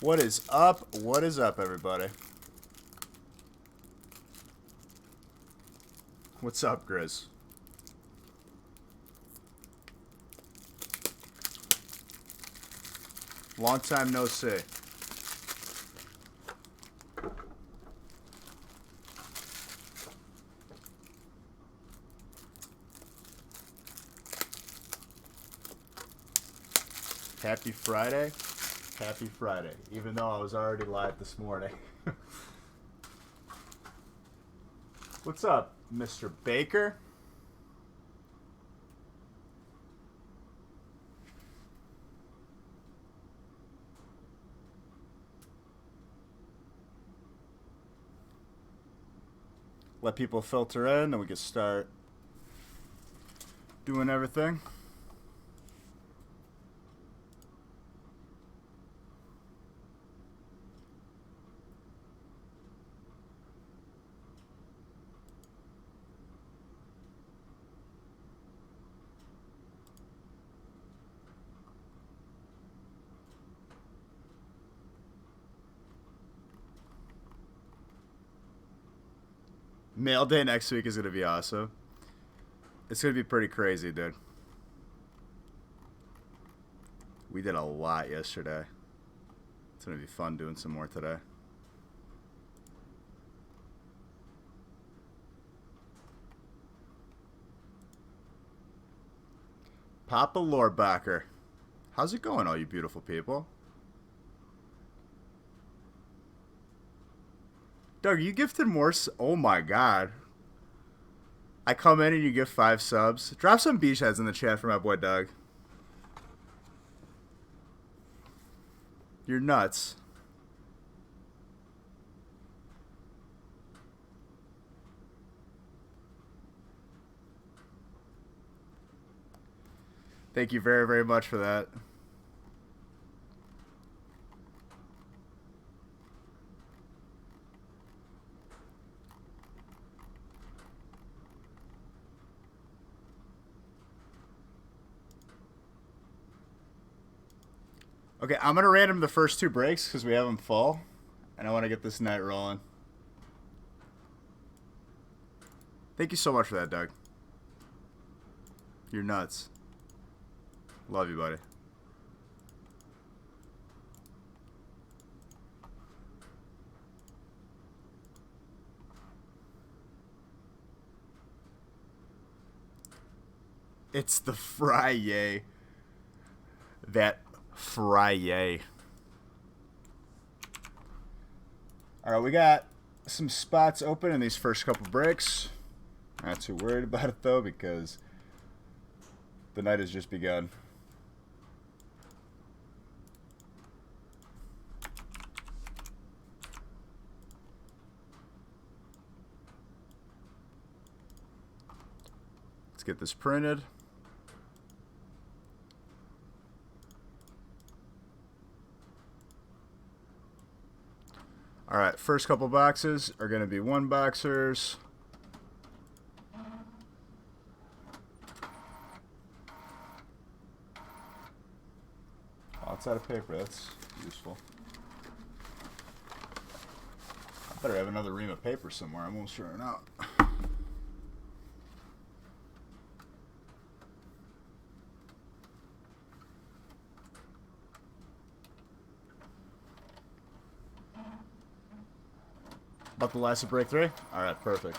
What is up? What is up, everybody? What's up, Grizz? Long time no see. Happy Friday. Happy Friday. Even though I was already live this morning. What's up, Mr. Baker? Let people filter in and we can start doing everything. Mail day next week is going to be awesome. It's going to be pretty crazy, dude. We did a lot yesterday. It's going to be fun doing some more today. Papa Lorbacher. How's it going, all you beautiful people? Doug, you gifted more. Oh my god. I come in and you give 5 subs. Drop some beach heads in the chat for my boy Doug. You're nuts. Thank you very, very much for that. Okay, I'm going to random the first 2 breaks because we have them full. And I want to get this night rolling. Thank you so much for that, Doug. You're nuts. Love you, buddy. It's the Friday. That Friday. Alright, we got some spots open in these first couple breaks. Not too worried about it, though, because the night has just begun. Let's get this printed. All right, first couple boxes are going to be 1 boxers. Outside of paper, that's useful. I better have another ream of paper somewhere. I'm almost running out. About the last of break 3? Alright, perfect.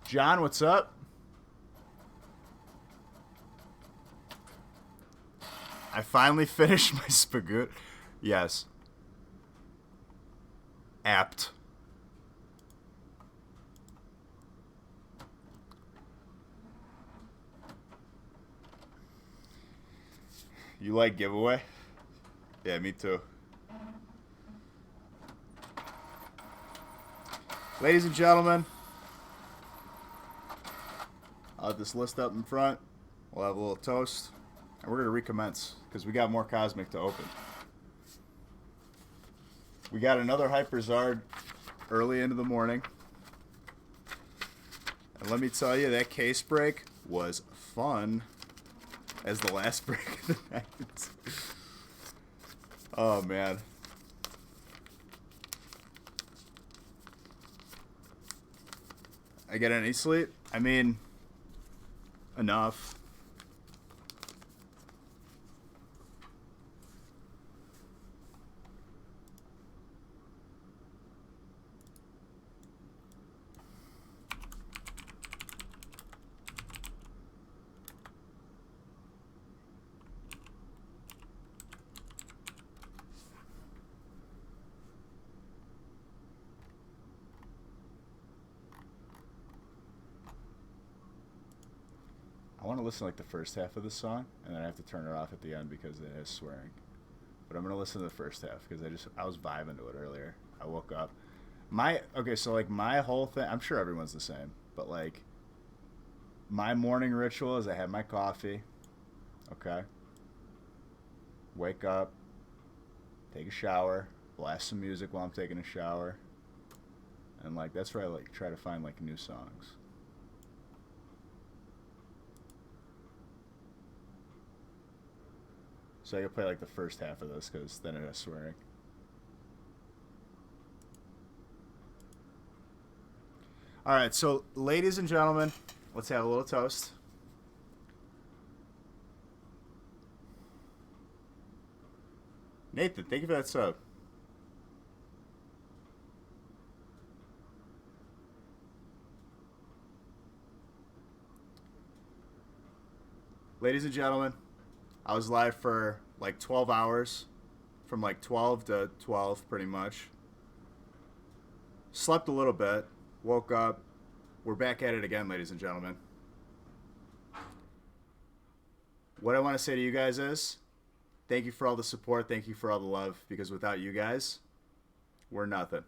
John, what's up? I finally finished my spagoot. Yes. Apt. You like giveaway? Yeah, me too. Ladies and gentlemen, I'll have this list up in front. We'll have a little toast. And we're going to recommence because we got more Cosmic to open. We got another Hyperzard early into the morning. And let me tell you, that case break was fun. as the last break of the night. Oh, man. I get any sleep? I mean, enough. I want to listen to like the first half of the song, and then I have to turn it off at the end because it has swearing. But I'm gonna listen to the first half because I was vibing to it earlier. I woke up. So like my whole thing. I'm sure everyone's the same, but like my morning ritual is I have my coffee. Okay. Wake up, take a shower, blast some music while I'm taking a shower, and like that's where I like try to find like new songs. So I can play like the first half of this because then it has swearing. All right, so ladies and gentlemen, let's have a little toast. Nathan, thank you for that sub. Ladies and gentlemen, I was live for like 12 hours, from like 12 to 12 pretty much. Slept a little bit, woke up. We're back at it again, ladies and gentlemen. What I want to say to you guys is thank you for all the support. Thank you for all the love, because without you guys, we're nothing.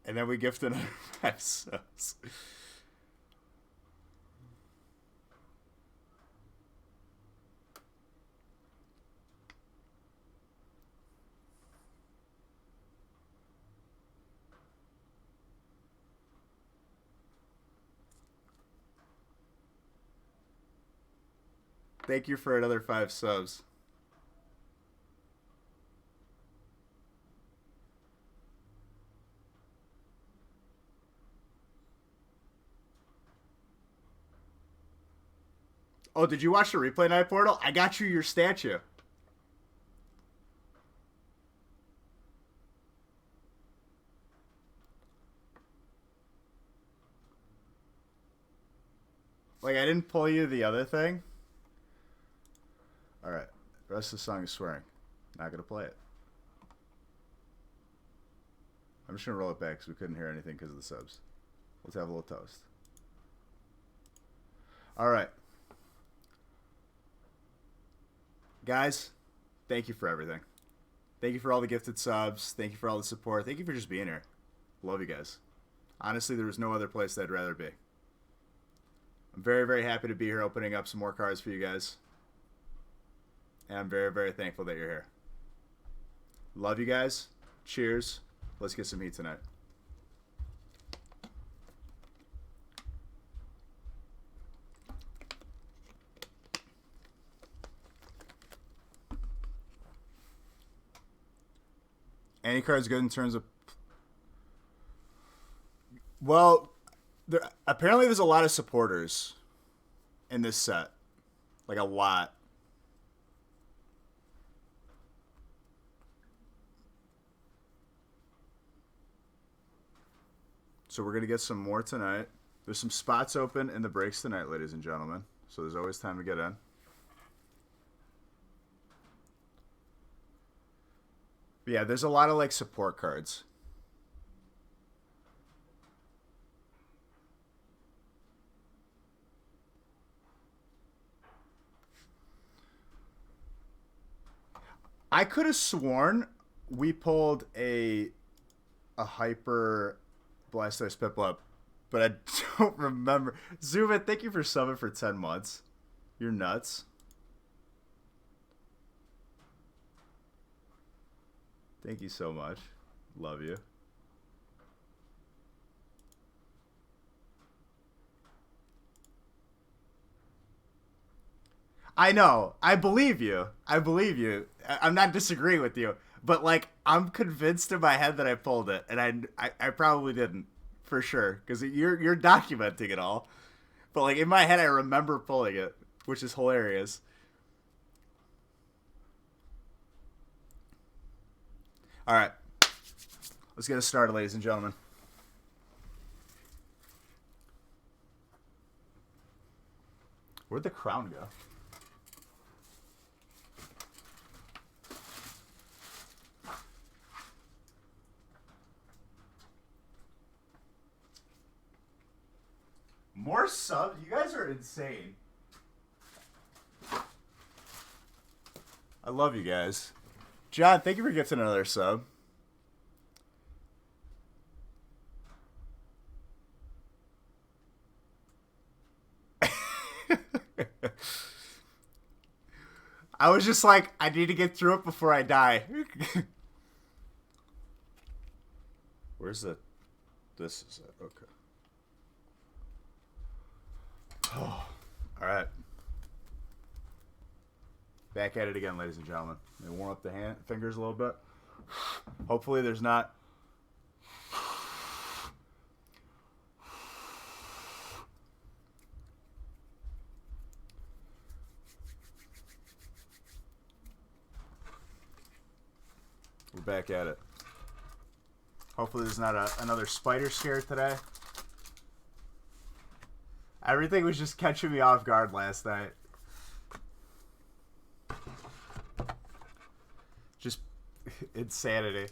And then we gifted another 5 subs. Thank you for another 5 subs. Oh, did you watch the replay night portal? I got you your statue. Like, I didn't pull you the other thing. Alright. The rest of the song is swearing. Not gonna play it. I'm just gonna roll it back because we couldn't hear anything because of the subs. Let's have a little toast. Alright. Guys, thank you for everything. Thank you for all the gifted subs. Thank you for all the support. Thank you for just being here. Love you guys. Honestly, there was no other place that I'd rather be. I'm very, very happy to be here opening up some more cards for you guys. And I'm very, very thankful that you're here. Love you guys. Cheers. Let's get some heat tonight. Any card's good in terms of... Well, apparently there's a lot of supporters in this set. Like, a lot. So we're going to get some more tonight. There's some spots open in the breaks tonight, ladies and gentlemen. So there's always time to get in. But yeah, there's a lot of, like, support cards. I could have sworn we pulled a hyper Blastoise Piplup, but I don't remember. Zuma, thank you for subbing for 10 months. You're nuts. Thank you so much. Love you. I know. I believe you. I believe you. I'm not disagreeing with you. But, like, I'm convinced in my head that I pulled it. And I probably didn't. For sure. Because you're documenting it all. But, like, in my head, I remember pulling it. Which is hilarious. Alright. Let's get it started, ladies and gentlemen. Where'd the crown go? More subs? You guys are insane. I love you guys. John, thank you for getting another sub. I was just like, I need to get through it before I die. Where's the... This is it. Okay. Oh, all right. Back at it again, ladies and gentlemen. Let me warm up the fingers a little bit. Hopefully there's not... We're back at it. Hopefully there's not another spider scare today. Everything was just catching me off guard last night. Just insanity.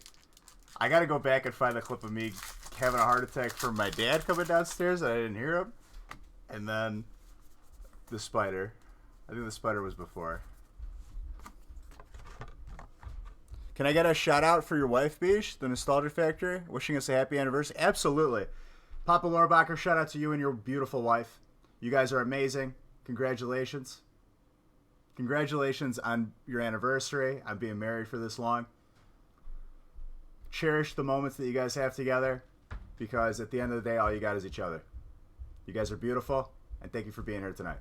I gotta go back and find the clip of me having a heart attack from my dad coming downstairs and I didn't hear him. And then the spider. I think the spider was before. Can I get a shout out for your wife, Bish, the Nostalgia Factory, wishing us a happy anniversary? Absolutely. Papa Lorbacher, shout out to you and your beautiful wife. You guys are amazing. Congratulations. Congratulations on your anniversary, on being married for this long. Cherish the moments that you guys have together, because at the end of the day, all you got is each other. You guys are beautiful, and thank you for being here tonight.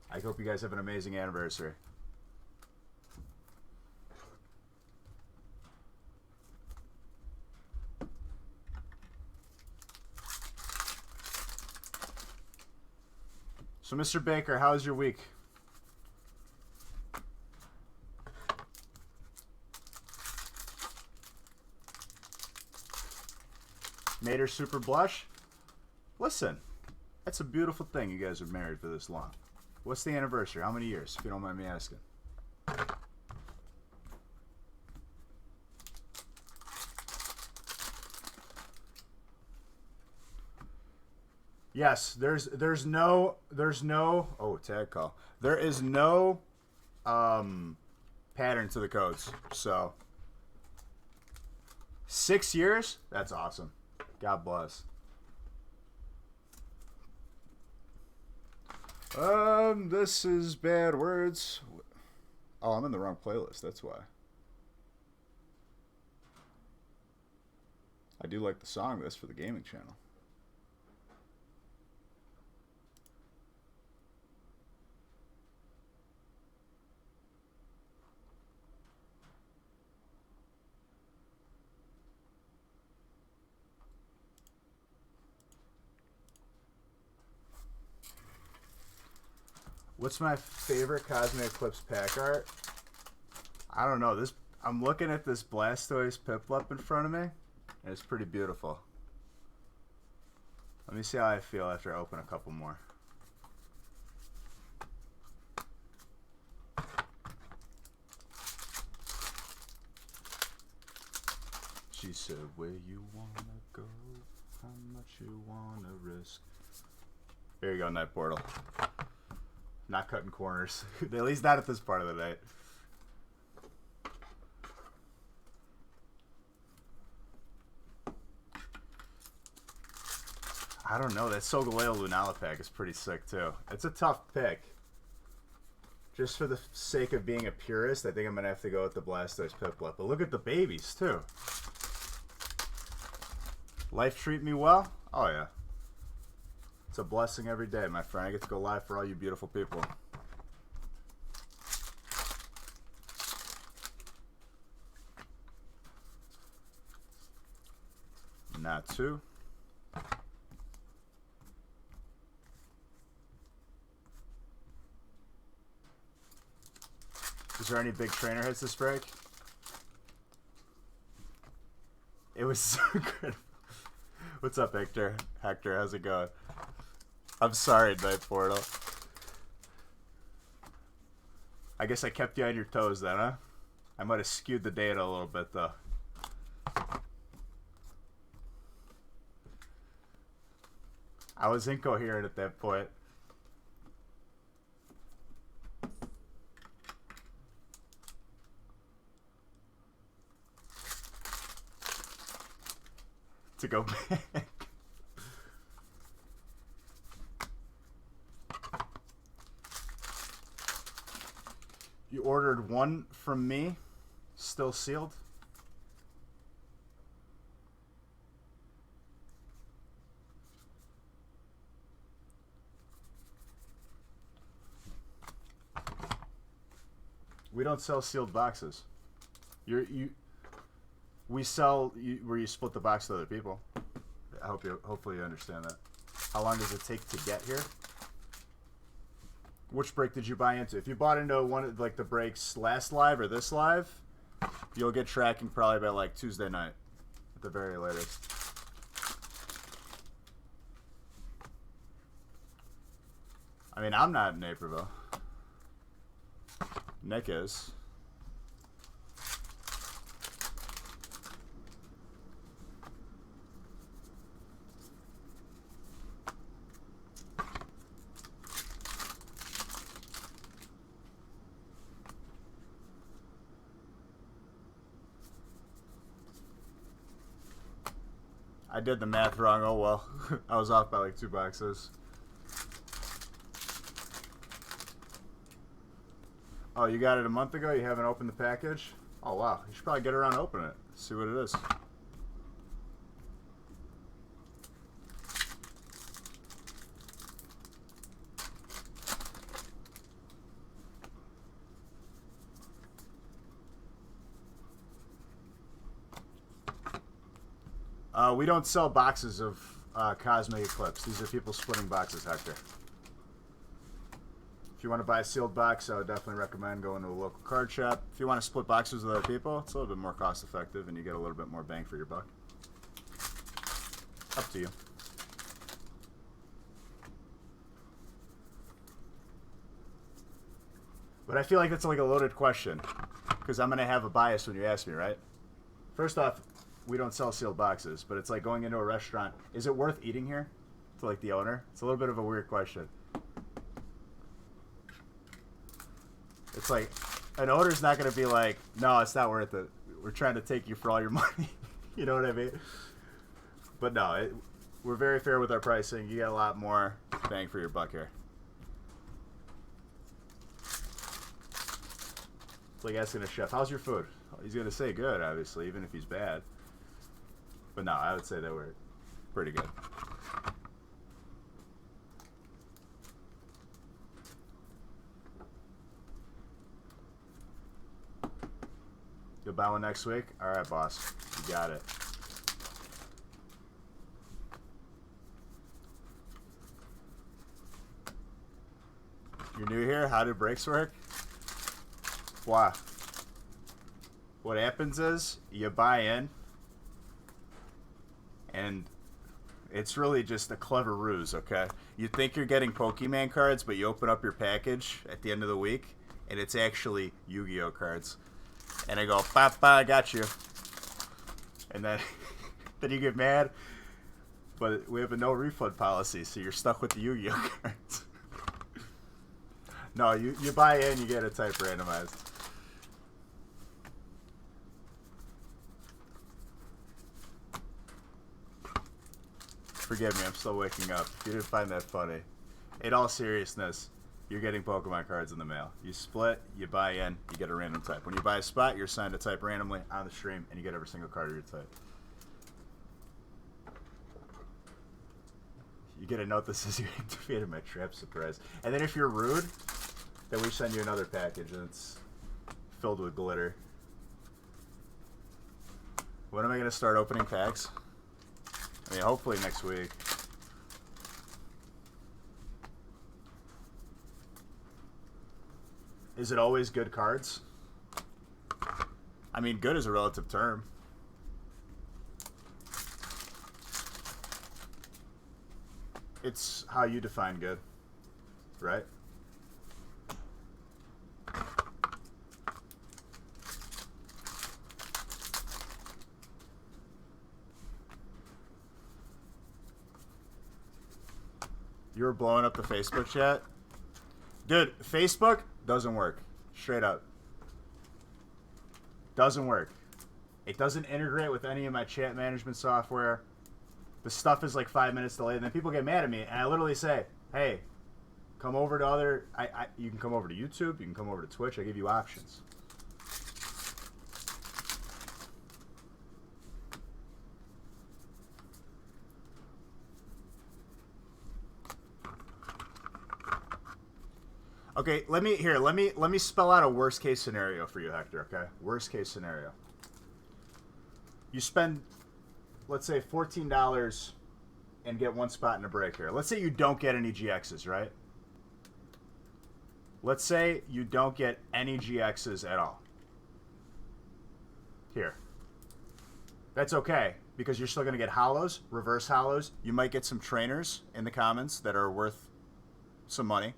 I hope you guys have an amazing anniversary. So, Mr. Baker, how was your week? Made her super blush? Listen, that's a beautiful thing you guys are married for this long. What's the anniversary? How many years, if you don't mind me asking? Yes, there's no oh, tag call. There is no pattern to the codes. So 6 years? That's awesome. God bless. This is bad words. Oh, I'm in the wrong playlist, that's why. I do like the song, this for the gaming channel. What's my favorite Cosmic Eclipse pack art? I don't know. I'm looking at this Blastoise Piplup in front of me, and it's pretty beautiful. Let me see how I feel after I open a couple more. She said, where you wanna go, how much you wanna risk. There you go, Night Portal. Not cutting corners. At least not at this part of the night. I don't know. That Solgaleo Lunala pack is pretty sick, too. It's a tough pick. Just for the sake of being a purist, I think I'm going to have to go with the Blastoise Piplup. But look at the babies, too. Life treat me well? Oh, yeah. It's a blessing every day, my friend. I get to go live for all you beautiful people. Not 2. Is there any big trainer hits this break? It was so good. What's up, Hector? Hector, how's it going? I'm sorry, Night Portal. I guess I kept you on your toes then, huh? I might have skewed the data a little bit, though. I was incoherent at that point. To go back. You ordered one from me, still sealed? We don't sell sealed boxes. We sell where you split the box with other people. Hopefully you understand that. How long does it take to get here? Which break did you buy into? If you bought into one of like the breaks last live or this live, you'll get tracking probably by like Tuesday night at the very latest. I mean, I'm not in Naperville. Nick is. I did the math wrong. Oh well. I was off by like 2 boxes. Oh, you got it a month ago? You haven't opened the package? Oh wow. You should probably get around to open it. See what it is. We don't sell boxes of Cosmic Eclipse. These are people splitting boxes, Hector. If you want to buy a sealed box, I would definitely recommend going to a local card shop. If you want to split boxes with other people, it's a little bit more cost effective and you get a little bit more bang for your buck. Up to you. But I feel like that's like a loaded question because I'm going to have a bias when you ask me, right? First off, we don't sell sealed boxes, but it's like going into a restaurant. Is it worth eating here? To like the owner? It's a little bit of a weird question. It's like, an owner's not going to be like, no, it's not worth it. We're trying to take you for all your money. You know what I mean? But no, we're very fair with our pricing. You get a lot more bang for your buck here. It's like asking a chef, how's your food? He's going to say good, obviously, even if he's bad. But no, I would say that we're pretty good. You'll buy one next week? All right, boss. You got it. You're new here? How do breaks work? Wow. What happens is you buy in, and it's really just a clever ruse, okay? You think you're getting Pokemon cards, but you open up your package at the end of the week, and it's actually Yu-Gi-Oh cards. And I go, Papa, I got you. And then, then you get mad, but we have a no refund policy, so you're stuck with the Yu-Gi-Oh cards. No, you buy in, you get a type randomized. Forgive me, I'm still waking up. If you didn't find that funny. In all seriousness, you're getting Pokemon cards in the mail. You split, you buy in, you get a random type. When you buy a spot, you're assigned a type randomly on the stream, and you get every single card of your type. You get a note that says you activated my trap surprise. And then if you're rude, then we send you another package, and it's filled with glitter. When am I going to start opening packs? I mean, hopefully next week. Is it always good cards? I mean, good is a relative term. It's how you define good, right? You were blowing up the Facebook chat? Dude, Facebook doesn't work. Straight up. Doesn't work. It doesn't integrate with any of my chat management software. The stuff is like 5 minutes delayed, and then people get mad at me, and I literally say, hey, come over to other... you can come over to YouTube, you can come over to Twitch, I give you options. Okay, let me spell out a worst case scenario for you, Hector, okay? Worst case scenario. You spend, let's say, $14 and get one spot in a break here. Let's say you don't get any GXs, right? Let's say you don't get any GXs at all. Here. That's okay, because you're still going to get hollows, reverse hollows. You might get some trainers in the commons that are worth some money,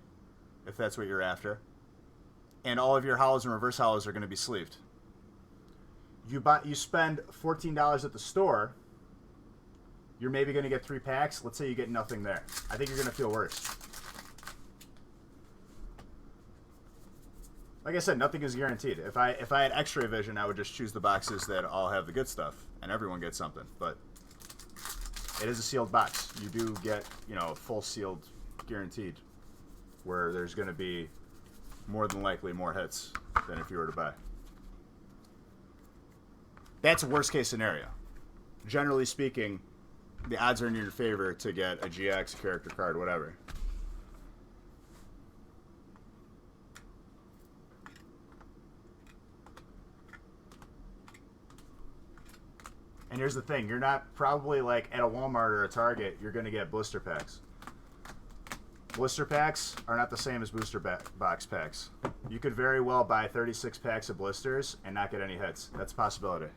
if that's what you're after. And all of your hollows and reverse hollows are going to be sleeved. You spend $14 at the store, you're maybe going to get 3 packs. Let's say you get nothing there. I think you're going to feel worse. Like I said, nothing is guaranteed. If I had X-ray vision, I would just choose the boxes that all have the good stuff, and everyone gets something. But it is a sealed box. You do get, full sealed guaranteed, where there's going to be more than likely more hits than if you were to buy. That's a worst case scenario. Generally speaking, the odds are in your favor to get a GX, a character card, whatever. And here's the thing, you're not probably like at a Walmart or a Target, you're going to get blister packs. Blister packs are not the same as booster box packs. You could very well buy 36 packs of blisters and not get any hits. That's a possibility.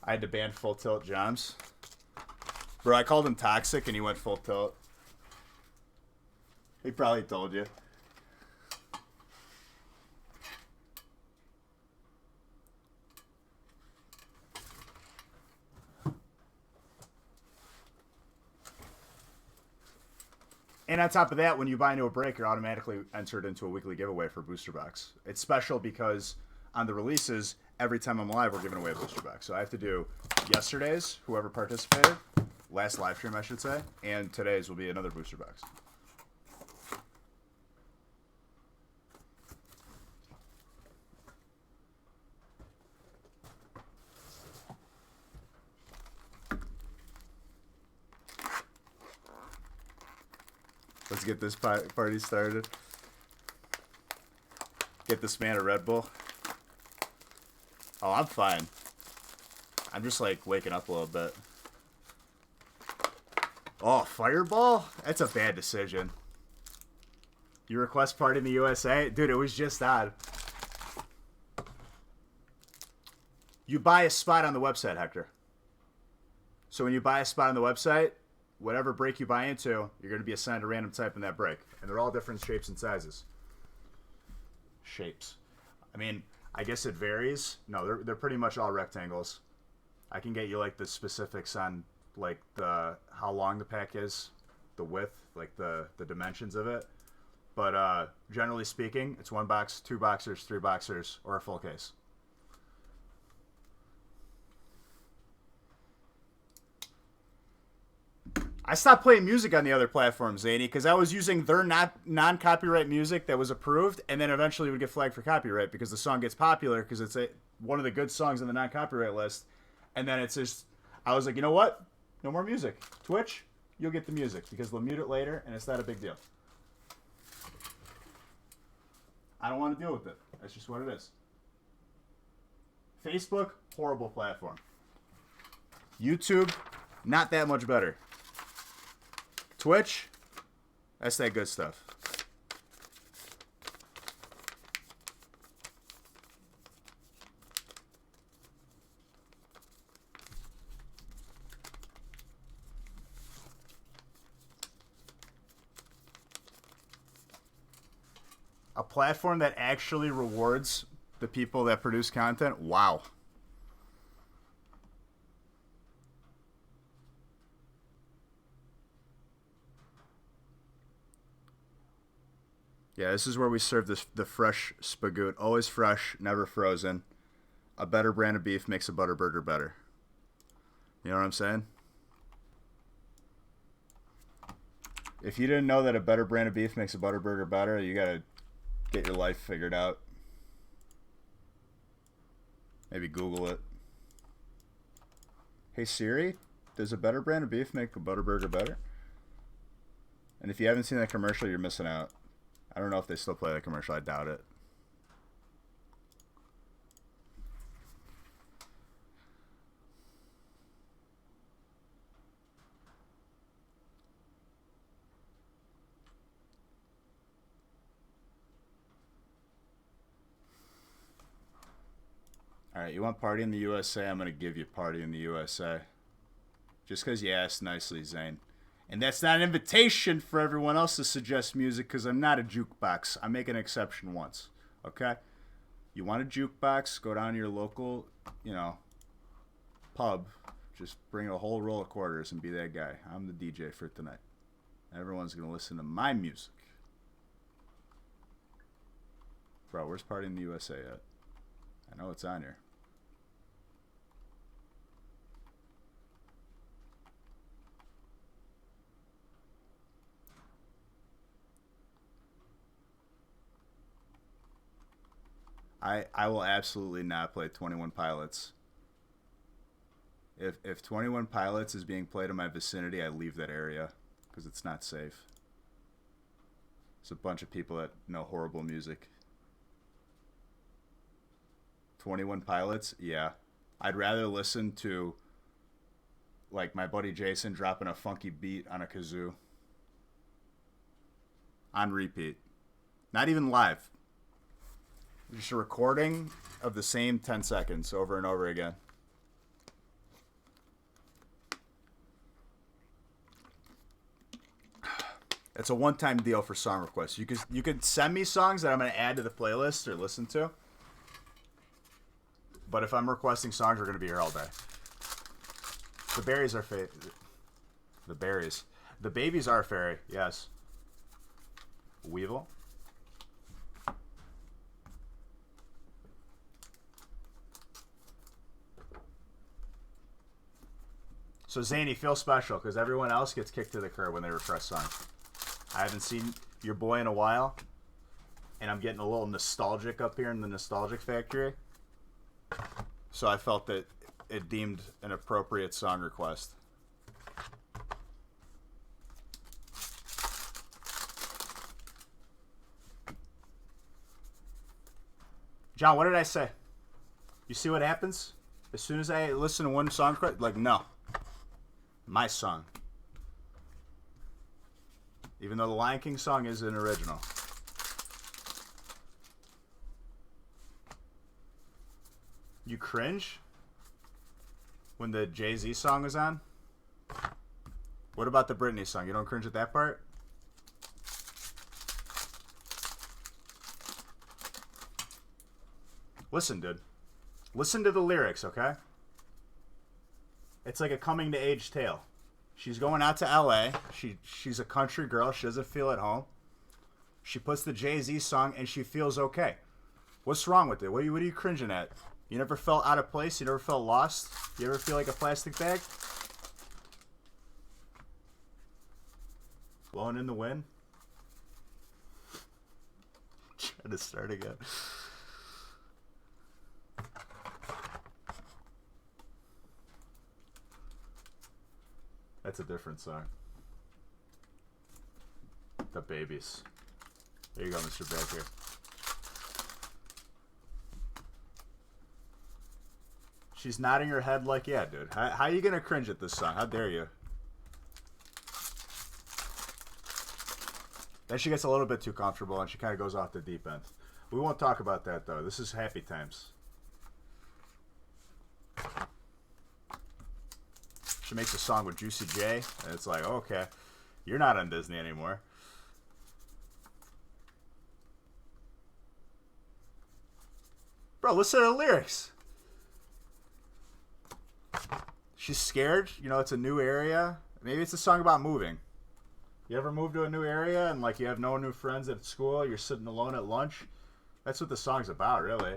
I had to ban Full Tilt Joms. Bro, I called him toxic and he went full tilt. He probably told you. And on top of that, when you buy into a break, you're automatically entered into a weekly giveaway for Booster Box. It's special because on the releases, every time I'm live, we're giving away a Booster Box. So I have to do yesterday's, whoever participated, last live stream, I should say, and today's will be another Booster Box. Let's get this party started. Get this man a Red Bull. Oh, I'm fine. I'm just like waking up a little bit. Oh, Fireball? That's a bad decision. You request party in the USA? Dude, it was just odd. You buy a spot on the website, Hector. So when you buy a spot on the website, whatever break you buy into, you're going to be assigned a random type in that break. And they're all different shapes and sizes. Shapes. I mean, I guess it varies. No, they're pretty much all rectangles. I can get you like the specifics on like the how long the pack is, the width, like the dimensions of it. But generally speaking, it's 1 box, 2 boxers, 3 boxers, or a full case. I stopped playing music on the other platforms, Zany, because I was using their non-copyright music that was approved, and then eventually would get flagged for copyright because the song gets popular because it's one of the good songs on the non-copyright list. And then it's just, I was like, you know what? No more music. Twitch, you'll get the music because they'll mute it later, and it's not a big deal. I don't want to deal with it. That's just what it is. Facebook, horrible platform. YouTube, not that much better. Twitch, that's that good stuff. A platform that actually rewards the people that produce content? Wow. Yeah, this is where we serve the fresh spagoot. Always fresh, never frozen. A better brand of beef makes a butter burger better. You know what I'm saying? If you didn't know that a better brand of beef makes a butter burger better, you gotta get your life figured out. Maybe Google it. Hey Siri, does a better brand of beef make a butter burger better? And if you haven't seen that commercial, you're missing out. I don't know if they still play that commercial. I doubt it. Alright, you want Party in the USA? I'm going to give you Party in the USA. Just because you asked nicely, Zane. And that's not an invitation for everyone else to suggest music because I'm not a jukebox. I make an exception once. Okay? You want a jukebox? Go down to your local, pub. Just bring a whole roll of quarters and be that guy. I'm the DJ for tonight. Everyone's going to listen to my music. Bro, where's Party in the USA at? I know it's on here. I will absolutely not play 21 Pilots. If 21 Pilots is being played in my vicinity, I leave that area because it's not safe. It's a bunch of people that know horrible music. 21 Pilots? Yeah. I'd rather listen to like my buddy Jason dropping a funky beat on a kazoo. On repeat. Not even live. Just a recording of the same 10 seconds over and over again. It's a one-time deal for song requests. You could send me songs that I'm going to add to the playlist or listen to. But if I'm requesting songs, we're going to be here all day. The berries are the berries. The babies are fairy, yes. Weevil. So Zany, feel special because everyone else gets kicked to the curb when they request songs. I haven't seen your boy in a while, and I'm getting a little nostalgic up here in the Nostalgic Factory. So I felt that it deemed an appropriate song request. John, what did I say? You see what happens? As soon as I listen to one song, like, no. My song. Even though the Lion King song is an original. You cringe when the Jay-Z song is on? What about the Britney song? You don't cringe at that part? Listen, dude. Listen to the lyrics, okay? It's like a coming-to-age tale. She's going out to L.A. She's a country girl. She doesn't feel at home. She puts the Jay-Z song, and she feels okay. What's wrong with it? What are you cringing at? You never felt out of place? You never felt lost? You ever feel like a plastic bag? Blowing in the wind? Try to start again. That's a different song. The Babies. There you go, Mr. Baker. She's nodding her head like, yeah, dude. How are you going to cringe at this song? How dare you? Then she gets a little bit too comfortable and she kind of goes off the deep end. We won't talk about that, though. This is happy times. She makes a song with Juicy J, and it's like, oh, okay, you're not on Disney anymore. Bro, listen to the lyrics. She's scared. You know, it's a new area. Maybe it's a song about moving. You ever move to a new area and, like, you have no new friends at school? You're sitting alone at lunch? That's what the song's about, really.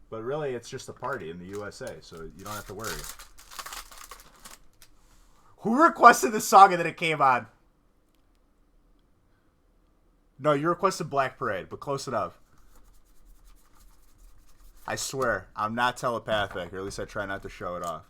But really, it's just a party in the USA, so you don't have to worry. Who requested this song and then it came on? No, you requested Black Parade, but close enough. I swear, I'm not telepathic, or at least I try not to show it off.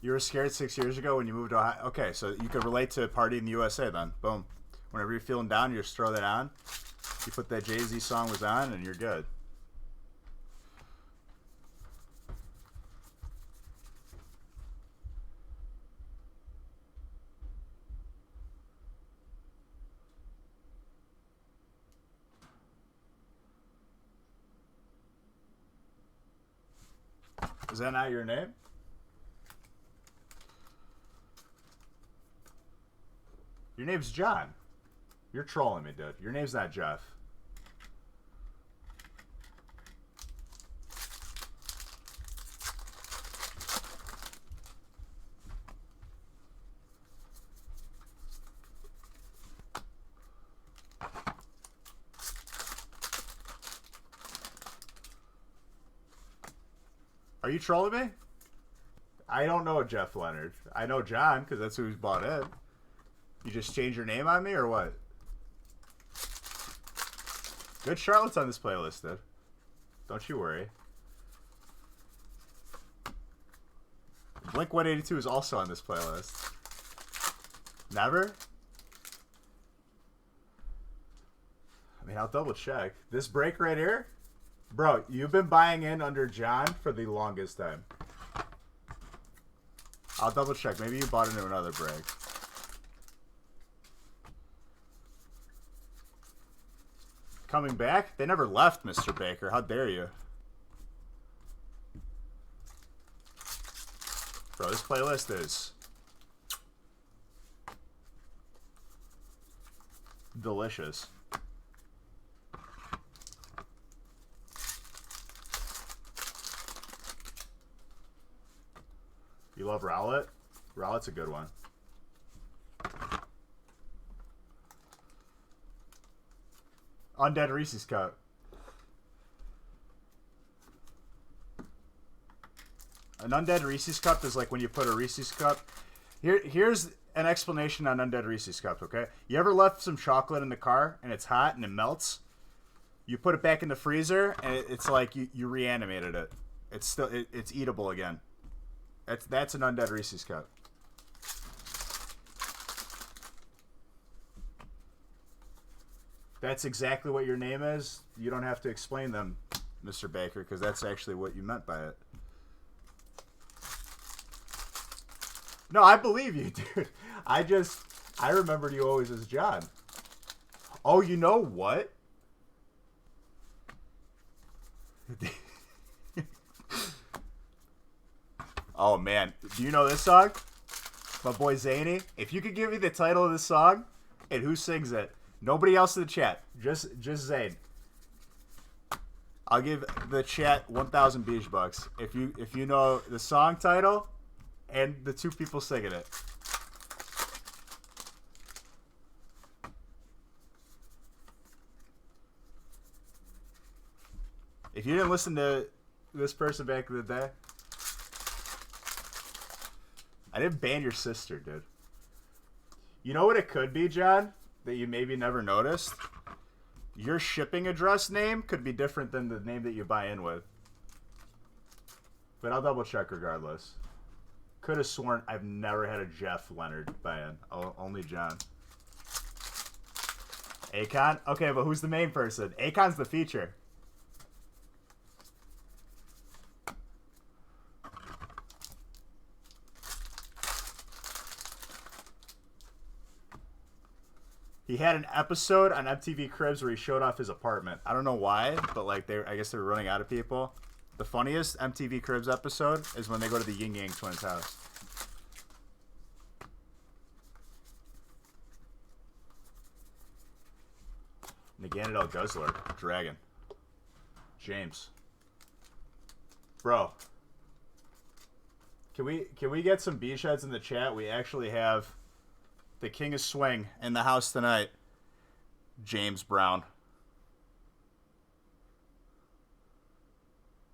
You were scared 6 years ago when you moved to Ohio? Okay, so you could relate to Party in the USA then. Boom. Whenever you're feeling down, you just throw that on. You put that Jay-Z song was on, and you're good. Is that not your name? Your name's John. You're trolling me, dude. Your name's not Jeff. Are you trolling me? I don't know Jeff Leonard. I know John because that's who he's bought in. You just change your name on me or what? Good Charlotte's on this playlist, dude. Don't you worry. Blink 182 is also on this playlist. Never? I mean, I'll double check. This break right here? Bro, you've been buying in under John for the longest time. I'll double check. Maybe you bought into another break. Coming back? They never left, Mr. Baker. How dare you? Bro, this playlist is delicious. You love Rowlett? Rowlett's a good one. Undead Reese's Cup. An Undead Reese's Cup is like when you put a Reese's Cup. Here's an explanation on Undead Reese's Cup, okay? You ever left some chocolate in the car and it's hot and it melts? You put it back in the freezer and it's like you reanimated it. It's still it's eatable again. That's an Undead Reese's Cup. That's exactly what your name is. You don't have to explain them, Mr. Baker, because that's actually what you meant by it. No, I believe you, dude. I remembered you always as John. Oh, you know what? Oh, man. Do you know this song? My boy Zany. If you could give me the title of this song and who sings it. Nobody else in the chat. Just Zane. I'll give the chat 1,000 beach bucks if you know the song title and the two people singing it. If you didn't listen to this person back in the day, I didn't ban your sister, dude. You know what it could be, John? That you maybe never noticed? Your shipping address name could be different than the name that you buy in with. But I'll double check regardless. Could have sworn I've never had a Jeff Leonard buy-in. Oh, only John. Akon? Okay, but who's the main person? Akon's the feature. He had an episode on MTV Cribs where he showed off his apartment. I don't know why, but like I guess they were running out of people. The funniest MTV Cribs episode is when they go to the Yin Yang Twins house. Naganadel Guzzler, Dragon, James, bro. Can we get some beachheads in the chat? We actually have the King of Swing in the house tonight, James Brown.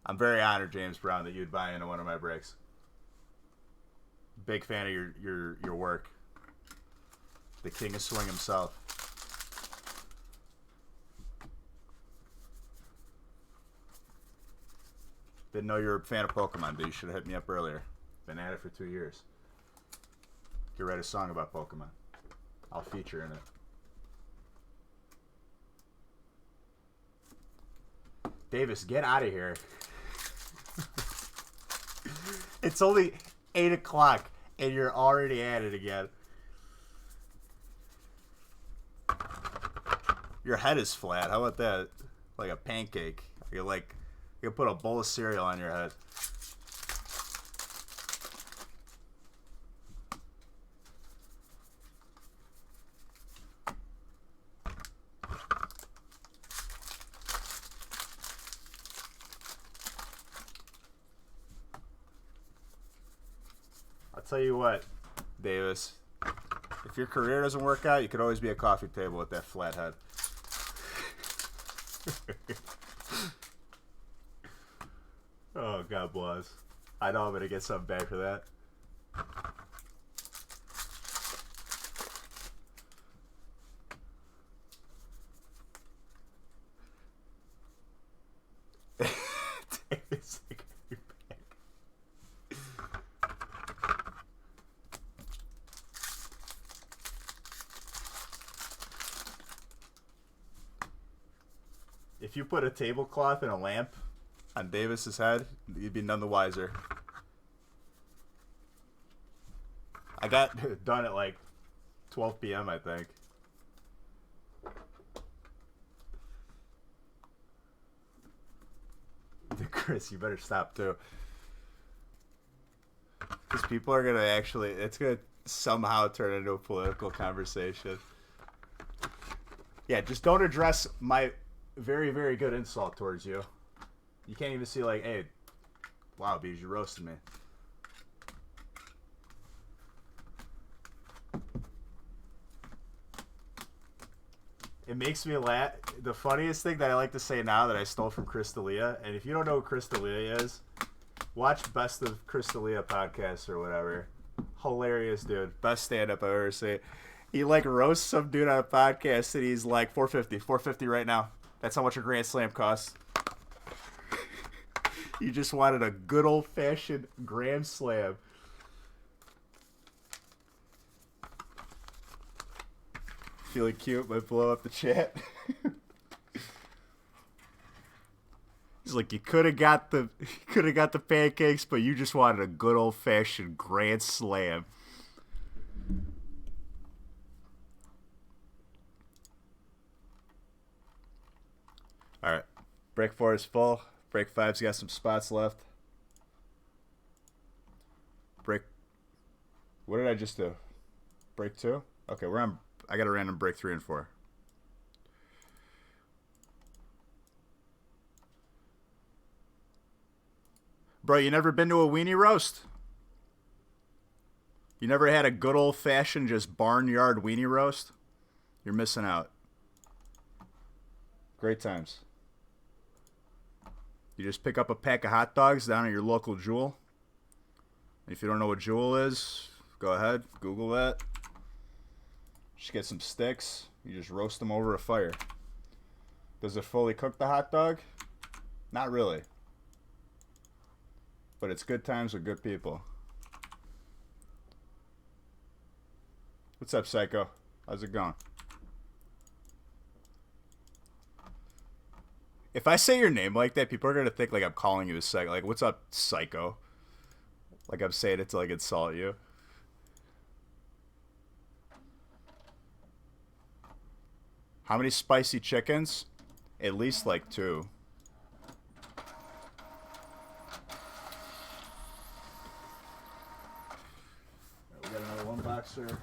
I'm very honored, James Brown, that you'd buy into one of my breaks. Big fan of your work. The King of Swing himself. Didn't know you were a fan of Pokemon, but you should have hit me up earlier. Been at it for 2 years. Could write a song about Pokemon. I'll feature in it. Davis, get out of here. It's only 8 o'clock and you're already at it again. Your head is flat. How about that? Like a pancake. You put a bowl of cereal on your head. I'll tell you what, Davis. If your career doesn't work out, you could always be a coffee table with that flat head. Oh, God bless. I know I'm going to get something back for that. If you put a tablecloth and a lamp on Davis's head, you'd be none the wiser. I got done at like 12 p.m., I think. Chris, you better stop too. Because people are going to actually, it's going to somehow turn into a political conversation. Yeah, just don't address my very, very good insult towards you. You can't even see like, hey, wow, Bees, you roasted me. It makes me laugh. The funniest thing that I like to say now that I stole from Chris D'Elia, and if you don't know who Chris D'Elia is, watch Best of Chris D'Elia podcast or whatever. Hilarious dude. Best stand-up I've ever seen. He like roasts some dude on a podcast and he's like, $450 right now. That's how much a Grand Slam costs. You just wanted a good old-fashioned Grand Slam. Feeling cute, might blow up the chat. He's like, you could have got the pancakes, but you just wanted a good old-fashioned Grand Slam. All right, break 4 is full. Break 5's got some spots left. Break. What did I just do? Break 2? Okay, we're on. I got a random break 3 and 4. Bro, you never been to a weenie roast? You never had a good old-fashioned just barnyard weenie roast? You're missing out. Great times. You just pick up a pack of hot dogs down at your local Jewel. If you don't know what Jewel is, go ahead, Google that. Just get some sticks. You just roast them over a fire. Does it fully cook the hot dog? Not really. but it's good times with good people. What's up, Psycho? How's it going? If I say your name like that, people are gonna think like I'm calling you a psycho. Like, what's up, Psycho? Like I'm saying it to like insult you. How many spicy chickens? At least like 2. We got another one boxer.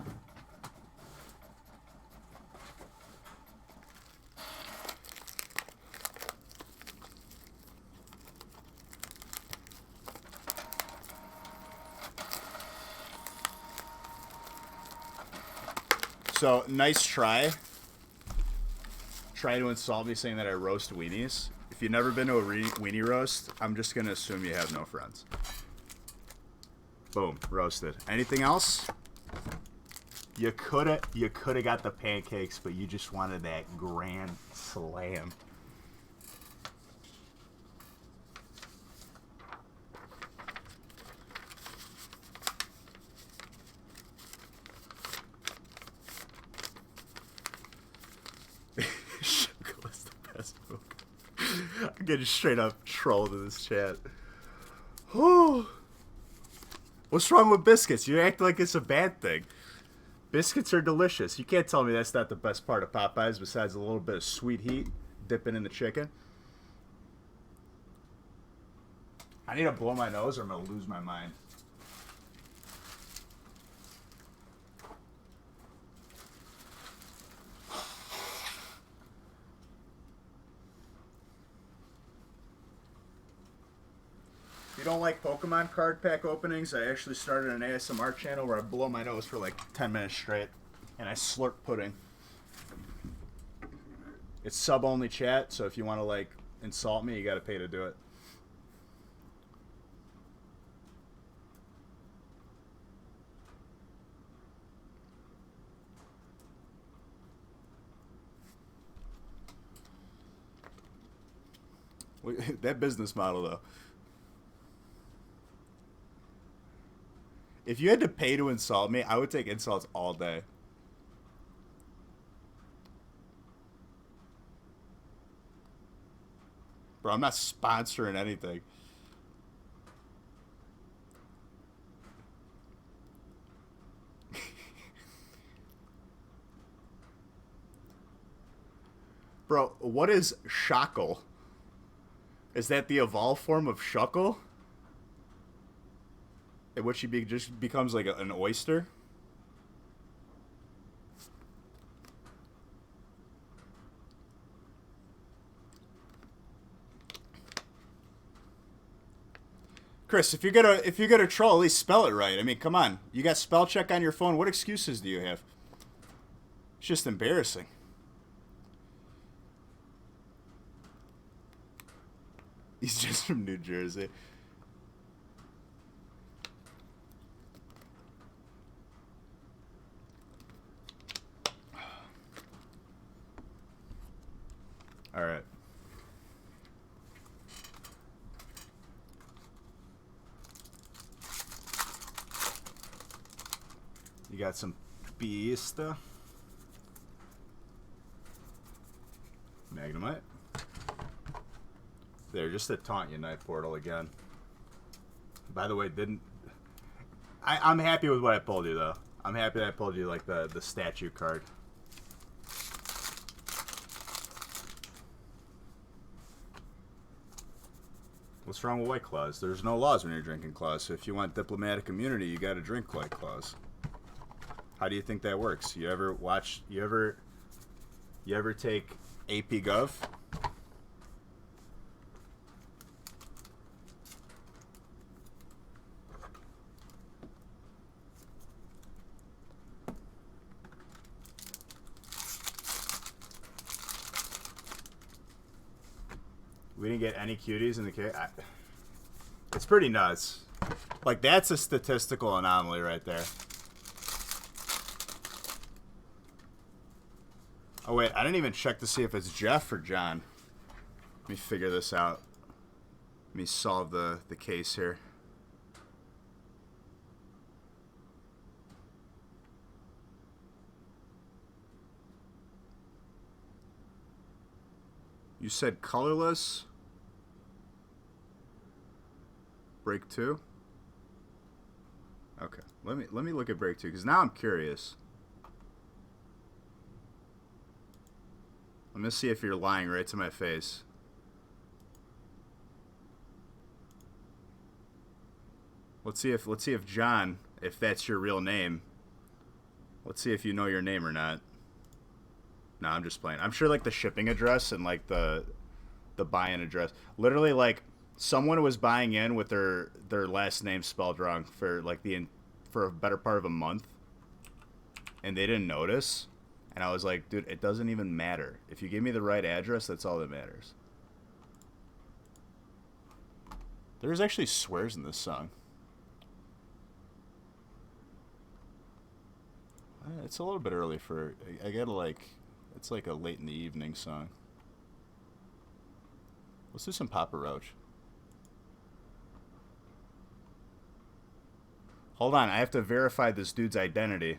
So, nice try. Try to insult me saying that I roast weenies. If you've never been to a weenie roast, I'm just going to assume you have no friends. Boom. Roasted. Anything else? You coulda got the pancakes, but you just wanted that grand slam. I'm getting straight up trolled in this chat. Oh, what's wrong with biscuits? You act like it's a bad thing. Biscuits are delicious. You can't tell me that's not the best part of Popeyes besides a little bit of sweet heat dipping in the chicken. I need to blow my nose or I'm going to lose my mind. If you don't like Pokemon card pack openings, I actually started an ASMR channel where I blow my nose for like 10 minutes straight and I slurp pudding. It's sub-only chat, so if you want to like insult me, you got to pay to do it. That business model, though. If you had to pay to insult me, I would take insults all day. Bro, I'm not sponsoring anything. Bro, what is shackle? Is that the evolved form of shuckle? In which he just becomes like an oyster? Chris, if you're gonna troll, at least spell it right. I mean, come on. You got spell check on your phone. What excuses do you have? It's just embarrassing. He's just from New Jersey. All right. You got some Beasta. Magnemite. There, just to taunt you, Night Portal again. By the way, I'm happy with what I pulled you, though. I'm happy that I pulled you, like, the statue card. What's wrong with White Claws? There's no laws when you're drinking Claws, so if you want diplomatic immunity, you gotta drink White Claws. How do you think that works? You ever take AP Gov? We didn't get any cuties in the case. It's pretty nuts. Like, that's a statistical anomaly right there. Oh, wait. I didn't even check to see if it's Jeff or John. Let me figure this out. Let me solve the case here. You said colorless. Break 2? Okay. Let me look at break 2 because now I'm curious. I'm gonna see if you're lying right to my face. Let's see if John, if that's your real name. Let's see if you know your name or not. No, I'm just playing. I'm sure like the shipping address and like the buy-in address. Literally like someone was buying in with their last name spelled wrong for like for a better part of a month, and they didn't notice. And I was like, dude, it doesn't even matter. If you give me the right address, that's all that matters. There's actually swears in this song. It's a little bit early for... I gotta like... It's like a late in the evening song. Let's do some Papa Roach. Hold on, I have to verify this dude's identity.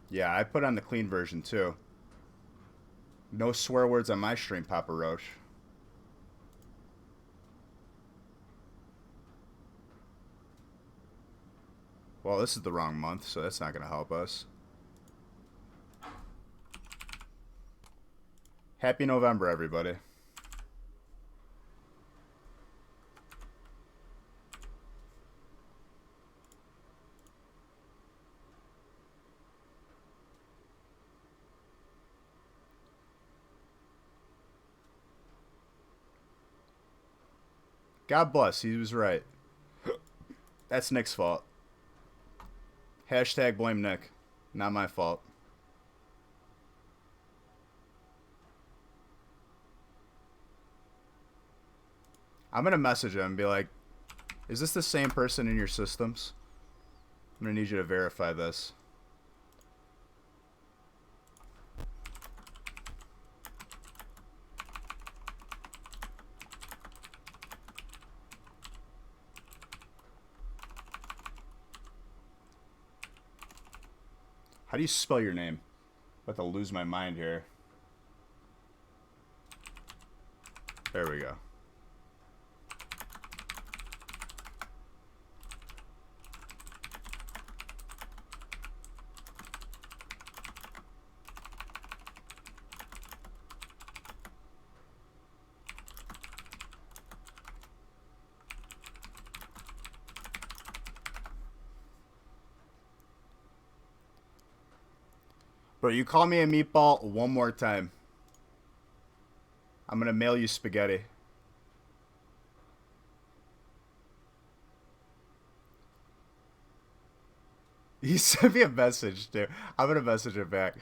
Yeah, I put on the clean version too. No swear words on my stream, Papa Roach. Well, this is the wrong month, so that's not going to help us. Happy November, everybody. God bless, he was right. That's Nick's fault. Hashtag blame Nick. Not my fault. I'm going to message him and be like, is this the same person in your systems? I'm going to need you to verify this. How do you spell your name? I'm about to lose my mind here. There we go. Bro, you call me a meatball one more time, I'm gonna mail you spaghetti. He sent me a message, too. I'm gonna message him back.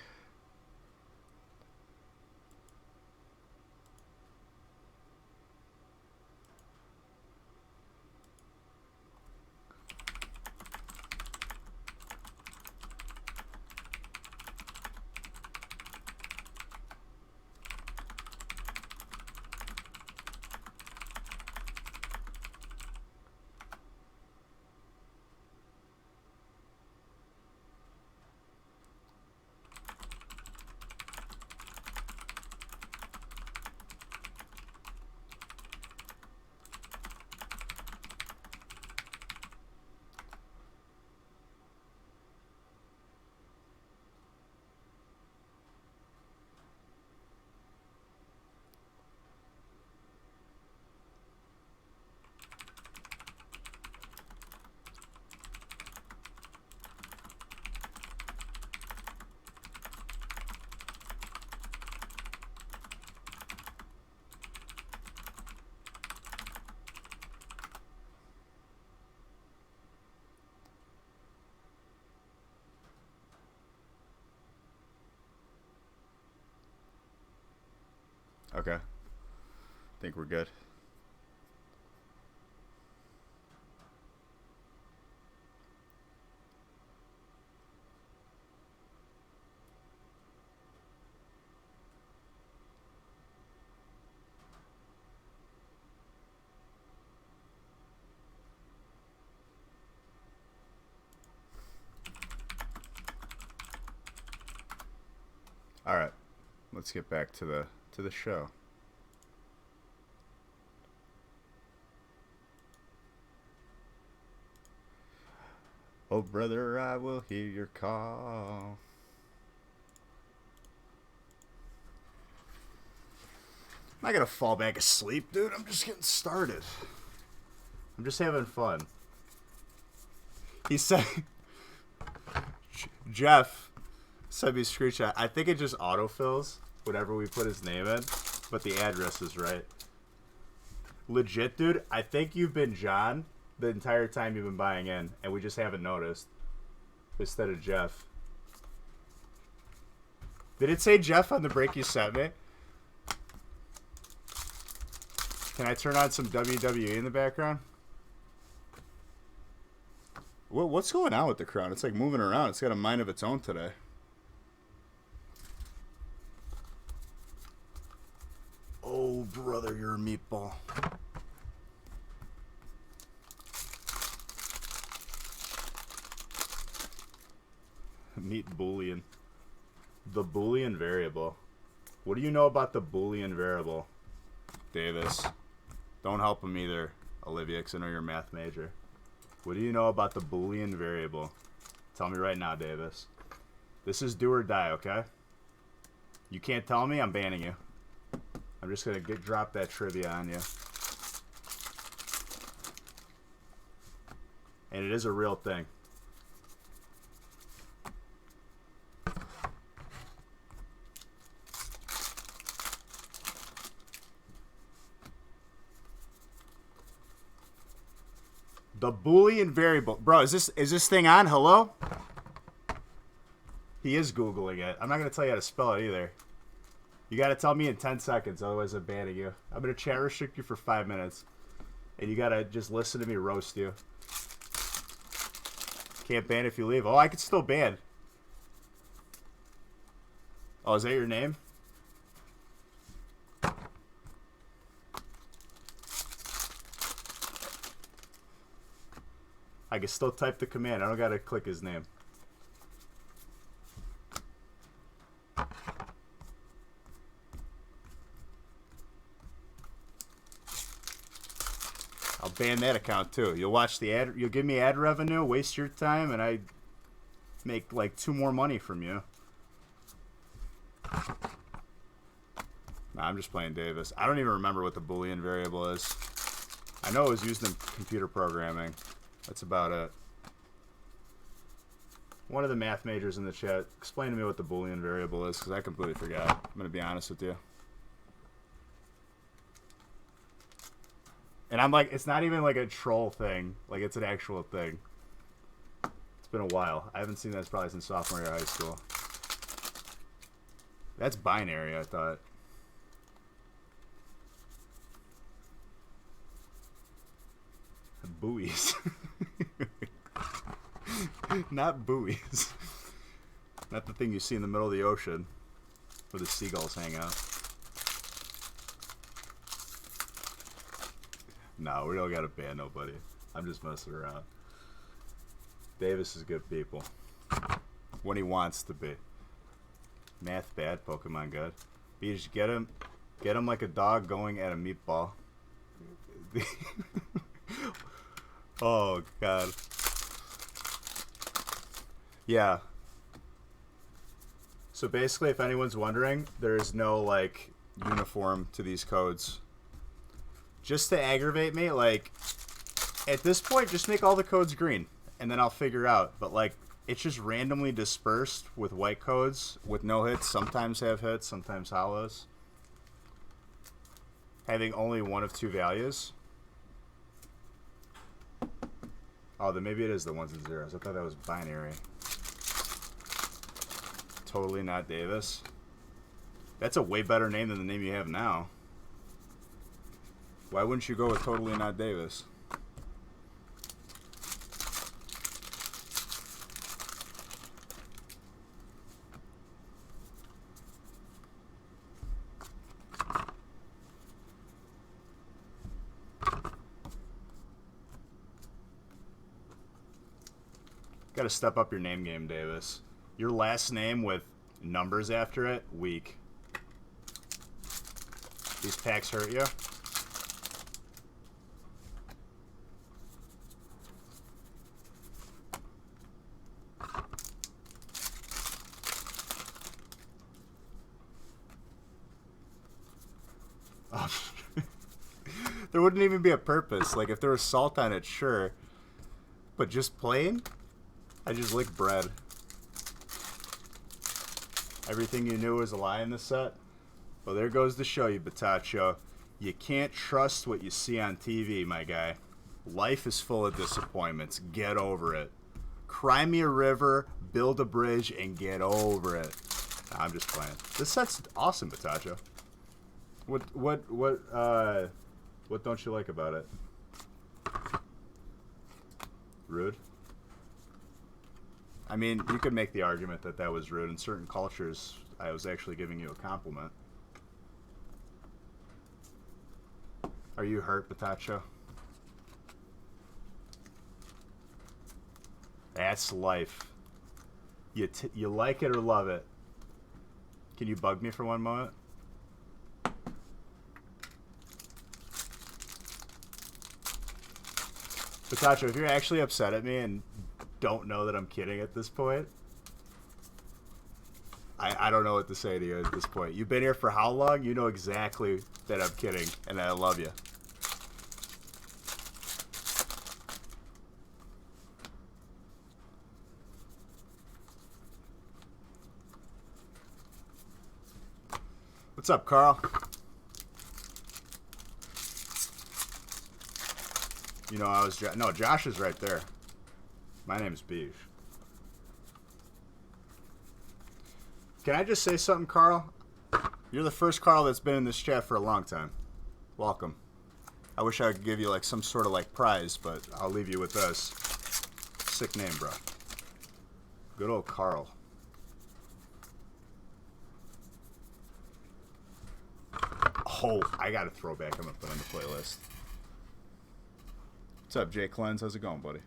Okay. Think we're good. All right, let's get back to the show. Oh, brother, I will hear your call. I'm not gonna fall back asleep, dude. I'm just getting started. I'm just having fun. He said, Jeff sent me a screenshot. I think it just autofills whenever we put his name in, but the address is right. Legit, dude, I think you've been John the entire time you've been buying in, and we just haven't noticed. Instead of Jeff. Did it say Jeff on the break you sent me? Can I turn on some WWE in the background? What's going on with the crowd? It's like moving around. It's got a mind of its own today. Oh, brother, you're a meatball. Meet Boolean. The Boolean variable. What do you know about the Boolean variable, Davis? Don't help him either, Olivia, because I know you're a math major. What do you know about the Boolean variable? Tell me right now, Davis. This is do or die, okay? You can't tell me, I'm banning you. I'm just going to drop that trivia on you. And it is a real thing. The Boolean variable. Bro, is this thing on? Hello? He is Googling it. I'm not going to tell you how to spell it either. You got to tell me in 10 seconds, otherwise I'm banning you. I'm going to chat restrict you for 5 minutes. And you got to just listen to me roast you. Can't ban if you leave. Oh, I can still ban. Oh, is that your name? I can still type the command. I don't got to click his name. I'll ban that account too. You'll watch the ad. You'll give me ad revenue, waste your time, and I make like 2 more money from you. Nah, I'm just playing Davis. I don't even remember what the Boolean variable is. I know it was used in computer programming. That's about it. One of the math majors in the chat, explain to me what the Boolean variable is, because I completely forgot. I'm going to be honest with you. And I'm like, it's not even like a troll thing. Like, it's an actual thing. It's been a while. I haven't seen that probably since sophomore year of high school. That's binary, I thought. Buoys. Not buoys. Not the thing you see in the middle of the ocean where the seagulls hang out. No, we don't gotta ban nobody. I'm just messing around. Davis is good people. When he wants to be. Math bad, Pokemon good. But you just get him like a dog going at a meatball. Oh, God. Yeah. So basically, if anyone's wondering, there is no, like, uniform to these codes. Just to aggravate me, like, at this point, just make all the codes green, and then I'll figure out. But, like, it's just randomly dispersed with white codes with no hits. Sometimes have hits, sometimes hollows. Having only one of 2 values. Oh, then maybe it is the 1s and 0s. I thought that was binary. Totally not Davis. That's a way better name than the name you have now. Why wouldn't you go with Totally Not Davis? Got to step up your name game, Davis. Your last name with numbers after it, weak. These packs hurt you? Oh. There wouldn't even be a purpose. Like, if there was salt on it, sure. But just plain? I just lick bread. Everything you knew was a lie in this set? Well, there goes to show you, Batacho. You can't trust what you see on TV, my guy. Life is full of disappointments. Get over it. Cry me a river, build a bridge, and get over it. Nah, I'm just playing. This set's awesome, Batacho. What don't you like about it? Rude? I mean, you could make the argument that that was rude. In certain cultures, I was actually giving you a compliment. Are you hurt, Batacho? That's life. You like it or love it. Can you bug me for one moment? Batacho, if you're actually upset at me and don't know that I'm kidding at this point, I don't know what to say to you at this point. You've been here for how long? You know exactly that I'm kidding and that I love you. What's up, Carl? You know, I was... No, Josh is right there. My name is Beej. Can I just say something, Carl? You're the first Carl that's been in this chat for a long time. Welcome. I wish I could give you, like, some sort of, like, prize, but I'll leave you with this. Sick name, bro. Good old Carl. Oh, I got a throwback I'm going to put on the playlist. What's up, Jay Cleanse? How's it going, buddy?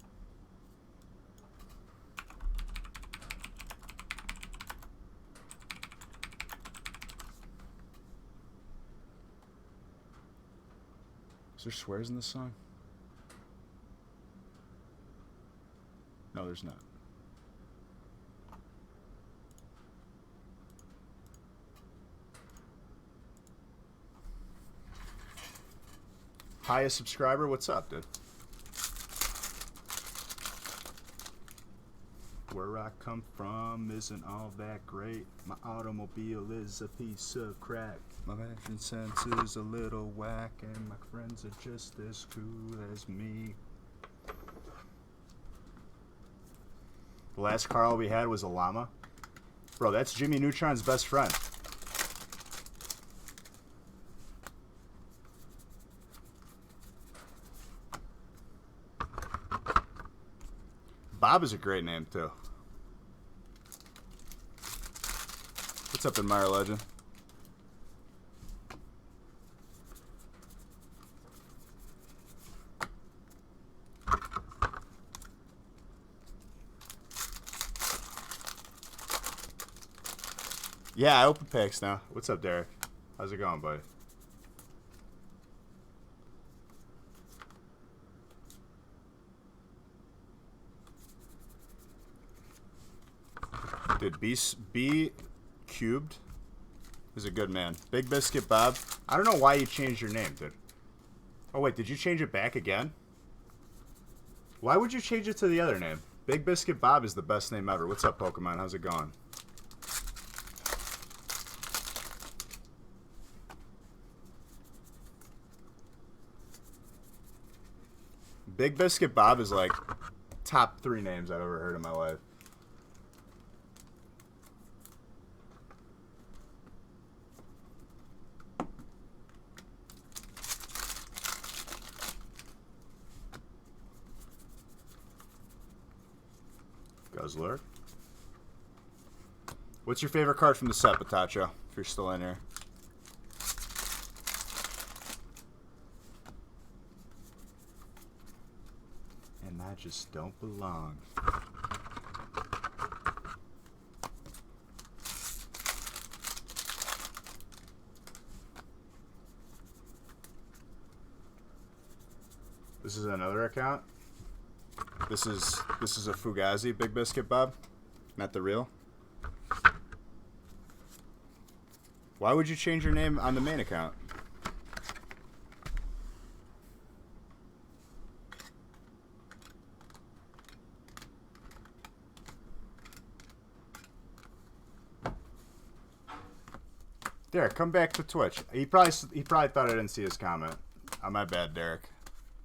Is there swears in this song? No, there's not. Highest subscriber, what's up, dude? Where I come from isn't all that great. My automobile is a piece of crack. My fashion sense is a little whack, and my friends are just as cool as me. The last Carl we had was a llama. Bro, that's Jimmy Neutron's best friend. Bob is a great name, too. What's up, Admire Legend? Yeah, I open packs now. What's up, Derek? How's it going, buddy? Dude, B Cubed is a good man. Big Biscuit Bob. I don't know why you changed your name, dude. Oh, wait, did you change it back again? Why would you change it to the other name? Big Biscuit Bob is the best name ever. What's up, Pokemon? How's it going? Big Biscuit Bob is like top 3 names I've ever heard in my life. Guzzler. What's your favorite card from the set, Batacho? If you're still in here. And I just don't belong. This is another account. This is a Fugazi Big Biscuit Bob, not the real. Why would you change your name on the main account? Derek, come back to Twitch. He probably thought I didn't see his comment. Oh, my bad, Derek.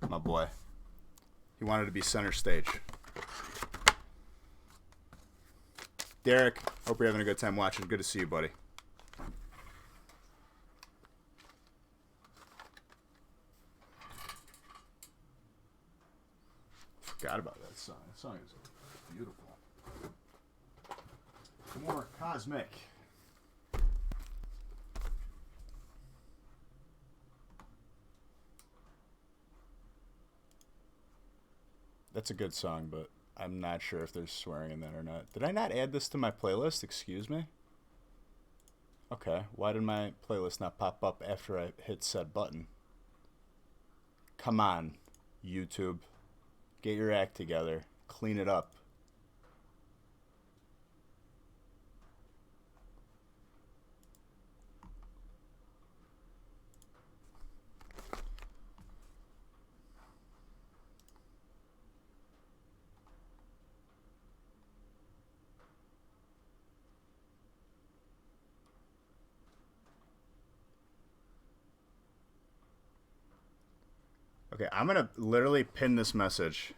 My boy. He wanted to be center stage. Derek, hope you're having a good time watching. Good to see you, buddy. Forgot about that song. That song is beautiful. More cosmic. That's a good song, but I'm not sure if there's swearing in that or not. Did I not add this to my playlist? Excuse me? Okay, why did my playlist not pop up after I hit said button? Come on, YouTube. Get your act together. Clean it up. Okay, I'm going to literally pin this message.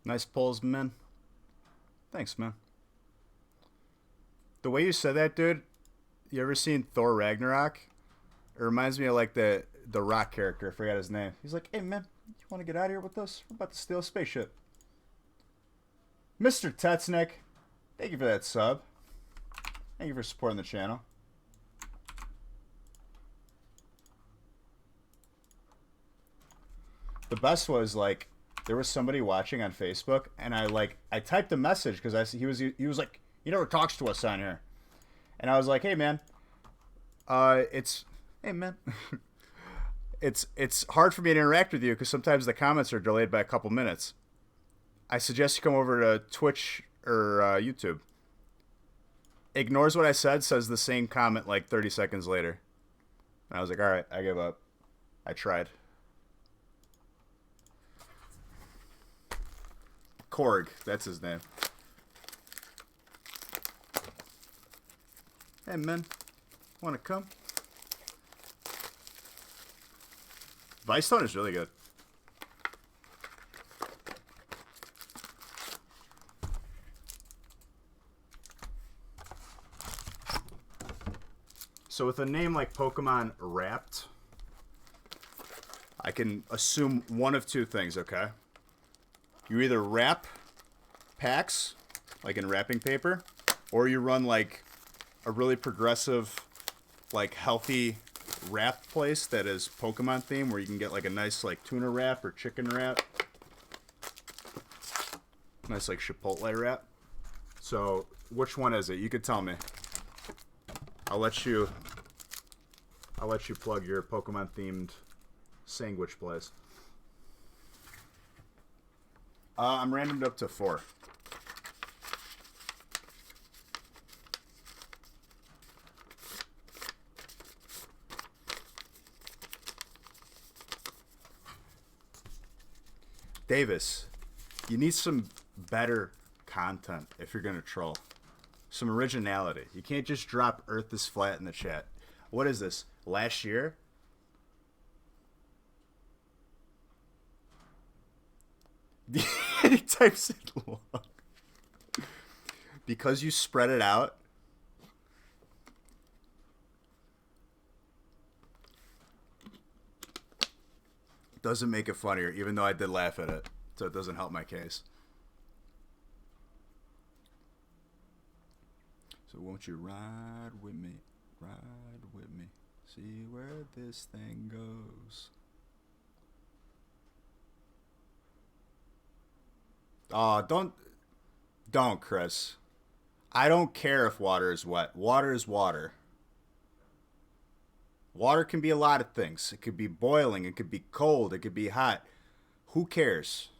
Nice polls, man. Thanks, man. The way you said that, dude, you ever seen Thor Ragnarok? It reminds me of like the Rock character. I forgot his name. He's like, hey, man, you want to get out of here with us? We're about to steal a spaceship. Mr. Tetsnick, thank you for that sub. Thank you for supporting the channel. The best was like, there was somebody watching on Facebook, and I typed a message because he was like, he never talks to us on here, and I was like, hey man, it's hard for me to interact with you because sometimes the comments are delayed by a couple minutes. I suggest you come over to Twitch or YouTube. Ignores what I said, says the same comment like 30 seconds later, and I was like, all right, I give up. I tried. Korg, that's his name. Hey, man. Want to come? Vicestone is really good. So with a name like Pokemon Wrapped, I can assume one of two things, okay? You either wrap packs, like in wrapping paper, or you run like a really progressive, like healthy wrap place that is Pokemon themed, where you can get like a nice like tuna wrap or chicken wrap. Nice like Chipotle wrap. So which one is it? You could tell me. I'll let you plug your Pokemon themed sandwich place. I'm randomed up to 4. Davis, you need some better content if you're gonna troll. Some originality. You can't just drop Earth is flat in the chat. What is this? Last year? He types it long. Because you spread it out. Doesn't make it funnier, even though I did laugh at it. So it doesn't help my case. So won't you ride with me? Ride with me. See where this thing goes. Oh, don't, Chris. I don't care if water is wet. Water is water. Water can be a lot of things. It could be boiling. It could be cold. It could be hot. Who cares?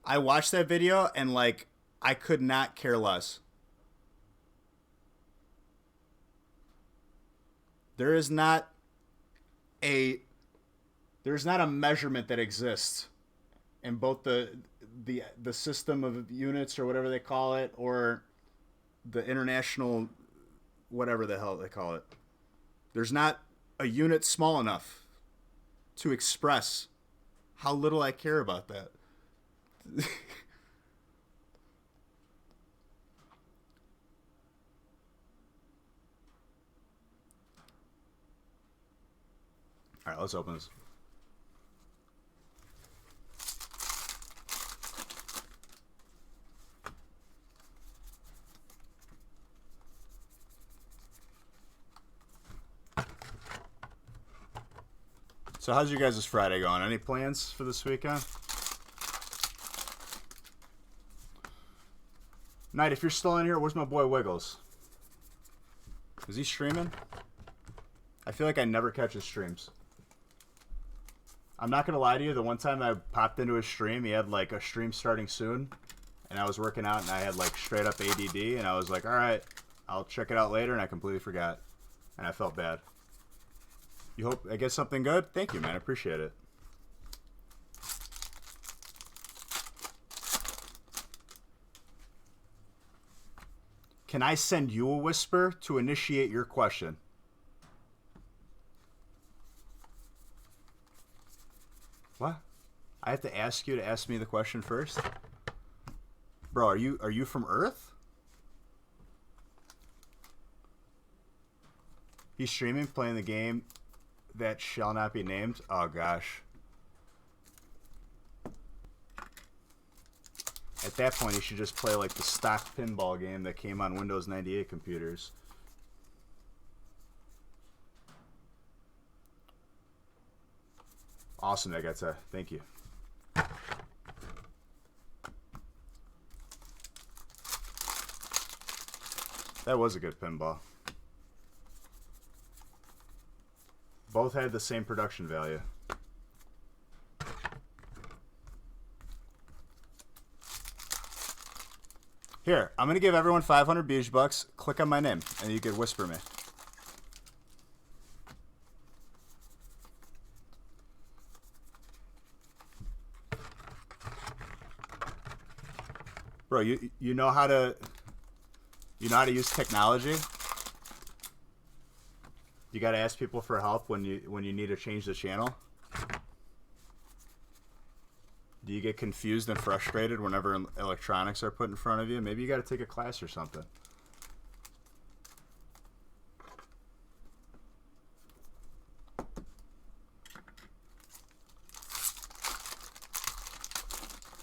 I watched that video and, like, I could not care less. There's not a measurement that exists in both the system of units or whatever they call it, or the international whatever the hell they call it. There's not a unit small enough to express how little I care about that. All right, let's open this. So how's your guys' Friday going? Any plans for this weekend? Knight, if you're still in here, where's my boy Wiggles? Is he streaming? I feel like I never catch his streams. I'm not gonna lie to you, the one time I popped into his stream, he had like a stream starting soon, and I was working out and I had like straight up ADD, and I was like, alright, I'll check it out later, and I completely forgot. And I felt bad. You hope I get something good? Thank you, man. I appreciate it. Can I send you a whisper to initiate your question? What? I have to ask you to ask me the question first? Bro, are you from Earth? He's streaming, playing the game that shall not be named. Oh gosh. At that point, he should just play like the stock pinball game that came on Windows 98 computers. Awesome, Negata. Thank you. That was a good pinball. Both had the same production value. Here, I'm gonna give everyone 500 Beige bucks. Click on my name, and you can whisper me. Bro, you know how to use technology? You gotta ask people for help when you need to change the channel? Do you get confused and frustrated whenever electronics are put in front of you? Maybe you gotta take a class or something.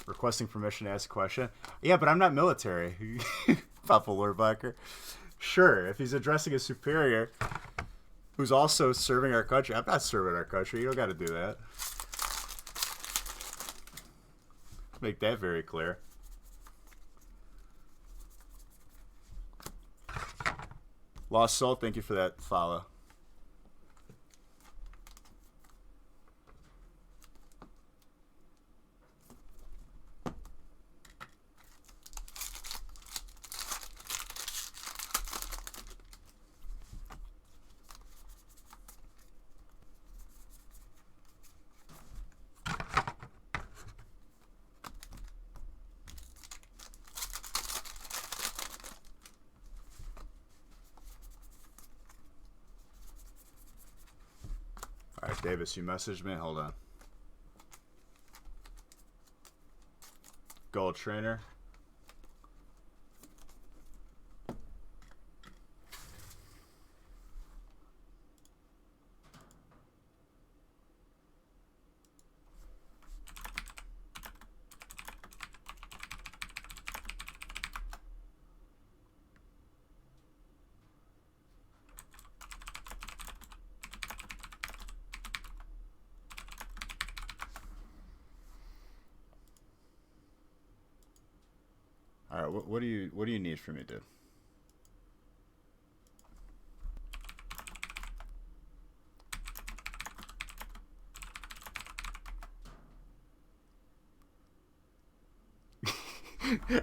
Requesting permission to ask a question? Yeah, but I'm not military. Papa Lordbacher. Sure, if he's addressing a superior who's also serving our country. I'm not serving our country. You don't got to do that. Make that very clear. Lost Soul, thank you for that follow. Davis, you messaged me? Hold on. Gold trainer. All right, what do you need from me, dude?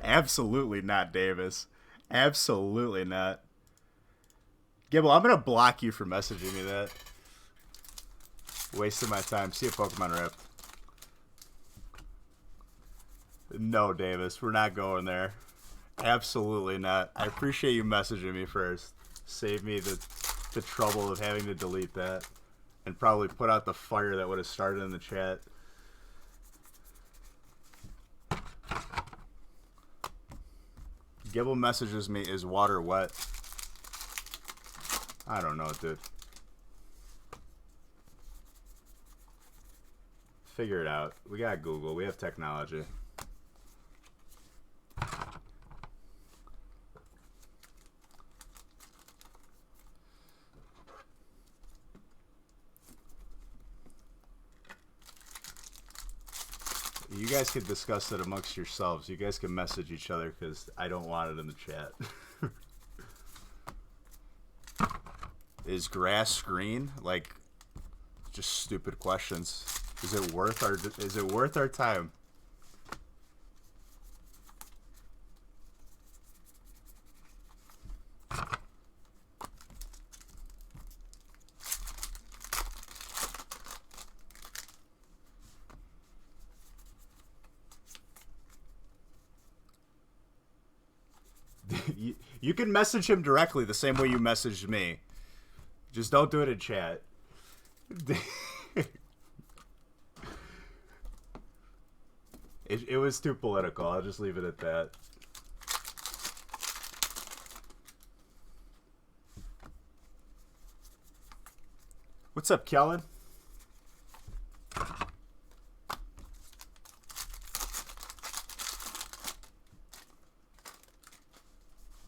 Absolutely not, Davis. Absolutely not. Gibble, I'm gonna block you for messaging me that. Wasting my time. See a Pokemon rep. No, Davis, we're not going there. Absolutely not. I appreciate you messaging me first. Save me the trouble of having to delete that. And probably put out the fire that would have started in the chat. Gibble messages me, is water wet? I don't know, dude. Figure it out. We got Google. We have technology. You guys could discuss it amongst yourselves. You guys can message each other because I don't want it in the chat. Is grass green? Like, just stupid questions. Is it worth our time? You can message him directly the same way you messaged me. Just don't do it in chat. It was too political. I'll just leave it at that. What's up, Kellen?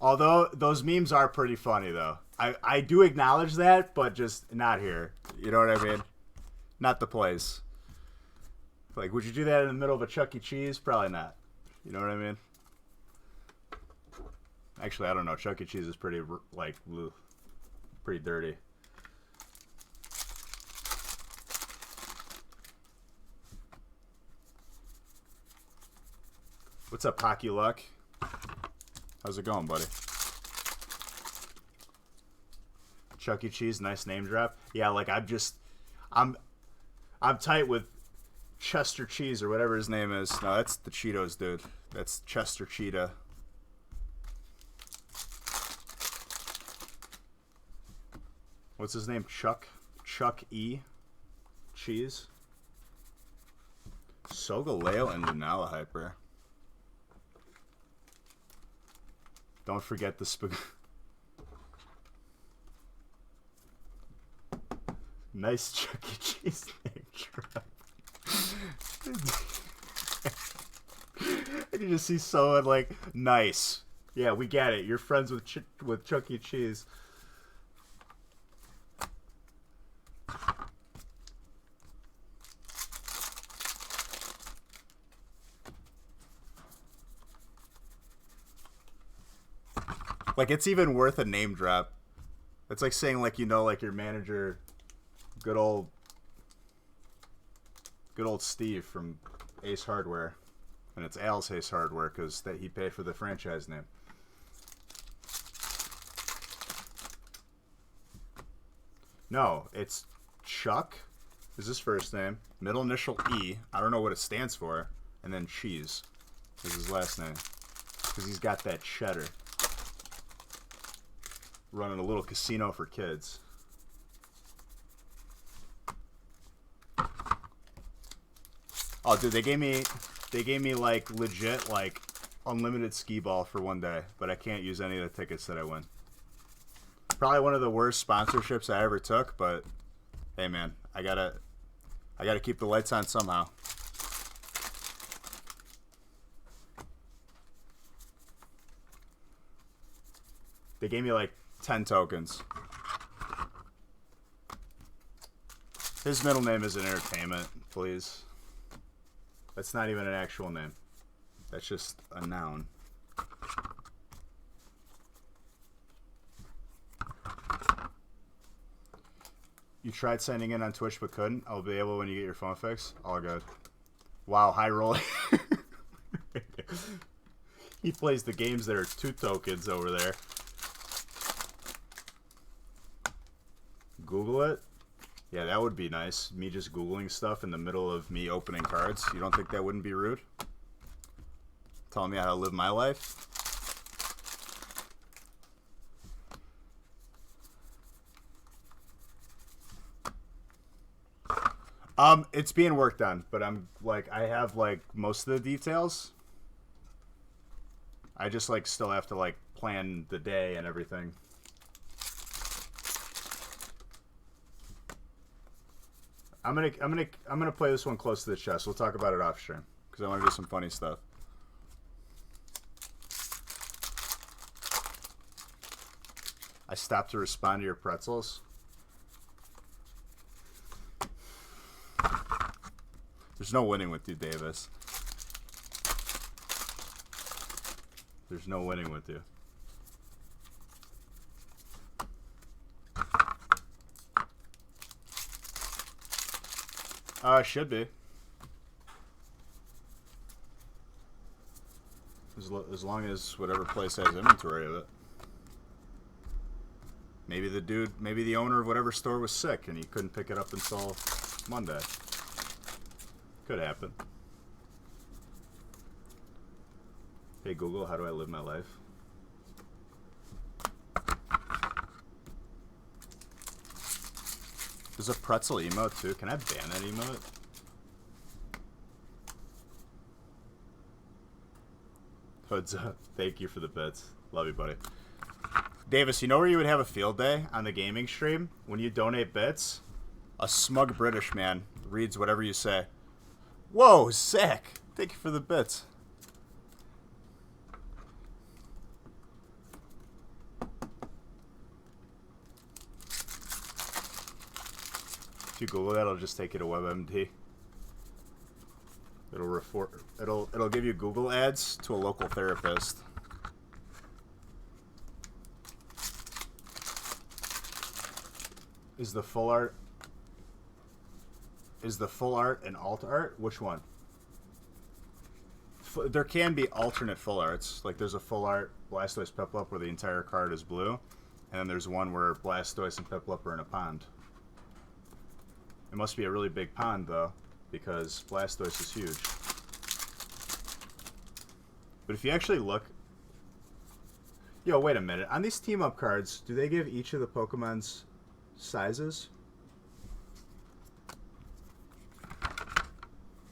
Although those memes are pretty funny, though. I do acknowledge that, but just not here. You know what I mean? Not the place. Like, would you do that in the middle of a Chuck E. Cheese? Probably not. You know what I mean? Actually, I don't know. Chuck E. Cheese is pretty, like, ugh, pretty dirty. What's up, Hockey Luck? How's it going, buddy? Chuck E. Cheese, nice name drop. Yeah, like I'm tight with Chester Cheese or whatever his name is. No, that's the Cheetos, dude. That's Chester Cheetah. What's his name? Chuck E. Cheese. Sogaleo and Lunala Hyper. Don't forget the spaghetti. Nice Chuck E. Cheese name drop. I can just see someone like, nice. Yeah, we get it. You're friends with Chuck E. Cheese. Like, it's even worth a name drop. It's like saying, like, you know, like your manager, good old Steve from Ace Hardware. And it's Al's Ace Hardware because he paid for the franchise name. No, it's Chuck is his first name. Middle initial E. I don't know what it stands for. And then Cheese is his last name. Because he's got that cheddar. Running a little casino for kids. Oh, dude, they gave me like legit like unlimited skee ball for one day, but I can't use any of the tickets that I win. Probably one of the worst sponsorships I ever took, but hey, man, I gotta keep the lights on somehow. They gave me like 10 tokens. His middle name is an entertainment, please. That's not even an actual name. That's just a noun. You tried signing in on Twitch but couldn't? I'll be able when you get your phone fixed. All good. Wow, high rolling. He plays the games that are 2 tokens over there. Google it? Yeah, that would be nice. Me just Googling stuff in the middle of me opening cards. You don't think that wouldn't be rude? Telling me how to live my life? It's being worked on, but I have like most of the details. I just like still have to like plan the day and everything. I'm gonna play this one close to the chest. We'll talk about it off stream because I want to do some funny stuff. I stopped to respond to your pretzels. There's no winning with you, Davis. There's no winning with you. Should be. As long as whatever place has inventory of it. Maybe the owner of whatever store was sick and he couldn't pick it up until Monday. Could happen. Hey Google, how do I live my life? There's a pretzel emote too. Can I ban that emote? Hoods up. Thank you for the bits. Love you, buddy. Davis, you know where you would have a field day on the gaming stream? When you donate bits, a smug British man reads whatever you say. Whoa, sick. Thank you for the bits. If you Google that, it'll just take you to WebMD. It'll give you Google ads to a local therapist. Is the full art and alt art? Which one? There can be alternate full arts. Like there's a full art Blastoise Piplup where the entire card is blue, and then there's one where Blastoise and Piplup are in a pond. It must be a really big pond though, because Blastoise is huge. But if you actually look... Yo, wait a minute. On these team-up cards, do they give each of the Pokemon's sizes?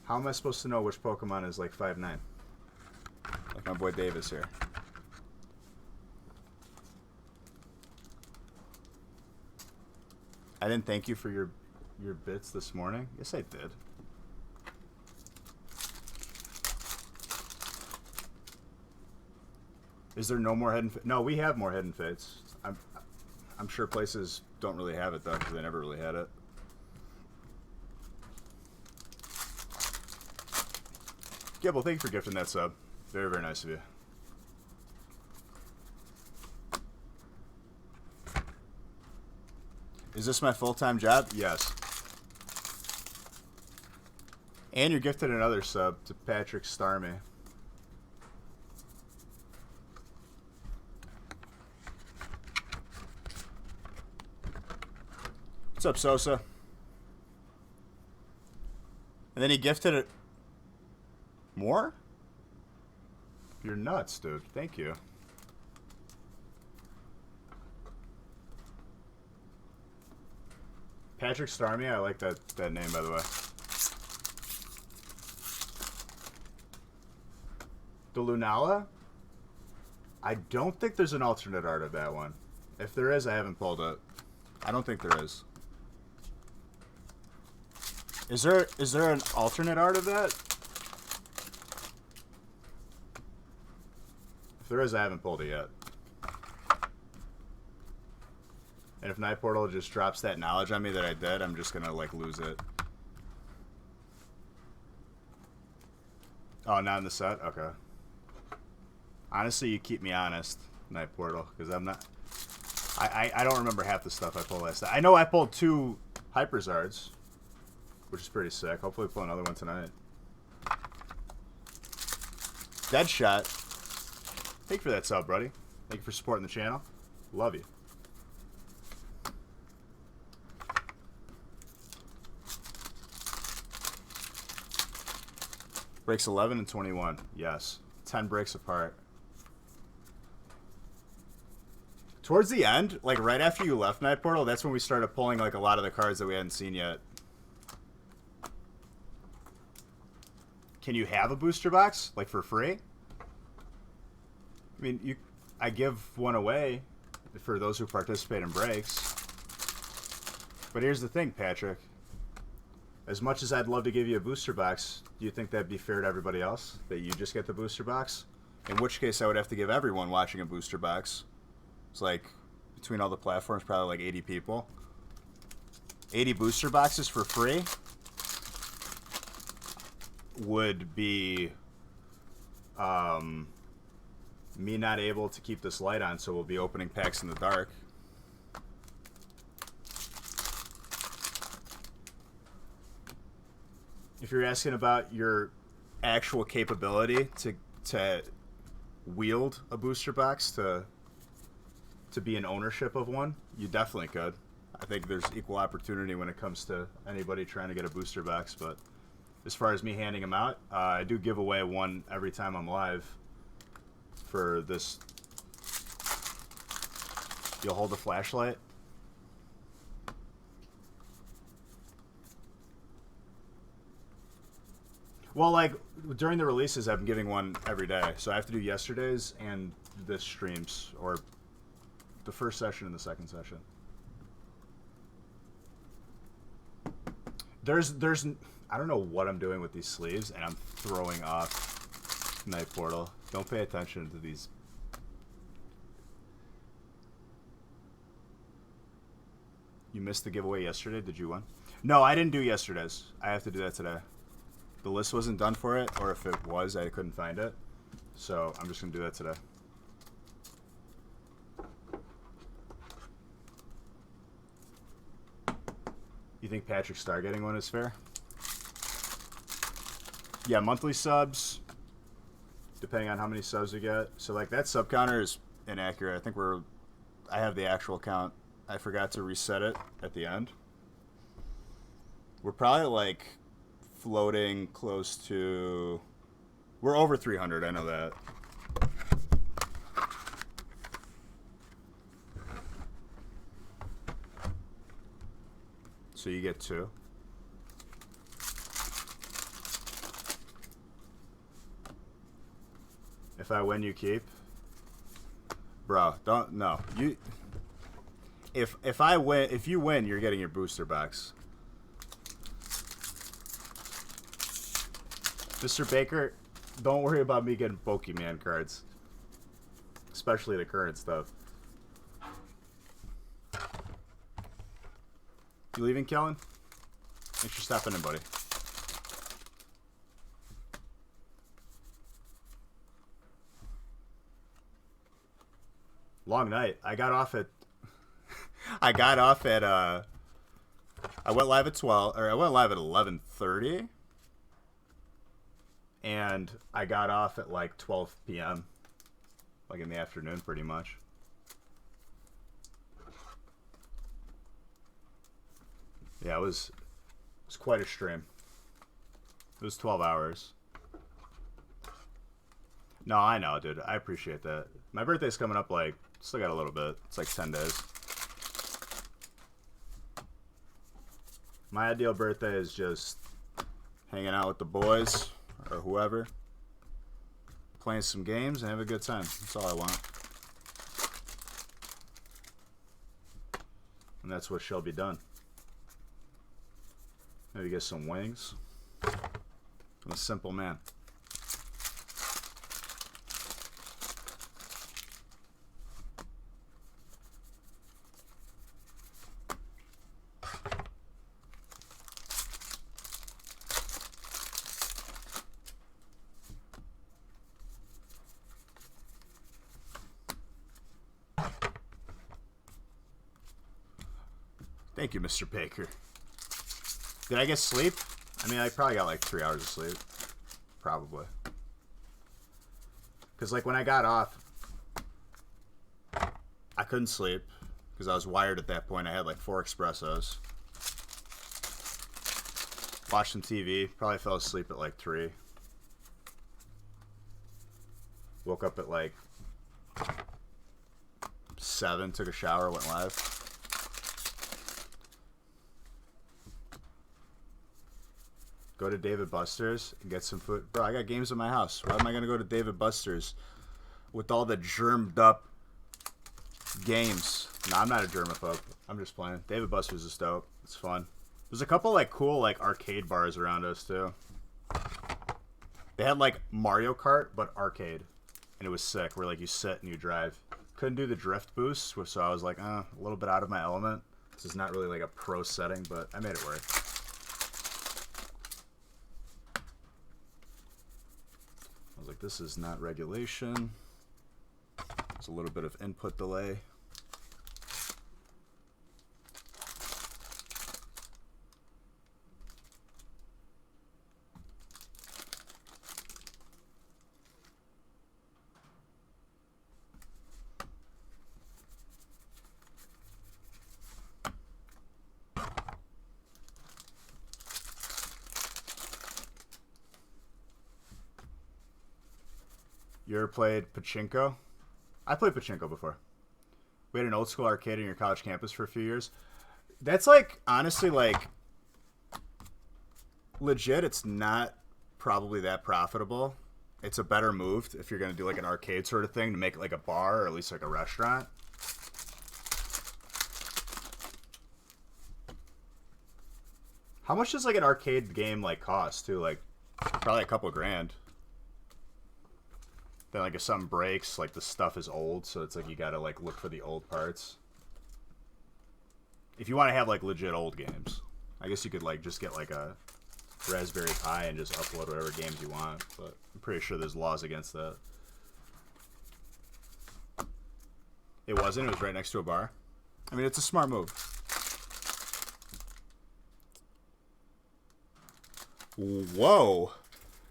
How am I supposed to know which Pokemon is like 5'9"? Like my boy Davis here. I didn't thank you for your bits this morning. Yes, I did. Is there no more Hidden Fates? No, we have more Hidden Fates. I'm sure places don't really have it though, because they never really had it. Gibble, thank you for gifting that sub. Very, very nice of you. Is this my full-time job? Yes. And you're gifted another sub to Patrick Starmy. What's up, Sosa? And then he gifted it. More? You're nuts, dude. Thank you. Patrick Starmy, I like that name, by the way. The Lunala? I don't think there's an alternate art of that one. If there is, I haven't pulled it. I don't think there is. Is there an alternate art of that? If there is, I haven't pulled it yet. And if Night Portal just drops that knowledge on me that I did, I'm just gonna like lose it. Oh, not in the set? Okay. Honestly, you keep me honest, Night Portal, because I'm not... I don't remember half the stuff I pulled last night. I know I pulled 2 Hyperzards, which is pretty sick. Hopefully pull another one tonight. Deadshot. Thank you for that sub, buddy. Thank you for supporting the channel. Love you. Breaks 11 and 21. Yes. 10 breaks apart. Towards the end, like right after you left Night Portal, that's when we started pulling like a lot of the cards that we hadn't seen yet. Can you have a booster box like for free? I mean, I give one away for those who participate in breaks. But here's the thing, Patrick. As much as I'd love to give you a booster box, do you think that'd be fair to everybody else? That you just get the booster box? In which case I would have to give everyone watching a booster box. It's like, between all the platforms, probably like 80 people. 80 booster boxes for free would be me not able to keep this light on, so we'll be opening packs in the dark. If you're asking about your actual capability to wield a booster box, to be in ownership of one, you definitely could. I think there's equal opportunity when it comes to anybody trying to get a booster box, but as far as me handing them out, I do give away one every time I'm live for this. You'll hold the flashlight. Well, like, during the releases, I'm giving one every day. So I have to do yesterday's and this streams, or the first session and the second session. There's, I don't know what I'm doing with these sleeves, and I'm throwing off Night Portal. Don't pay attention to these. You missed the giveaway yesterday? Did you win? No, I didn't do yesterday's. I have to do that today. The list wasn't done for it, or if it was, I couldn't find it. So I'm just going to do that today. You think Patrick Star getting one is fair? Yeah, monthly subs, depending on how many subs we get. So, like, that sub counter is inaccurate. I think I have the actual count. I forgot to reset it at the end. We're probably, like, floating close to... We're over 300, I know that. So you get 2. If I win, you keep. Bro, don't, no. You... If I win, if you win, you're getting your booster box. Mr. Baker, don't worry about me getting Pokemon cards. Especially the current stuff. You leaving, Kellen? Thanks for stopping in, buddy. Long night. I got off at... I went live at 12, or I went live at 11:30. And I got off at like 12 p.m. Like in the afternoon, pretty much. Yeah, it was quite a stream. It was 12 hours. No, I know, dude. I appreciate that. My birthday's coming up, like, still got a little bit. It's like 10 days. My ideal birthday is just hanging out with the boys or whoever. playing some games, and have a good time. That's all I want. And that's what shall be done. Maybe get some wings. I'm a simple man. Thank you, Mr. Baker. Did I get sleep? I mean, I probably got like 3 hours of sleep. Probably. Because, like, when I got off, I couldn't sleep. Because I was wired at that point. I had like 4 espressos. Watched some TV. Probably fell asleep at like 3. Woke up at like 7. Took a shower. Went live. Go to David Buster's and get some food. Bro, I got games in my house. Why am I going to go to David Buster's with all the germed up games? Nah, I'm not a germaphobe. I'm just playing. David Buster's is dope. It's fun. There's a couple like cool like arcade bars around us too. They had like Mario Kart but arcade. And it was sick where like you sit and you drive. Couldn't do the drift boost, so I was like, a little bit out of my element. This is not really like a pro setting, but I made it work. I was like, this is not regulation. There's a little bit of input delay. You ever played pachinko? I played pachinko before. We had an old school arcade in your college campus for a few years. That's like, honestly, like, legit, it's not probably that profitable. It's a better move if you're going to do like an arcade sort of thing to make it like a bar or at least like a restaurant. How much does like an arcade game like cost too? Like probably a couple grand. Then, like, if something breaks, like, the stuff is old, so it's like you gotta, like, look for the old parts. If you want to have, like, legit old games, I guess you could, like, just get, like, a Raspberry Pi and just upload whatever games you want, but I'm pretty sure there's laws against that. It wasn't? It was right next to a bar? I mean, it's a smart move. Whoa.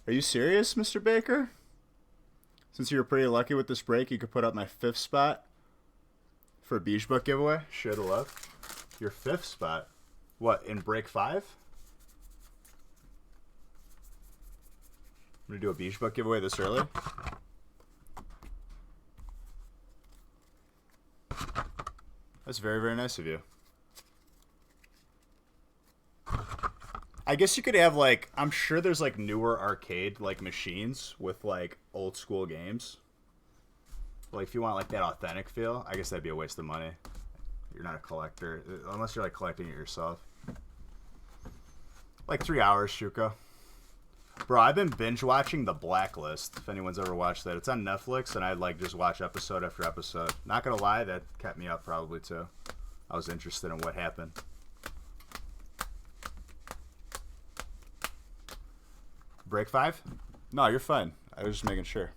Are you serious, Mr. Baker? Since you were pretty lucky with this break, you could put up my 5th spot for a Beach Book giveaway. Shoulda loved. Your 5th spot? What, in break 5? I'm going to do a Beach Book giveaway this early. That's very, very nice of you. I guess you could have, like, I'm sure there's, like, newer arcade, like, machines with, like, old school games. Like, if you want, like, that authentic feel, I guess that'd be a waste of money. You're not a collector, unless you're, like, collecting it yourself. Like, 3 hours, Shuko. Bro, I've been binge-watching The Blacklist, if anyone's ever watched that. It's on Netflix, and I'd, like, just watch episode after episode. Not gonna lie, that kept me up probably, too. I was interested in what happened. Break 5? No, you're fine. I was just making sure.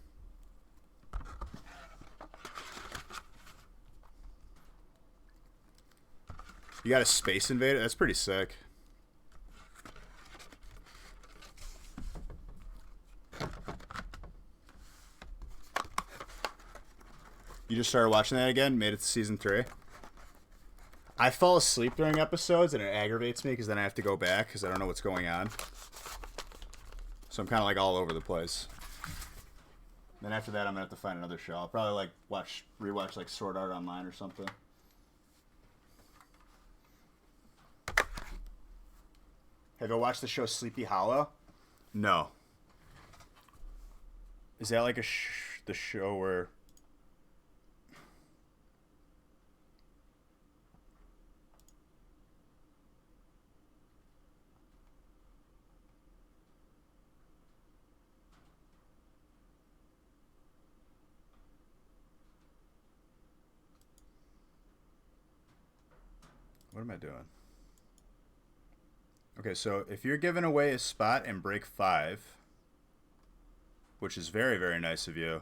You got a Space Invader? That's pretty sick. You just started watching that again? Made it to season 3? I fall asleep during episodes, and it aggravates me because then I have to go back because I don't know what's going on. So I'm kind of like all over the place. Then after that, I'm gonna have to find another show. I'll probably like rewatch like Sword Art Online or something. Have you watched the show Sleepy Hollow? No. Is that like the show where? What am I doing? Okay, so if you're giving away a spot in break 5, which is very, very nice of you,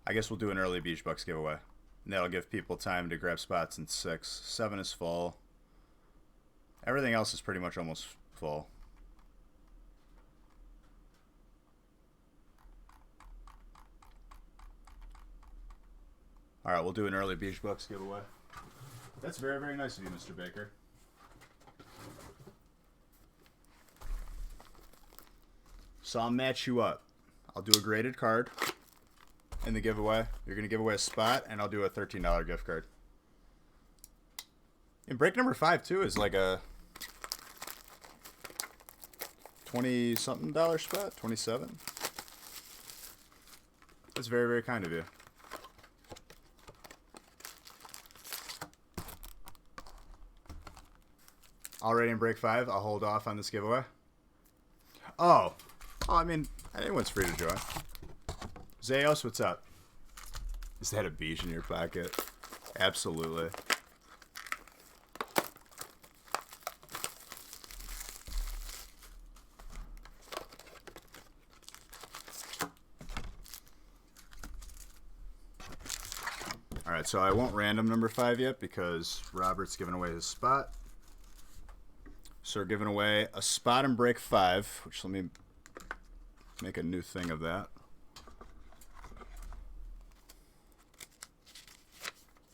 I guess we'll do an early Beach Bucks giveaway. And that'll give people time to grab spots in 6. 7 is full. Everything else is pretty much almost full. All right, we'll do an early Beach Bucks giveaway. That's very, very nice of you, Mr. Baker. So I'll match you up. I'll do a graded card in the giveaway. You're going to give away a spot, and I'll do a $13 gift card. And break number 5, too, is like a $20-something spot. 27. That's very, very kind of you. Already in break 5, I'll hold off on this giveaway. Oh, I mean, anyone's free to join. Zayos, what's up? Is that a beach in your pocket? Absolutely. All right, so I won't random number 5 yet because Robert's giving away his spot. So we're giving away a spot in break 5, which let me make a new thing of that.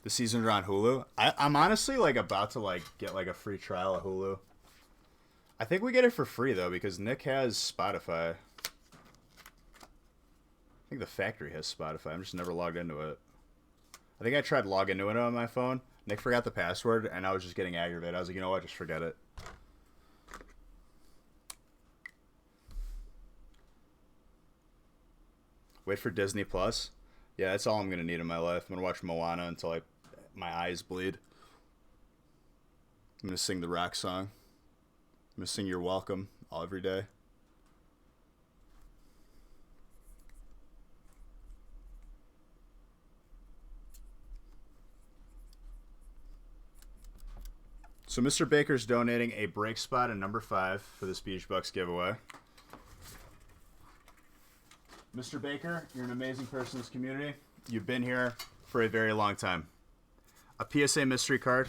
The seasons are on Hulu. I'm honestly like about to like get like a free trial of Hulu. I think we get it for free though because Nick has Spotify. I think the factory has Spotify. I'm just never logged into it. I think I tried logging into it on my phone. Nick forgot the password and I was just getting aggravated. I was like, you know what? Just forget it. Wait for Disney Plus. Yeah, that's all I'm gonna need in my life. I'm gonna watch Moana until my eyes bleed. I'm gonna sing the rock song. I'm gonna sing "You're Welcome" every day. So Mr. Baker's donating a break spot in number 5 for this Beach Bucks giveaway. Mr. Baker, you're an amazing person in this community. You've been here for a very long time. A PSA mystery card.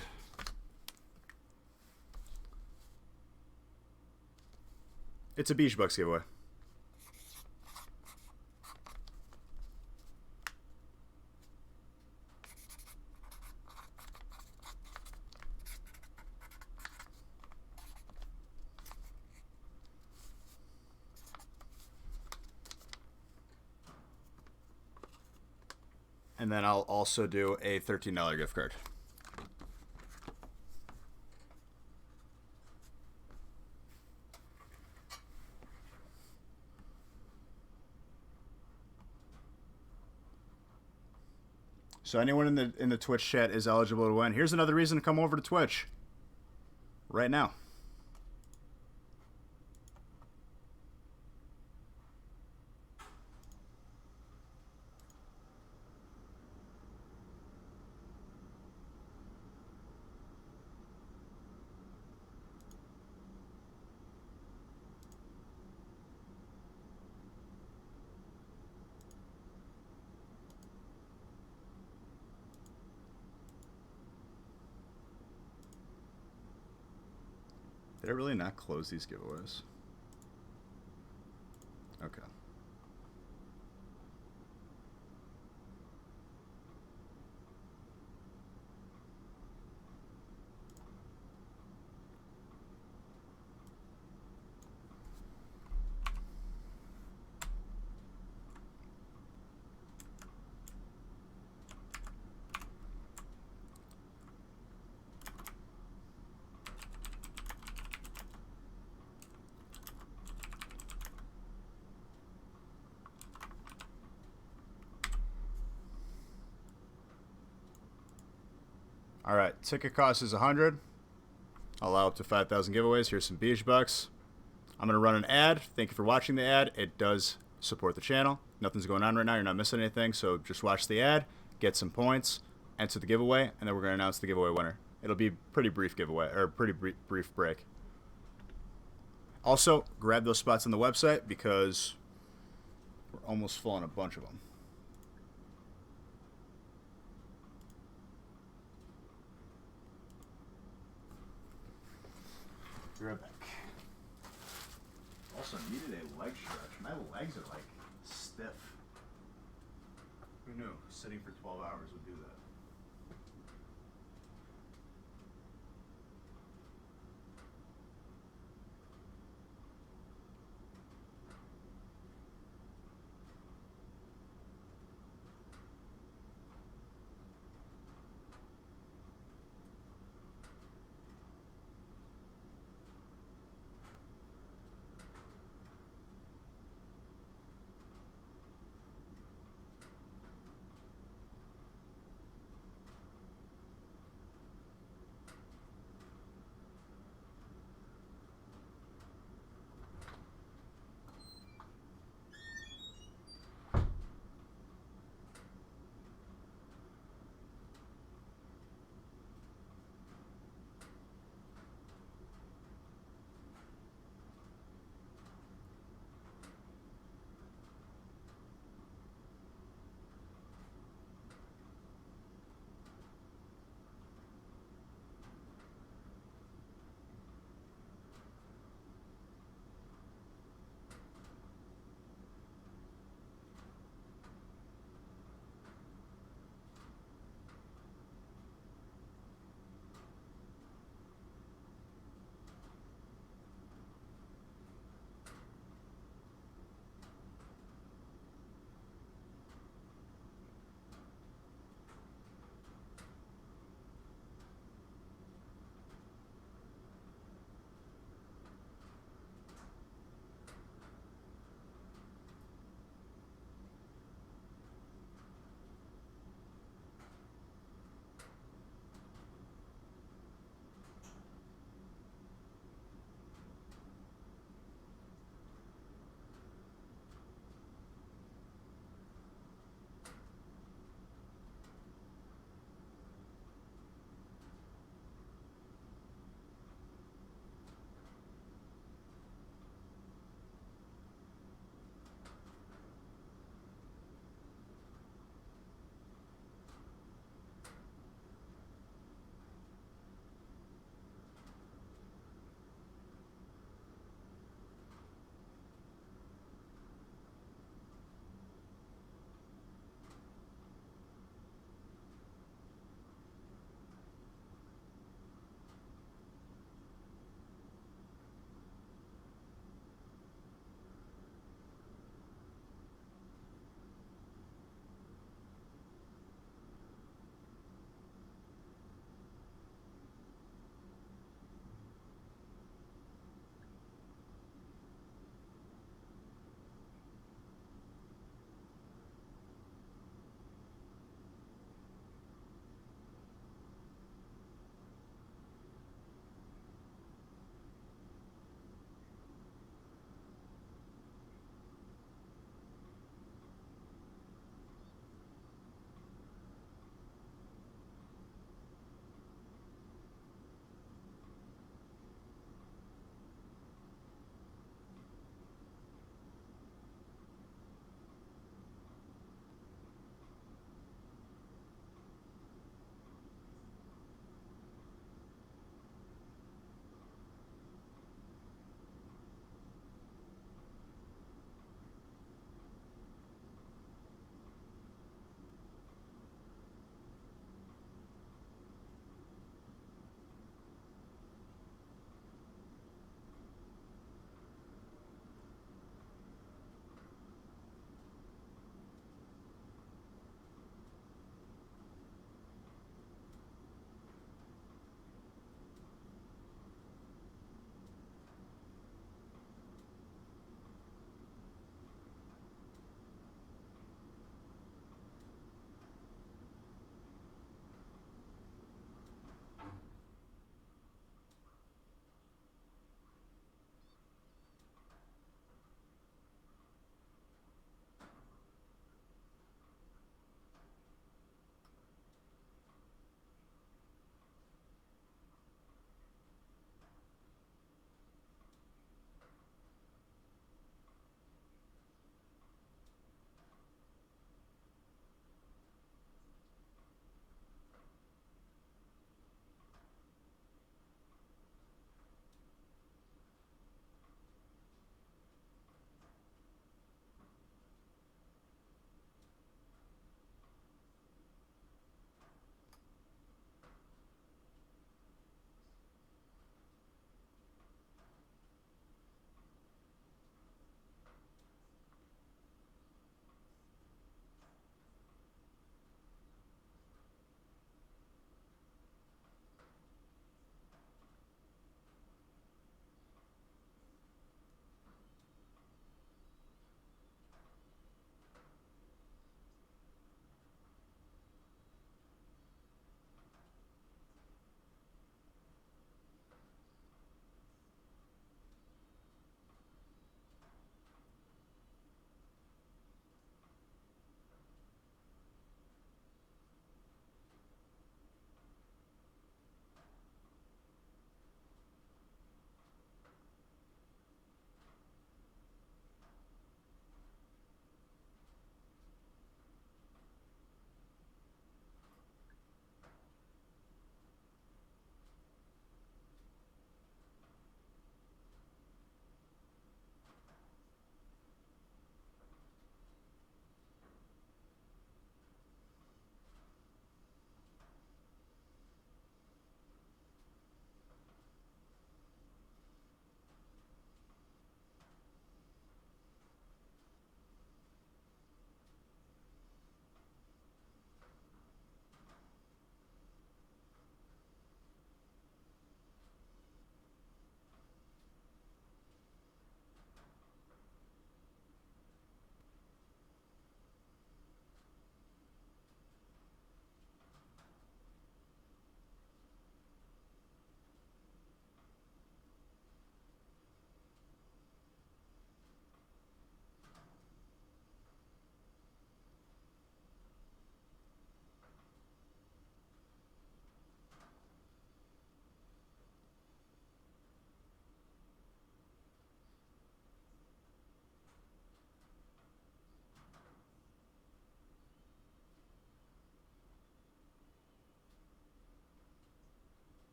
It's a Beach Bucks giveaway. And then I'll also do a $13 gift card. So anyone in the Twitch chat is eligible to win. Here's another reason to come over to Twitch right now. Did I really not close these giveaways? Okay. All right, ticket cost is 100. I'll allow up to 5,000 giveaways. Here's some beige bucks. I'm going to run an ad. Thank you for watching the ad. It does support the channel. Nothing's going on right now. You're not missing anything. So just watch the ad, get some points, enter the giveaway, and then we're going to announce the giveaway winner. It'll be a pretty brief giveaway, or a pretty brief break. Also, grab those spots on the website because we're almost full on a bunch of them. Be right back. Also needed a leg stretch. My legs are like stiff. Who knew sitting for 12 hours would do that?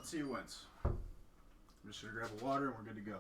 Let's see who wins. I'm just going to grab a water and we're good to go.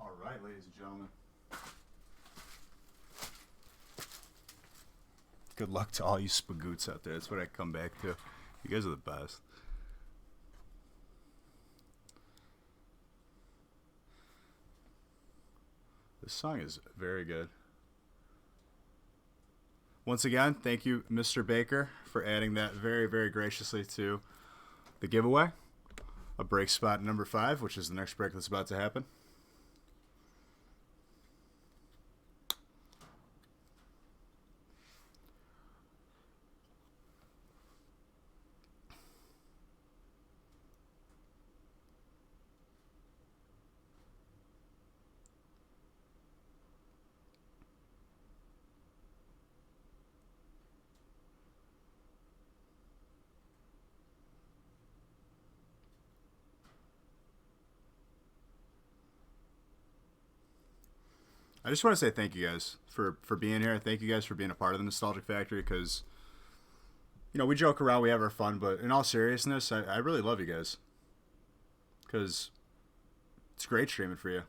All right, ladies and gentlemen. Good luck to all you spagoots out there. That's what I come back to. You guys are the best. This song is very good. Once again, thank you, Mr. Baker, for adding that very, very graciously to the giveaway. A break spot number 5, which is the next break that's about to happen. I just want to say thank you guys for being here. Thank you guys for being a part of the Nostalgic Factory because, you know, we joke around, we have our fun, but in all seriousness, I really love you guys because it's great streaming for you.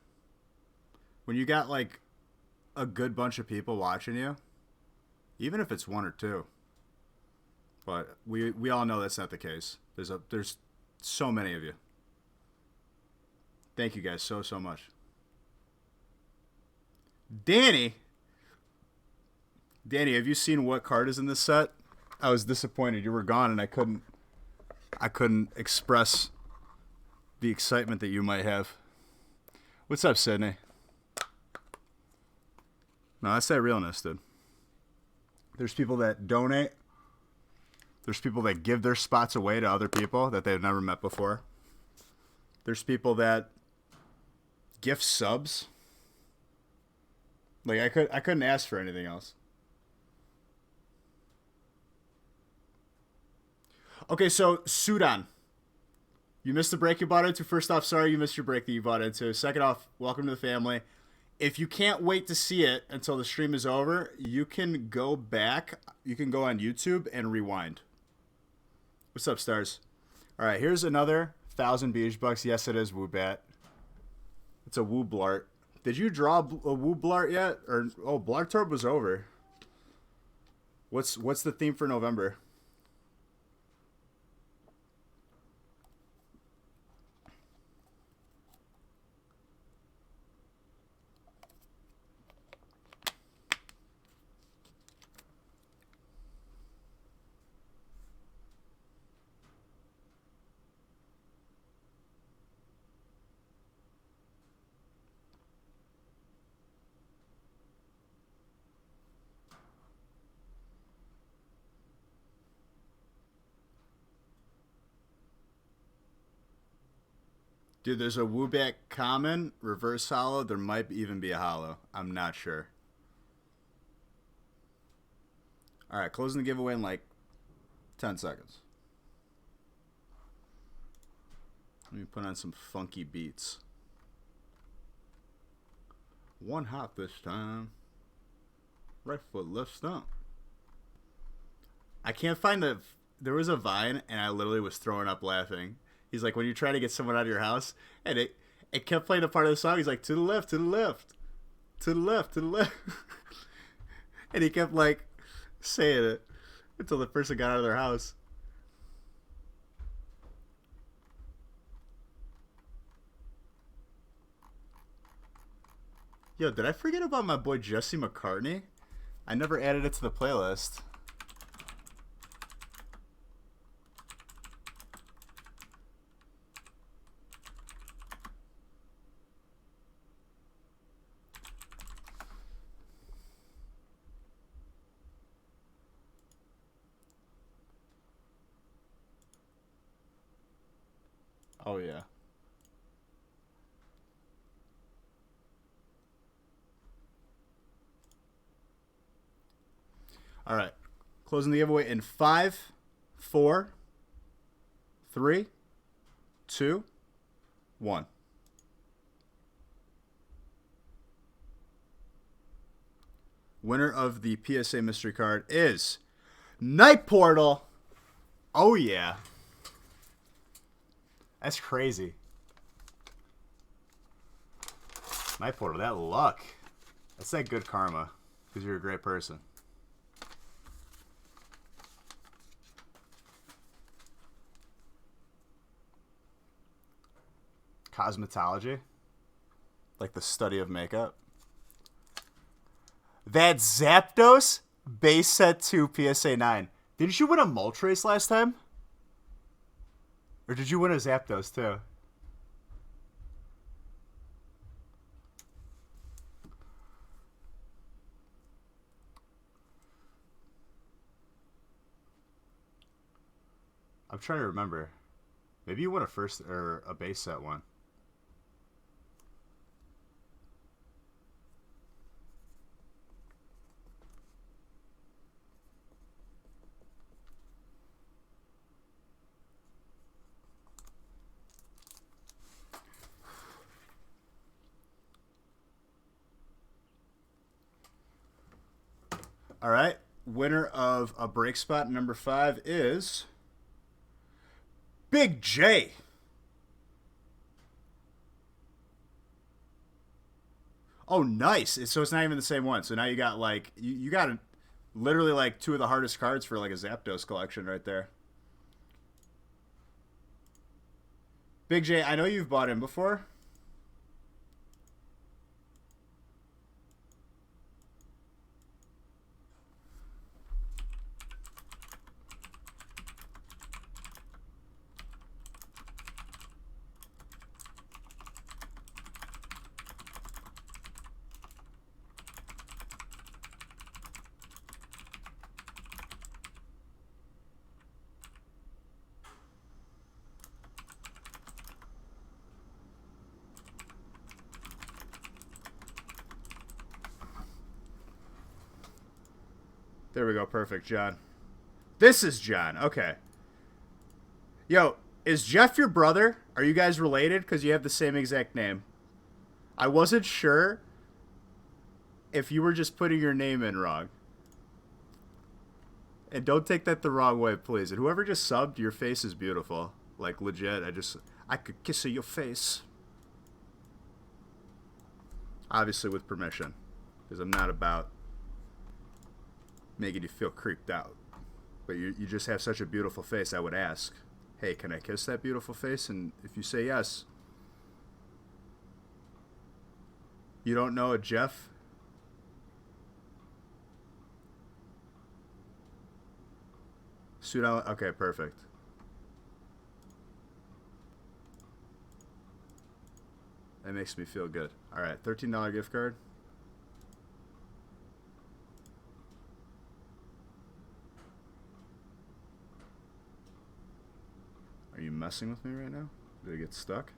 When you got, like, a good bunch of people watching you, even if it's 1 or 2, but we all know that's not the case. There's so many of you. Thank you guys so much. Danny, have you seen what card is in this set? I was disappointed. You were gone, and I couldn't express the excitement that you might have. What's up, Sydney? No, that's that realness, dude. There's people that donate. There's people that give their spots away to other people that they've never met before. There's people that gift subs. Like, I couldn't ask for anything else. Okay, so Sudan. You missed the break you bought into. First off, sorry you missed your break that you bought into. Second off, welcome to the family. If you can't wait to see it until the stream is over, you can go back. You can go on YouTube and rewind. What's up, stars? All right, here's another 1,000 Bucks. Yes, it is Woobat. It's a Wooblart. Did you draw a Wooblart yet? Or Blartorb was over. What's the theme for November? Dude, there's a Woobat common, reverse hollow. There might even be a hollow. I'm not sure. All right, closing the giveaway in like 10 seconds. Let me put on some funky beats. One hop this time. Right foot, left stump. I can't find the... There was a Vine, and I literally was throwing up laughing. He's like, when you try to get someone out of your house, and it kept playing a part of the song. He's like, to the left, to the left, to the left, to the left. And he kept, like, saying it until the person got out of their house. Yo, did I forget about my boy Jesse McCartney? I never added it to the playlist. Oh, yeah. All right. Closing the giveaway in 5, 4, 3, 2, 1. Winner of the PSA mystery card is Night Portal. Oh, yeah. That's crazy. Night Portal, that luck. That's that good karma, because you're a great person. Cosmetology, like the study of makeup. That Zapdos base set 2 PSA 9. Didn't you win a Moltres last time? Or did you win a Zapdos too? I'm trying to remember. Maybe you won a first or a base set one. All right. Winner of a break spot number 5 is Big J. Oh, nice. So it's not even the same one. So now you got like you got literally like 2 of the hardest cards for like a Zapdos collection right there. Big J, I know you've bought in before. There we go. Perfect, John. This is John. Okay. Yo, is Jeff your brother? Are you guys related? Because you have the same exact name. I wasn't sure if you were just putting your name in wrong. And don't take that the wrong way, please. And whoever just subbed, your face is beautiful. Like, legit. I could kiss your face. Obviously with permission. Because I'm not about making you feel creeped out. But you just have such a beautiful face, I would ask, hey, can I kiss that beautiful face? And if you say yes, you don't know a Jeff? Okay, perfect. That makes me feel good. All right, $13 gift card. Are you messing with me right now? Did it get stuck?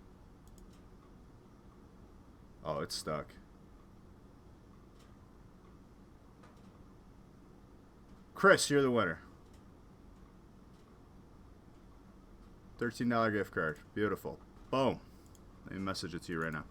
Oh, it's stuck. Chris, you're the winner. $13 gift card. Beautiful. Boom. Let me message it to you right now.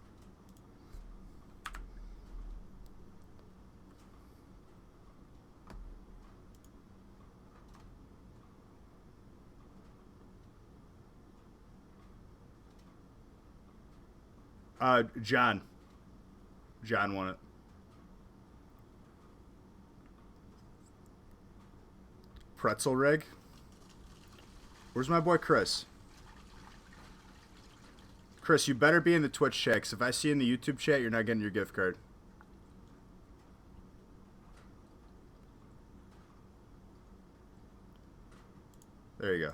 John. John won it. Pretzel rig. Where's my boy Chris? Chris, you better be in the Twitch chat, 'cause if I see you in the YouTube chat, you're not getting your gift card. There you go.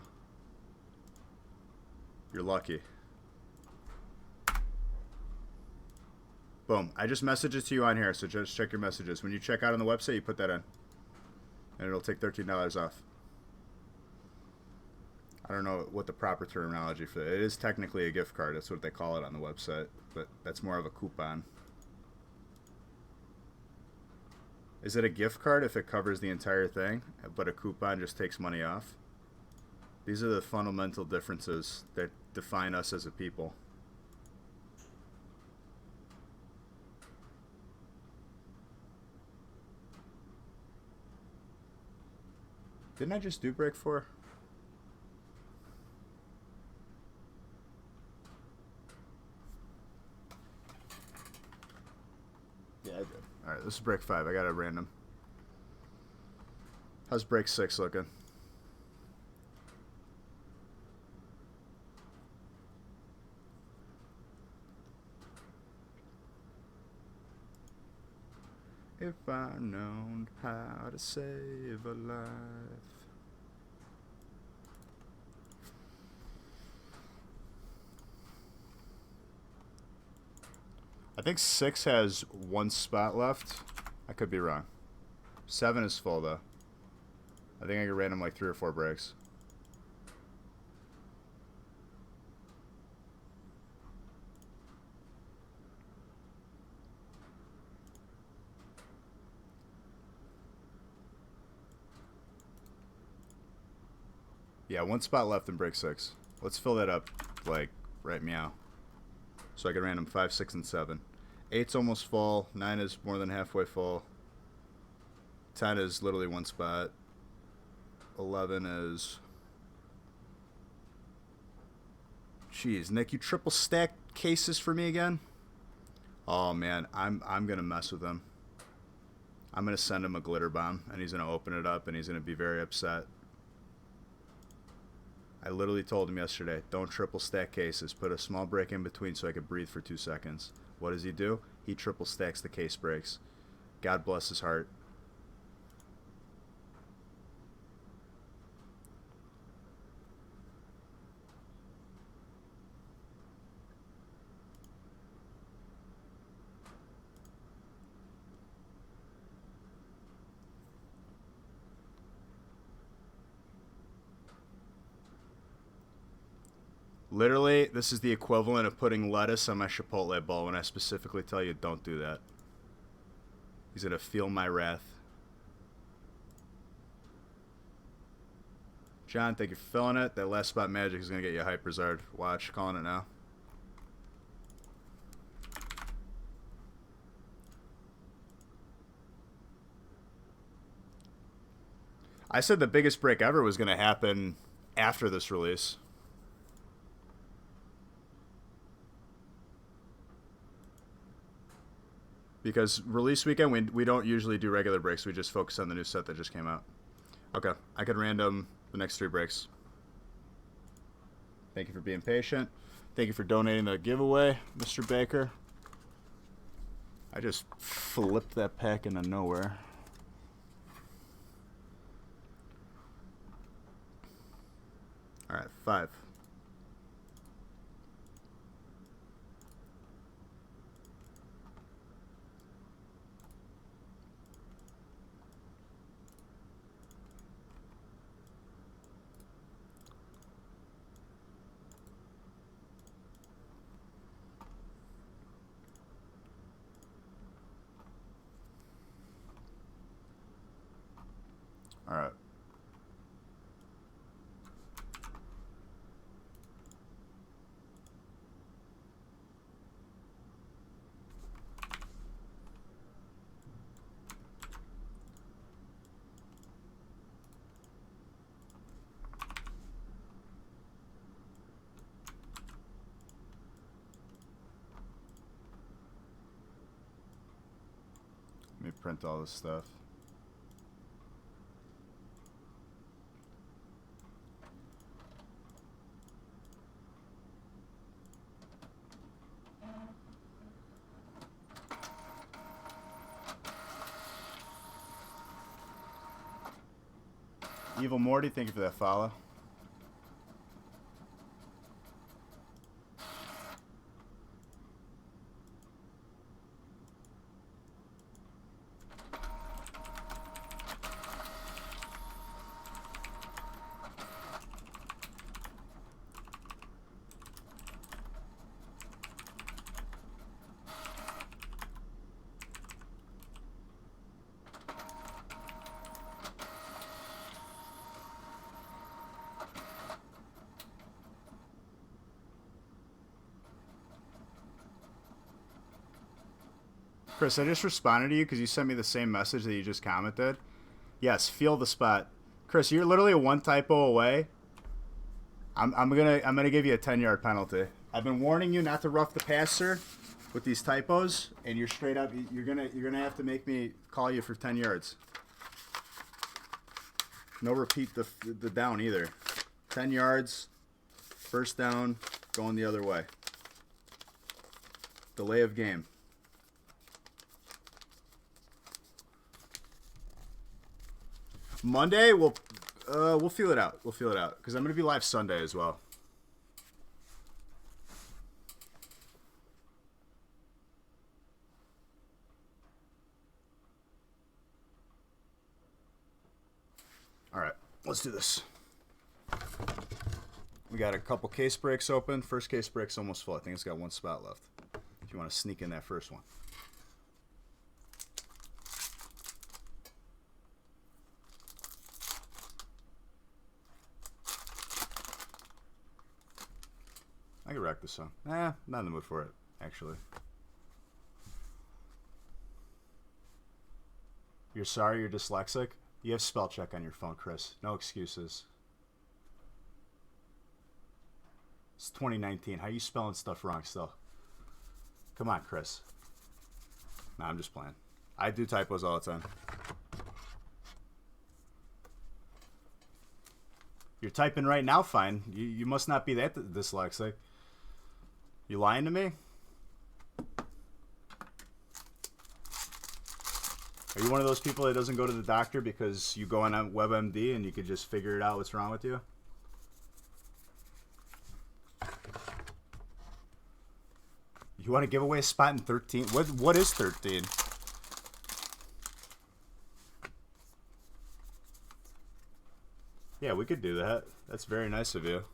You're lucky. Boom. I just messaged it to you on here, so just check your messages. When you check out on the website, you put that in. And it'll take $13 off. I don't know what the proper terminology for it. It is technically a gift card. That's what they call it on the website. But that's more of a coupon. Is it a gift card if it covers the entire thing, but a coupon just takes money off? These are the fundamental differences that define us as a people. Didn't I just do break 4? Yeah, I did. Alright, this is break 5. I got a random. How's break 6 looking? If I known how to save a life. I think 6 has 1 spot left. I could be wrong. 7 is full though. I think I could random like 3 or 4 breaks. Yeah, 1 spot left in break 6. Let's fill that up, like, right meow. So I can random 5, 6, and 7. 8's almost full. 9 is more than halfway full. 10 is literally 1 spot. 11 is... Jeez, Nick, you triple stack cases for me again? Oh, man, I'm going to mess with him. I'm going to send him a glitter bomb, and he's going to open it up, and he's going to be very upset. I literally told him yesterday, don't triple stack cases. Put a small break in between so I could breathe for 2 seconds. What does he do? He triple stacks the case breaks. God bless his heart. Literally, this is the equivalent of putting lettuce on my Chipotle bowl when I specifically tell you don't do that. He's going to feel my wrath. John, thank you for filling it. That last spot magic is going to get you a Hyperzard. Watch, calling it now. I said the biggest break ever was going to happen after this release. Because release weekend, we don't usually do regular breaks. We just focus on the new set that just came out. Okay, I could random the next 3 breaks. Thank you for being patient. Thank you for donating the giveaway, Mr. Baker. I just flipped that pack into nowhere. All right, 5. All right. Let me print all this stuff. Evil Morty, thank you for that follow. Chris, I just responded to you because you sent me the same message that you just commented. Yes, feel the spot. Chris, you're literally one typo away. I'm gonna give you a 10-yard penalty. I've been warning you not to rough the passer with these typos, and you're straight up. You're gonna have to make me call you for 10 yards. No repeat the down either. 10 yards, first down, going the other way. Delay of game. Monday we'll feel it out. We'll feel it out because I'm gonna be live Sunday as well. All right, let's do this. We got a couple case breaks open. First case break's almost full. I think it's got one spot left. If you want to sneak in that first one. I could wreck this song. Not in the mood for it, actually. You're sorry you're dyslexic? You have spell check on your phone, Chris. No excuses. It's 2019. How are you spelling stuff wrong still? Come on, Chris. Nah, I'm just playing. I do typos all the time. You're typing right now, fine. You must not be that dyslexic. You lying to me? Are you one of those people that doesn't go to the doctor because you go on WebMD and you could just figure it out what's wrong with you? You want to give away a spot in 13? What is 13? Yeah, we could do that. That's very nice of you.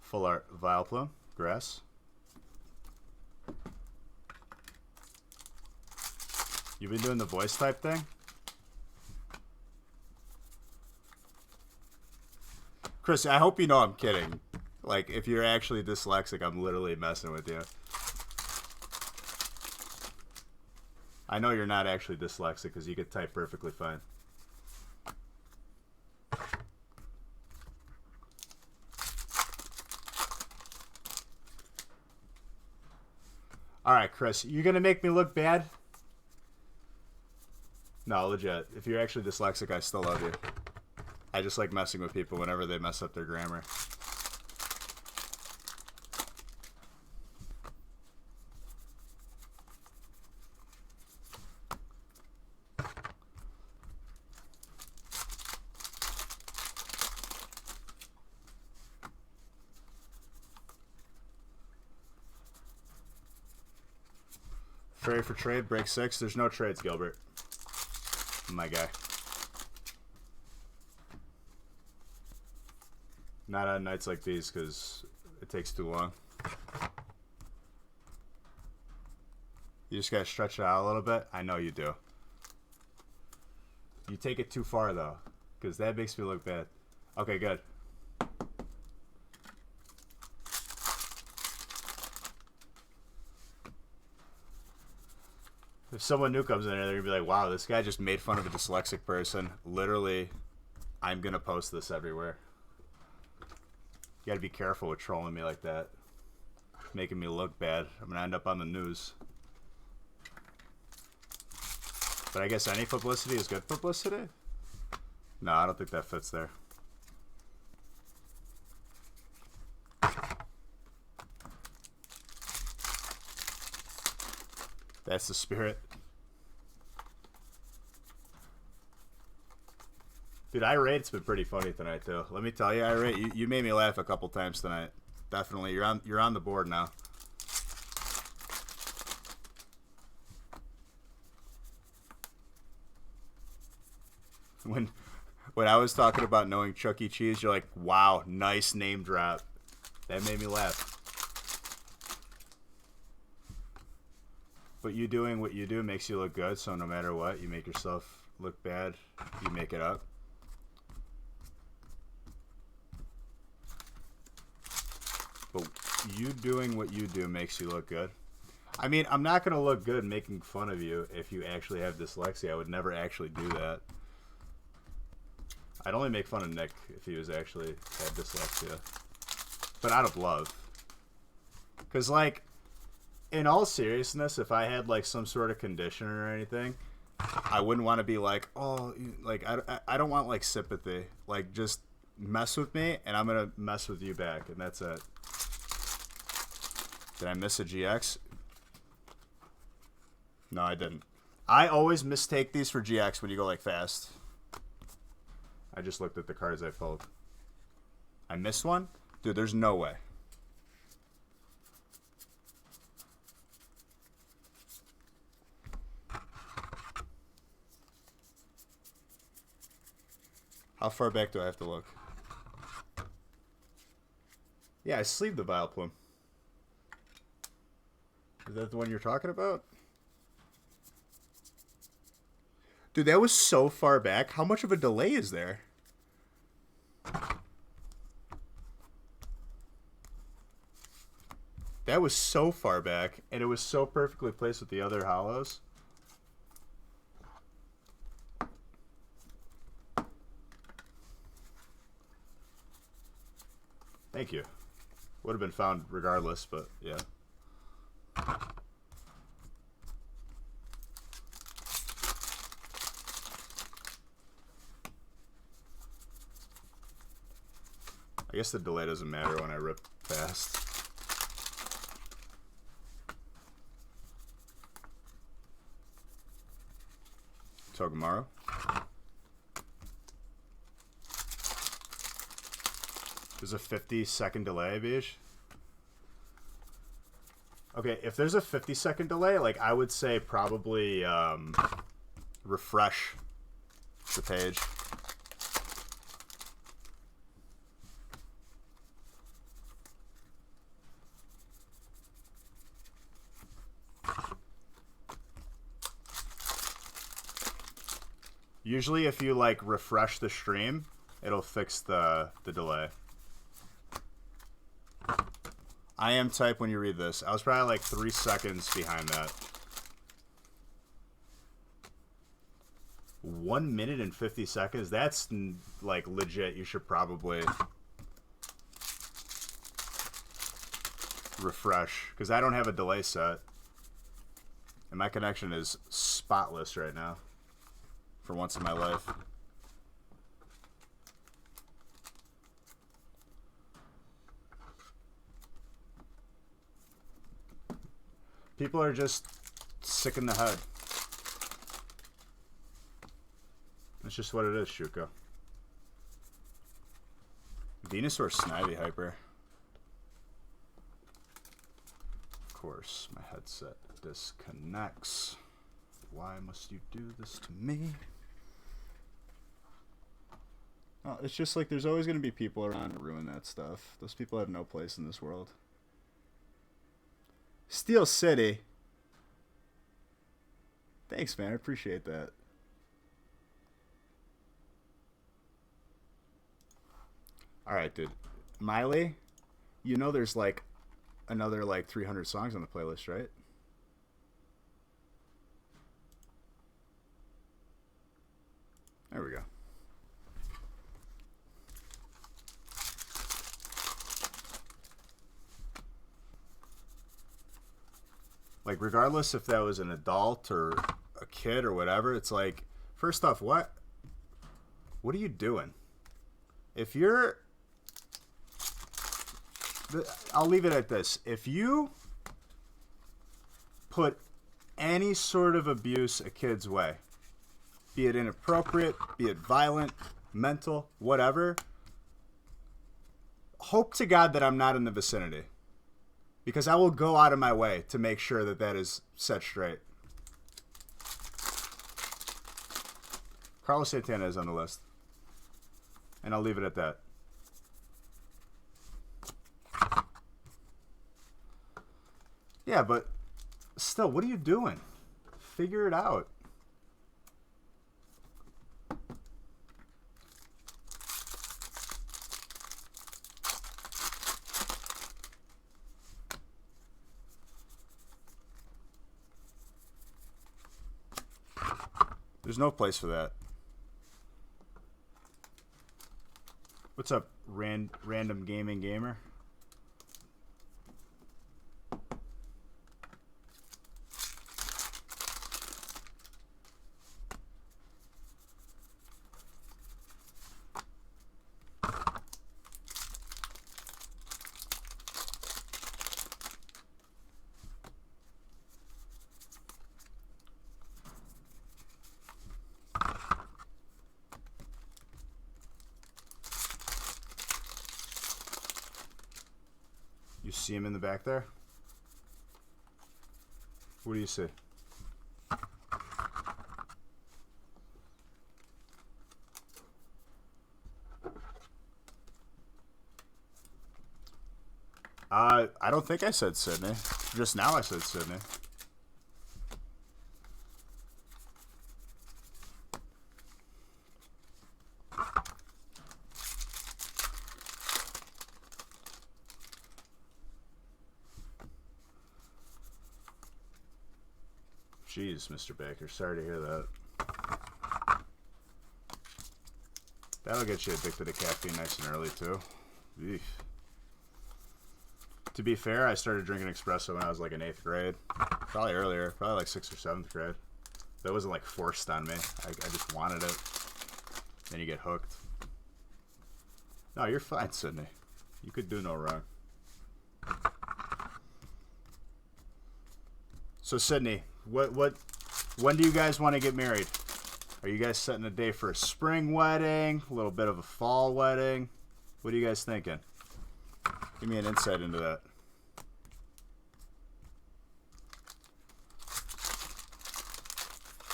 Full art Vileplume, grass. You've been doing the voice type thing? Chris, I hope you know I'm kidding. Like, if you're actually dyslexic, I'm literally messing with you. I know you're not actually dyslexic because you could type perfectly fine. Alright, Chris, you're going to make me look bad? No, legit. If you're actually dyslexic, I still love you. I just like messing with people whenever they mess up their grammar. Ready for trade, break 6. There's no trades, Gilbert. My guy. Not on nights like these because it takes too long. You just gotta stretch it out a little bit. I know you do. You take it too far though, because that makes me look bad. Okay, good. If someone new comes in there, they're going to be like, wow, this guy just made fun of a dyslexic person. Literally, I'm going to post this everywhere. You got to be careful with trolling me like that. Making me look bad. I'm going to end up on the news. But I guess any publicity is good publicity? No, I don't think that fits there. That's the spirit. Dude, Irate's been pretty funny tonight, too. Let me tell you, Irate, you made me laugh a couple times tonight. Definitely, you're on the board now. When I was talking about knowing Chuck E. Cheese, you're like, wow, nice name drop. That made me laugh. But you doing what you do makes you look good, so no matter what, you make yourself look bad, you make it up. You doing what you do makes you look good. I mean, I'm not going to look good making fun of you if you actually have dyslexia. I would never actually do that. I'd only make fun of Nick if he was actually had dyslexia. But out of love. Because, like, in all seriousness, if I had, like, some sort of condition or anything, I wouldn't want to be like, oh, like, I don't want, like, sympathy. Like, just mess with me, and I'm going to mess with you back, and that's it. Did I miss a GX? No, I didn't. I always mistake these for GX when you go, like, fast. I just looked at the cards I pulled. I missed one? Dude, there's no way. How far back do I have to look? Yeah, I sleeved the Vileplume. Is that the one you're talking about? Dude, that was so far back. How much of a delay is there? That was so far back, and it was so perfectly placed with the other hollows. Thank you. Would have been found regardless, but yeah. I guess the delay doesn't matter when I rip fast. Togamaru. There's a 50-second delay, Beach. Okay, if there's a 50-second delay, like, I would say probably refresh the page. Usually if you, like, refresh the stream, it'll fix the delay. I am type when you read this. I was probably like 3 seconds behind that. 1 minute and 50 seconds? That's, like, legit. You should probably refresh. Because I don't have a delay set. And my connection is spotless right now. For once in my life. People are just sick in the head. That's just what it is, Shuko. Venusaur Snivy Hyper. Of course, my headset disconnects. Why must you do this to me? Oh, it's just like there's always going to be people around to ruin that stuff. Those people have no place in this world. Steel City. Thanks, man. I appreciate that. Alright, dude. Miley, you know there's like another like 300 songs on the playlist, right? There we go. Like, regardless if that was an adult or a kid or whatever, it's like, first off, what are you doing? If you're... I'll leave it at this. If you put any sort of abuse a kid's way, be it inappropriate, be it violent, mental, whatever, hope to God that I'm not in the vicinity. Because I will go out of my way to make sure that that is set straight. Carlos Santana is on the list. And I'll leave it at that. Yeah, but still, what are you doing? Figure it out. There's no place for that. What's up, random gaming gamer? You see him in the back there? What do you see? I don't think I said Sydney. Just now I said Sydney. Jeez, Mr. Baker, sorry to hear that. That'll get you addicted to caffeine nice and early, too. Eesh. To be fair, I started drinking espresso when I was like in 8th grade. Probably earlier, probably like 6th or 7th grade. That wasn't like forced on me. I just wanted it. Then you get hooked. No, you're fine, Sydney. You could do no wrong. So, Sydney, when do you guys want to get married? Are you guys setting a day for a spring wedding? A little bit of a fall wedding? What are you guys thinking? Give me an insight into that.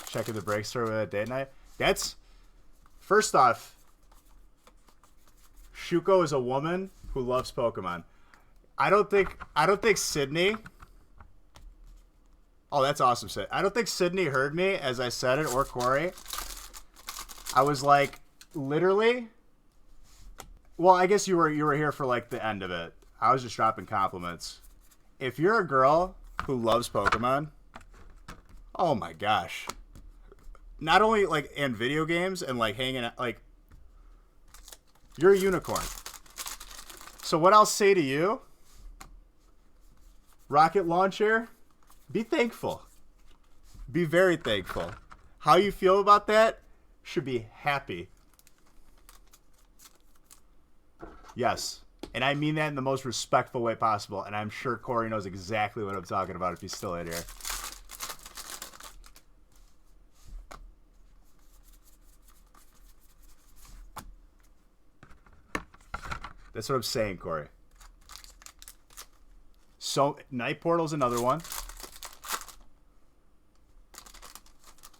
Checking the break store with a date night. That's, first off, Shuko is a woman who loves Pokemon. I don't think Sydney. Oh, that's awesome, Sid. I don't think Sydney heard me as I said it, or Corey. I was like, literally. Well, I guess you were here for like the end of it. I was just dropping compliments. If you're a girl who loves Pokemon, oh my gosh. Not only like in video games and like hanging out, like, you're a unicorn. So what I'll say to you, rocket launcher, be thankful. Be very thankful. How you feel about that should be happy. Yes. And I mean that in the most respectful way possible. And I'm sure Corey knows exactly what I'm talking about if he's still in here. That's what I'm saying, Corey. So, Night Portal's another one.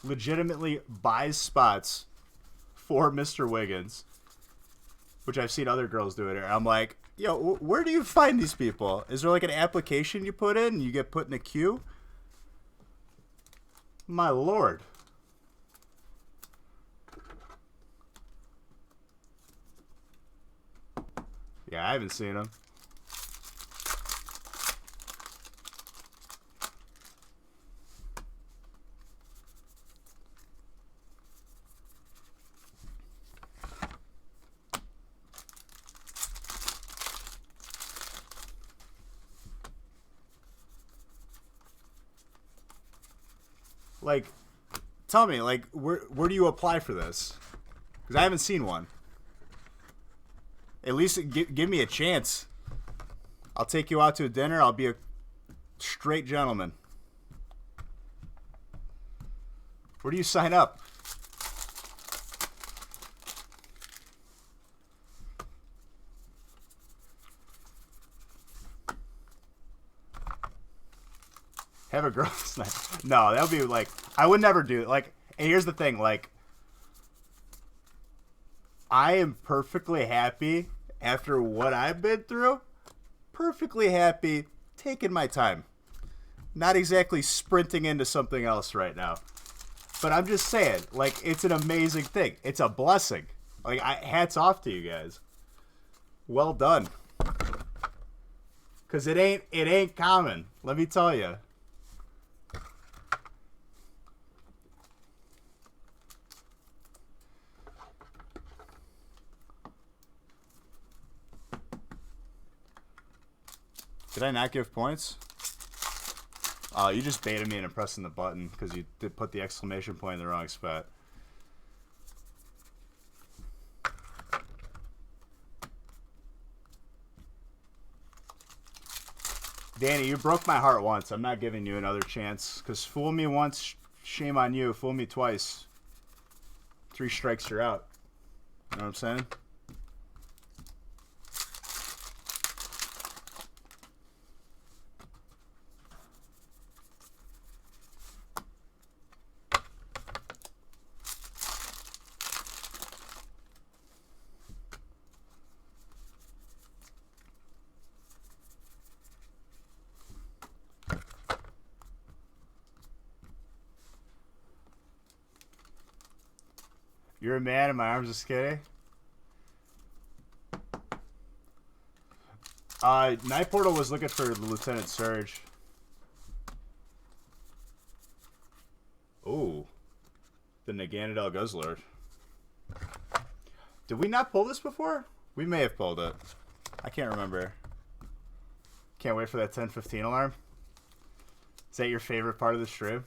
Legitimately buys spots for Mr. Wiggins, which I've seen other girls do it here. I'm like, yo, where do you find these people? Is there like an application you put in and you get put in a queue? My lord. Yeah, I haven't seen them. Like, tell me, like, where do you apply for this? Because I haven't seen one. At least give me a chance. I'll take you out to a dinner. I'll be a straight gentleman. Where do you sign up? Have a girls' night. No, that would be like, I would never do it. Like, and here's the thing, like, I am perfectly happy after what I've been through. Perfectly happy taking my time. Not exactly sprinting into something else right now. But I'm just saying, like, it's an amazing thing. It's a blessing. Like, hats off to you guys. Well done. Cause it ain't common. Let me tell you. Did I not give points? Oh, you just baited me into pressing the button because you did put the exclamation point in the wrong spot. Danny, you broke my heart once. I'm not giving you another chance. Because fool me once, shame on you. Fool me twice. 3 strikes, you're out. You know what I'm saying? You're a man and my arms are skinny. Night Portal was looking for the Lieutenant Surge. Ooh. The Naganadel Guzzlord. Did we not pull this before? We may have pulled it. I can't remember. Can't wait for that 10:15 alarm. Is that your favorite part of the stream?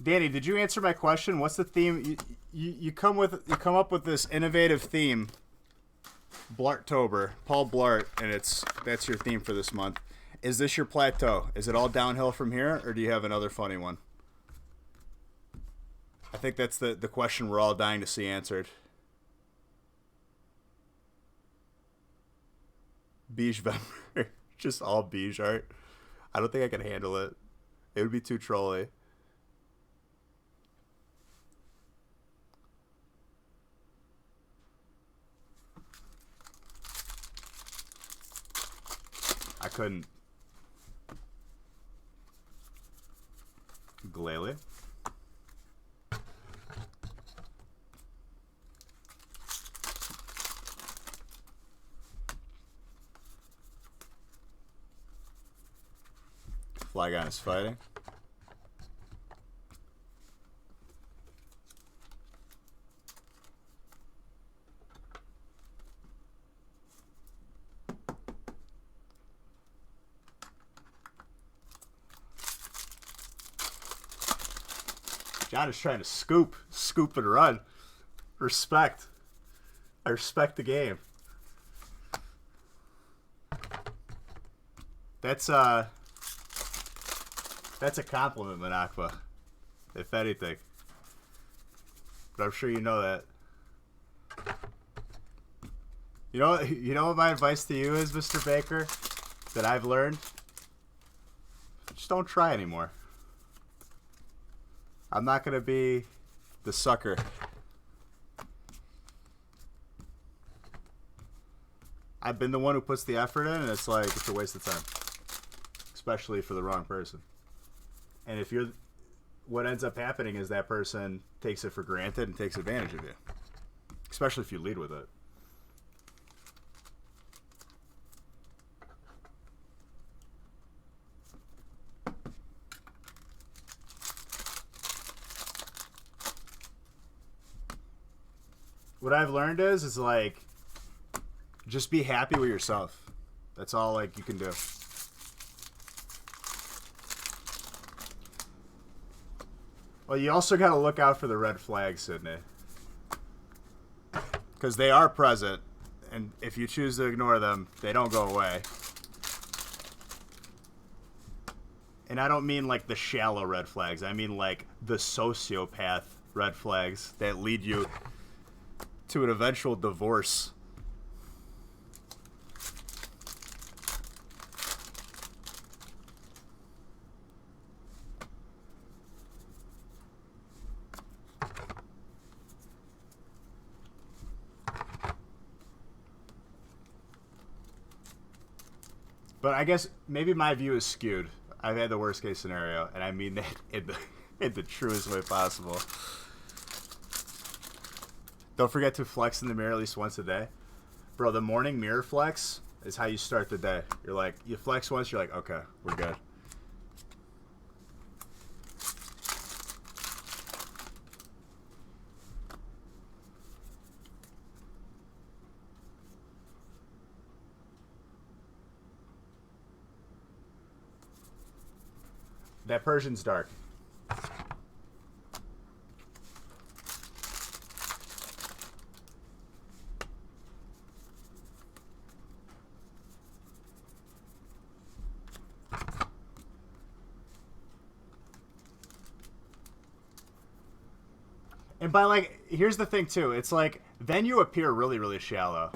Danny, did you answer my question? What's the theme? You come up with this innovative theme, Blarttober, Paul Blart, and that's your theme for this month. Is this your plateau? Is it all downhill from here, or do you have another funny one? I think that's the question we're all dying to see answered. Beige Vember. Just all beige art. I don't think I can handle it. It would be too trolly. I couldn't. Glalie. Flygon is fighting. John is trying to scoop and run. Respect. I respect the game. That's a compliment, Manakva. If anything. But I'm sure you know that. You know what my advice to you is, Mr. Baker? That I've learned? Just don't try anymore. I'm not going to be the sucker. I've been the one who puts the effort in, and it's like, it's a waste of time. Especially for the wrong person. And if you're... What ends up happening is that person takes it for granted and takes advantage of you. Especially if you lead with it. What I've learned is like, just be happy with yourself. That's all like you can do. Well, you also got to look out for the red flags, Sydney. Because they are present, and if you choose to ignore them, they don't go away. And I don't mean like the shallow red flags. I mean like the sociopath red flags that lead you to an eventual divorce. But I guess maybe my view is skewed. I've had the worst case scenario, and I mean that in the truest way possible. Don't forget to flex in the mirror at least once a day. Bro, the morning mirror flex is how you start the day. You're like, you flex once, you're like, okay, we're good. That Persian's dark. And by, like, here's the thing, too. It's like, then you appear really, really shallow.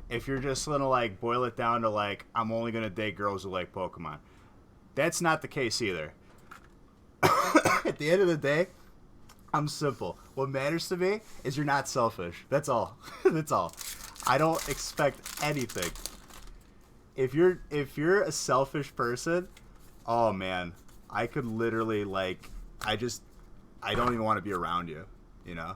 If you're just going to, like, boil it down to, like, I'm only going to date girls who like Pokemon. That's not the case either. At the end of the day, I'm simple. What matters to me is you're not selfish. That's all. That's all. I don't expect anything. If you're a selfish person, oh, man. I could literally, like, I don't even want to be around you. You know?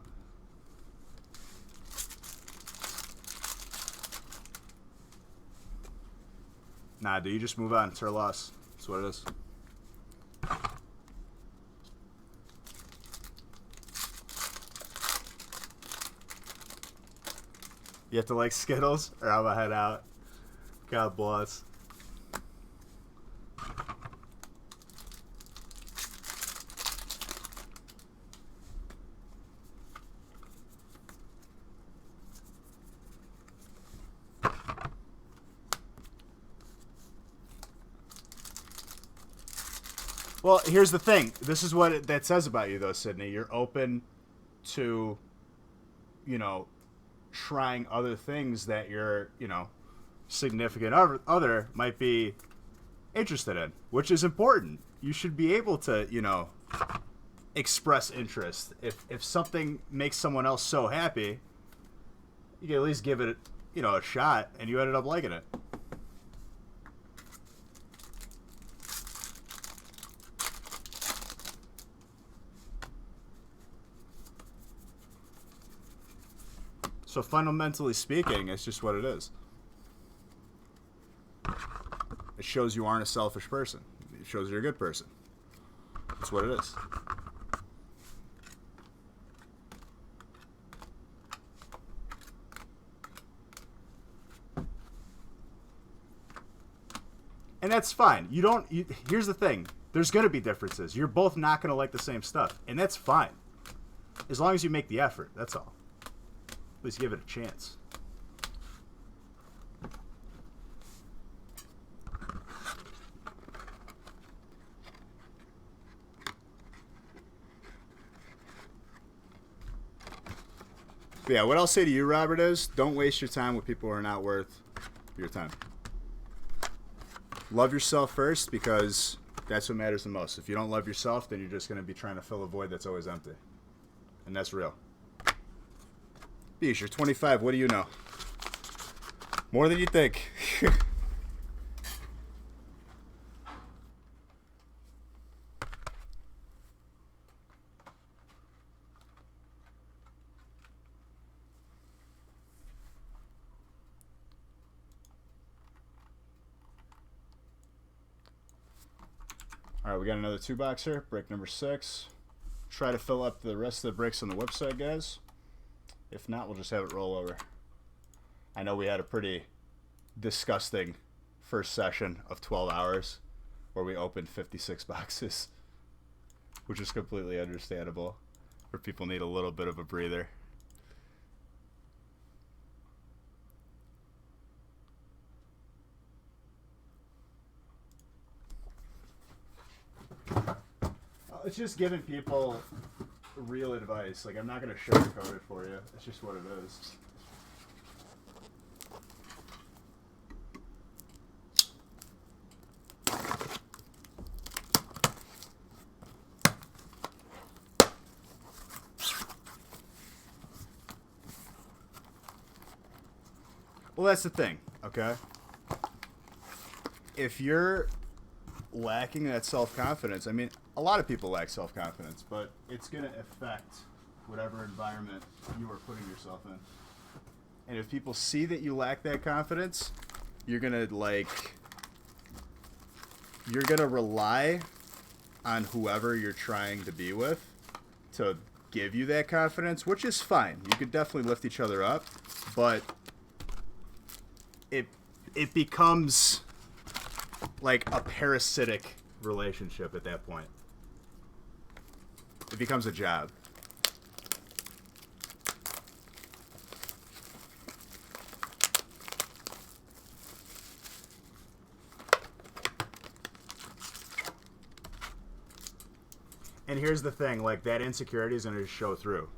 Nah, dude, you just move on. It's her loss. That's what it is. You have to like Skittles, or I'm gonna head out. God bless. Well, here's the thing. This is what that says about you, though, Sydney. You're open to, you know, trying other things that your, you know, significant other might be interested in, which is important. You should be able to, you know, express interest. If something makes someone else so happy, you can at least give it, you know, a shot, and you ended up liking it. So fundamentally speaking, it's just what it is. It shows you aren't a selfish person. It shows you're a good person. That's what it is. And that's fine. Here's the thing. There's going to be differences. You're both not going to like the same stuff. And that's fine. As long as you make the effort. That's all. At least give it a chance. But yeah, what I'll say to you, Robert, is don't waste your time with people who are not worth your time. Love yourself first, because that's what matters the most. If you don't love yourself, then you're just going to be trying to fill a void that's always empty. And that's real. Beesh, you're 25. What do you know? More than you think. All right, we got another 2-box here. Brick number 6. Try to fill up the rest of the bricks on the website, guys. If not, we'll just have it roll over. I know we had a pretty disgusting first session of 12 hours where we opened 56 boxes, which is completely understandable, where people need a little bit of a breather. It's just giving people real advice. Like, I'm not going to sugarcoat it for you. It's just what it is. Well, that's the thing, okay? If you're lacking that self-confidence, I mean, a lot of people lack self-confidence, but it's going to affect whatever environment you are putting yourself in. And if people see that you lack that confidence, you're going to rely on whoever you're trying to be with to give you that confidence, which is fine. You could definitely lift each other up, but it becomes like a parasitic relationship at that point. It becomes a job. And here's the thing, like, that insecurity is going to show through.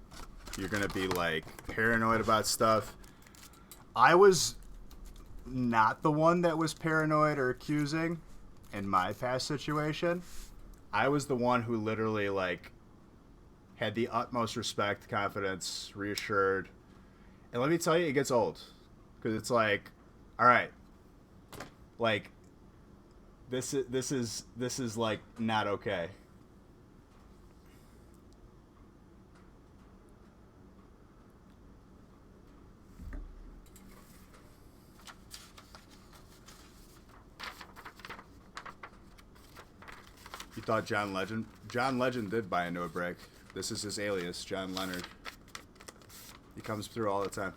You're going to be, like, paranoid about stuff. I was not the one that was paranoid or accusing in my past situation. I was the one who literally, like, had the utmost respect, confidence, reassured. And let me tell you, it gets old. Because it's like, all right, like, this is like, not okay. You thought John Legend? John Legend did buy into a break. This is his alias, John Leonard. He comes through all the time.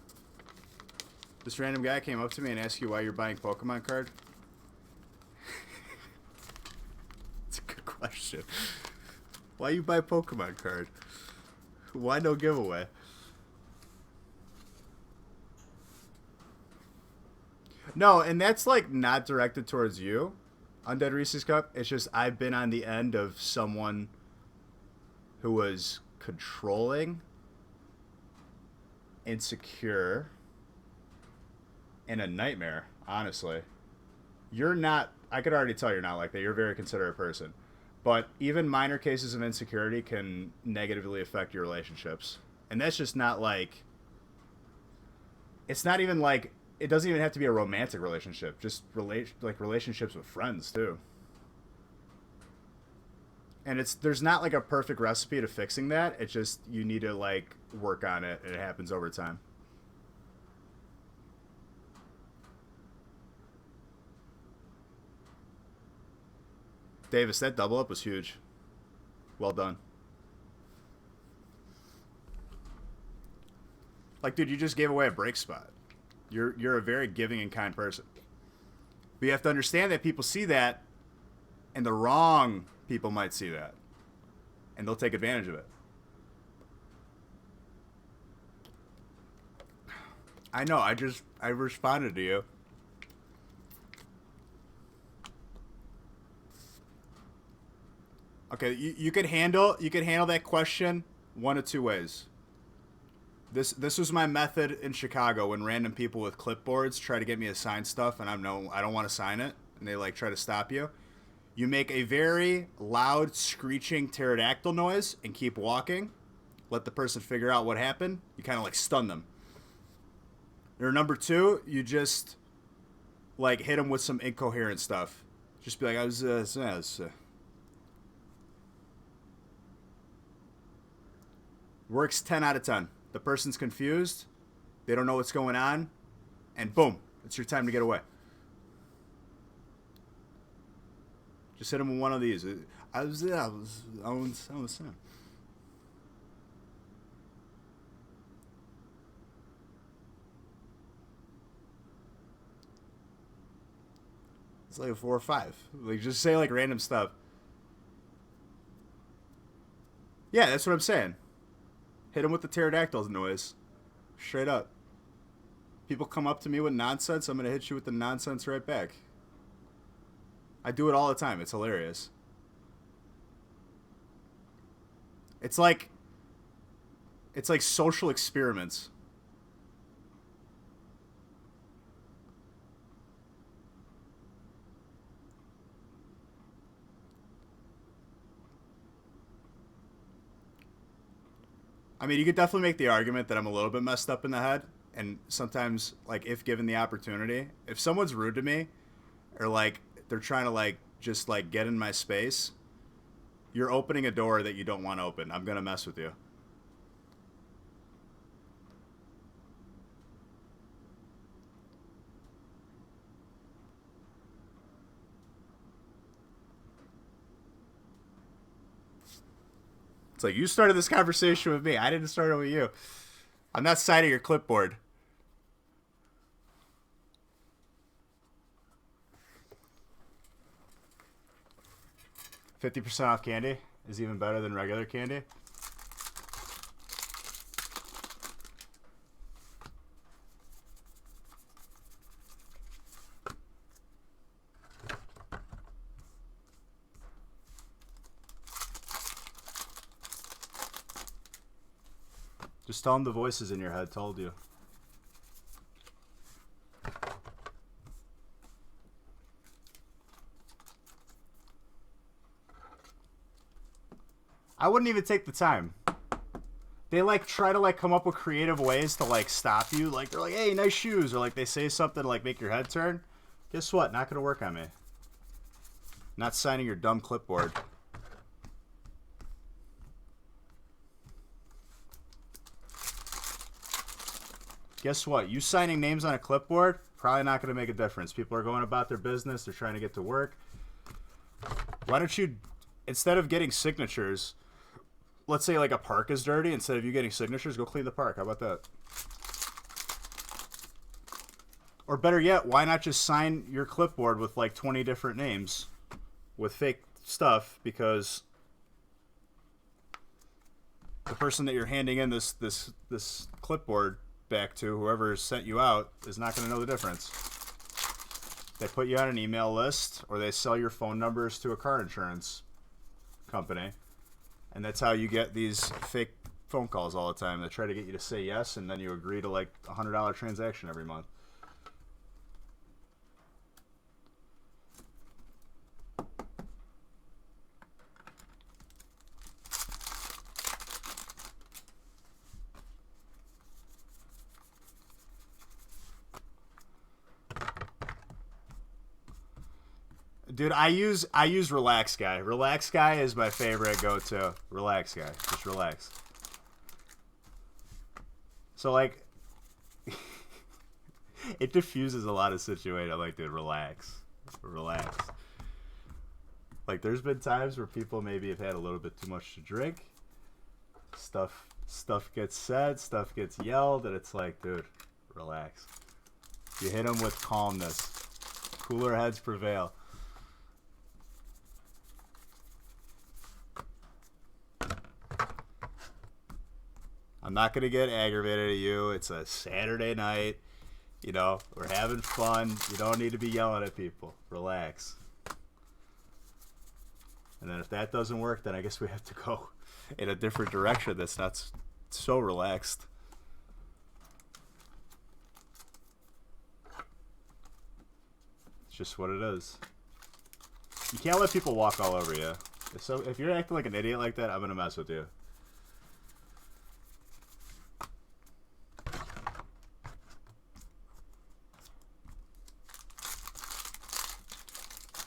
This random guy came up to me and asked you why you're buying Pokemon card. It's a good question. Why you buy Pokemon card? Why no giveaway? No, and that's like not directed towards you. Undead Reese's Cup. It's just I've been on the end of someone who was controlling, insecure, and a nightmare, honestly. You're not, I could already tell you're not like that. You're a very considerate person. But even minor cases of insecurity can negatively affect your relationships. And that's just not like, it's not even like, it doesn't even have to be a romantic relationship. Just relationships with friends too. And there's not like a perfect recipe to fixing that. It's just you need to like work on it, and it happens over time. Davis, that double up was huge. Well done. Like, dude, you just gave away a break spot. You're a very giving and kind person. But you have to understand that people see that, and the wrong people might see that. And they'll take advantage of it. I know, I responded to you. Okay, you could handle that question one of two ways. This was my method in Chicago when random people with clipboards try to get me to sign stuff and I don't want to sign it and they like try to stop you. You make a very loud screeching pterodactyl noise and keep walking. Let the person figure out what happened. You kind of like stun them. Or number two, you just like hit them with some incoherent stuff. Just be like, I was works 10 out of 10. The person's confused. They don't know what's going on. And boom, it's your time to get away. Just hit them with one of these. I was saying. It's like a 4 or 5. Like, just say like random stuff. Yeah, that's what I'm saying. Hit him with the pterodactyl noise. Straight up. People come up to me with nonsense, I'm going to hit you with the nonsense right back. I do it all the time. It's hilarious. It's like social experiments. I mean, you could definitely make the argument that I'm a little bit messed up in the head. And sometimes, like, if given the opportunity, if someone's rude to me or, like, they're trying to, like, just, like, get in my space, you're opening a door that you don't want to open. I'm going to mess with you. It's like, you started this conversation with me. I didn't start it with you. I'm not citing your clipboard. 50% off candy is even better than regular candy. Just tell them the voices in your head told you. I wouldn't even take the time. They like try to like come up with creative ways to like stop you. Like they're like, hey, nice shoes. Or like they say something to like make your head turn. Guess what? Not gonna work on me. Not signing your dumb clipboard. Guess what? You signing names on a clipboard, probably not going to make a difference. People are going about their business. They're trying to get to work. Why don't you, instead of getting signatures, let's say like a park is dirty. Instead of you getting signatures, go clean the park. How about that? Or better yet, why not just sign your clipboard with like 20 different names with fake stuff? Because the person that you're handing in this clipboard back to, whoever sent you out, is not going to know the difference. They put you on an email list, or they sell your phone numbers to a car insurance company, and that's how you get these fake phone calls all the time. They try to get you to say yes, and then you agree to like a $100 transaction every month. Dude, I use Relax Guy. Relax Guy is my favorite go-to. Relax Guy. Just relax. So, like, it diffuses a lot of situations. I'm like, dude, relax. Relax. Like, there's been times where people maybe have had a little bit too much to drink. Stuff gets said, stuff gets yelled, and it's like, dude, relax. You hit them with calmness. Cooler heads prevail. I'm not going to get aggravated at you. It's a Saturday night. You know, we're having fun. You don't need to be yelling at people. Relax. And then if that doesn't work, then I guess we have to go in a different direction that's not so relaxed. It's just what it is. You can't let people walk all over you. If you're acting like an idiot like that, I'm going to mess with you.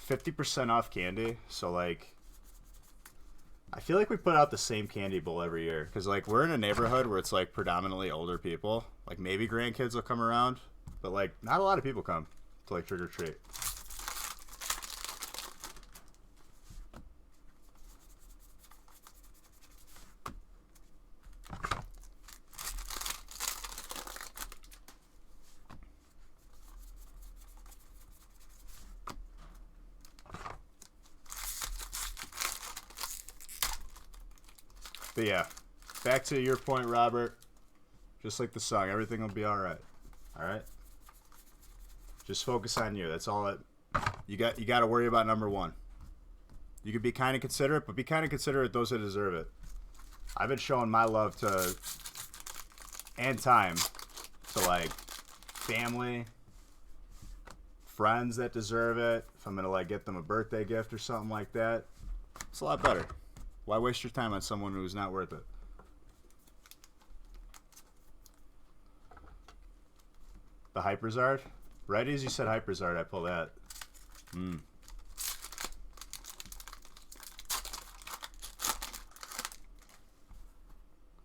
$50% off candy, so like I feel like we put out the same candy bowl every year because like we're in a neighborhood where it's like predominantly older people. Like maybe grandkids will come around, but like not a lot of people come to like trick or treat. But yeah, back to your point, Robert. Just like the song, everything will be all right. All right. Just focus on you. That's all. You got to worry about number one. You could be kind of considerate, but be kind of considerate those that deserve it. I've been showing my love to and time to like family, friends that deserve it. If I'm gonna like get them a birthday gift or something like that, it's a lot better. Why waste your time on someone who's not worth it? The Hyperzard? Right as you said Hyperzard, I pull that.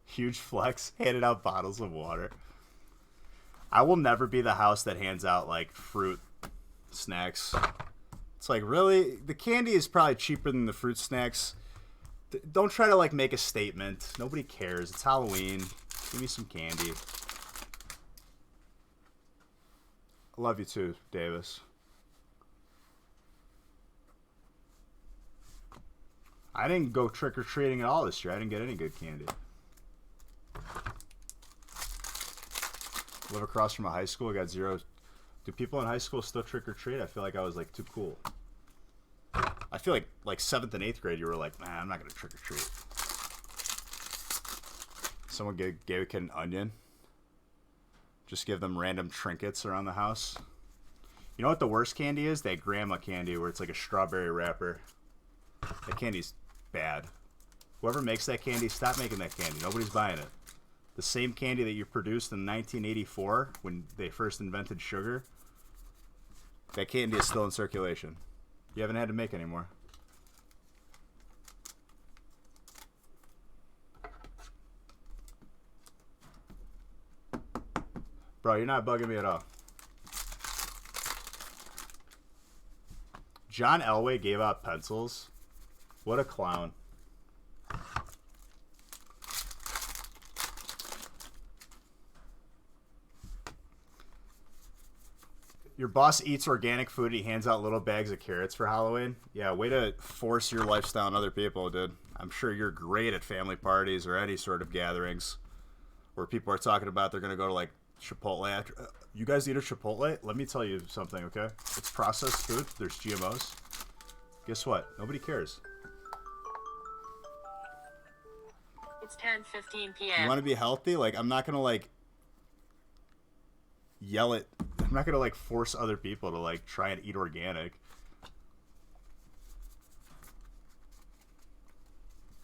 Huge flex. Handed out bottles of water. I will never be the house that hands out, like, fruit snacks. It's like, really? The candy is probably cheaper than the fruit snacks. Don't try to like make a statement. Nobody cares. It's Halloween. Give me some candy. I love you too, Davis. I didn't go trick-or-treating at all this year. I didn't get any good candy. Live across from a high school. I got zero. Do people in high school still trick-or-treat? I feel like I was like too cool. I feel like 7th and 8th grade, you were like, man, I'm not going to trick-or-treat. Someone gave a kid an onion. Just give them random trinkets around the house. You know what the worst candy is? That grandma candy where it's like a strawberry wrapper. That candy's bad. Whoever makes that candy, stop making that candy. Nobody's buying it. The same candy that you produced in 1984 when they first invented sugar, that candy is still in circulation. You haven't had to make anymore. Bro, you're not bugging me at all. John Elway gave out pencils. What a clown. Your boss eats organic food. He hands out little bags of carrots for Halloween. Yeah, way to force your lifestyle on other people, dude. I'm sure you're great at family parties or any sort of gatherings where people are talking about they're going to go to like Chipotle after. You guys eat a Chipotle? Let me tell you something, okay? It's processed food. There's GMOs. Guess what? Nobody cares. It's 10:15 p.m. You want to be healthy? Like, I'm not going to like yell at. I'm not gonna like force other people to like try and eat organic.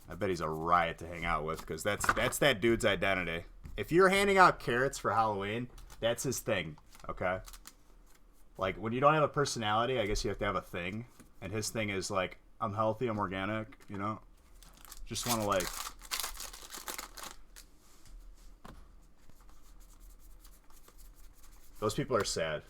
I bet he's a riot to hang out with because that's that dude's identity. If you're handing out carrots for Halloween, that's his thing. Okay. Like when you don't have a personality, I guess you have to have a thing, and his thing is like I'm healthy, I'm organic. You know, just want to like. Those people are sad.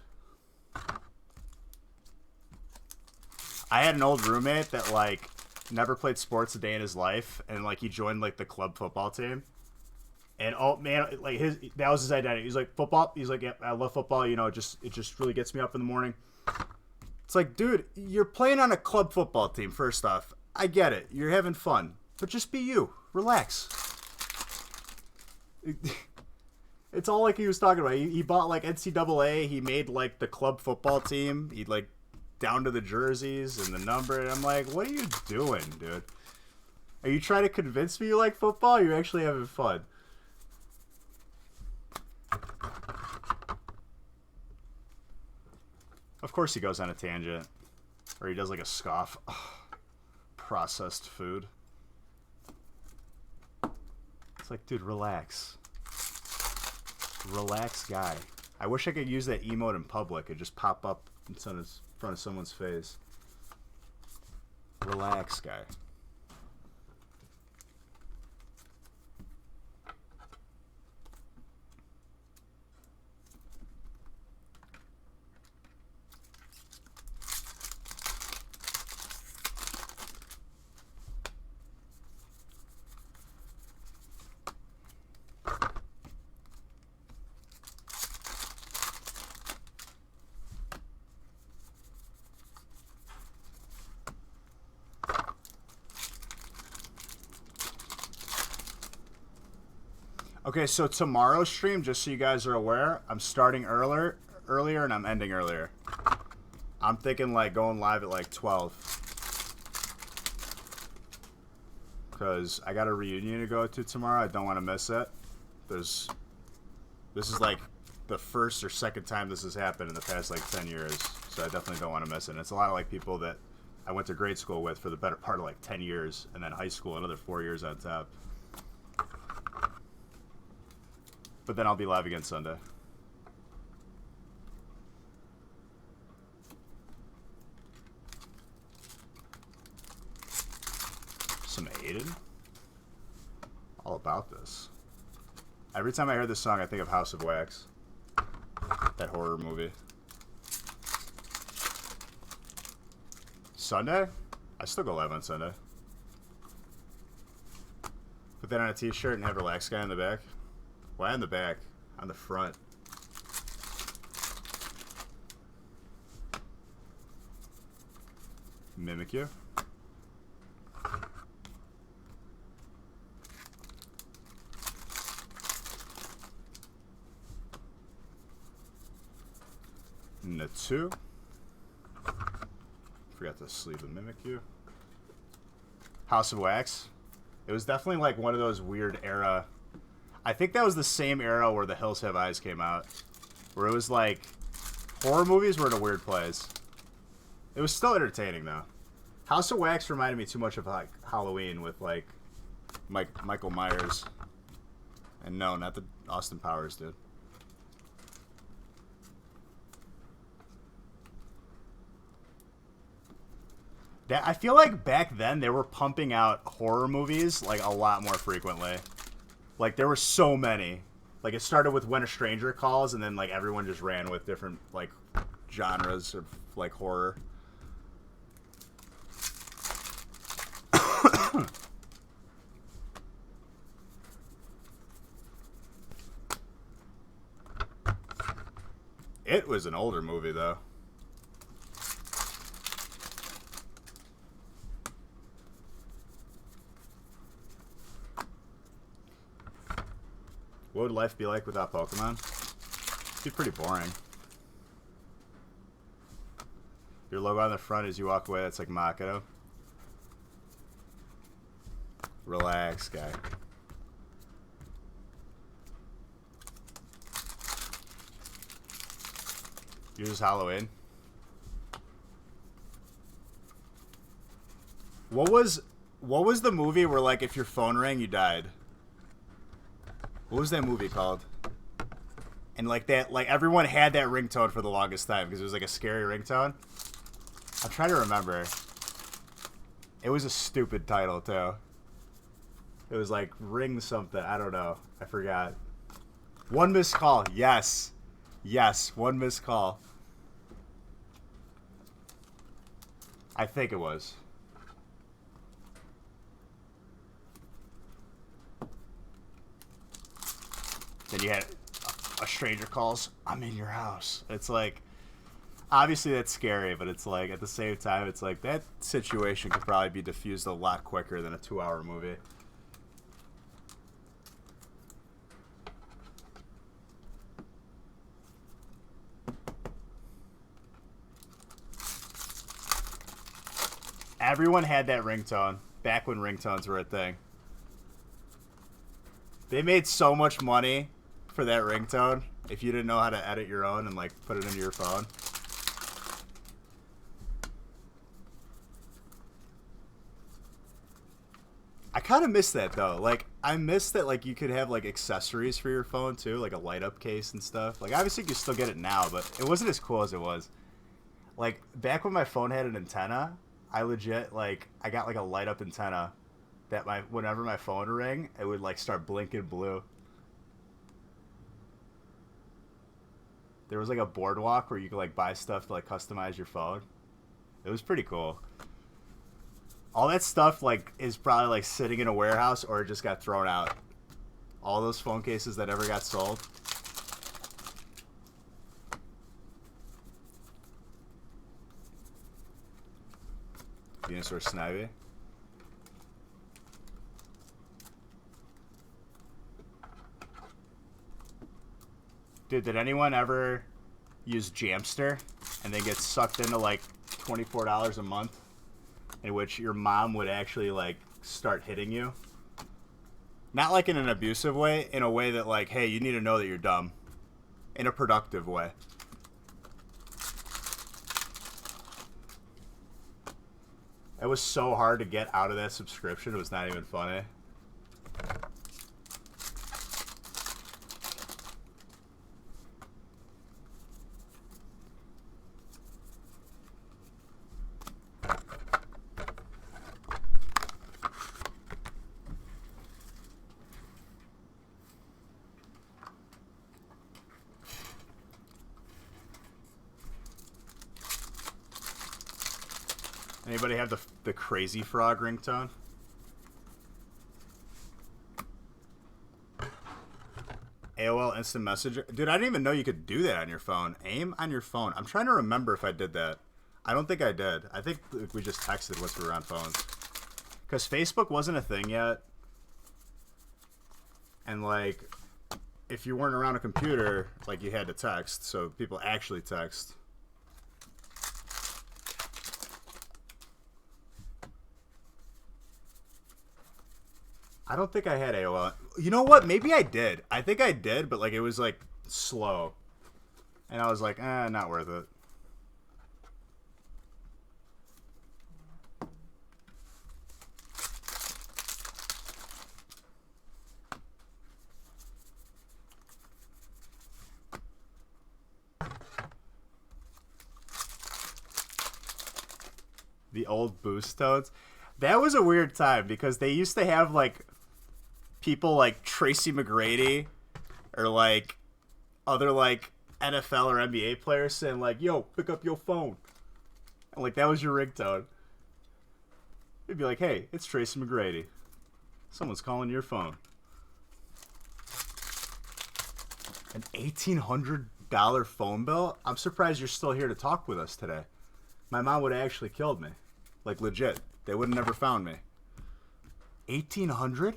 I had an old roommate that like never played sports a day in his life, and like he joined like the club football team. And oh man, like that was his identity. He's like football. He's like, yeah, I love football. You know, it just really gets me up in the morning. It's like, dude, you're playing on a club football team. First off, I get it. You're having fun, but just be you. Relax. It's all like he was talking about. He bought like NCAA. He made like the club football team. He like down to the jerseys and the number. And I'm like, what are you doing, dude? Are you trying to convince me you like football? Or you're actually having fun. Of course he goes on a tangent. Or he does like a scoff. Ugh, processed food. It's like, dude, relax. Relax guy. I wish I could use that emote in public. It'd just pop up in front of someone's face. Relax guy. Okay, so tomorrow's stream, just so you guys are aware, I'm starting earlier and I'm ending earlier. I'm thinking like going live at like 12. Because I got a reunion to go to tomorrow. I don't want to miss it. This is like the first or second time this has happened in the past like 10 years. So I definitely don't want to miss it. And it's a lot of like people that I went to grade school with for the better part of like 10 years. And then high school, another 4 years on top. But then I'll be live again Sunday. Some Aiden? All about this. Every time I hear this song, I think of House of Wax. That horror movie. Sunday? I still go live on Sunday. Put that on a t-shirt and have Relax Guy in the back. Why on the back? On the front. Mimic you? Natsu. Forgot to sleeve the Mimikyu. House of Wax. It was definitely like one of those weird era. I think that was the same era where The Hills Have Eyes came out. Where it was like horror movies were in a weird place. It was still entertaining though. House of Wax reminded me too much of like Halloween with like Michael Myers. And no, not the Austin Powers, dude. I feel like back then they were pumping out horror movies like a lot more frequently. Like there were so many. Like it started with When a Stranger Calls, and then like everyone just ran with different like genres of like horror. It was an older movie though. What would life be like without Pokemon? It'd be pretty boring. Your logo on the front as you walk away, that's like Makoto. Relax, guy. You're just Halloween. What was the movie where like if your phone rang you died? What was that movie called? And like that, like everyone had that ringtone for the longest time because it was like a scary ringtone. I'm trying to remember. It was a stupid title too. It was like ring something. I don't know. I forgot. One Missed Call. Yes. Yes. One Missed Call. I think it was. Then you had a stranger calls, I'm in your house. It's like, obviously that's scary, but it's like, at the same time, it's like, that situation could probably be diffused a lot quicker than a 2-hour movie. Everyone had that ringtone, back when ringtones were a thing. They made so much money for that ringtone if you didn't know how to edit your own and like put it into your phone. I kind of miss that though. Like I miss that like you could have like accessories for your phone too, like a light up case and stuff. Like obviously you can still get it now, but it wasn't as cool as it was. Like back when my phone had an antenna, I legit like I got like a light up antenna that whenever my phone rang, it would like start blinking blue. There was like a boardwalk where you could like buy stuff to like customize your phone. It was pretty cool. All that stuff like is probably like sitting in a warehouse or it just got thrown out. All those phone cases that ever got sold. Venusaur Snivy. Dude, did anyone ever use Jamster and then get sucked into like $24 a month in which your mom would actually like start hitting you? Not like in an abusive way, in a way that like, hey, you need to know that you're dumb. In a productive way. It was so hard to get out of that subscription, it was not even funny. Anybody have the Crazy Frog ringtone? AOL Instant Messenger. Dude, I didn't even know you could do that on your phone. AIM on your phone. I'm trying to remember if I did that. I don't think I did. I think we just texted once we were on phones. Because Facebook wasn't a thing yet. And, like, if you weren't around a computer, like, you had to text. So people actually text. I don't think I had AOL. You know what? Maybe I did. I think I did, but like it was like slow. And I was like, not worth it. The old boost tones. That was a weird time because they used to have like people like Tracy McGrady or like other like NFL or NBA players saying like, "Yo, pick up your phone," and like that was your ringtone. It'd be like, "Hey, it's Tracy McGrady. Someone's calling your phone." An $1,800 phone bill? I'm surprised you're still here to talk with us today. My mom would have actually killed me. Like, legit. They would have never found me. 1,800?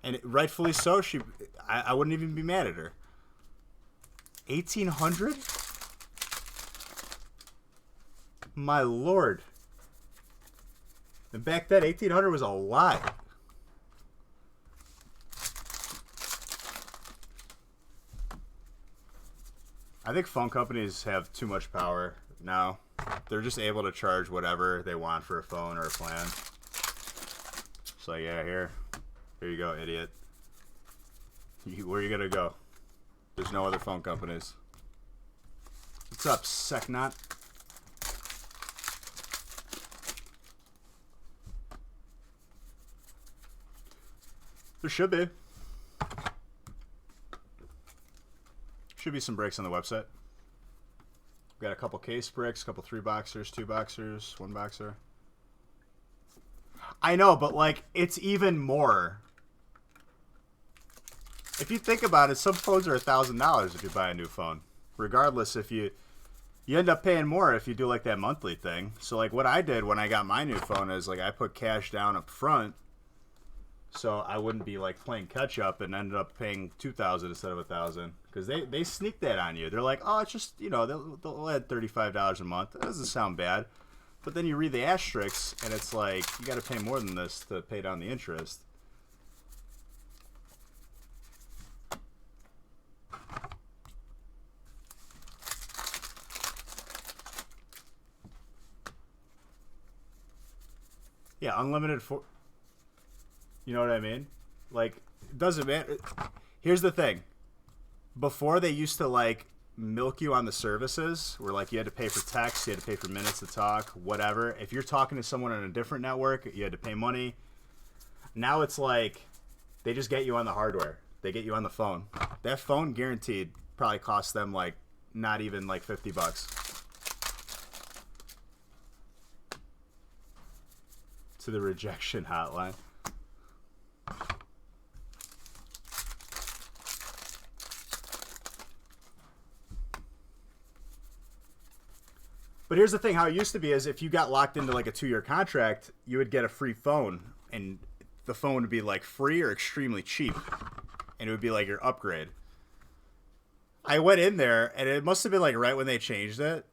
And rightfully so, I wouldn't even be mad at her. 1,800? My lord. And back then, 1,800 was a lot. I think phone companies have too much power now. They're just able to charge whatever they want for a phone or a plan. It's like, yeah, here you go, idiot. Where are you gonna go? There's no other phone companies. What's up, Secnot? There should be. Should be some breaks on the website. We've got a couple case breaks, a couple 3 boxers, 2 boxers, 1 boxer. I know, but like it's even more. If you think about it, some phones are $1,000 if you buy a new phone. Regardless, if you end up paying more if you do like that monthly thing. So like what I did when I got my new phone is like I put cash down up front, so I wouldn't be like playing catch up and ended up paying $2,000 instead of $1,000 because they sneak that on you. They're like, oh, it's just they'll add $35 a month. That doesn't sound bad, but then you read the asterisks and it's like you got to pay more than this to pay down the interest. Yeah, unlimited for. You know what I mean? Like, it doesn't matter. Here's the thing. Before they used to, like, milk you on the services, where, like, you had to pay for text, you had to pay for minutes to talk, whatever. If you're talking to someone on a different network, you had to pay money. Now it's like, they just get you on the hardware. They get you on the phone. That phone, guaranteed, probably costs them, like, not even, like, $50. To the rejection hotline. But here's the thing, how it used to be is if you got locked into like a 2-year contract, you would get a free phone, and the phone would be like free or extremely cheap, and it would be like your upgrade. I went in there, and it must have been like right when they changed it,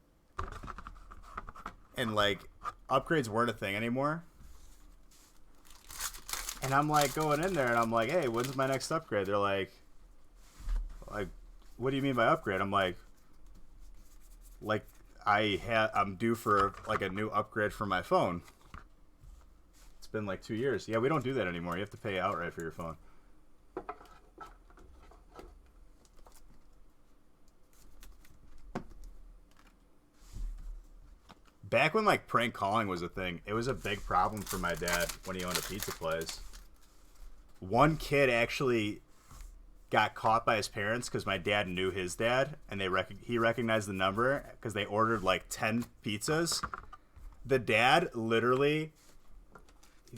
and like upgrades weren't a thing anymore. And I'm like going in there, and I'm like, hey, when's my next upgrade? They're like, what do you mean by upgrade? I'm like I'm due for like a new upgrade for my phone. It's been like 2 years. Yeah, we don't do that anymore. You have to pay outright for your phone. Back when like prank calling was a thing, it was a big problem for my dad when he owned a pizza place. One kid actually got caught by his parents because my dad knew his dad, and he recognized the number because they ordered like 10 pizzas. The dad literally,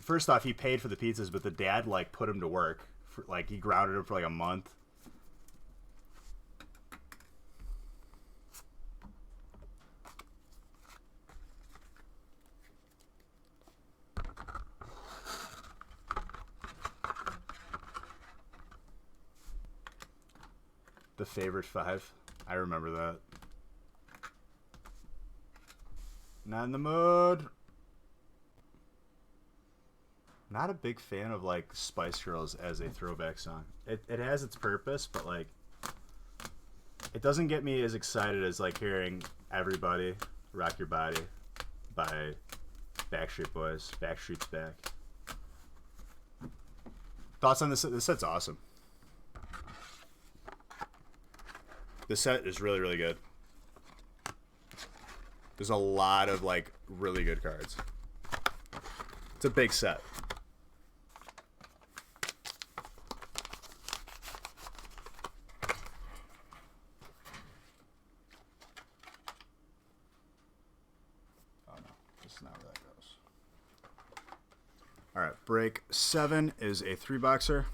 first off, he paid for the pizzas, but the dad like put him to work. Like he grounded him for like a month. The favorite 5. I remember that. Not in the mood. Not a big fan of like Spice Girls as a throwback song. It has its purpose, but like it doesn't get me as excited as like hearing Everybody Rock Your Body by Backstreet Boys. Backstreet's Back. Thoughts on this? This set's awesome. This set is really, really good. There's a lot of like really good cards. It's a big set. Oh no, this is not where that goes. All right, break 7 is a 3-boxer.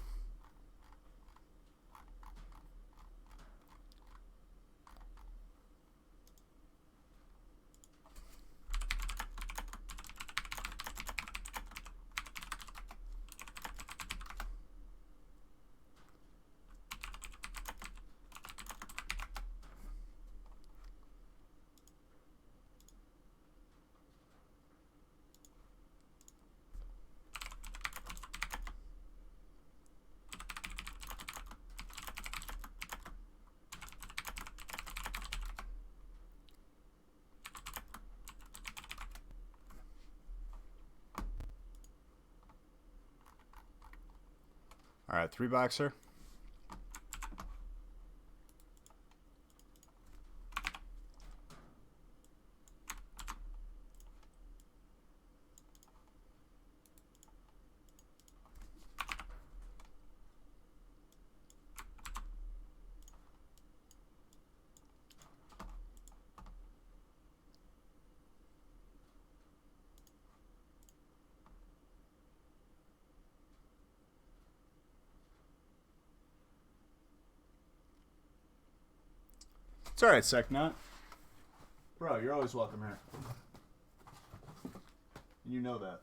All right, 3-boxer. It's all right, Secnut. Bro, you're always welcome here. You know that.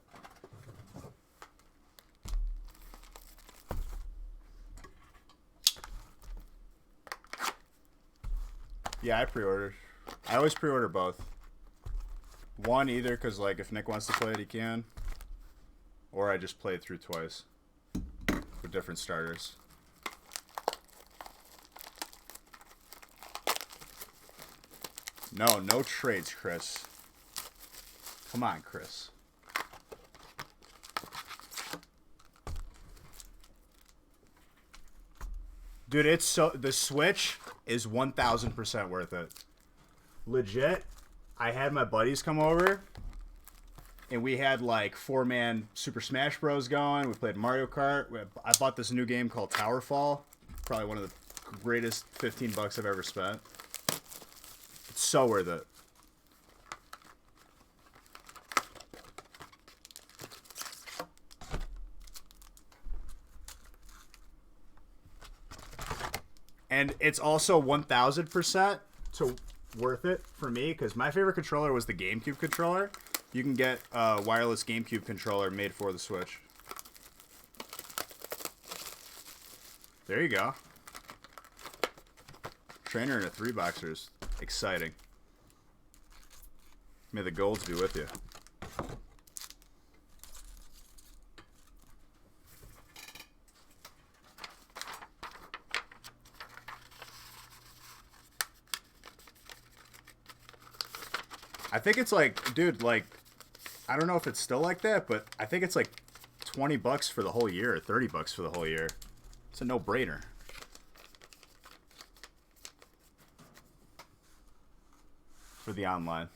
Yeah, I pre-ordered. I always pre-order both. One either because like if Nick wants to play it, he can. Or I just play it through twice with different starters. No trades, Chris. Come on, Chris. Dude, it's so... The Switch is 1,000% worth it. Legit, I had my buddies come over, and we had, like, 4-man Super Smash Bros. Going. We played Mario Kart. I bought this new game called Towerfall. Probably one of the greatest $15 I've ever spent. It's so worth it. And it's also 1,000% to worth it for me because my favorite controller was the GameCube controller. You can get a wireless GameCube controller made for the Switch. There you go. Trainer in a 3-boxer is exciting. May the golds be with you. I think it's like, dude, like, I don't know if it's still like that, but I think it's like $20 for the whole year or $30 for the whole year. It's a no-brainer. For the online.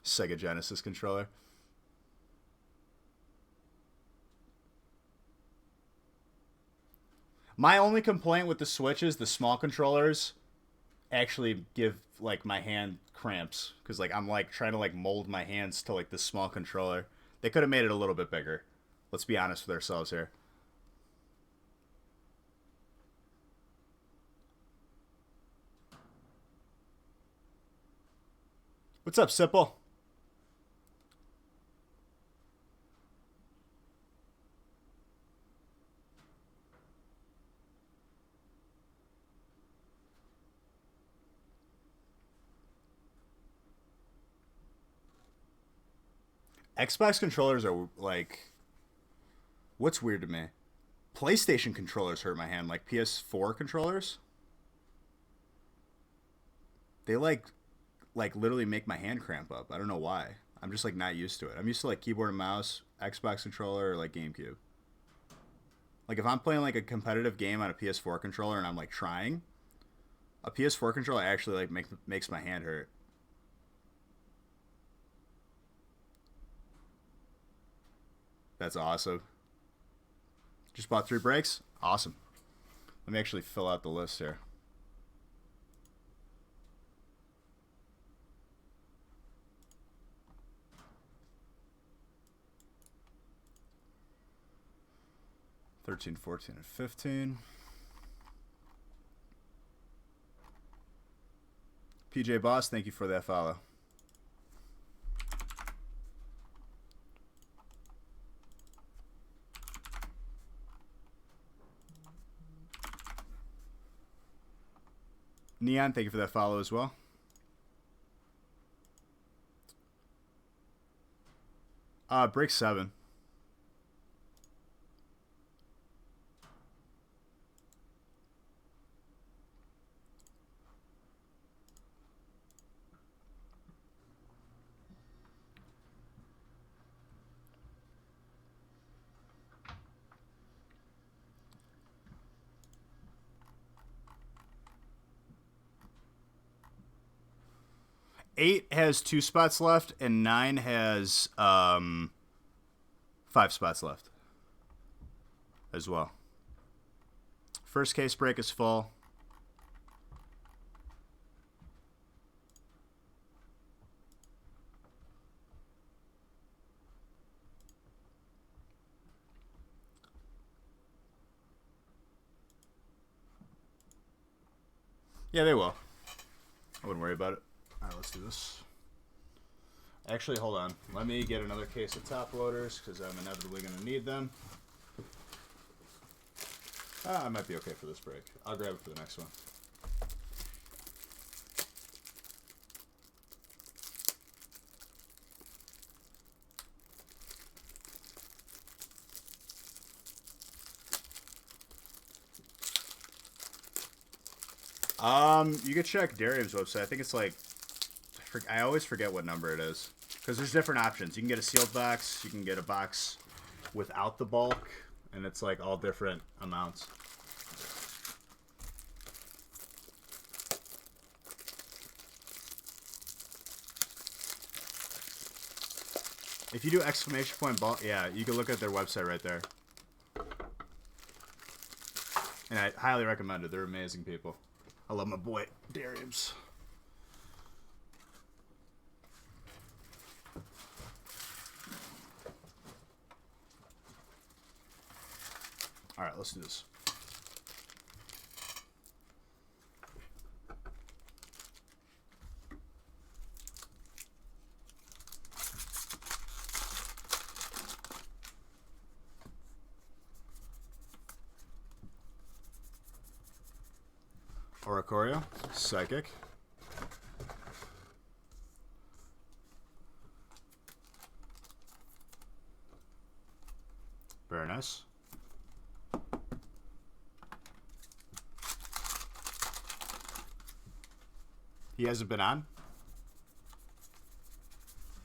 Sega Genesis controller. My only complaint with the Switch is the small controllers actually give like my hand cramps because like I'm like trying to like mold my hands to like this small controller. They could have made it a little bit bigger. Let's be honest with ourselves here. What's up, Sipple? Xbox controllers are like, what's weird to me? PlayStation controllers hurt my hand, like PS4 controllers. They like literally make my hand cramp up. I don't know why. I'm just like not used to it. I'm used to like keyboard and mouse, Xbox controller, or like GameCube. Like if I'm playing like a competitive game on a PS4 controller and I'm like trying, a PS4 controller actually like makes my hand hurt. That's awesome. Just bought 3 breaks. Awesome. Let me actually fill out the list here. $13, $14, and $15. PJ Boss, thank you for that follow. Neon, thank you for that follow as well. Break 7. Eight has 2 spots left, and 9 has 5 spots left as well. First case break is full. Yeah, they will. I wouldn't worry about it. All right, let's do this. Actually, hold on. Let me get another case of top loaders because I'm inevitably going to need them. I might be okay for this break. I'll grab it for the next one. You could check Darium's website. I think it's like, I always forget what number it is because there's different options. You can get a sealed box, you can get a box without the bulk, and it's like all different amounts. If you do exclamation point bulk, yeah, you can look at their website right there. And I highly recommend it. They're amazing people. I love my boy, Darius. All right, let's do this. Oricorio, Psychic. Very nice. He hasn't been on?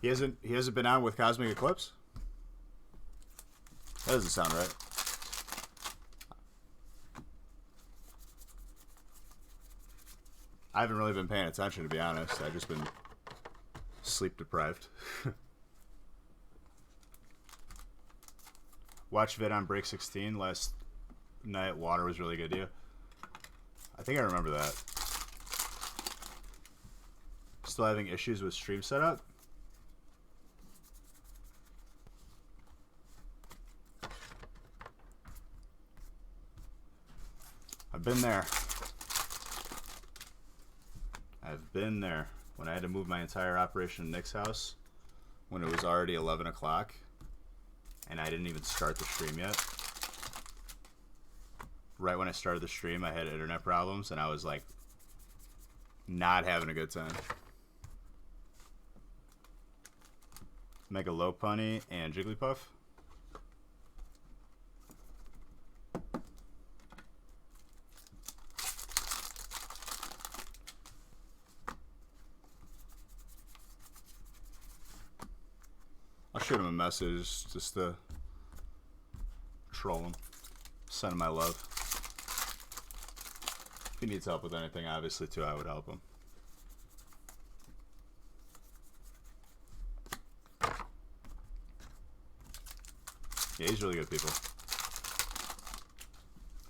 He hasn't been on with Cosmic Eclipse? That doesn't sound right. I haven't really been paying attention, to be honest. I've just been sleep deprived. Watch vid on break 16 last night. Water was really good to you. I think I remember that. Still having issues with stream setup? I've been there. I've been there. When I had to move my entire operation to Nick's house when it was already 11 o'clock and I didn't even start the stream yet. Right when I started the stream, I had internet problems and I was like not having a good time. Mega Lopunny, and Jigglypuff. I'll shoot him a message just to troll him. Send him my love. If he needs help with anything, obviously, too, I would help him. Yeah, he's really good, people.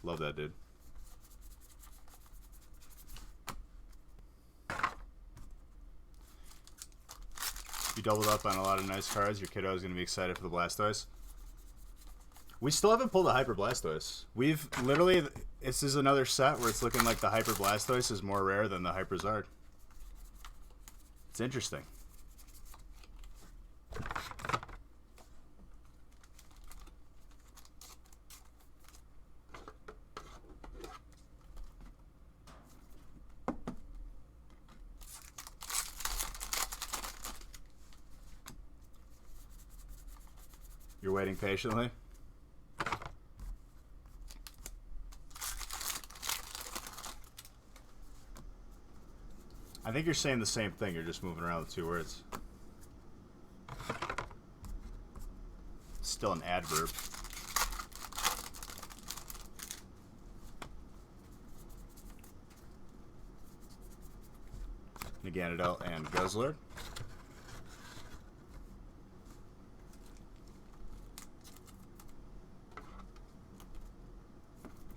Love that dude. You doubled up on a lot of nice cards. Your kiddo is going to be excited for the Blastoise. We still haven't pulled a Hyper Blastoise. We've literally... This is another set where it's looking like the Hyper Blastoise is more rare than the Hyper Zard. It's interesting. You're waiting patiently? I think you're saying the same thing. You're just moving around the two words. Still an adverb. Naganadel and Guzzler.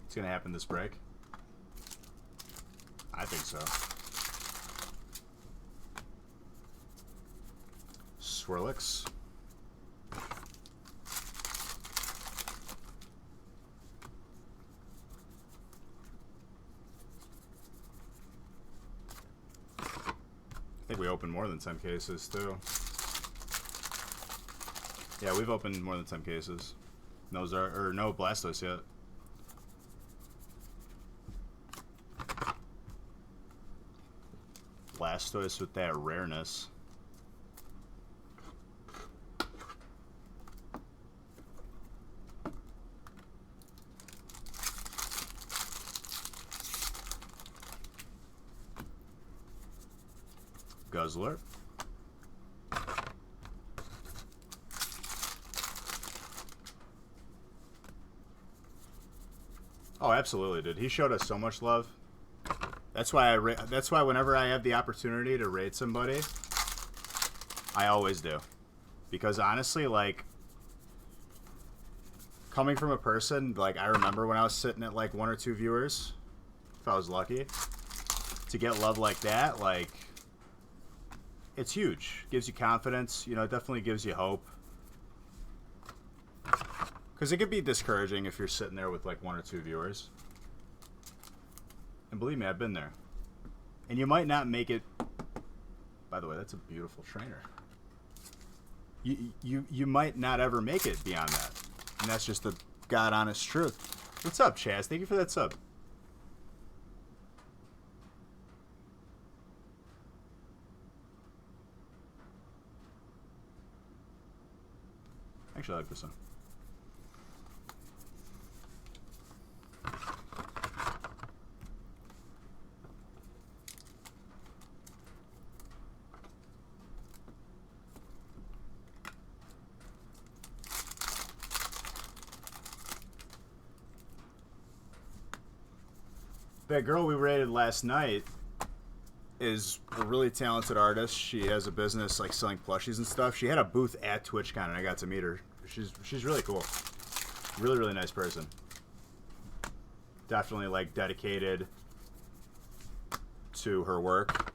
It's going to happen this break. I think so. Swirlix. I think we opened more than 10 cases, too. Yeah, we've opened more than 10 cases. No Blastoise yet. Blastoise with that rareness. Guzzler. Oh, absolutely, dude. He showed us so much love. That's why that's why whenever I have the opportunity to rate somebody, I always do. Because honestly, like, coming from a person, like, I remember when I was sitting at like 1 or 2 viewers, if I was lucky, to get love like that, like, it's huge. Gives you confidence. You know, it definitely gives you hope. Because it could be discouraging if you're sitting there with like 1 or 2 viewers. And believe me, I've been there. And you might not make it... By the way, that's a beautiful trainer. You might not ever make it beyond that. And that's just the God-honest truth. What's up, Chaz? Thank you for that sub. Actually, I like this one. That girl we rated last night is a really talented artist. She has a business like selling plushies and stuff. She had a booth at TwitchCon and I got to meet her. She's really cool. Really, really nice person. Definitely like dedicated to her work.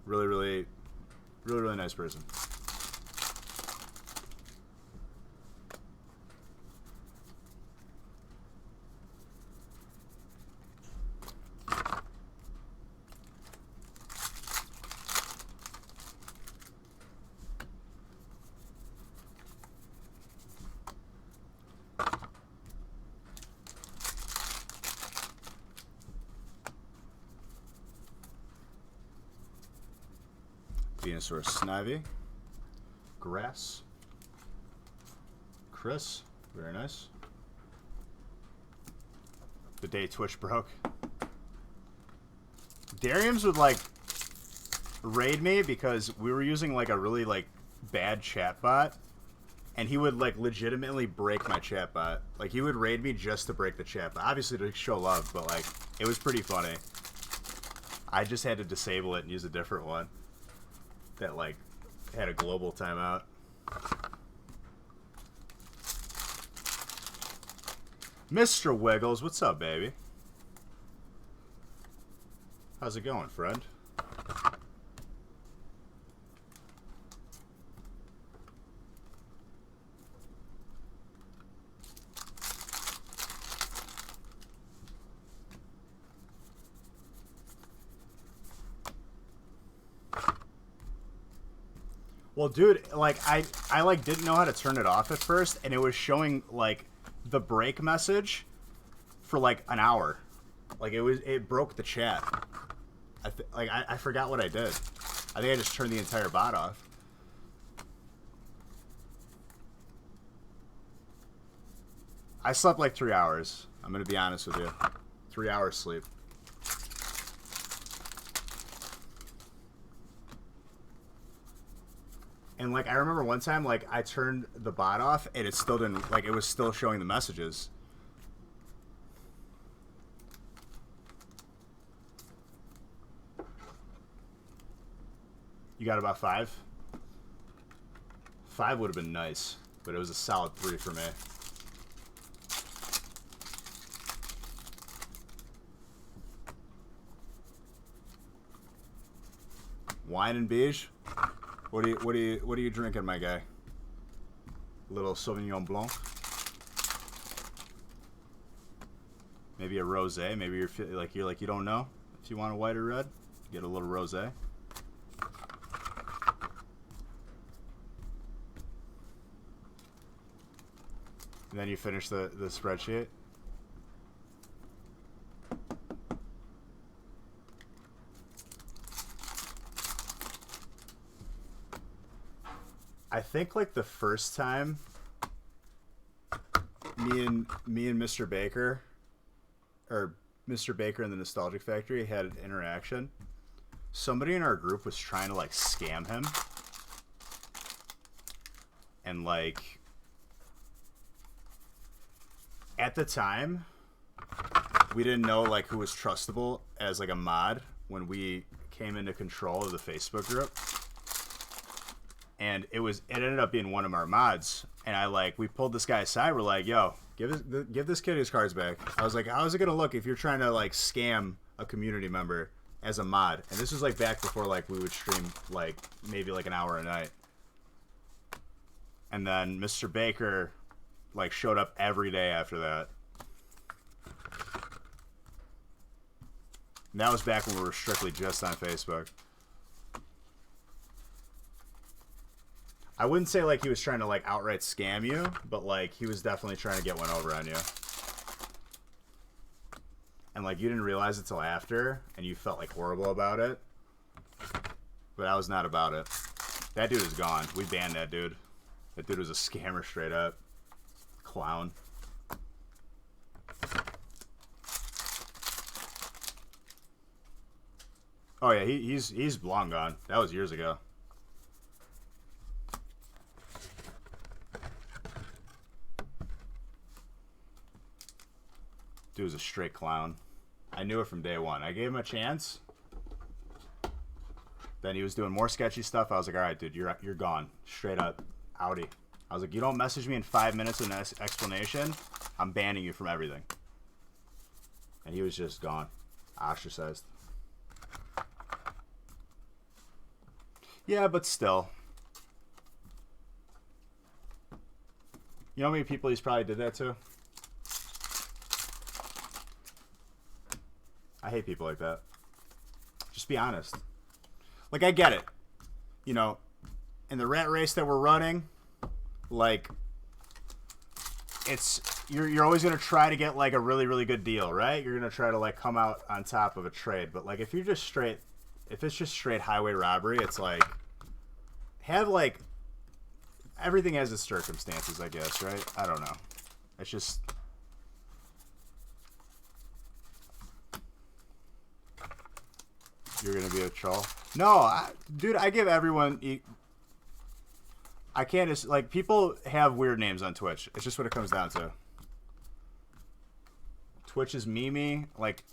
Really, really, really, really nice person. Venusaur Snivy. Grass. Chris. Very nice. The day Twitch broke. Dariums would like raid me because we were using like a really like bad chat bot, and he would like legitimately break my chat bot. Like he would raid me just to break the chat bot, obviously to show love, but like it was pretty funny. I just had to disable it and use a different one that like had a global timeout. Mr. Wiggles, what's up, baby? How's it going, friend? Well, dude, like I like didn't know how to turn it off at first, and it was showing like the break message for like an hour. Like it broke the chat. I forgot what I did. I think I just turned the entire bot off. I slept like 3 hours. I'm gonna be honest with you. 3 hours sleep. And like I remember one time, like I turned the bot off and it still didn't, like it was still showing the messages. You got about 5? 5 would have been nice, but it was a solid 3 for me. Wine and beige? What are you drinking, my guy? Little Sauvignon Blanc? Maybe a rosé. Maybe you're like you don't know if you want a white or red. Get a little rosé. And then you finish the spreadsheet. I think like the first time me and Mr. Baker, or Mr. Baker and the Nostalgic Factory had an interaction. Somebody in our group was trying to like scam him. And like at the time we didn't know like who was trustable as like a mod when we came into control of the Facebook group. And it ended up being one of our mods, and we pulled this guy aside. We're like, "Yo, give this kid his cards back." I was like, "How is it gonna look if you're trying to like scam a community member as a mod?" And this was like back before like we would stream like maybe like an hour a night. And then Mr. Baker like showed up every day after that. And that was back when we were strictly just on Facebook. I wouldn't say like he was trying to like outright scam you, but like he was definitely trying to get one over on you. And like you didn't realize it till after, and you felt like horrible about it. But I was not about it. That dude is gone. We banned that dude. That dude was a scammer straight up. Clown. Oh yeah, he's long gone. That was years ago. Dude was a straight clown. I knew it from day one. I gave him a chance. Then he was doing more sketchy stuff. I was like, all right, dude, you're gone. Straight up. Outie. I was like, you don't message me in 5 minutes with an explanation, I'm banning you from everything. And he was just gone. Ostracized. Yeah, but still. You know how many people he's probably did that to? I hate people like that. Just be honest. Like, I get it. You know, in the rat race that we're running, like, it's, you're always going to try to get, like, a really, really good deal, right? You're going to try to, like, come out on top of a trade. But, like, if it's just straight highway robbery, it's like, have, like, everything has its circumstances, I guess, right? I don't know. It's just... You're gonna be a troll? No, dude, I give everyone... I can't just... Like, people have weird names on Twitch. It's just what it comes down to. Twitch is memey. Like,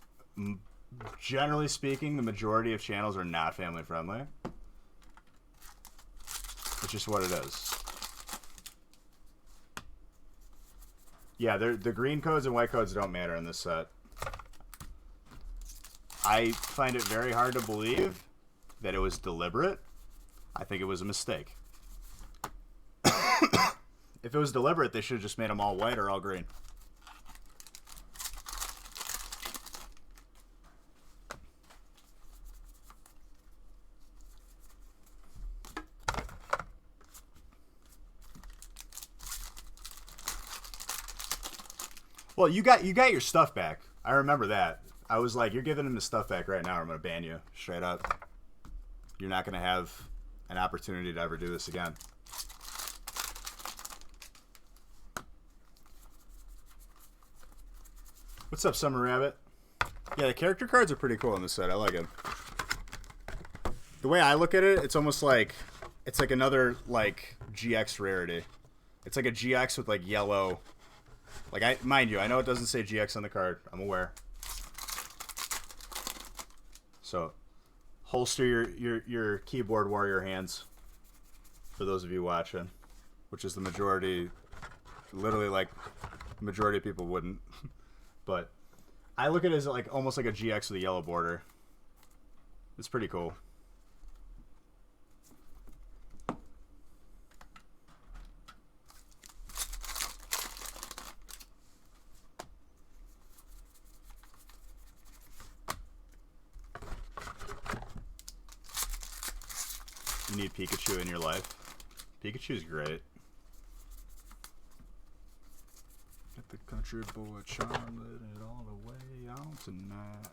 generally speaking, the majority of channels are not family friendly. It's just what it is. Yeah, the green codes and white codes don't matter in this set. I find it very hard to believe that it was deliberate. I think it was a mistake. If it was deliberate, they should have just made them all white or all green. Well, you got your stuff back. I remember that. I was like, you're giving him his stuff back right now, or I'm going to ban you. Straight up. You're not going to have an opportunity to ever do this again. What's up, Summer Rabbit? Yeah, the character cards are pretty cool in this set. I like it. The way I look at it, it's almost like... It's like another, like, GX rarity. It's like a GX with, like, yellow... Like, mind you, I know it doesn't say GX on the card. I'm aware. So, holster your keyboard warrior hands. For those of you watching. Which is the majority. Literally, like, the majority of people wouldn't. But, I look at it as, like, almost like a GX with a yellow border. It's pretty cool. You need Pikachu in your life. Pikachu's great. Get the country boy charm, let it all the way on tonight.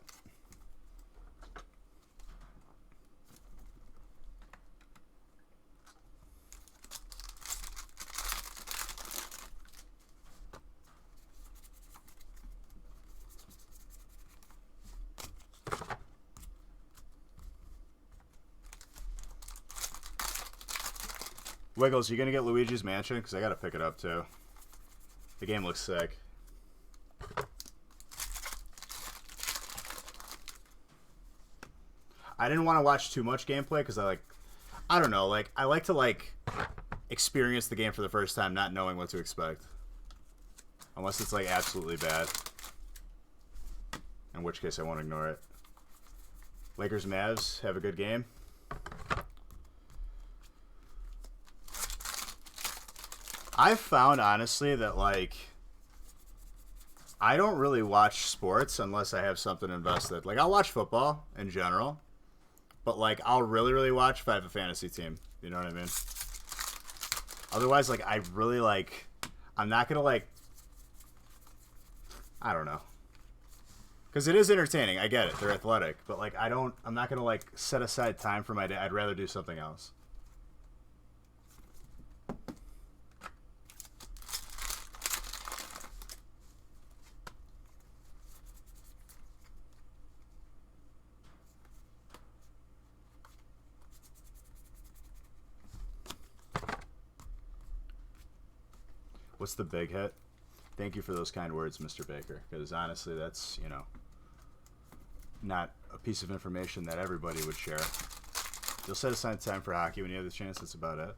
Wiggles, you gonna get Luigi's Mansion? Because I gotta pick it up too. The game looks sick. I didn't want to watch too much gameplay because I don't know, like, I like to, like, experience the game for the first time not knowing what to expect. Unless it's, like, absolutely bad. In which case I won't ignore it. Lakers Mavs, have a good game. I've found, honestly, that, like, I don't really watch sports unless I have something invested. Like, I'll watch football in general, but, like, I'll really, really watch if I have a fantasy team. You know what I mean? Otherwise, like, I really, like, I'm not going to, like, I don't know. Because it is entertaining. I get it. They're athletic. But, like, I'm not going to, like, set aside time for my day. I'd rather do something else. What's the big hit? Thank you for those kind words, Mr. Baker. Because honestly, that's, you know, not a piece of information that everybody would share. You'll set aside time for hockey when you have the chance. That's about it.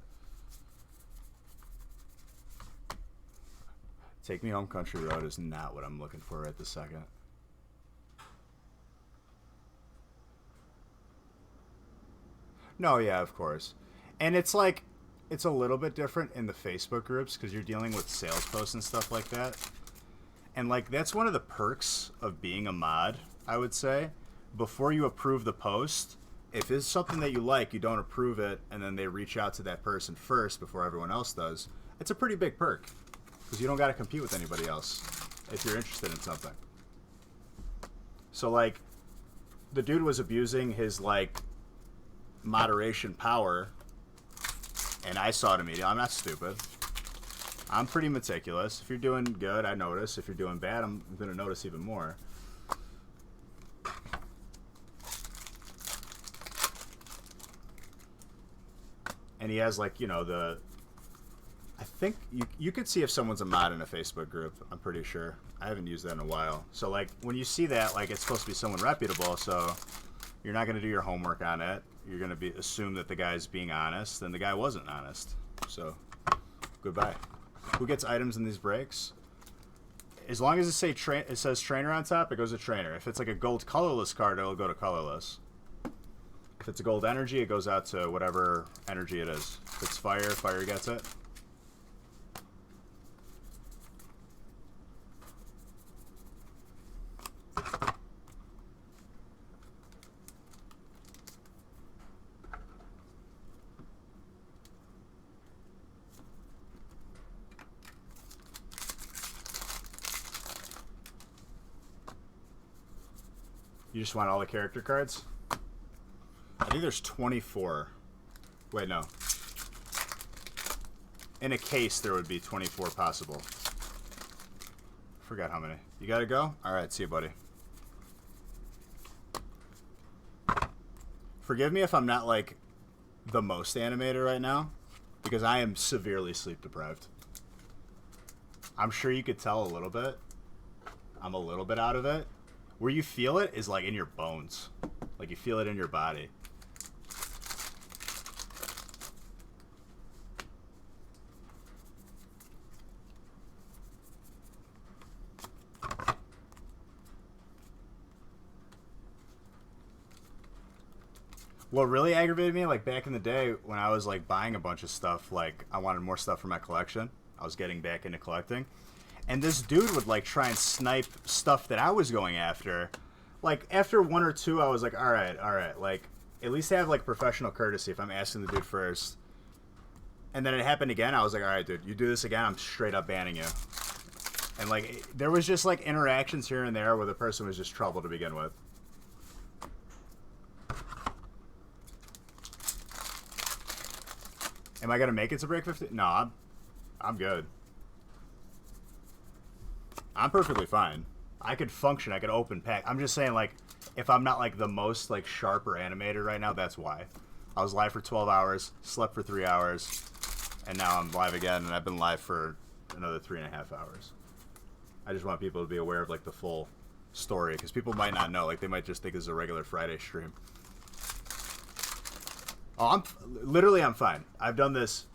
Take Me Home Country Road is not what I'm looking for right this second. No, yeah, of course. And it's like, it's a little bit different in the Facebook groups because you're dealing with sales posts and stuff like that. And, like, that's one of the perks of being a mod, I would say. Before you approve the post, if it's something that you like, you don't approve it, and then they reach out to that person first before everyone else does, it's a pretty big perk. Because you don't got to compete with anybody else if you're interested in something. So, like, the dude was abusing his, like, moderation power and I saw it immediately. I'm not stupid. I'm pretty meticulous. If you're doing good, I notice. If you're doing bad, I'm going to notice even more. And he has, like, you know, I think you could see if someone's a mod in a Facebook group. I'm pretty sure. I haven't used that in a while. So, like, when you see that, like, it's supposed to be someone reputable, so you're not going to do your homework on it. You're going to assume that the guy's being honest, and the guy wasn't honest. So, goodbye. Who gets items in these breaks? As long as it says trainer on top, it goes to trainer. If it's like a gold colorless card, it'll go to colorless. If it's a gold energy, it goes out to whatever energy it is. If it's fire, fire gets it. You just want all the character cards? I think there's 24. Wait, no. In a case, there would be 24 possible. Forgot how many. You gotta go? Alright, see you, buddy. Forgive me if I'm not, like, the most animated right now, because I am severely sleep deprived. I'm sure you could tell a little bit. I'm a little bit out of it. Where you feel it is, like, in your bones. Like, you feel it in your body. What really aggravated me, like, back in the day when I was, like, buying a bunch of stuff, like, I wanted more stuff for my collection. I was getting back into collecting. And this dude would, like, try and snipe stuff that I was going after. Like, after one or two, I was like, all right. Like, at least have, like, professional courtesy if I'm asking the dude first. And then it happened again. I was like, all right, dude, you do this again, I'm straight up banning you. And, like, there was just, like, interactions here and there where the person was just trouble to begin with. Am I going to make it to break 50? No, I'm good. I'm perfectly fine. I could function. I could open pack. I'm just saying, like, if I'm not, like, the most, like, sharp or animated right now, that's why. I was live for 12 hours, slept for 3 hours, and now I'm live again, and I've been live for another 3.5 hours. I just want people to be aware of, like, the full story, because people might not know. Like, they might just think it's a regular Friday stream. Oh, I'm fine. I've done this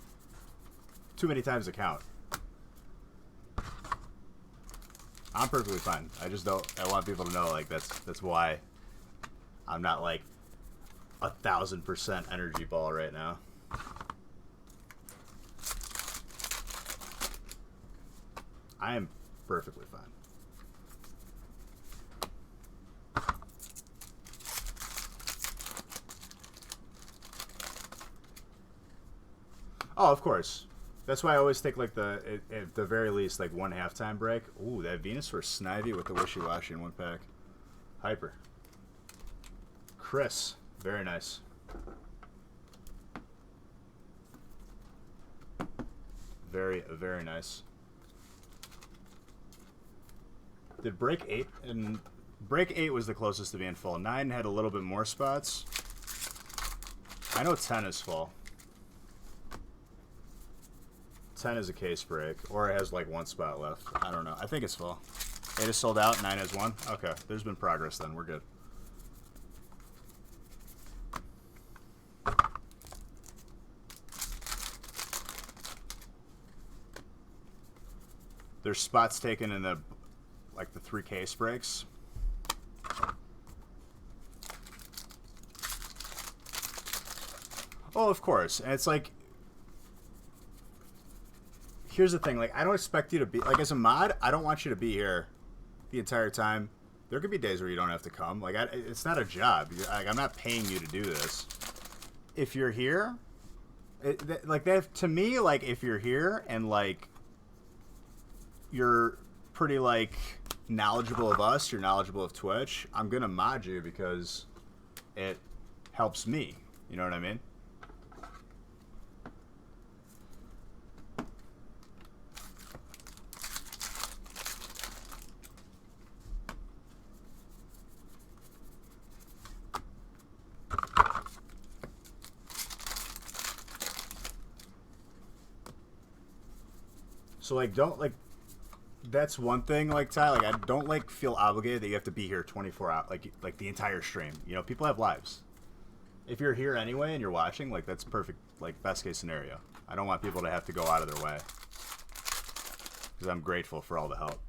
too many times to count. I'm perfectly fine. I just don't. I want people to know, like, that's why I'm not, like, 1,000% energy ball right now. I am perfectly fine. Oh, of course. That's why I always take, like, at the very least, like, one halftime break. Ooh, that Venus for Snivy with the wishy-washy in one pack. Hyper. Chris. Very nice. Very, very nice. Did break 8? And break 8 was the closest to being full. 9 had a little bit more spots. I know 10 is full. 10 is a case break, or it has, like, one spot left. I don't know. I think it's full. 8 is sold out, 9 has 1. Okay, there's been progress then. We're good. There's spots taken in the, like, the 3 case breaks. Oh, of course. And it's like, here's the thing, like, I don't expect you to be, like, as a mod, I don't want you to be here the entire time. There could be days where you don't have to come. Like, it's not a job. Like, I'm not paying you to do this. If you're here, like, that, to me, like, if you're here and, like, you're pretty, like, knowledgeable of us, you're knowledgeable of Twitch, I'm gonna mod you because it helps me. You know what I mean? So like, don't like. That's one thing, like Ty. Like, I don't like feel obligated that you have to be here 24 hours, like the entire stream. You know, people have lives. If you're here anyway and you're watching, like that's perfect. Like best case scenario. I don't want people to have to go out of their way because I'm grateful for all the help.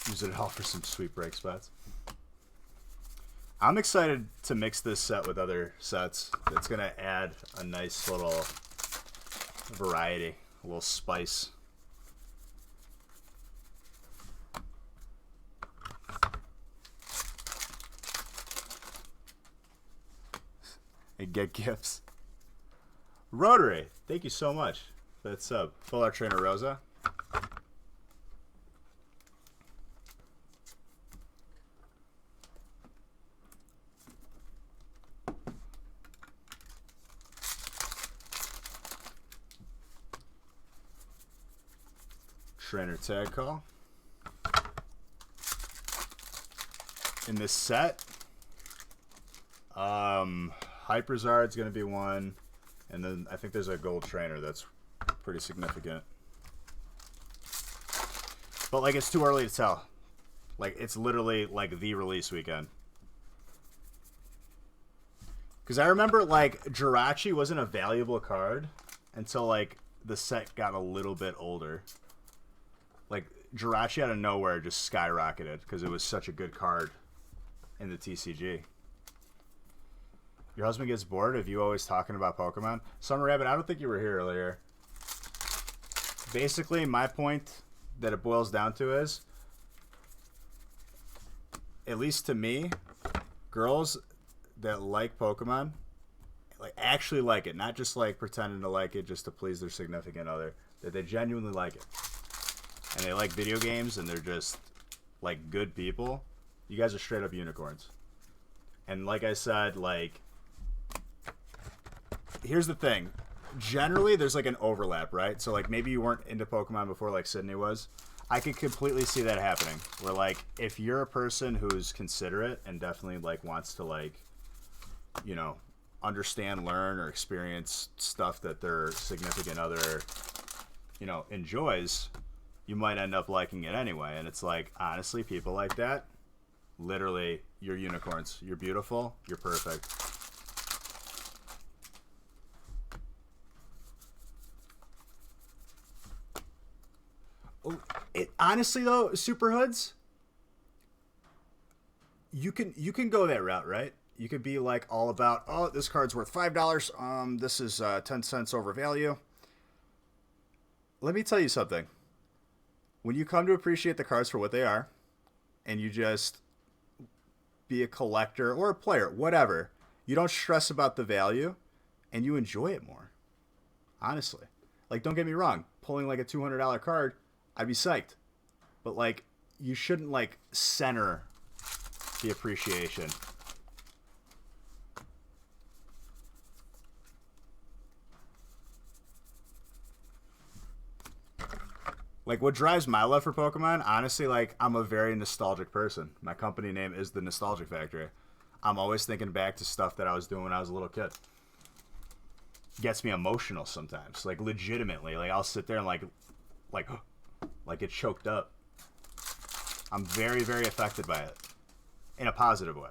Use it all for some sweet break spots. I'm excited to mix this set with other sets. It's going to add a nice little variety, a little spice. And get gifts. Rotary, thank you so much for that sub. Full Art Trainer Rosa. Trainer tag call. In this set, Hyperzard's going to be one, and then I think there's a gold trainer that's pretty significant. But like, it's too early to tell. Like, it's literally like the release weekend. Because I remember like Jirachi wasn't a valuable card until like the set got a little bit older. Like, Jirachi out of nowhere just skyrocketed because it was such a good card in the TCG. Your husband gets bored of you always talking about Pokemon? Summer Rabbit, I don't think you were here earlier. Basically, my point that it boils down to is, at least to me, girls that like Pokemon, like actually like it, not just like pretending to like it just to please their significant other, that they genuinely like it. And they like video games, and they're just, like, good people. You guys are straight up unicorns. And like I said, like, here's the thing. Generally, there's, like, an overlap, right? So, like, maybe you weren't into Pokemon before, like Sydney was. I could completely see that happening. Where, like, if you're a person who's considerate and definitely, like, wants to, like, you know, understand, learn, or experience stuff that their significant other, you know, enjoys, you might end up liking it anyway. And it's like, honestly, people like that, literally, you're unicorns. You're beautiful. You're perfect. Honestly, though, Super Hoods, you can go that route, right? You could be like all about, oh, this card's worth $5. This is 10 cents over value. Let me tell you something. When you come to appreciate the cards for what they are, and you just be a collector or a player, whatever, you don't stress about the value, and you enjoy it more. Honestly. Like, don't get me wrong. Pulling like a $200 card, I'd be psyched. But, like, you shouldn't, like, center the appreciation. Like, what drives my love for Pokemon, honestly, like, I'm a very nostalgic person. My company name is the Nostalgic Factory. I'm always thinking back to stuff that I was doing when I was a little kid. Gets me emotional sometimes. Like, legitimately. Like, I'll sit there and, like get choked up. I'm very, very affected by it. In a positive way.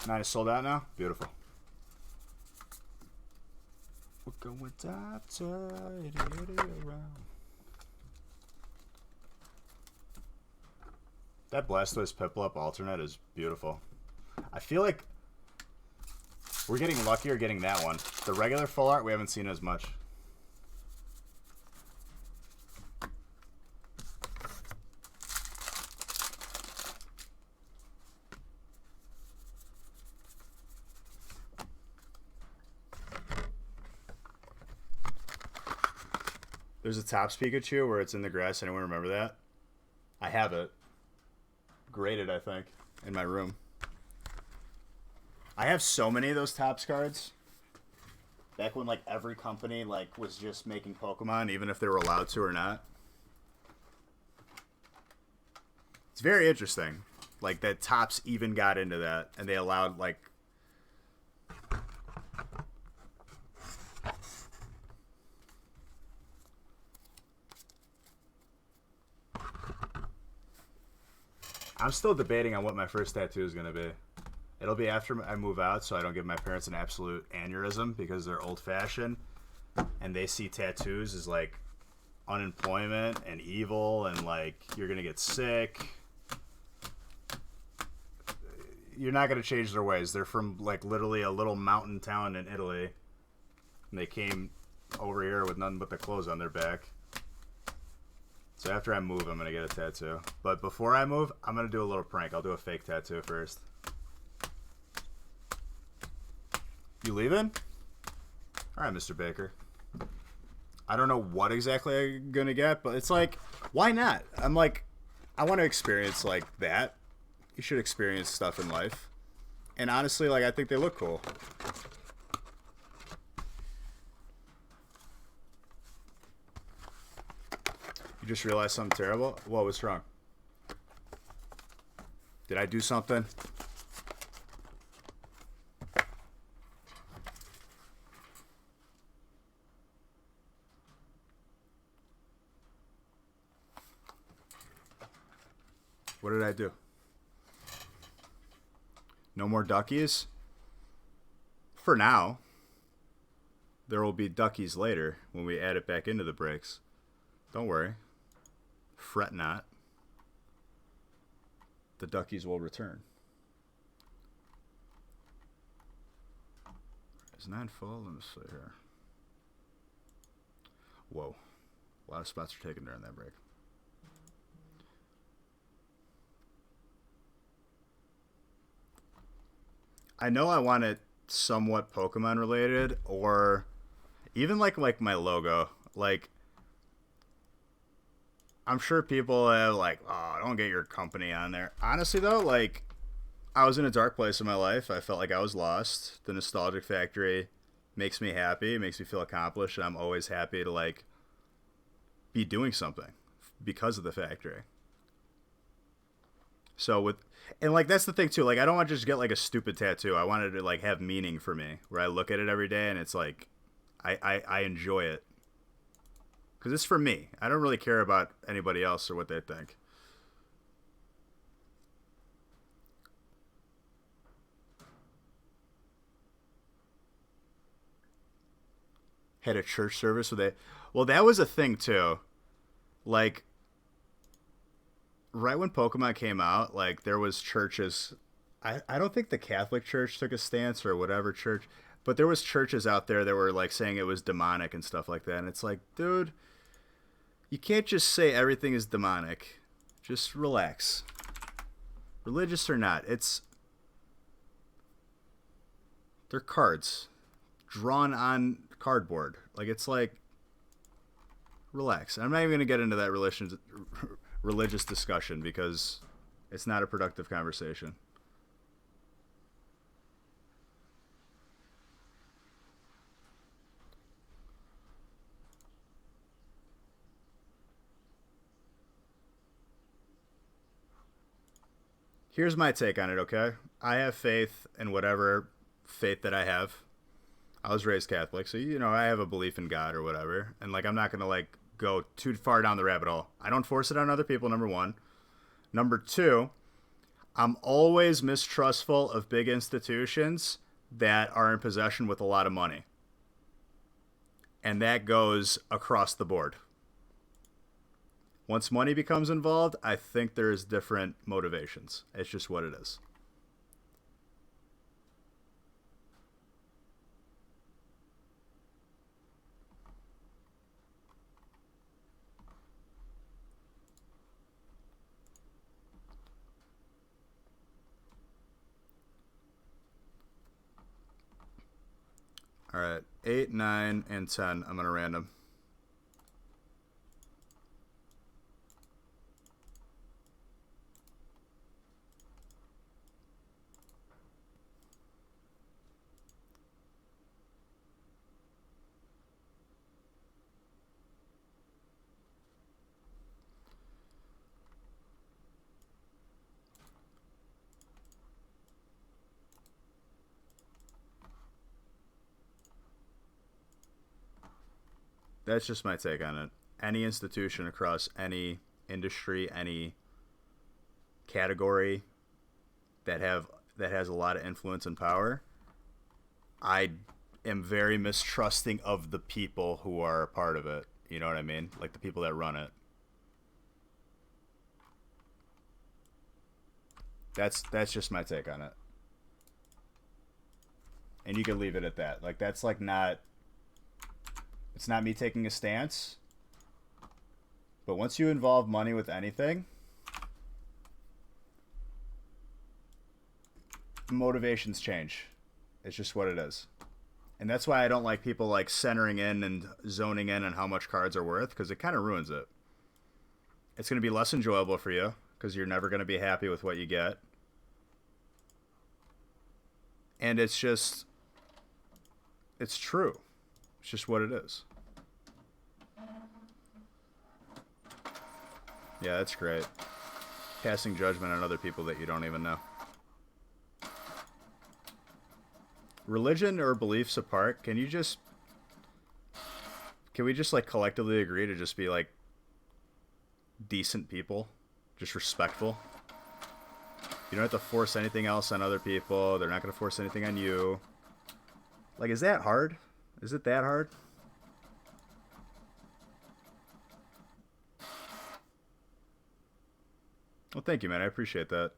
Nine is sold out now? Beautiful. We're going around. That Blastoise Piplup alternate is beautiful. I feel like we're getting luckier getting that one. The regular full art, we haven't seen as much. There's a Topps Pikachu where it's in the grass. Anyone remember that? I have it graded, I think, in my room. I have so many of those Topps cards. Back when like every company like was just making Pokemon, even if they were allowed to or not. It's very interesting. Like that Topps even got into that, and they allowed like. I'm still debating on what my first tattoo is gonna be. It'll be after I move out, so I don't give my parents an absolute aneurysm because they're old-fashioned, and they see tattoos as like unemployment and evil, and like you're gonna get sick. You're not gonna change their ways. They're from like literally a little mountain town in Italy, and they came over here with nothing but the clothes on their back. So after I move, I'm gonna get a tattoo. But before I move, I'm gonna do a little prank. I'll do a fake tattoo first. You leaving? All right, Mr. Baker. I don't know what exactly I'm gonna get, but it's like, why not? I'm like, I want to experience like that. You should experience stuff in life. And honestly, like, I think they look cool. You just realized something terrible? What was wrong? Did I do something? What did I do? No more duckies? For now. There will be duckies later when we add it back into the breaks. Don't worry. Fret not. The duckies will return. Is 9 full? Let me see here. Whoa. A lot of spots are taken during that break. I know I want it somewhat Pokemon related, or even like my logo. Like, I'm sure people have like, oh, don't get your company on there. Honestly though, like, I was in a dark place in my life. I felt like I was lost. The Nostalgic Factory makes me happy, makes me feel accomplished, and I'm always happy to like be doing something because of the factory. So with and like that's the thing too. Like I don't want to just get like a stupid tattoo. I wanted to like have meaning for me, where I look at it every day and it's like I enjoy it because it's for me. I don't really care about anybody else or what they think. Had a church service with a well, that was a thing too. Like right when Pokemon came out, like there was churches. I don't think the Catholic Church took a stance or whatever church, but there was churches out there that were like saying it was demonic and stuff like that. And it's like, dude, you can't just say everything is demonic. Just relax. Religious or not, they're cards drawn on cardboard. Like it's like relax. I'm not even gonna get into that religious discussion because it's not a productive conversation. Here's my take on it, okay? I have faith in whatever faith that I have. I was raised Catholic, so you know, I have a belief in God or whatever. And like I'm not going to like go too far down the rabbit hole. I don't force it on other people, number 1. Number 2, I'm always mistrustful of big institutions that are in possession with a lot of money. And that goes across the board. Once money becomes involved, I think there's different motivations. It's just what it is. All right, 8, 9, and 10. I'm gonna random. That's just my take on it. Any institution across any industry, any category that has a lot of influence and power, I am very mistrusting of the people who are a part of it. You know what I mean? Like the people that run it. That's just my take on it. And you can leave it at that. Like that's like not it's not me taking a stance. But once you involve money with anything, motivations change. It's just what it is. And that's why I don't like people like centering in and zoning in on how much cards are worth, because it kind of ruins it. It's going to be less enjoyable for you because you're never going to be happy with what you get. And it's true. It's just what it is. Yeah, that's great. Passing judgment on other people that you don't even know. Religion or beliefs apart, can we just like collectively agree to just be like decent people, just respectful? You don't have to force anything else on other people. They're not going to force anything on you. Like, is that hard? Is it that hard? Well, thank you, man. I appreciate that.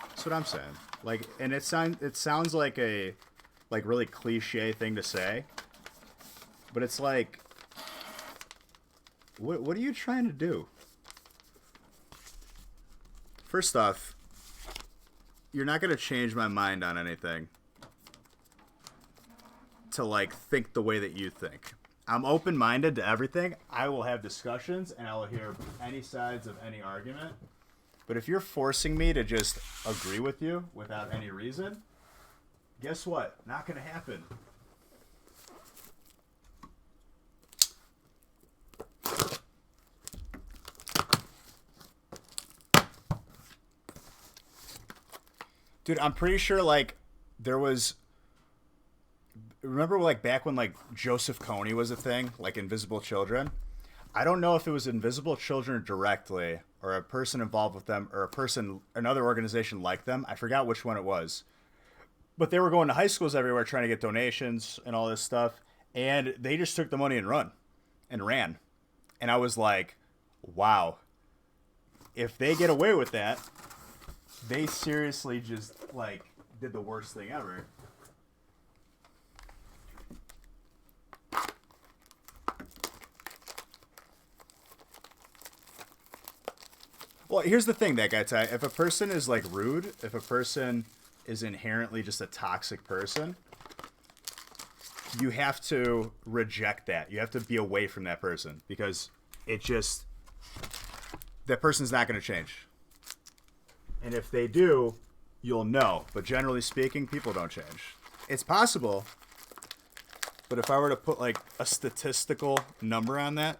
That's what I'm saying. Like, and it sounds like a like really cliche thing to say, but it's like, what are you trying to do? First off, you're not gonna change my mind on anything to like think the way that you think. I'm open-minded to everything. I will have discussions and I will hear any sides of any argument. But if you're forcing me to just agree with you without any reason, guess what? Not going to happen. Dude, I'm pretty sure like there was, remember like back when like Joseph Kony was a thing, like Invisible Children? I don't know if it was Invisible Children directly or a person involved with them or another organization like them. I forgot which one it was. But they were going to high schools everywhere trying to get donations and all this stuff. And they just took the money and ran. And I was like, wow. If they get away with that, they seriously just like did the worst thing ever. Well, here's the thing, that guy Ty. If a person is like rude, if a person is inherently just a toxic person, you have to reject that. You have to be away from that person because that person's not going to change. And if they do, you'll know. But generally speaking, people don't change. It's possible, but if I were to put like a statistical number on that,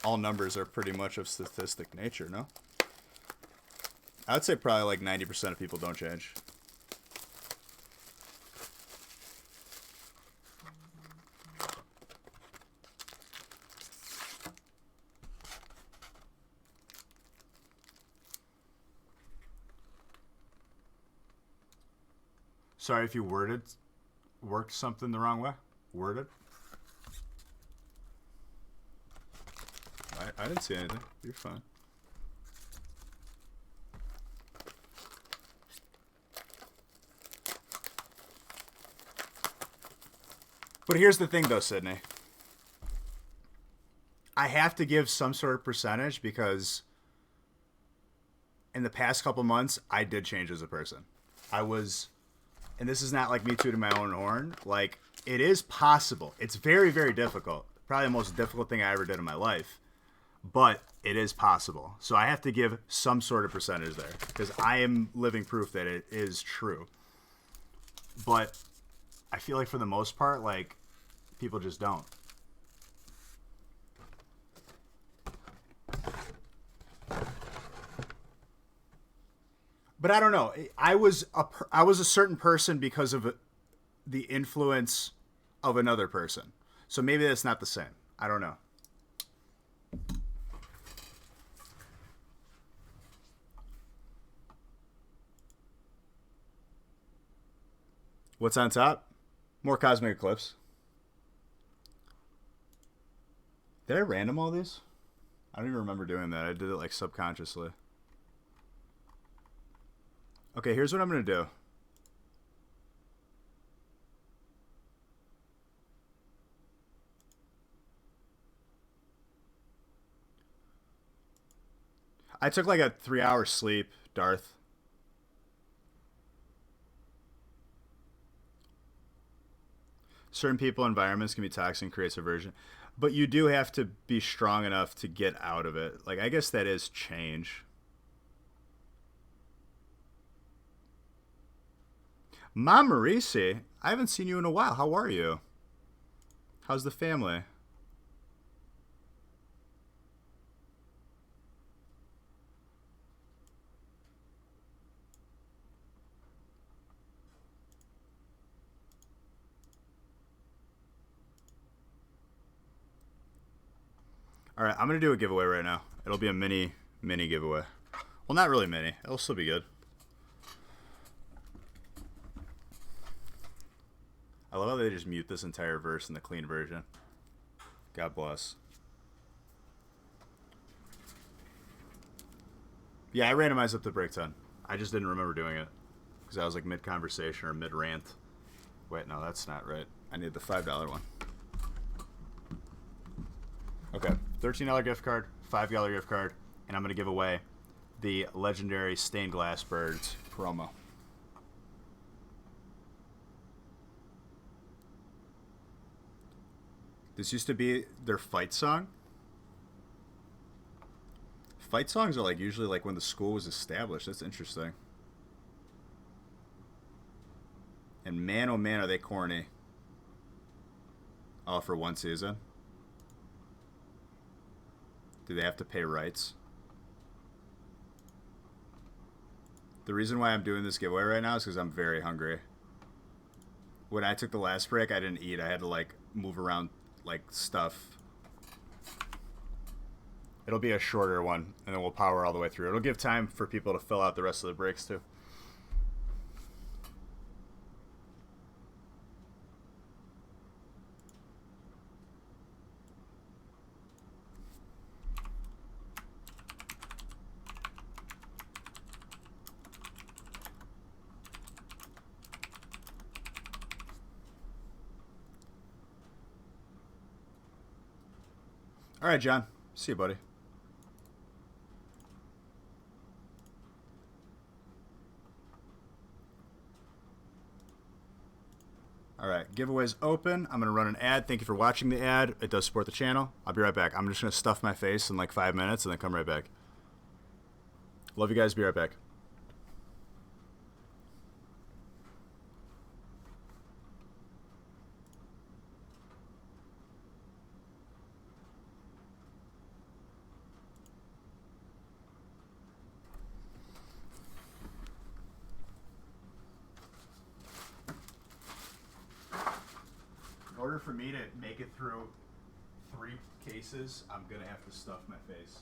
all numbers are pretty much of statistic nature, no? I would say probably like 90% of people don't change. Sorry if you worked something the wrong way. Worded? I didn't see anything. You're fine. But here's the thing, though, Sydney. I have to give some sort of percentage because in the past couple months, I did change as a person. And this is not like me tooting my own horn. Like, it is possible. It's very, very difficult. Probably the most difficult thing I ever did in my life. But it is possible. So I have to give some sort of percentage there because I am living proof that it is true. But I feel like for the most part, like, people just don't. But I don't know. I was a certain person because of the influence of another person. So maybe that's not the same. I don't know. What's on top? More Cosmic Eclipse. Did I random all these? I don't even remember doing that. I did it like subconsciously. Okay, here's what I'm going to do. I took like a 3 hour sleep, Darth. Certain people, environments can be toxic and creates aversion. But you do have to be strong enough to get out of it. Like, I guess that is change. Mom Marisi, I haven't seen you in a while. How are you? How's the family? All right, I'm going to do a giveaway right now. It'll be a mini giveaway. Well, not really mini. It'll still be good. I love how they just mute this entire verse in the clean version. God bless. Yeah, I randomized up to break 10. I just didn't remember doing it because I was like mid-conversation or mid-rant. Wait, no, that's not right. I need the $5 one. Okay, $13 gift card, $5 gift card, and I'm going to give away the legendary Stained Glass Birds promo. This used to be their fight song. Fight songs are like usually like when the school was established. That's interesting. And man, oh man, are they corny. Oh, for one season? Do they have to pay rights? The reason why I'm doing this giveaway right now is because I'm very hungry. When I took the last break, I didn't eat. I had to like move around like stuff. It'll be a shorter one, and then we'll power all the way through. It'll give time for people to fill out the rest of the breaks too. All right, John. See you, buddy. All right, giveaways open. I'm going to run an ad. Thank you for watching the ad. It does support the channel. I'll be right back. I'm just going to stuff my face in like 5 minutes and then come right back. Love you guys. Be right back. In order for me to make it through 3 cases, I'm going to have to stuff my face.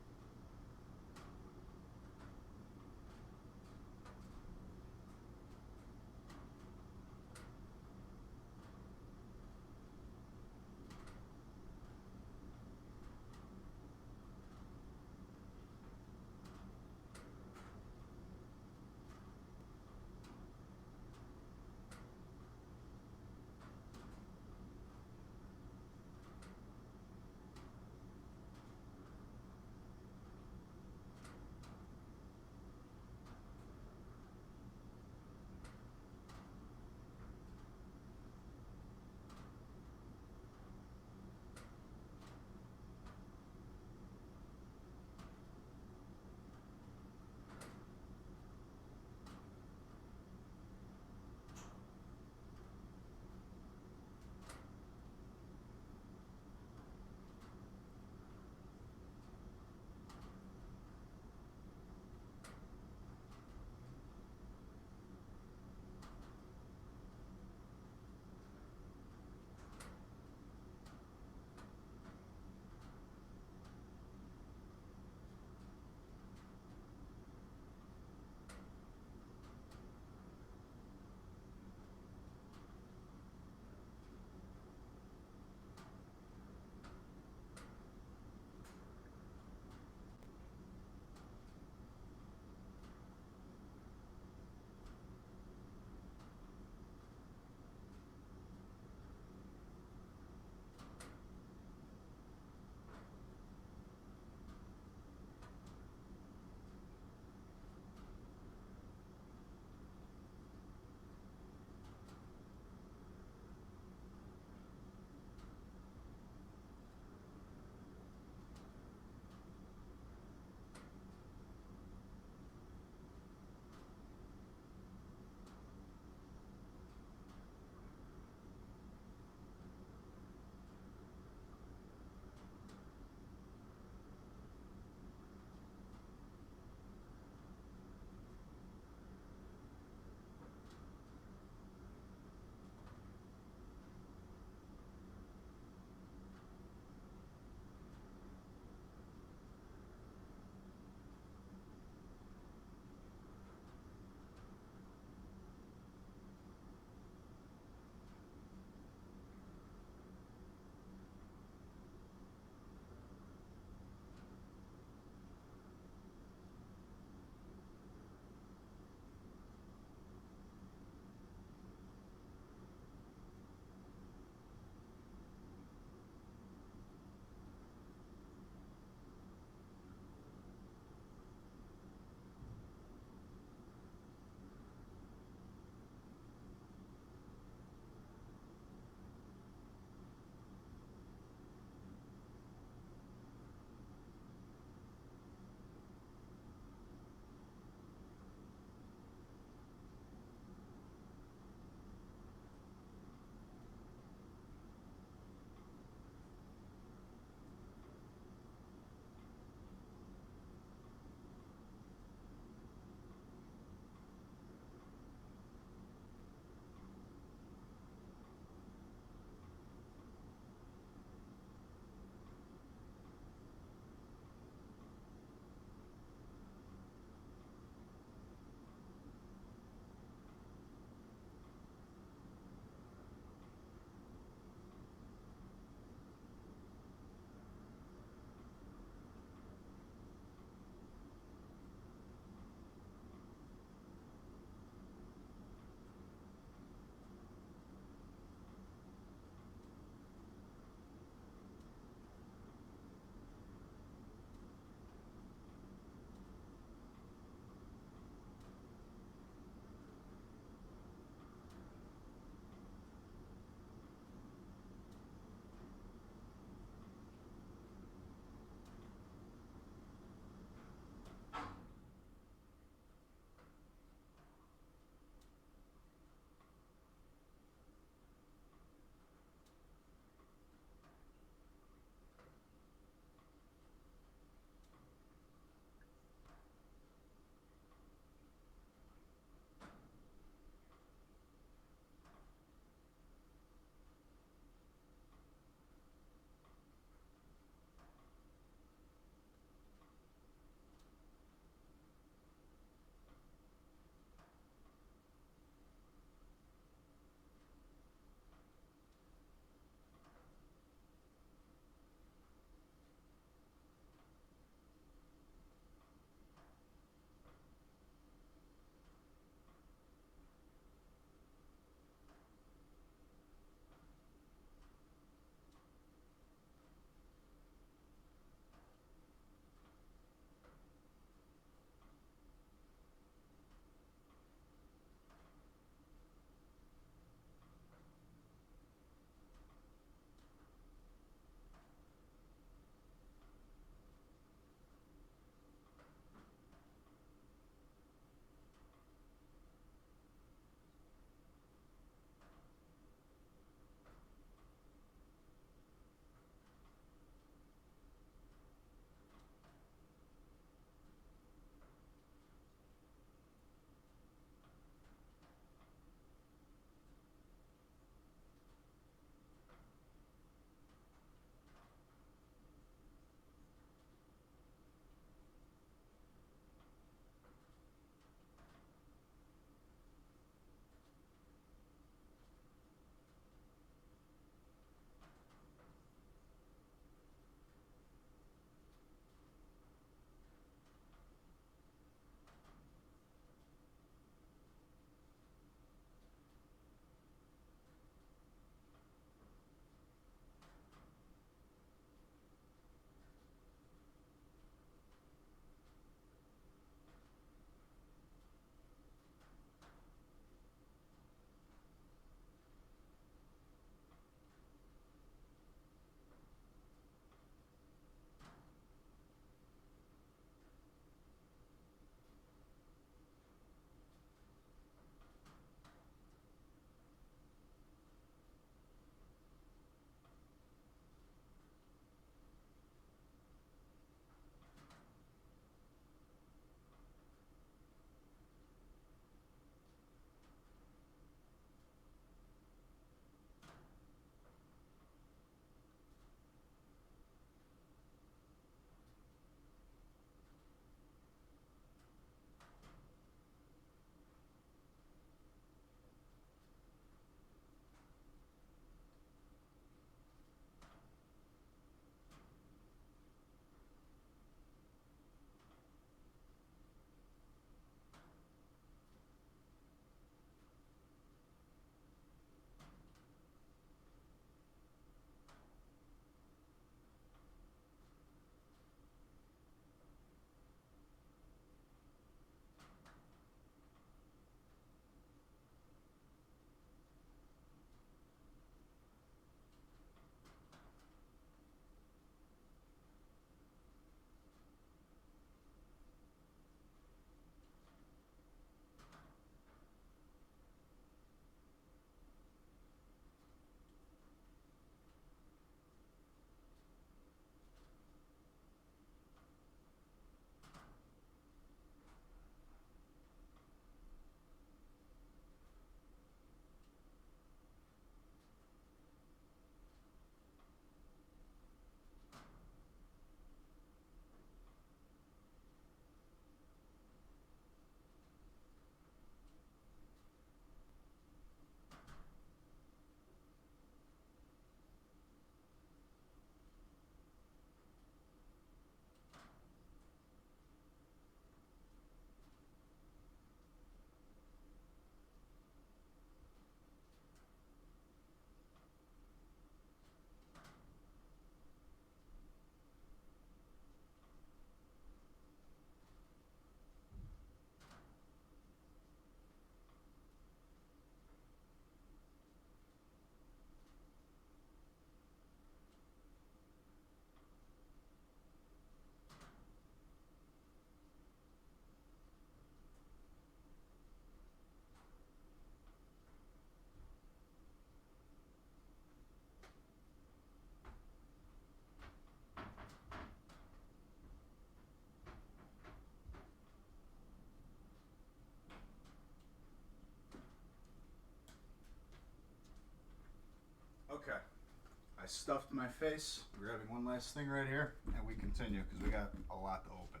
stuff to my face. We're grabbing one last thing right here, and we continue because we got a lot to open.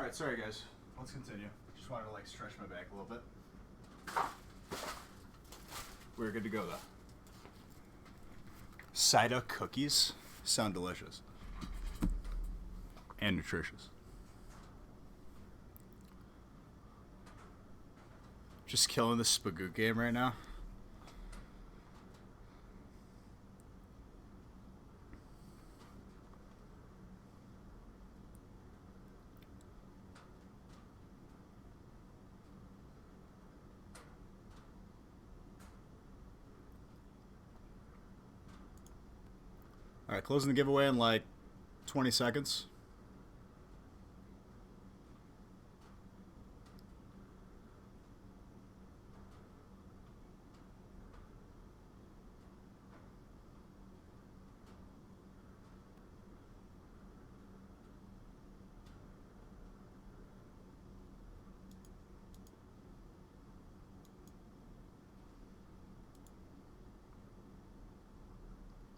Alright, sorry guys. Let's continue. Just wanted to like stretch my back a little bit. We're good to go though. Cider cookies sound delicious. And nutritious. Just killing the Spagoot game right now. Alright, closing the giveaway in like 20 seconds.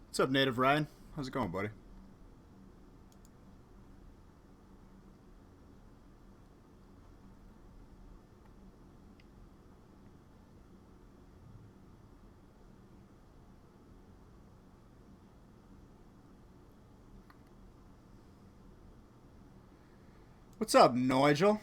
What's up, Native Ryan? How's it going, buddy? What's up, Nigel?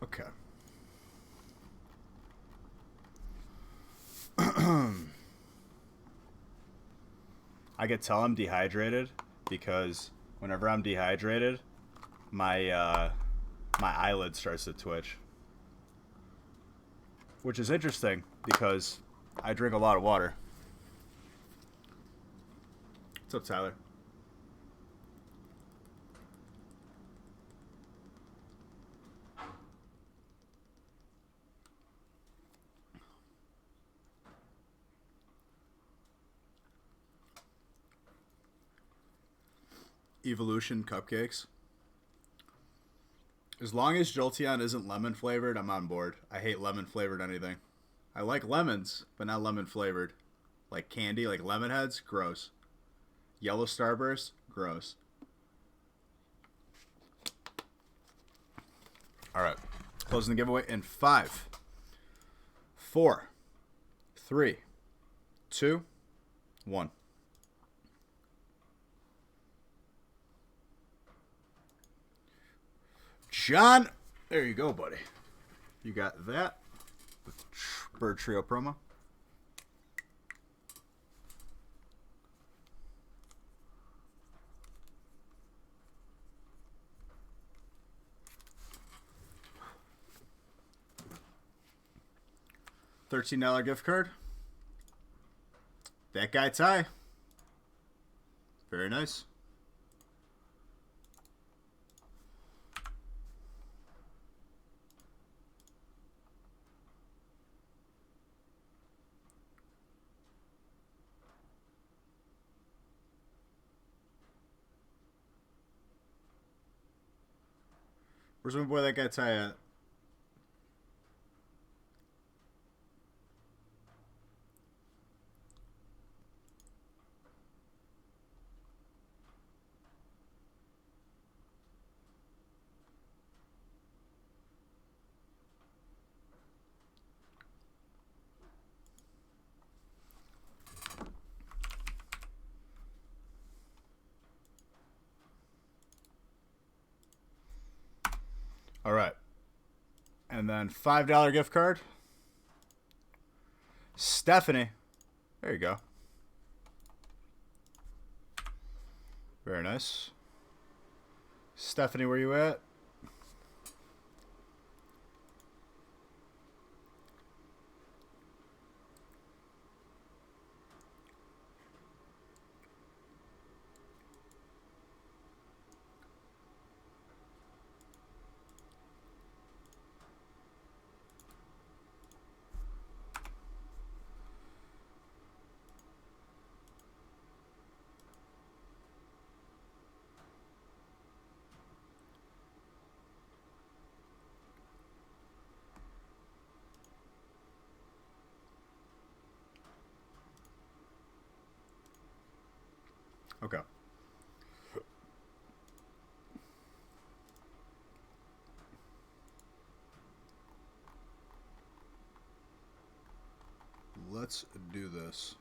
Okay. I could tell I'm dehydrated because whenever I'm dehydrated, my my eyelid starts to twitch. Which is interesting because I drink a lot of water. What's up, Tyler? Evolution cupcakes. As long as Jolteon isn't lemon flavored, I'm on board. I hate lemon flavored anything. I like lemons, but not lemon flavored. Like candy, like lemon heads, gross. Yellow Starburst, gross. Alright. Closing the giveaway in 5, 4, 3, 2, 1. John, there you go, buddy. You got that. Bird Trio promo. $13 gift card. That guy Ty. Very nice. Where's my boy that guy Ty at? All right. And then $5 gift card. Stephanie. There you go. Very nice. Stephanie, where you at? Okay. Let's do this.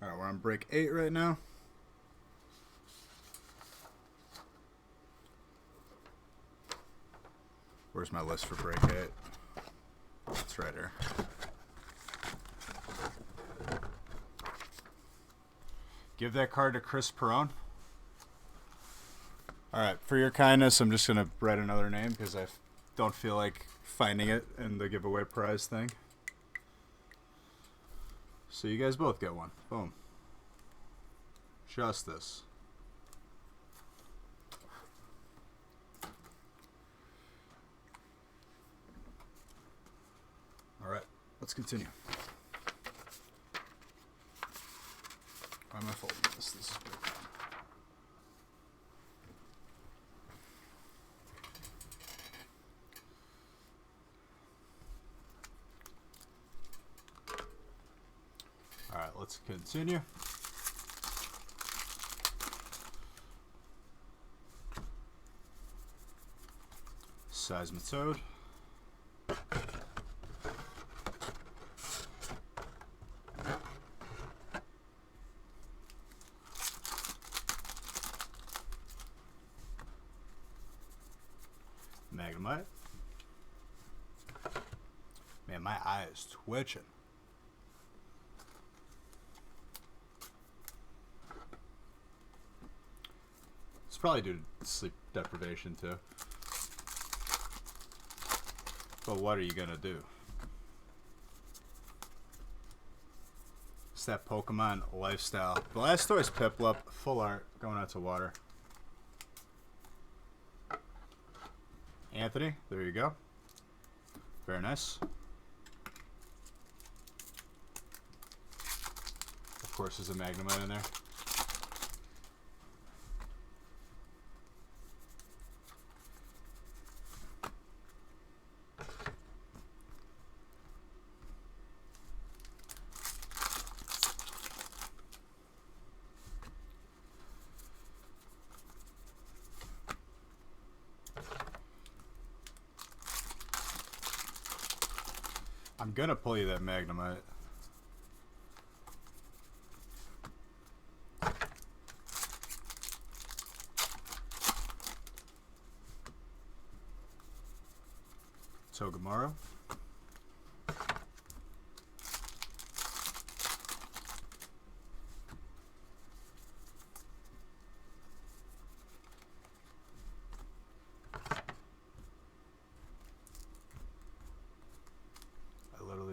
All right, we're on break 8 right now. Where's my list for break 8? It's right here. Give that card to Chris Perone. All right, for your kindness, I'm just going to write another name because I don't feel like finding it in the giveaway prize thing. So you guys both get one. Boom. Justice. All right, let's continue. Why am I folding this? This is good. All right, let's continue. Seismitoad. Magnemite. Man, my eye is twitching. It's probably due to sleep deprivation too. But what are you gonna do? It's that Pokemon lifestyle. Blastoise Piplup, full art, going out to water. Anthony, there you go. Very nice. Of course, there's a Magnemite in there. I'm gonna pull you that Magnemite. Togedemaru.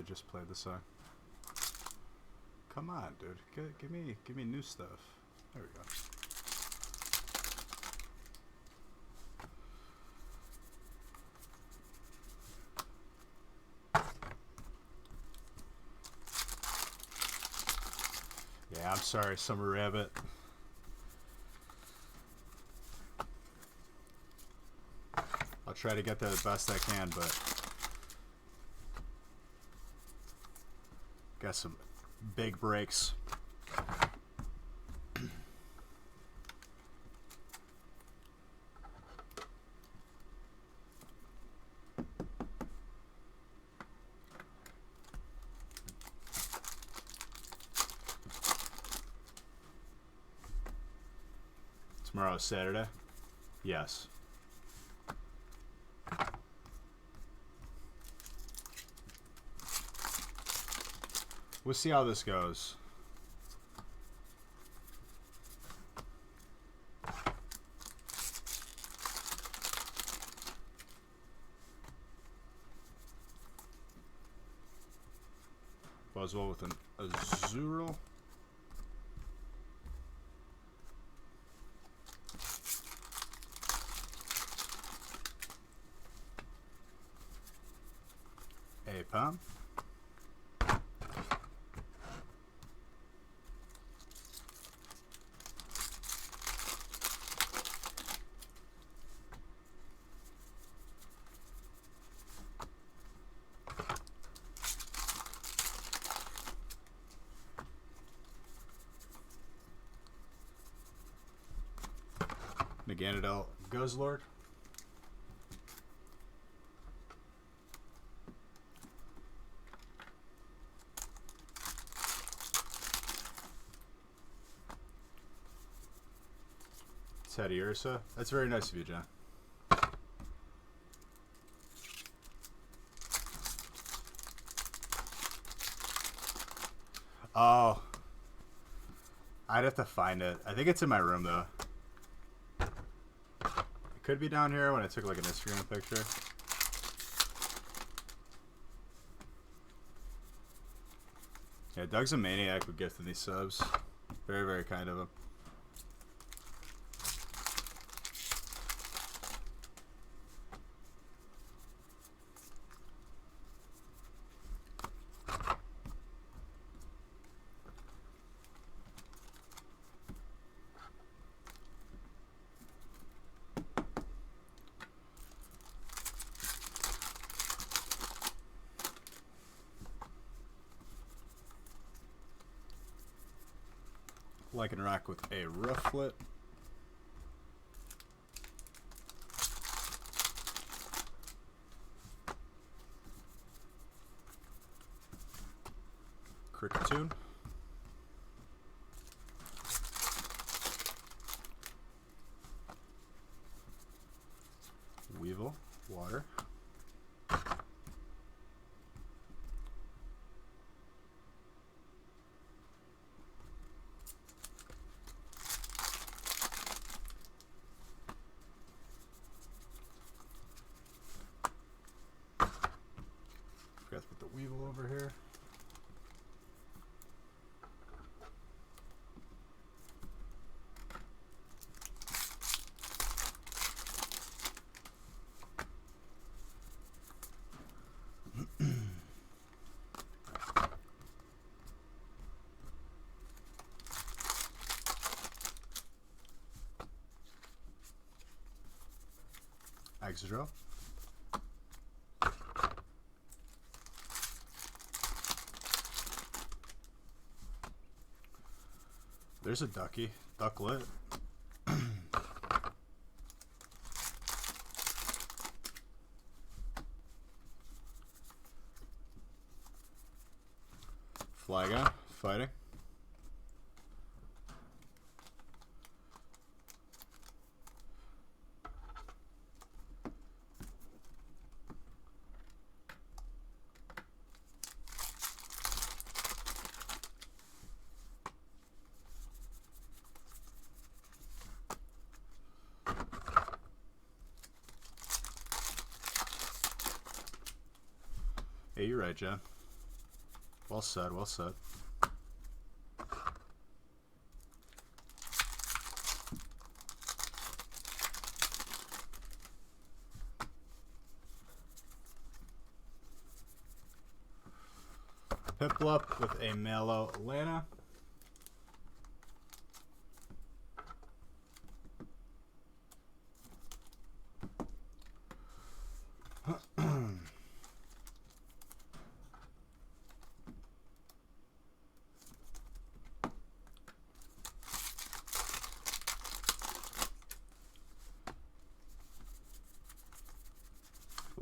Just played the song. Come on, dude. Give me new stuff. There we go. Yeah, I'm sorry, Summer Rabbit. I'll try to get that as best I can, but got some big breaks. Tomorrow's Saturday? Yes. We'll see how this goes. Buzzwole with an Azurill. Apom. Naganadel Guzzlord. Teddy Ursa. That's very nice of you, John. Oh. I'd have to find it. I think it's in my room, though. It could be down here when I took, like, an Instagram picture. Yeah, Doug's a maniac with gifting these subs. Very, very kind of him. Like and rock with a Rufflet. Cricketune. Weevil. Water. Forgot to put the Weevil over here. Exodro. There's a ducky. Ducklet. Flygon. Fighting. Yeah, you're right, Jen. Well said, well said. Piplup with a Mallow Lana.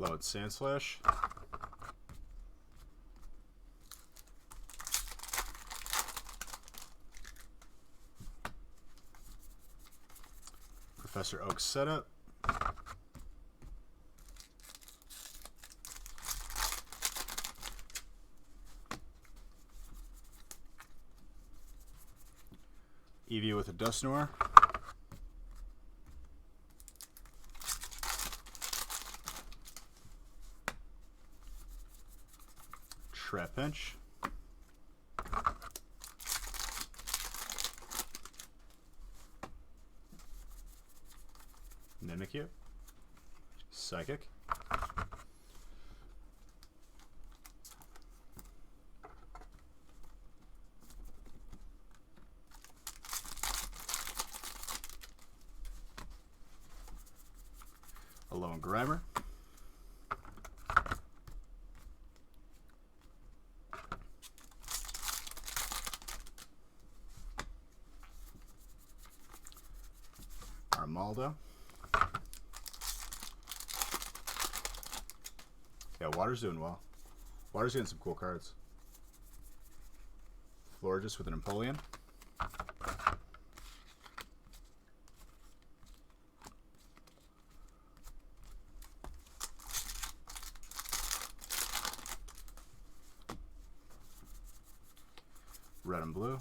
Load Sandslash. Professor Oak setup. Eevee with a Dusknoir. Trapinch. Mimikyu. Psychic. A Lone Grimer. Ronaldo. Yeah, Water's doing well. Water's getting some cool cards. Florges with an Empoleon. Red and blue.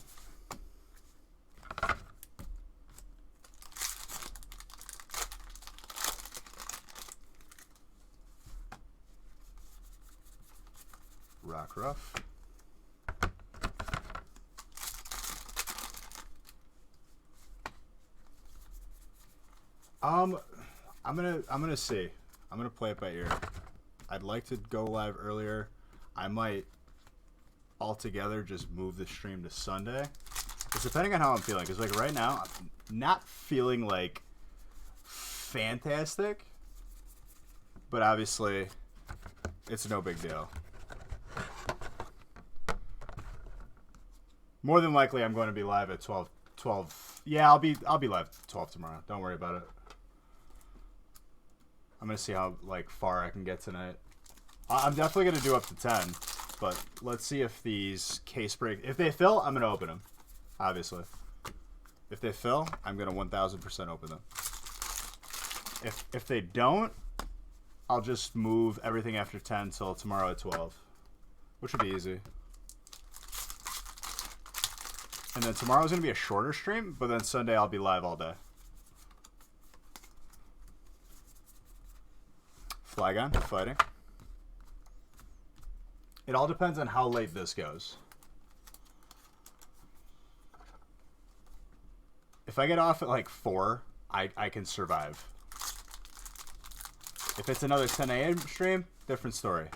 Rough. I'm gonna see. I'm gonna play it by ear. I'd like to go live earlier. I might altogether just move the stream to Sunday. It's depending on how I'm feeling. Cause like right now, I'm not feeling like fantastic, but obviously, it's no big deal. More than likely, I'm going to be live at 12. Yeah, I'll be live at 12 tomorrow. Don't worry about it. I'm gonna see how like far I can get tonight. I'm definitely gonna do up to 10, but let's see if these case break. If they fill, I'm gonna open them. Obviously, if they fill, I'm gonna 1000% open them. If they don't, I'll just move everything after 10 till tomorrow at 12, which would be easy. And then tomorrow's going to be a shorter stream, but then Sunday I'll be live all day. Flygon, fighting. It all depends on how late this goes. If I get off at like 4, I can survive. If it's another 10 a.m. stream, different story.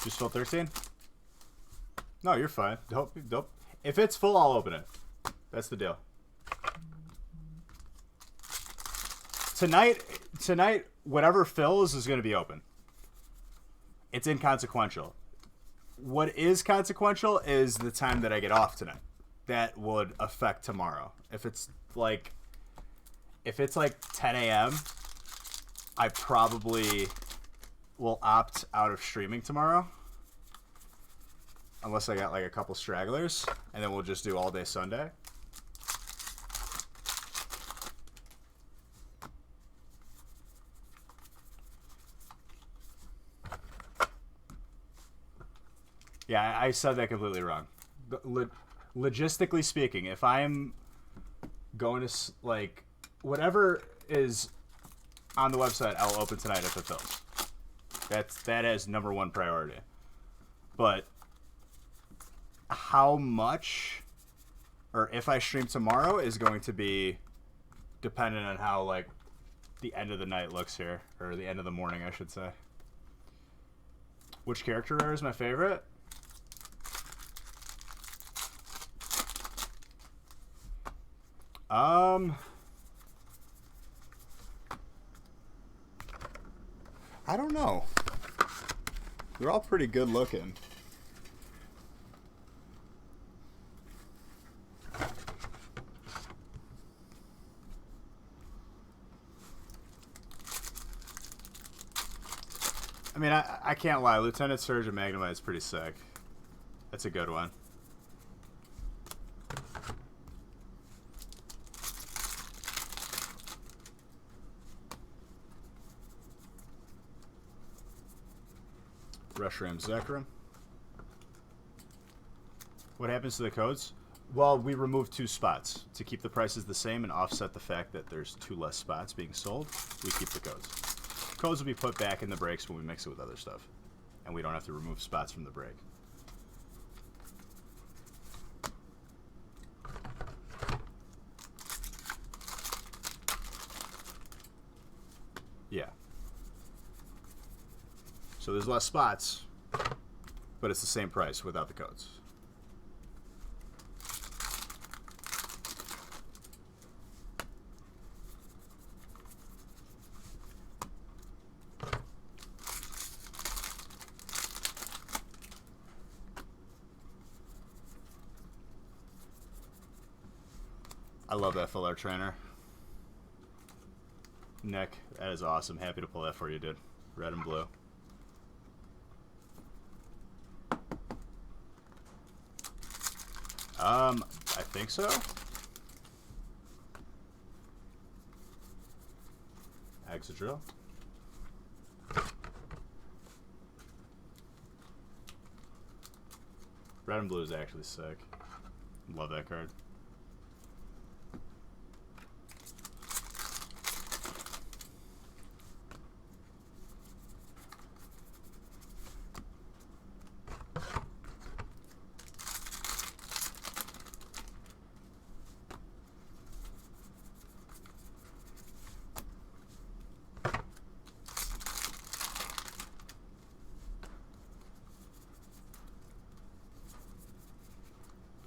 You still 13? No, you're fine. Don't. If it's full, I'll open it. That's the deal. Tonight, whatever fills is going to be open. It's inconsequential. What is consequential is the time that I get off tonight. That would affect tomorrow. If it's like 10 a.m., I probably will opt out of streaming tomorrow. Unless I got like a couple stragglers, and then we'll just do all day Sunday. Yeah, I said that completely wrong. Logistically speaking, if I'm going to, like, whatever is on the website, I'll open tonight if it fills. That is number one priority. But how much, or if I stream tomorrow, is going to be dependent on how, like, the end of the night looks here. Or the end of the morning, I should say. Which character rare is my favorite? I don't know. They're all pretty good looking. I mean, I can't lie. Lieutenant Surge and Magnemite is pretty sick. That's a good one. Reshiram Zekrom. What happens to the codes? Well, we removed 2 spots. To keep the prices the same and offset the fact that there's 2 less spots being sold, we keep the codes. Codes will be put back in the breaks when we mix it with other stuff. And we don't have to remove spots from the break. Yeah. So there's less spots, but it's the same price without the codes. I love that full art trainer. Nick, that is awesome. Happy to pull that for you, dude. Red and blue. I think so. Exadrill. Red and blue is actually sick. Love that card.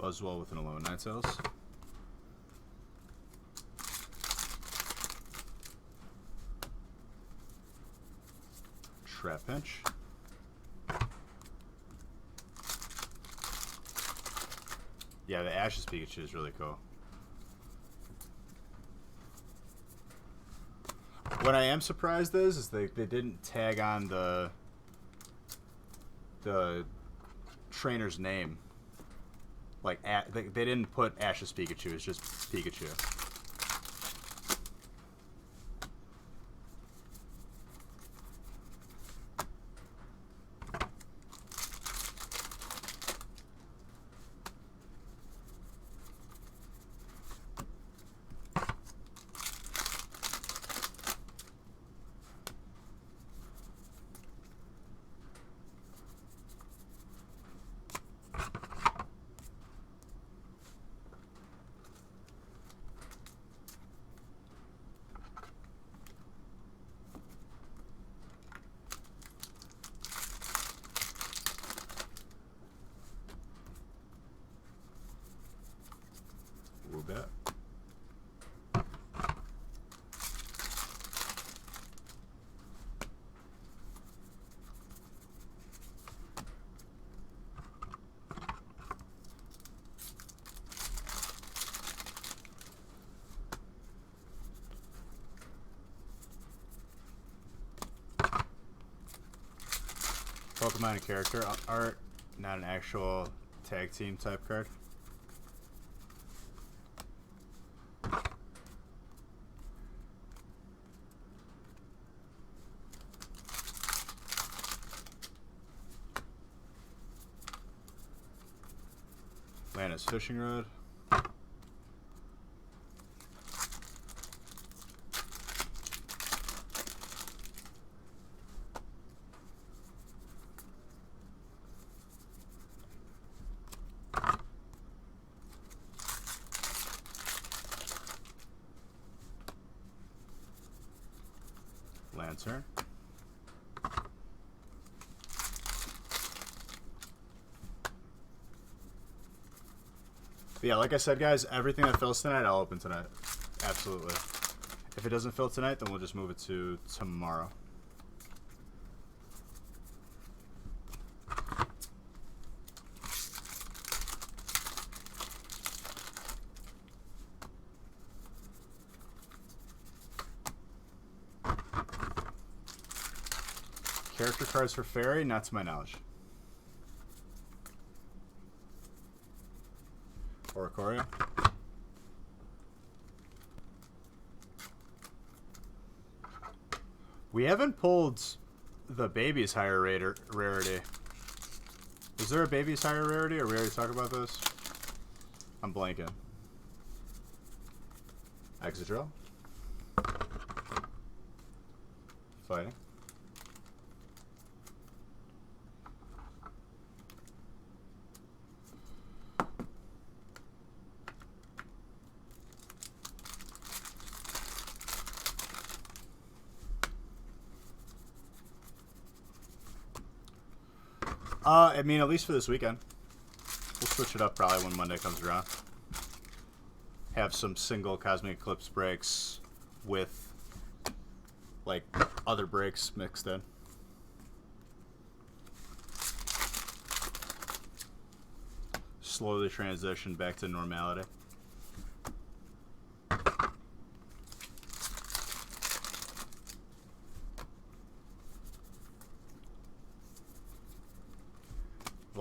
Buzzwell with an 11 Night Cells. Trap Pinch. Yeah, the Ashes Pikachu is really cool. What I am surprised is they didn't tag on the trainer's name. Like, they didn't put Ash's Pikachu, it's just Pikachu. Bit. Pokemon and character art, not an actual tag team type card. Atlantis Fishing Rod. Lancer. But yeah, like I said, guys, everything that fills tonight, I'll open tonight. Absolutely. If it doesn't fill tonight, then we'll just move it to tomorrow. Character cards for Fairy, not to my knowledge. Oricorio. We haven't pulled the baby's higher rarity. Is there a baby's higher rarity, or we already talked about this? I'm blanking. Exadrill. Fighting. I mean, at least for this weekend. We'll switch it up probably when Monday comes around. Have some single Cosmic Eclipse breaks with, like, other breaks mixed in. Slowly transition back to normality.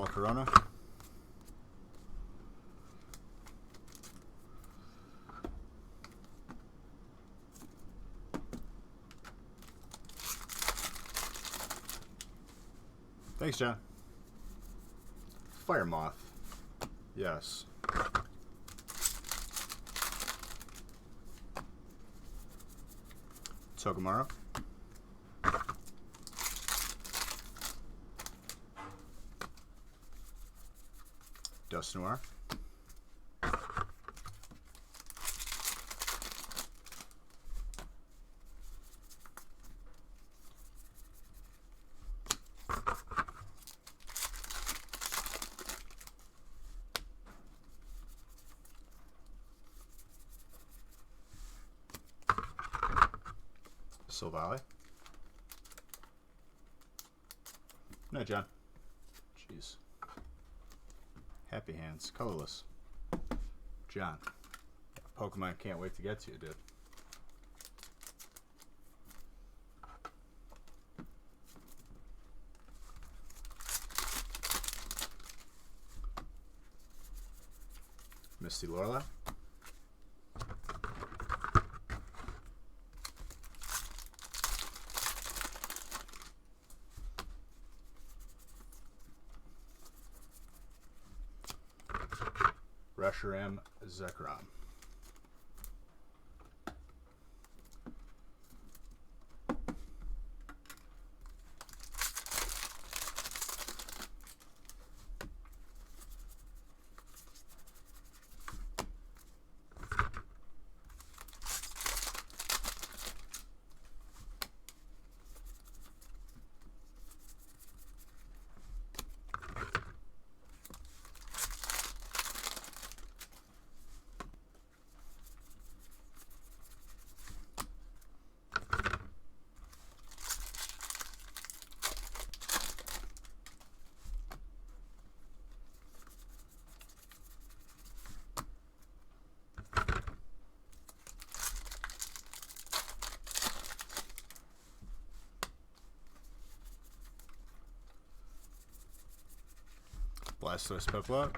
Corona. Thanks, John. Fire Moth. Yes. Togomaro. Dust Noir. Silvally. No, John. Jeez. Happy Hands. Colorless. John. Pokemon can't wait to get to you, dude. Misty Lorelei. Reshiram Zekrom. Blastoise Piplup.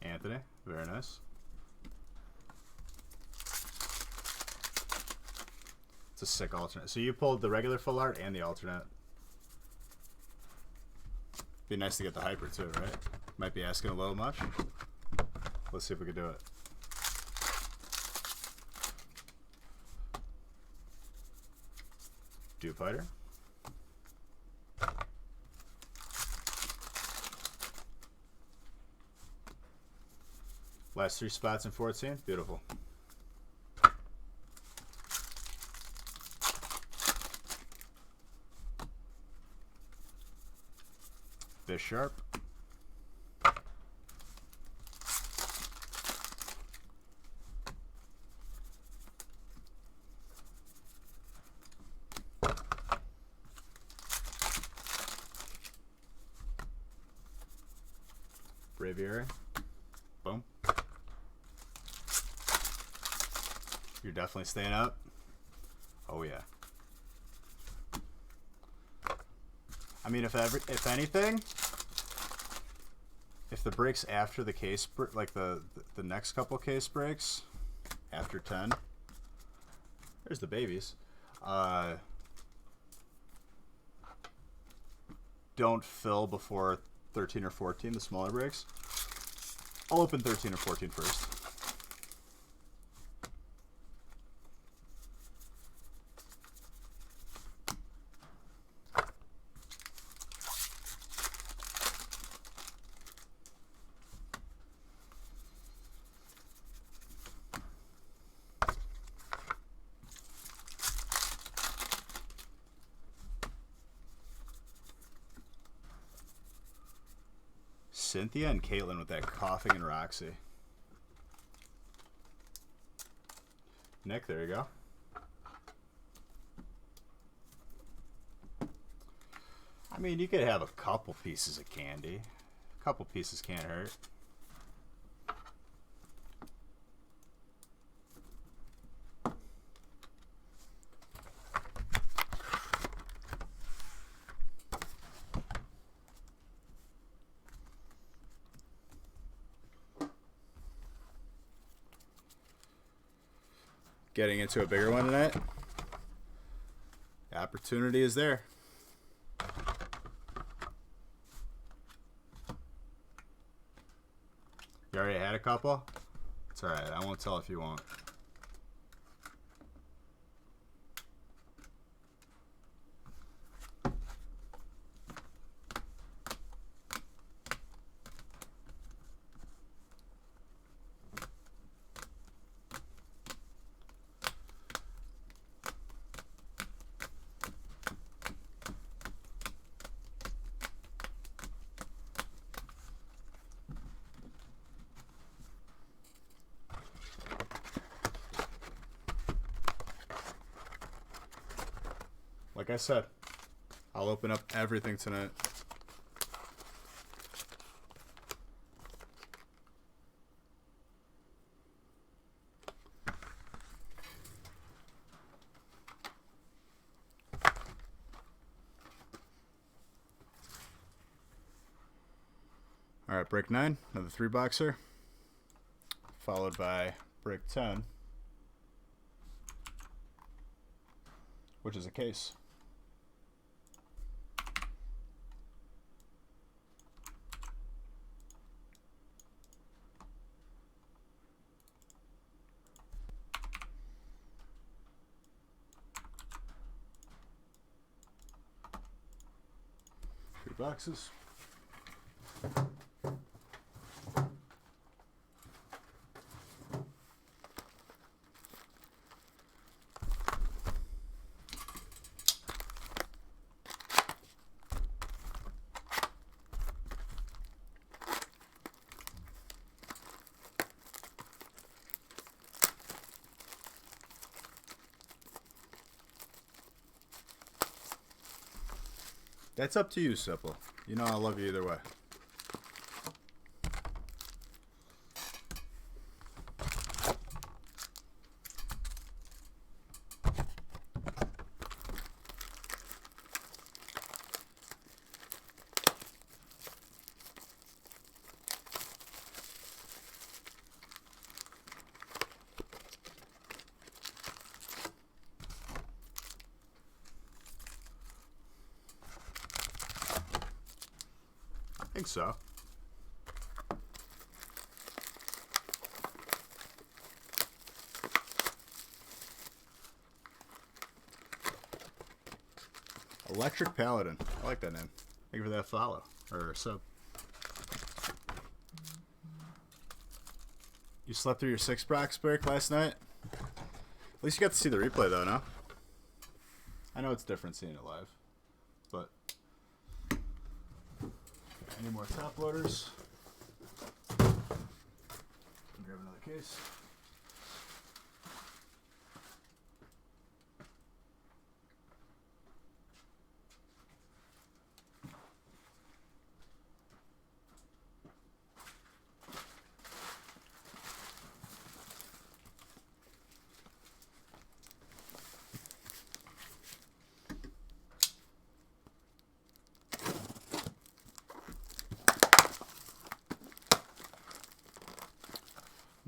Anthony, very nice. It's a sick alternate. So you pulled the regular full art and the alternate. Be nice to get the hyper too, right? Might be asking a little much. Let's see if we can do it. Dew Fighter. Last 3 spots in 14. Beautiful. Fish Sharp. Braviary. Boom. You're definitely staying up. Oh yeah. I mean, if anything, if the breaks after the case, like the next couple case breaks after 10, there's the babies. Don't fill before 13 or 14, the smaller breaks. I'll open 13 or 14 first. Cynthia and Caitlin with that coughing and Roxy. Nick, there you go. I mean, you could have a couple pieces of candy. A couple pieces can't hurt. getting into a bigger one tonight. The opportunity is there. You already had a couple? It's alright, I won't tell if you won't. Like I said, I'll open up everything tonight. Alright, break 9, another 3-boxer. Followed by break 10, which is a case. Boxes. That's up to you, Simple. You know I love you either way. I think so. Electric Paladin. I like that name. Thank you for that follow. Or sub. You slept through your 6-box break last night? At least you got to see the replay though, no? I know it's different seeing it live. But any more top loaders? Grab another case.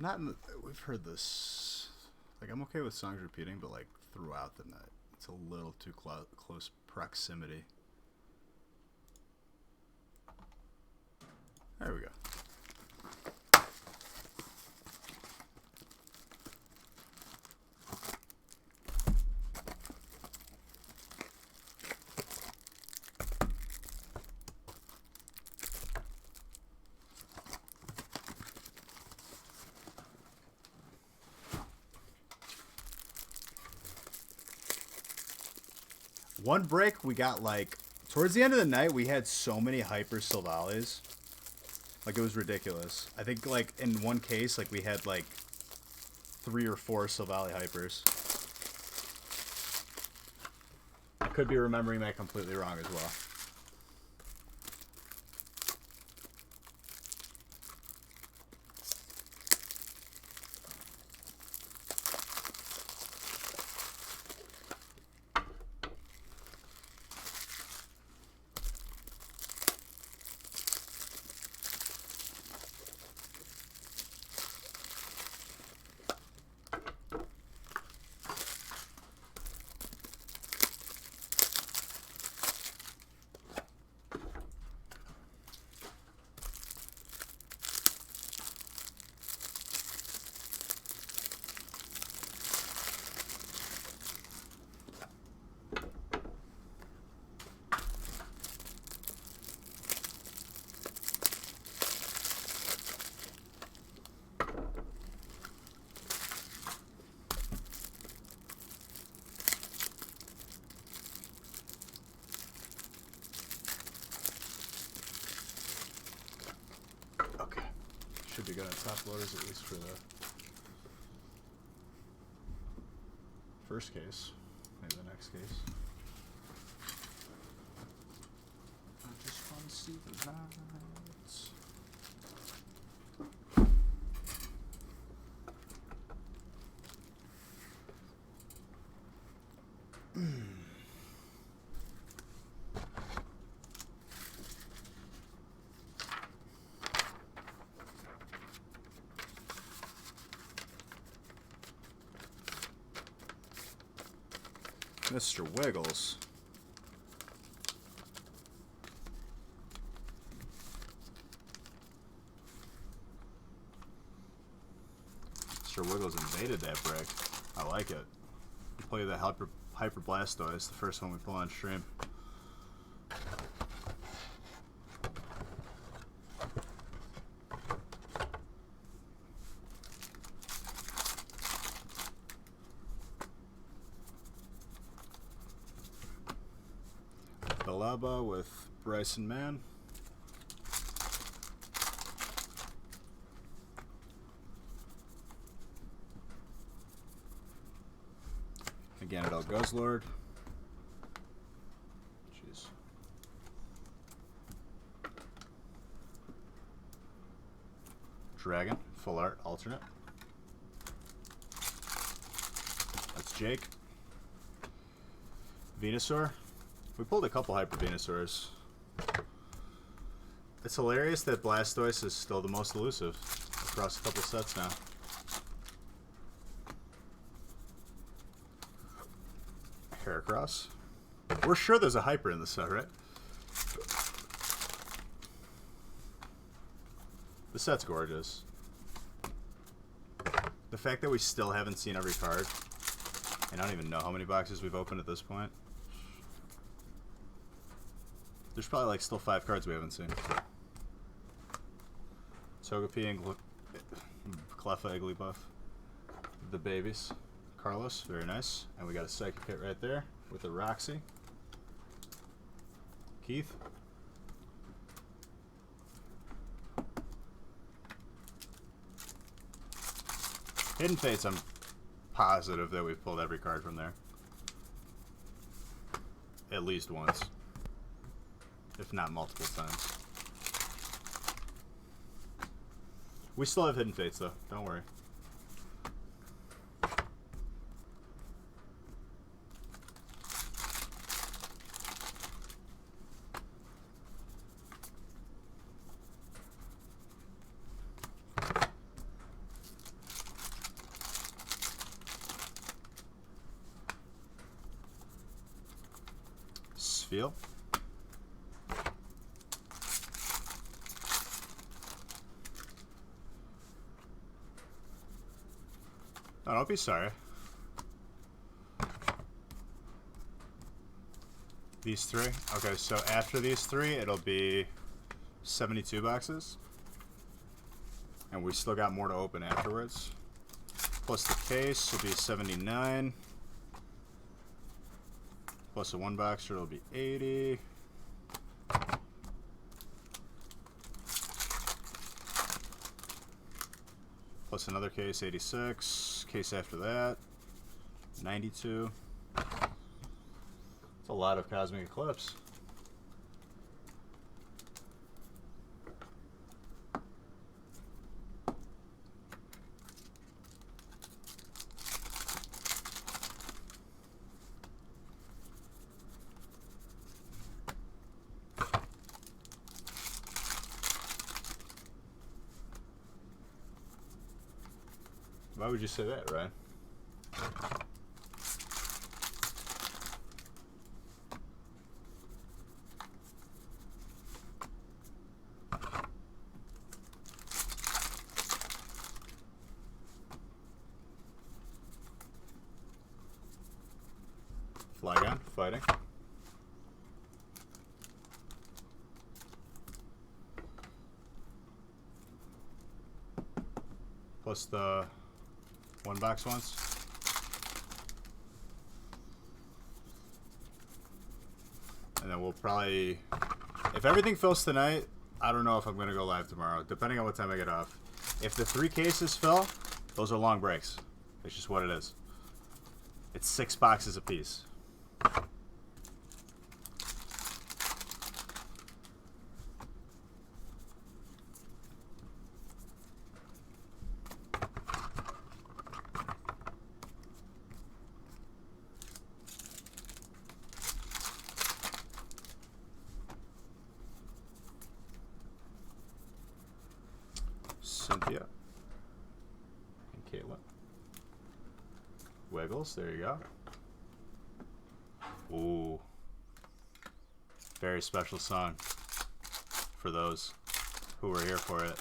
Not in the, we've heard this. Like, I'm okay with songs repeating, but like throughout the night, it's a little too close proximity. There we go. One break, we got like, towards the end of the night, we had so many hyper Sylvales. Like, it was ridiculous. I think, like, in one case, like, we had like 3 or 4 Sylvale hypers. I could be remembering that completely wrong as well. should be good at top loaders, at least for the first case. Maybe the next case. I just want to see the lights. Mr. Wiggles. Mr. Wiggles invaded that break. I like it. We play that Hyper Blastoise, the first one we pull on stream. Balaba with Bryson Mann. Again, Adele Guzzlord. Jeez. Dragon, full art, alternate. That's Jake. Venusaur. We pulled a couple Hyper Venusaurs. It's hilarious that Blastoise is still the most elusive across a couple sets now. Heracross. We're sure there's a Hyper in the set, right? The set's gorgeous. The fact that we still haven't seen every card, and I don't even know how many boxes we've opened at this point. There's probably like still 5 cards we haven't seen. Togepi and Cleffa, Igglybuff. The babies. Carlos, very nice. And we got a Psychic hit right there with the Roxy. Keith. Hidden Fates, I'm positive that we've pulled every card from there. At least once. If not multiple times. We still have Hidden Fates though, don't worry. Spheal. Oh, don't be sorry. These 3? Okay, so after these 3, it'll be 72 boxes. And we still got more to open afterwards. Plus the case will be 79. Plus a 1-boxer, it'll be 80. Plus another case, 86. Case after that, 92. It's a lot of Cosmic Eclipse. Why would you say that, Ryan? Flygon, fighting. Plus the 1-box ones. And then we'll probably, if everything fills tonight, I don't know if I'm going to go live tomorrow, depending on what time I get off. If the 3 cases fill, those are long breaks. It's just what it is. It's 6 boxes apiece. Cynthia and Caitlin. Wiggles, there you go. Ooh. Very special song for those who were here for it.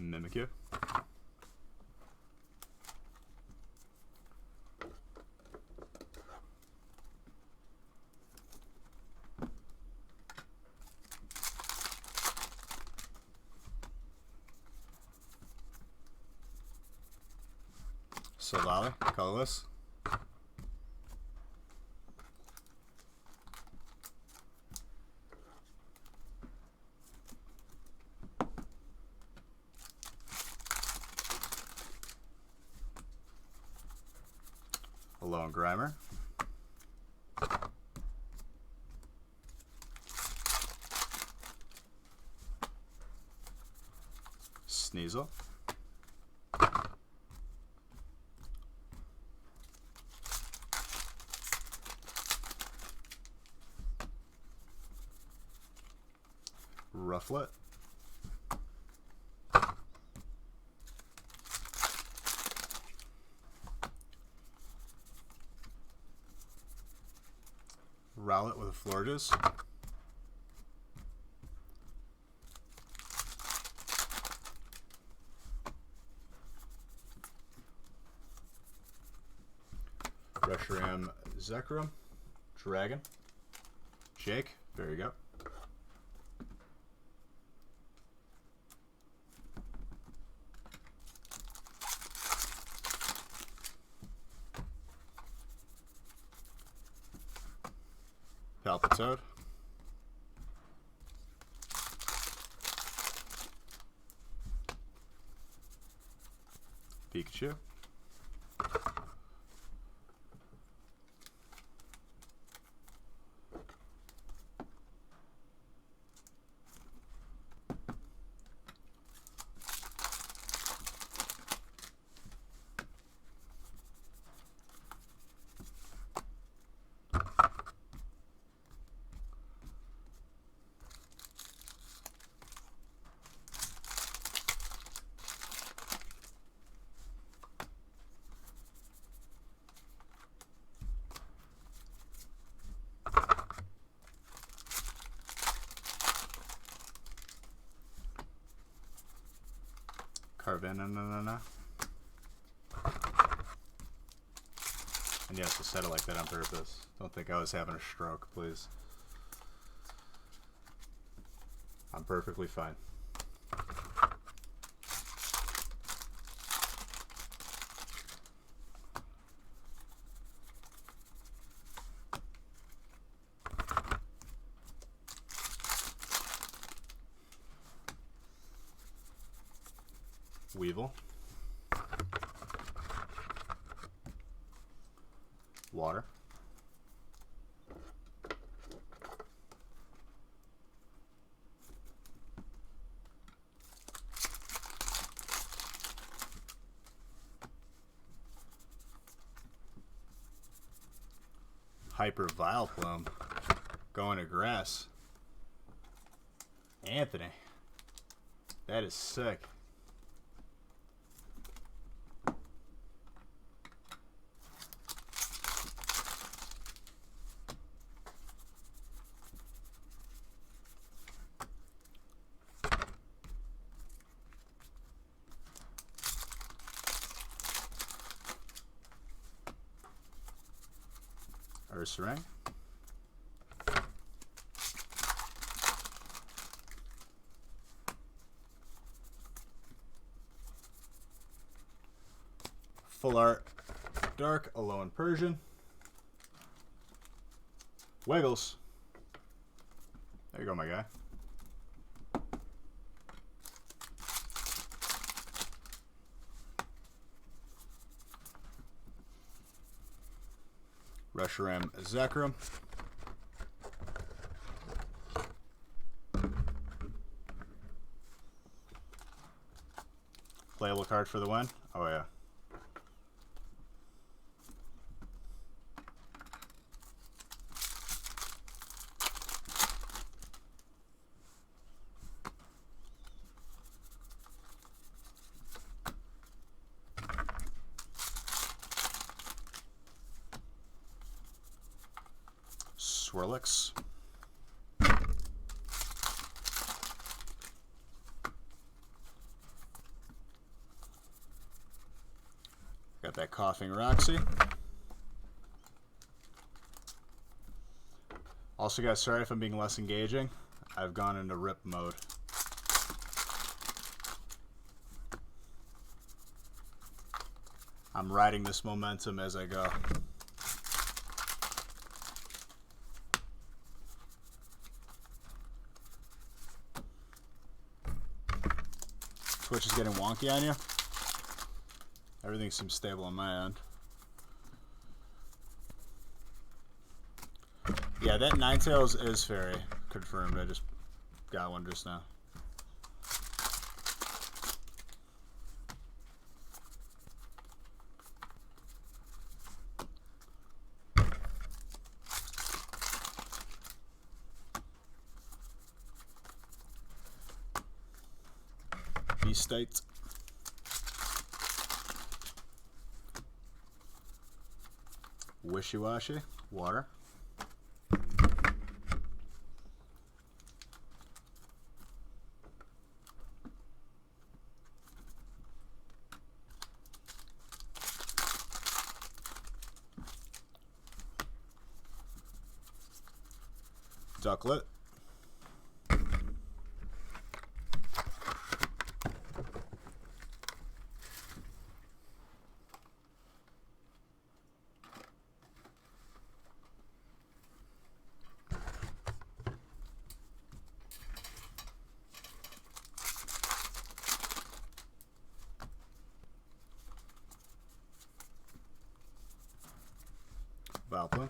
Mimikyu. Solali, colorless. Alone Grimer. Sneasel. Rufflet. Rowlet with a Florges. Reshiram Zekrom. Dragon. Jake. There you go. Palpitoad. Pikachu. Carvanana. And yes, I said it like that on purpose. Don't think I was having a stroke, please. I'm perfectly fine. Weevil. Water. Hyper Vileplume. Going to grass. Anthony. That is sick. Ursaring. Full Art Dark Alolan Persian. Wiggles. There you go, my guy. Reshiram Zekrom. Playable card for the win. Oh, yeah. Swirlix. Got that Coughing Roxy. Also, guys, sorry if I'm being less engaging. I've gone into rip mode. I'm riding this momentum as I go. Twitch is getting wonky on you. Everything seems stable on my end. Yeah, that Ninetales is fairy. Confirmed. I just got one just now. State. Wishy-washy. Water. Ducklet. Valplant.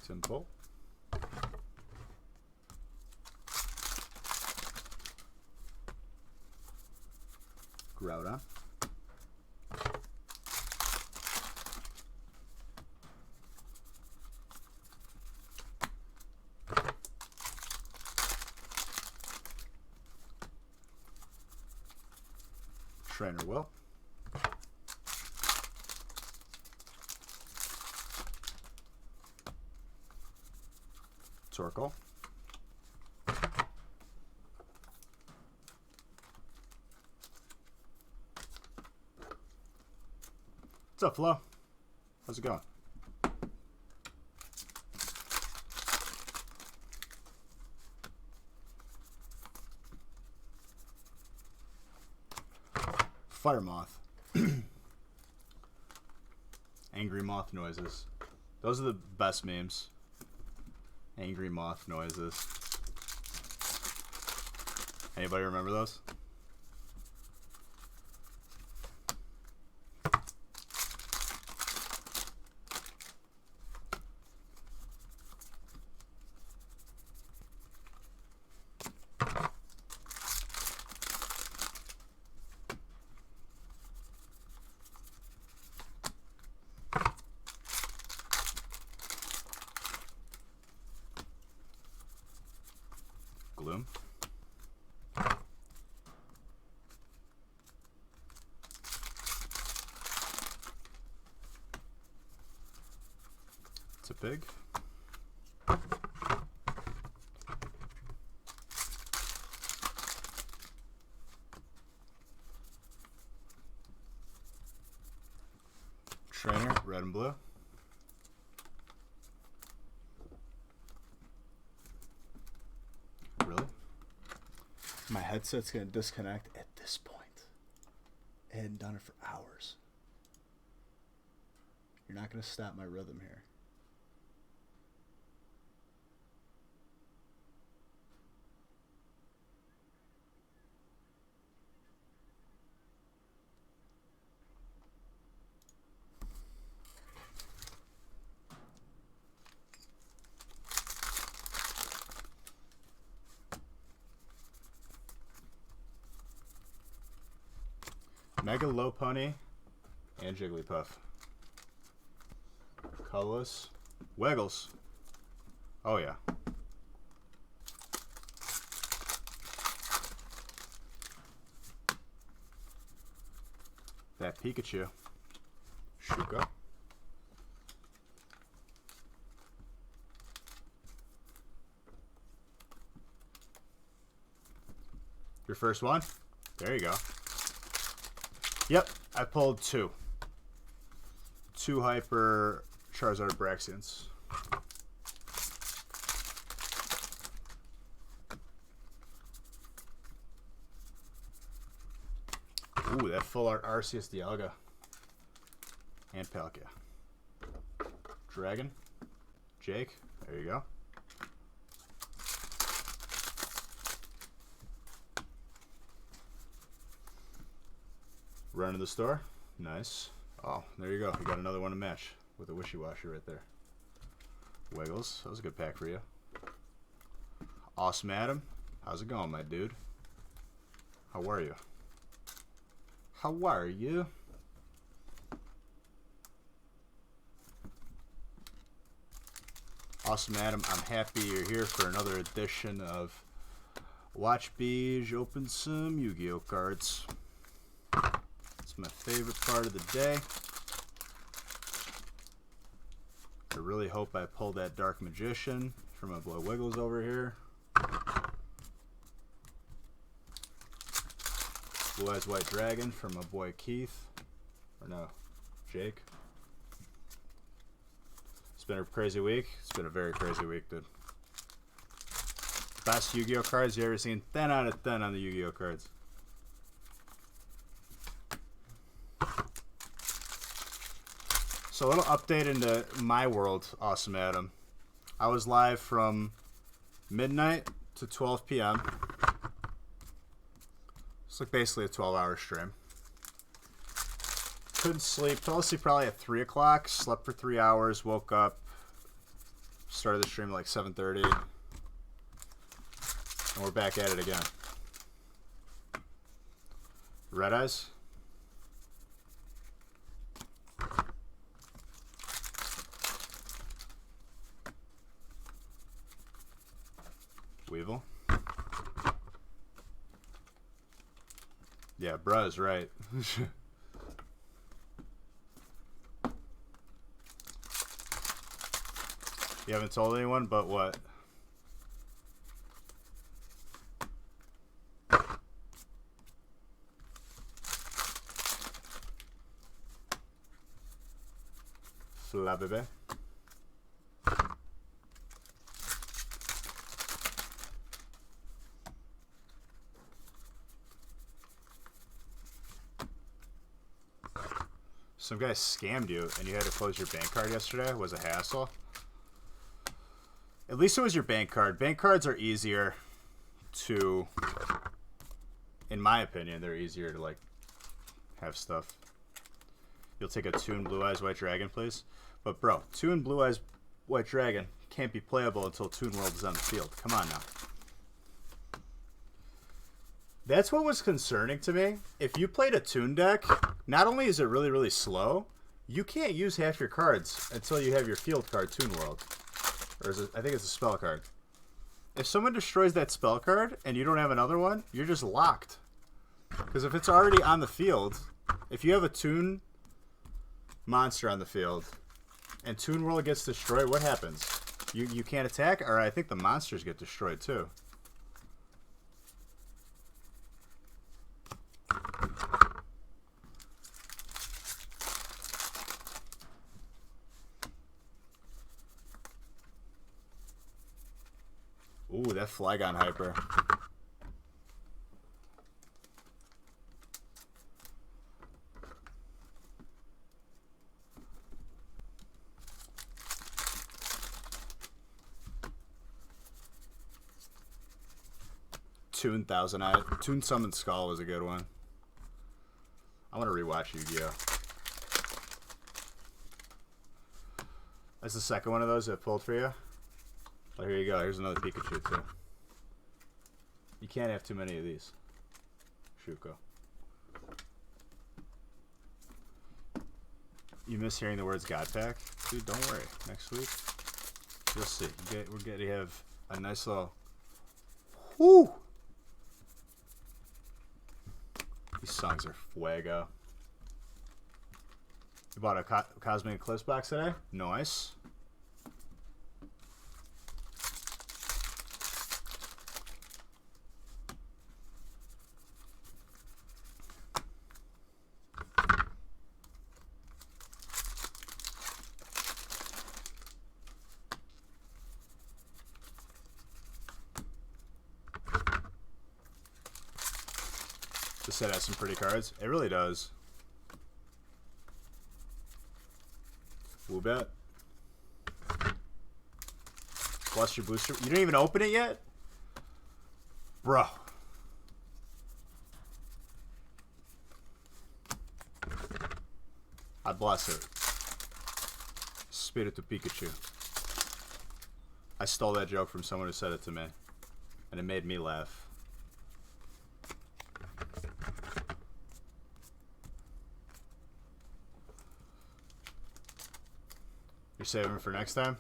Simple. Groudon. Trainer Will. Circle. What's up, Flo? How's it going? Fire Moth. Angry moth noises. Those are the best memes. Angry moth noises. Anybody remember those? Gloom. It's a pig. Trainer, red and blue. Really? My headset's gonna disconnect at this point. I hadn't done it for hours. You're not gonna stop my rhythm here. Mega Low Pony and Jigglypuff. Colorless. Wiggles. Oh yeah. That Pikachu. Shuka. Your first one? There you go. Yep, I pulled two. Two Hyper Charizard Braxians. Ooh, that full art Arceus Dialga. And Palkia. Dragon. Jake. There you go. Run to the store. Nice. Oh, there you go. You got another one to match with a wishy-washy right there. Wiggles. That was a good pack for you. Awesome Adam. How's it going, my dude? How are you? How are you? Awesome Adam. I'm happy you're here for another edition of Watch Beige open some Yu-Gi-Oh cards. It's my favorite part of the day. I really hope I pull that Dark Magician for my boy Wiggles over here. Blue Eyes White Dragon for my boy Keith. Or no, Jake. It's been a crazy week. It's been a very crazy week, dude. Best Yu-Gi-Oh cards you ever seen? 10 out of 10 on the Yu-Gi-Oh cards. So a little update into my world, Awesome Adam. I was live from midnight to 12 p.m. It's like basically a 12-hour stream. Couldn't sleep. Fell asleep probably at 3 o'clock. Slept for 3 hours. Woke up. Started the stream at like 7:30. And we're back at it again. Red Eyes. Weevil. Yeah, bruh's right. You haven't told anyone, but what? Flabébé. Some guy scammed you and you had to close your bank card yesterday. It was a hassle. At least it was your bank card. Bank cards are easier to, in my opinion, they're easier to like have stuff. You'll take a Toon Blue Eyes White Dragon, please. But bro, Toon Blue Eyes White Dragon can't be playable until Toon World is on the field. Come on now. That's what was concerning to me. If you played a Toon deck, not only is it really, really slow, you can't use half your cards until you have your field card, Toon World. Or is it, I think it's a spell card. If someone destroys that spell card and you don't have another one, you're just locked. Because if it's already on the field, if you have a Toon monster on the field and Toon World gets destroyed, what happens? You can't attack? Or I think the monsters get destroyed too. Ooh, that Flygon Hyper. Toon Thousand Eye. Toon Summon Skull was a good one. I want to rewatch Yu-Gi-Oh! That's the second one of those that pulled for you. Oh, here you go. Here's another Pikachu, too. You can't have too many of these. Shuko. You miss hearing the words God Pack? Dude, don't worry. Next week, you'll see. We're going to have a nice little... Whoo! These songs are fuego. You bought a Cosmic Eclipse box today? Nice. This set has some pretty cards. It really does. Woobat. Bless your booster. You didn't even open it yet? Bro. I bless her. Spiritu Pikachu. I stole that joke from someone who said it to me. And it made me laugh. You're saving for next time?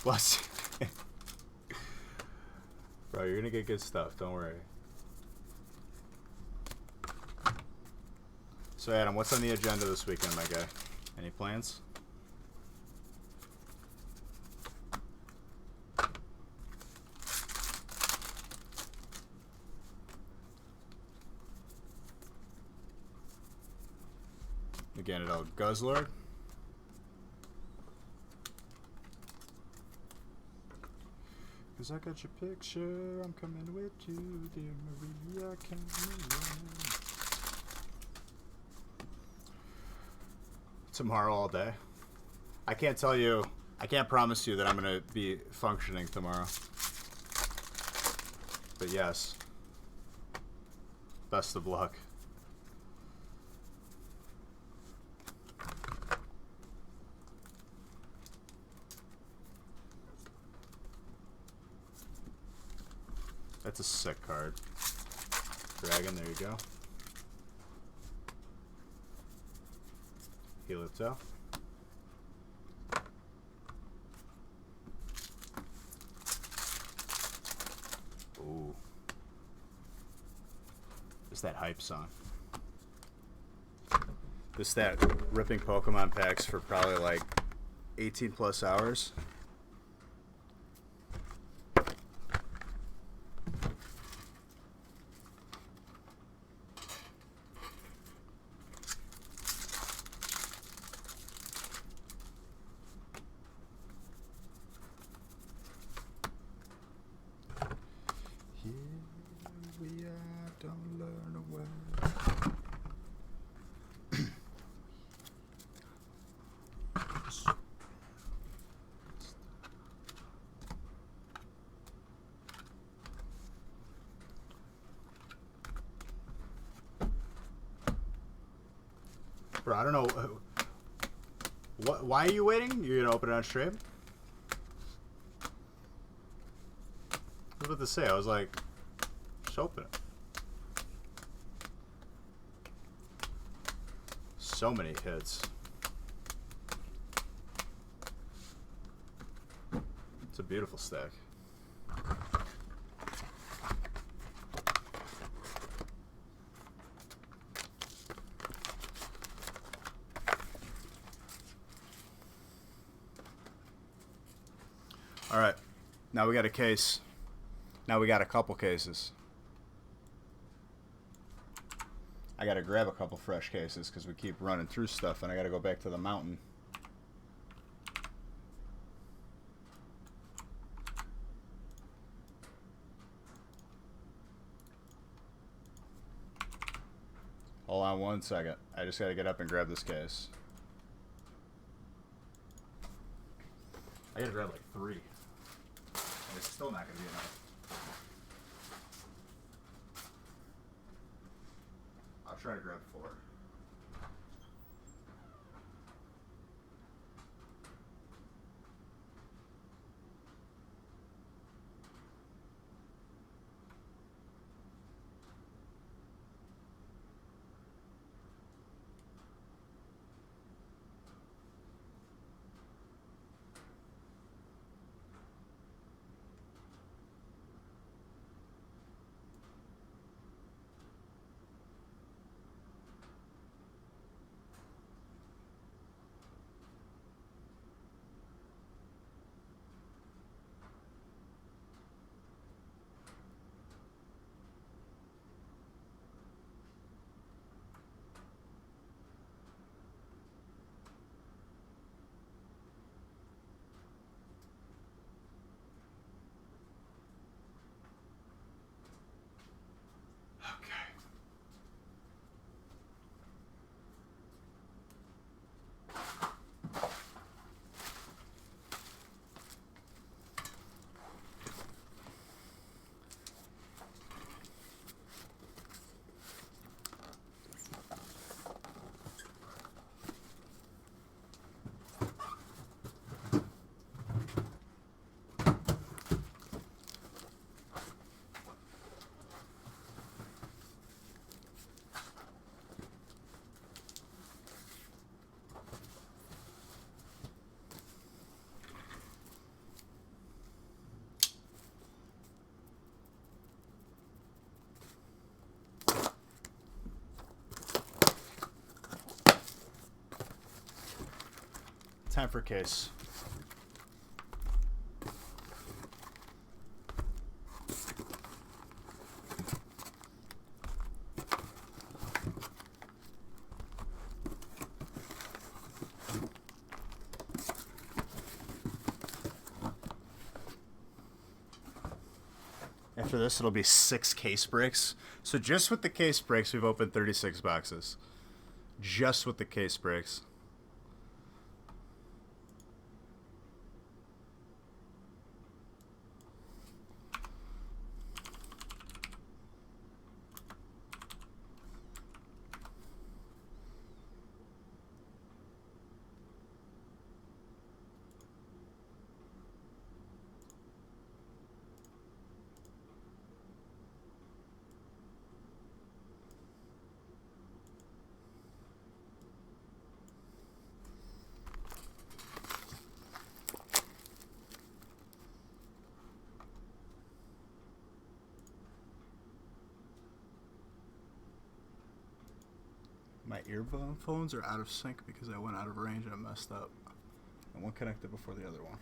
Bless you. Bro, you're gonna get good stuff, don't worry. So Adam, what's on the agenda this weekend, my guy? Any plans? Again, at old Guzzlord. Cause I got your picture, I'm coming with you, dear Maria, tomorrow all day. I can't tell you, I can't promise you that I'm gonna be functioning tomorrow. But yes, best of luck. That's a sick card. Dragon, there you go. Helito. Ooh. It's that hype song. This that ripping Pokemon packs for probably like 18 plus hours. Bro, I don't know. Why are you waiting? You're gonna open it on stream? I was about to say, I was like, just open it. So many hits. It's a beautiful stack. All right, now we got a case. Now we got a couple cases. I gotta grab a couple fresh cases because we keep running through stuff, and I gotta go back to the mountain. Hold on one second. I just gotta get up and grab this case. I gotta grab like 3. And it's still not gonna be enough. I'll try to grab 4. Okay. Time for case. After this, it'll be 6 case breaks. So just with the case breaks, we've opened 36 boxes. Just with the case breaks. My earphones are out of sync because I went out of range and I messed up. And one connected before the other one.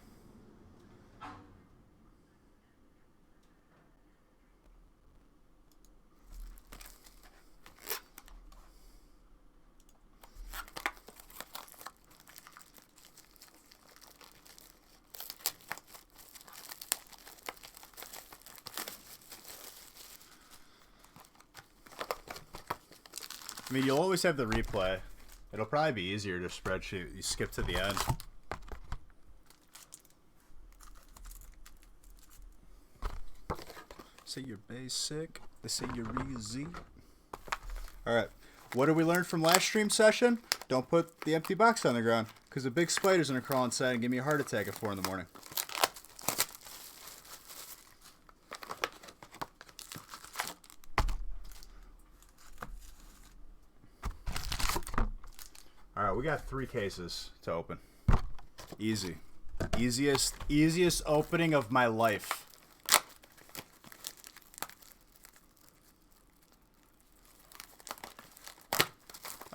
I mean, you'll always have the replay. It'll probably be easier to spreadsheet. You skip to the end. Say you're basic. They say you're easy. All right. What did we learn from last stream session? don't put the empty box on the ground, because a big spider's gonna crawl inside and give me a heart attack at 4 in the morning. All right, we got 3 cases to open. Easy. Easiest opening of my life.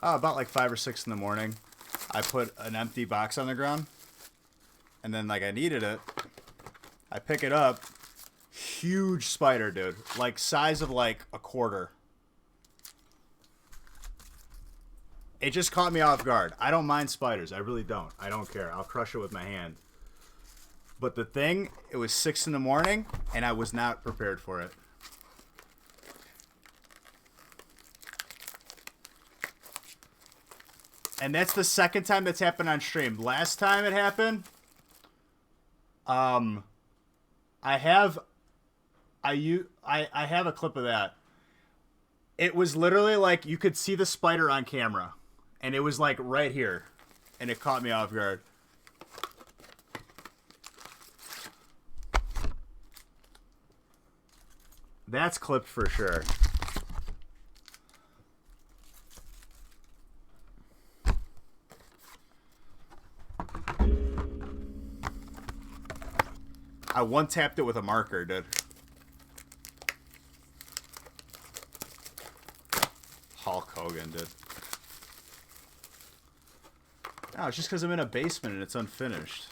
About like 5 or 6 in the morning, I put an empty box on the ground, and then like I needed it. I pick it up, huge spider, dude, like size of like a quarter. It just caught me off guard. I don't mind spiders. I really don't. I don't care. I'll crush it with my hand. But the thing, it was 6 in the morning, and I was not prepared for it. And that's the second time that's happened on stream. Last time it happened, I have a clip of that. It was literally like you could see the spider on camera, and it was like right here, and it caught me off guard. That's clipped for sure. I one-tapped it with a marker, dude. Hulk Hogan, dude. No, it's just because I'm in a basement and it's unfinished.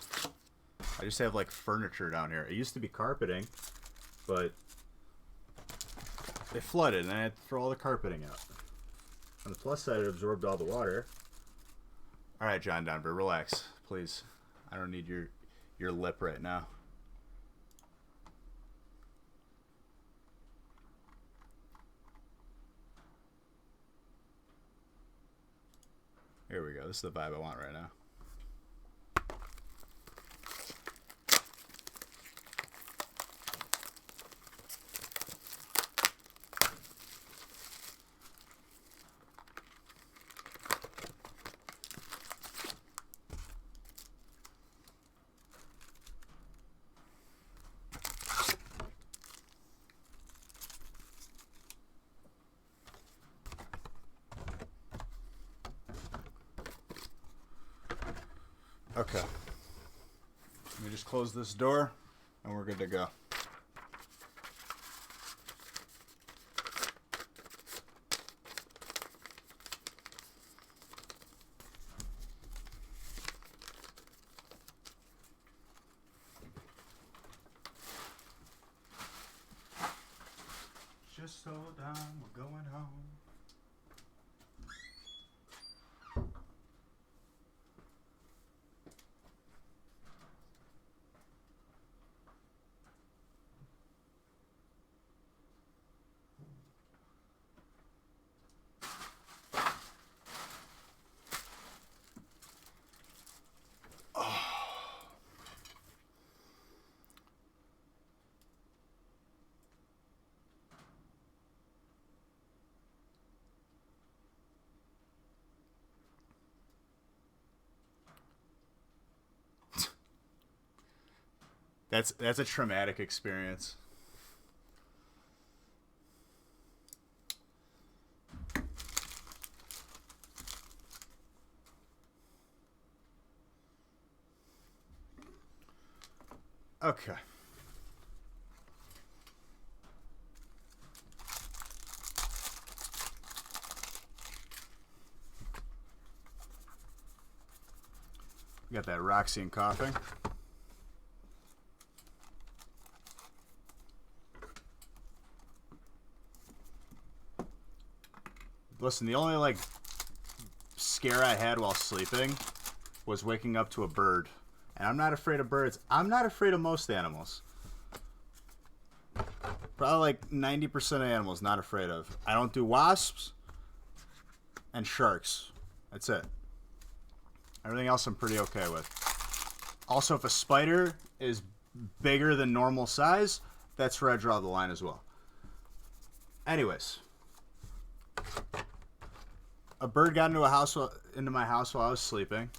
I just have, like, furniture down here. It used to be carpeting, but it flooded, and I had to throw all the carpeting out. On the plus side, it absorbed all the water. All right, John Denver, relax, please. I don't need your lip right now. Here we go. This is the vibe I want right now. Okay. Let me just close this door, and we're good to go. Just hold on, we're going home. That's a traumatic experience. Okay. We got that Roxy and coughing. Listen, the only, like, scare I had while sleeping was waking up to a bird. And I'm not afraid of birds. I'm not afraid of most animals. Probably like 90% of animals not afraid of. I don't do wasps and sharks. That's it. Everything else I'm pretty okay with. Also, if a spider is bigger than normal size, that's where I draw the line as well. Anyways. a bird got into my house while I was sleeping,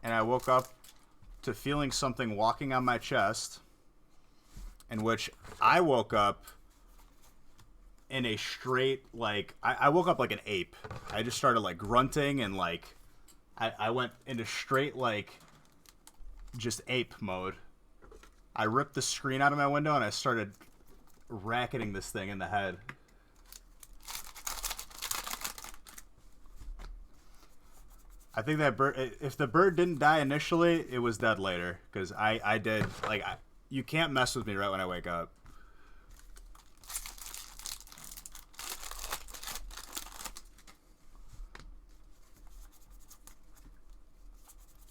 and I woke up to feeling something walking on my chest, in which I woke up in a straight, like, I woke up like an ape. I just started, like, grunting, and, like, I went into straight, like, just ape mode. I ripped the screen out of my window, and I started racketing this thing in the head. I think that bird, if the bird didn't die initially, it was dead later. Because I did, like, you can't mess with me right when I wake up.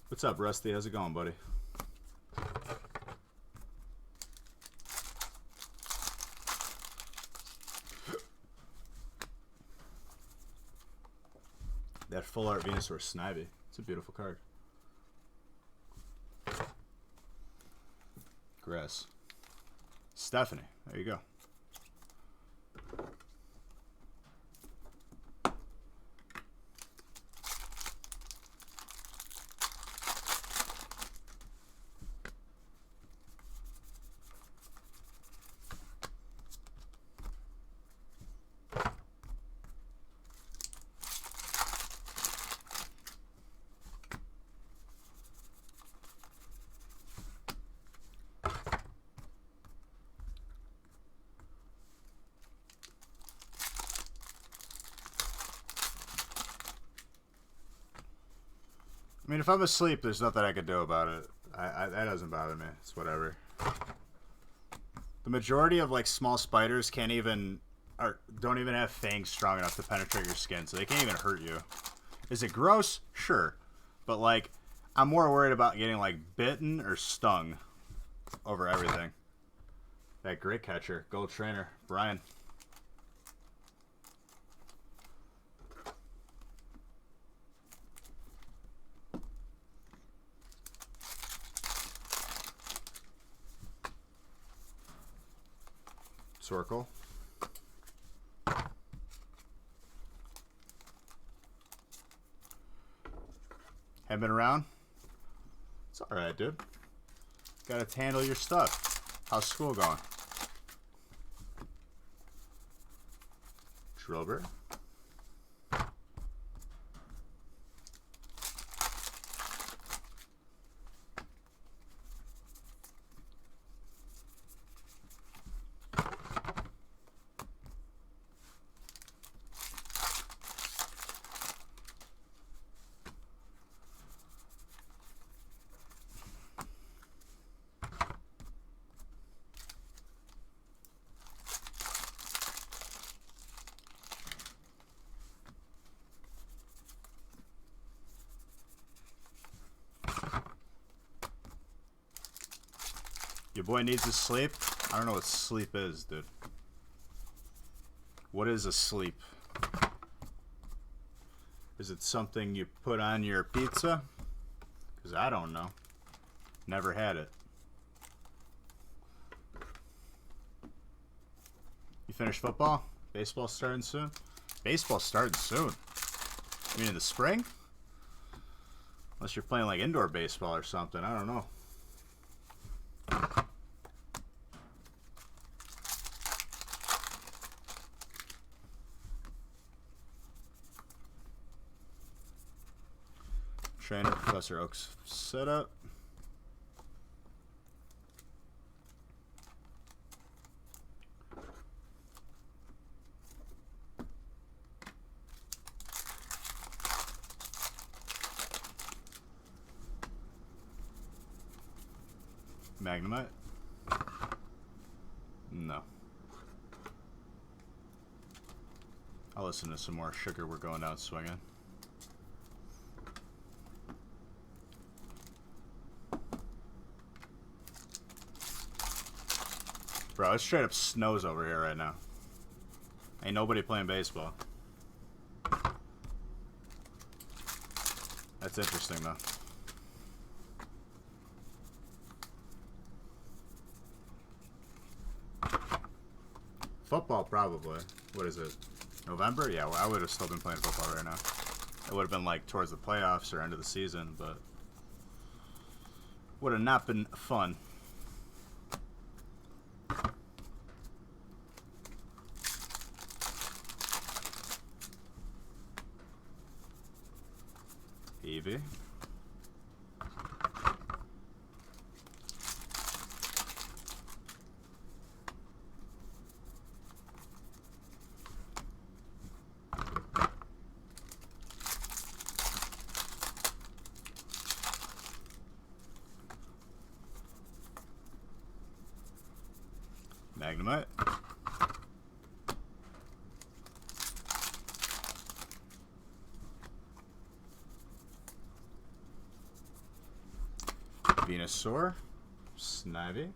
What's up, Rusty? How's it going, buddy? That full art Venusaur Snivy. It's a beautiful card. Grass. Stephanie. There you go. I mean, if I'm asleep, there's nothing I can do about it. That doesn't bother me. It's whatever. The majority of, like, small spiders can't even, or don't even have fangs strong enough to penetrate your skin, so they can't even hurt you. Is it gross? Sure. But, like, I'm more worried about getting, like, bitten or stung over everything. That great catcher, gold trainer, Brian. Circle. Haven't been around? It's alright, dude. Gotta handle your stuff. How's school going? Drillbert. Your boy needs his sleep? I don't know what sleep is, dude. What is a sleep? Is it something you put on your pizza? Because I don't know. Never had it. You finished football? Baseball starting soon? Baseball starting soon? You mean in the spring? Unless you're playing like indoor baseball or something. I don't know. Trainer, Professor Oak's setup. Magnemite? No. I'll listen to some more Sugar. We're going out swinging. Bro, it straight up snows over here right now. Ain't nobody playing baseball. That's interesting, though. Football, probably. What is it? November? Yeah, well, I would have still been playing football right now. It would have been like towards the playoffs or end of the season, but would have not been fun. Evie. Magnemite. Venusaur. Snivy.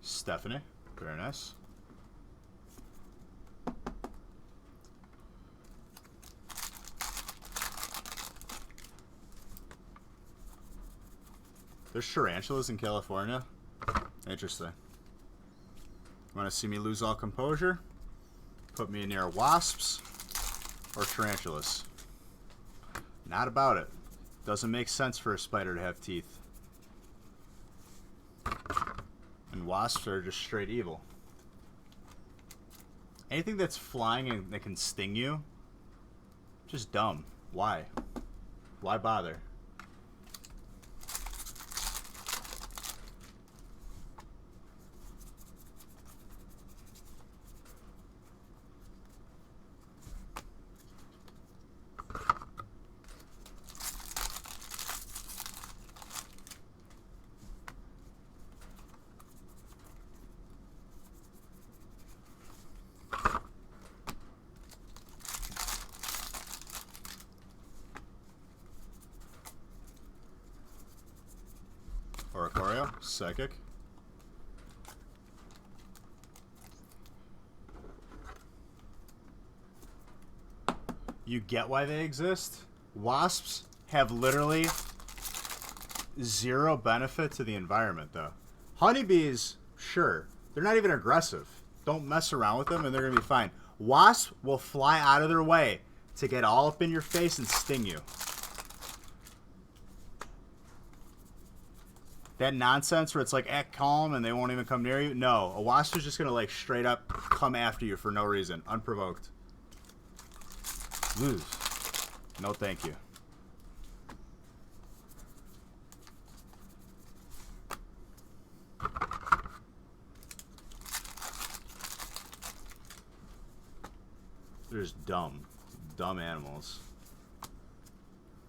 Stephanie. Very nice. There's tarantulas in California. Interesting. Want to see me lose all composure? Put me near wasps or tarantulas. Not about it. Doesn't make sense for a spider to have teeth. And wasps are just straight evil. Anything that's flying and that can sting you, just dumb. Why? Why bother? Oricorio, Psychic. You get why they exist? Wasps have literally zero benefit to the environment, though. Honeybees, sure. They're not even aggressive. Don't mess around with them and they're going to be fine. Wasps will fly out of their way to get all up in your face and sting you. That nonsense where it's like, act calm and they won't even come near you. No, a wasp is just going to like straight up come after you for no reason. Unprovoked. Lose. No thank you. They're just dumb. Dumb animals.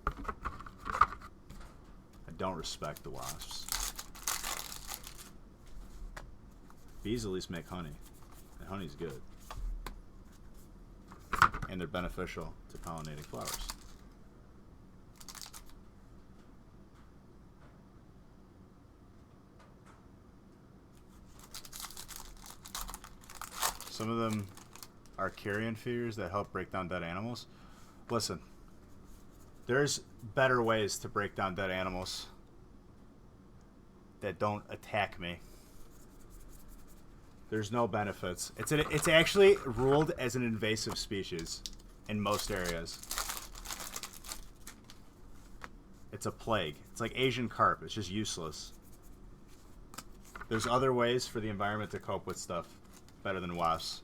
I don't respect the wasps. Bees at least make honey. And honey's good. And they're beneficial to pollinating flowers. Some of them are carrion feeders that help break down dead animals. Listen, there's better ways to break down dead animals that don't attack me. There's no benefits. It's actually ruled as an invasive species in most areas. It's a plague. It's like Asian carp. It's just useless. There's other ways for the environment to cope with stuff better than wasps.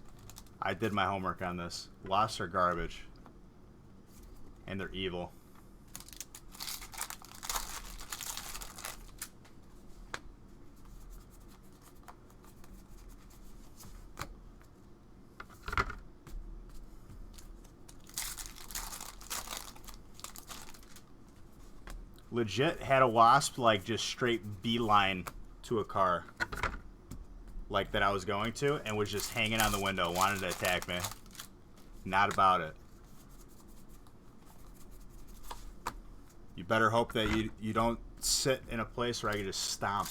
I did my homework on this. Wasps are garbage. And they're evil. Legit had a wasp like just straight beeline to a car like that I was going to and was just hanging on the window, wanted to attack me. Not about it. You better hope that you don't sit in a place where I can just stomp.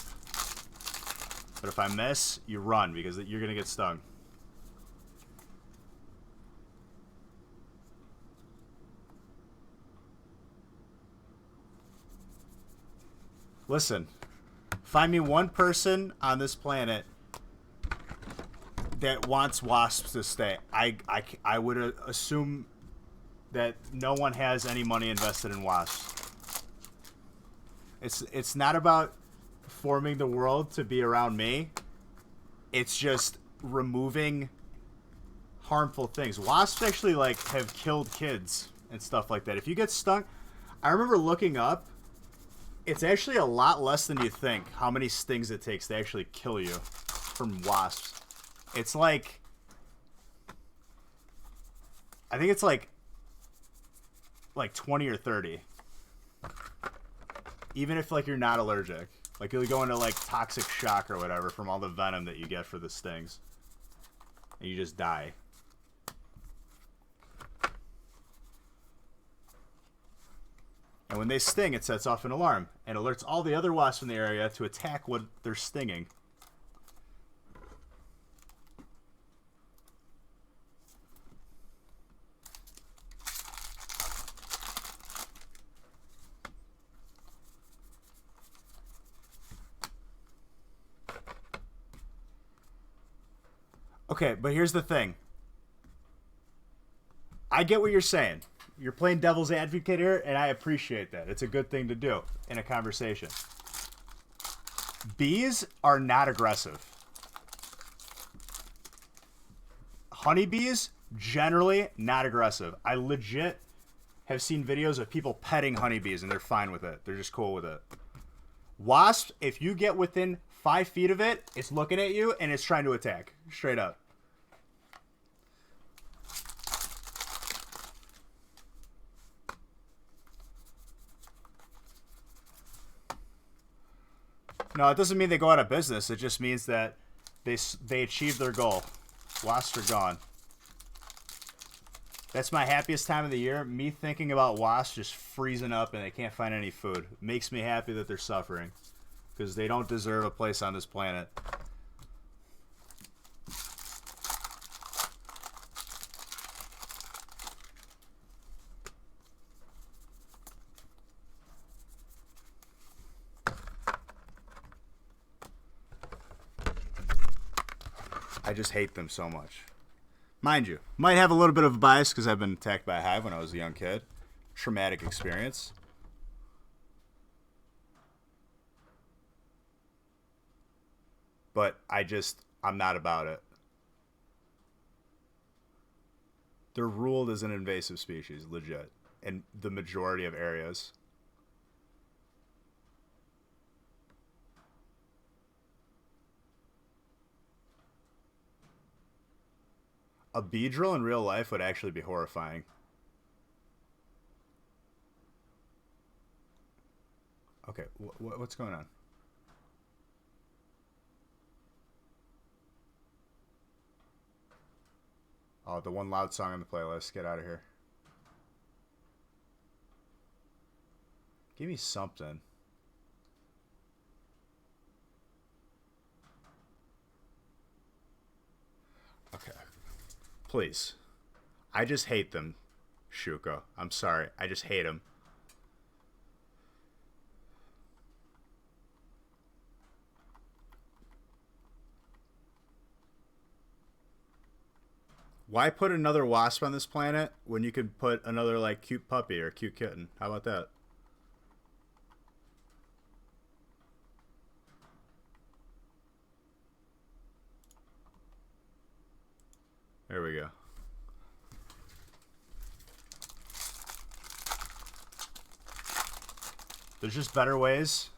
But if I miss, you run because you're gonna get stung. Listen, find me one person on this planet that wants wasps to stay. I would assume that no one has any money invested in wasps. It's not about forming the world to be around me. It's just removing harmful things. Wasps actually like have killed kids and stuff like that. If you get stung, I remember looking up. It's actually a lot less than you think how many stings it takes to actually kill you from wasps. It's like, I think it's like 20 or 30. Even if like you're not allergic. Like you'll go into like toxic shock or whatever from all the venom that you get for the stings. And you just die. And when they sting, it sets off an alarm and alerts all the other wasps in the area to attack what they're stinging. Okay, but here's the thing. I get what you're saying. You're playing devil's advocate here, and I appreciate that. It's a good thing to do in a conversation. Bees are not aggressive. Honeybees, generally not aggressive. I legit have seen videos of people petting honeybees, and they're fine with it. They're just cool with it. Wasps, if you get within 5 feet of it, it's looking at you, and it's trying to attack. Straight up. No, it doesn't mean they go out of business. It just means that they achieved their goal. Wasps are gone. That's my happiest time of the year. Me thinking about wasps just freezing up and they can't find any food. Makes me happy that they're suffering. Because they don't deserve a place on this planet. I just hate them so much. Mind you, might have a little bit of a bias because I've been attacked by a hive when I was a young kid. Traumatic experience. But I'm not about it. They're ruled as an invasive species, legit, in the majority of areas. A bee drill in real life would actually be horrifying. Okay, what's going on? Oh, the one loud song on the playlist. Get out of here. Give me something. Okay. Please. I just hate them, Shuko. I'm sorry. I just hate them. Why put another wasp on this planet when you could put another, like, cute puppy or cute kitten? How about that? There we go. There's just better ways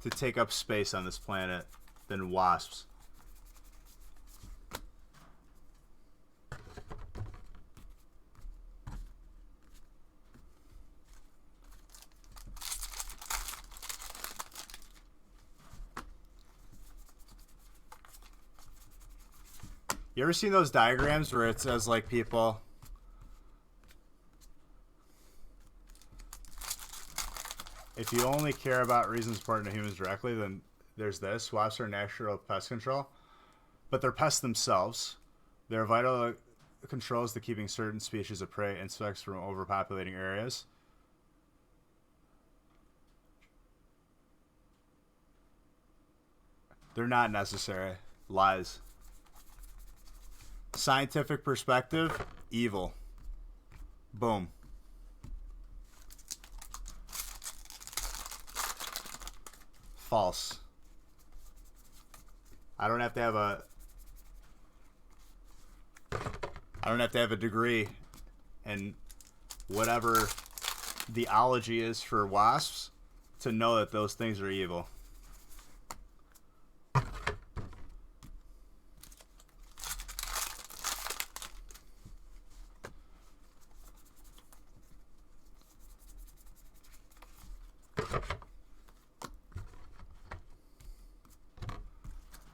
to take up space on this planet than wasps. You ever seen those diagrams where it says, like, people... If you only care about reasons important to humans directly, then there's this. Wasps are natural pest control. But they're pests themselves. They're vital controls to keeping certain species of prey insects from overpopulating areas. They're not necessary. Lies. scientific perspective, evil. Boom. False. I don't have to have a degree in whatever the ology is for wasps to know that those things are evil.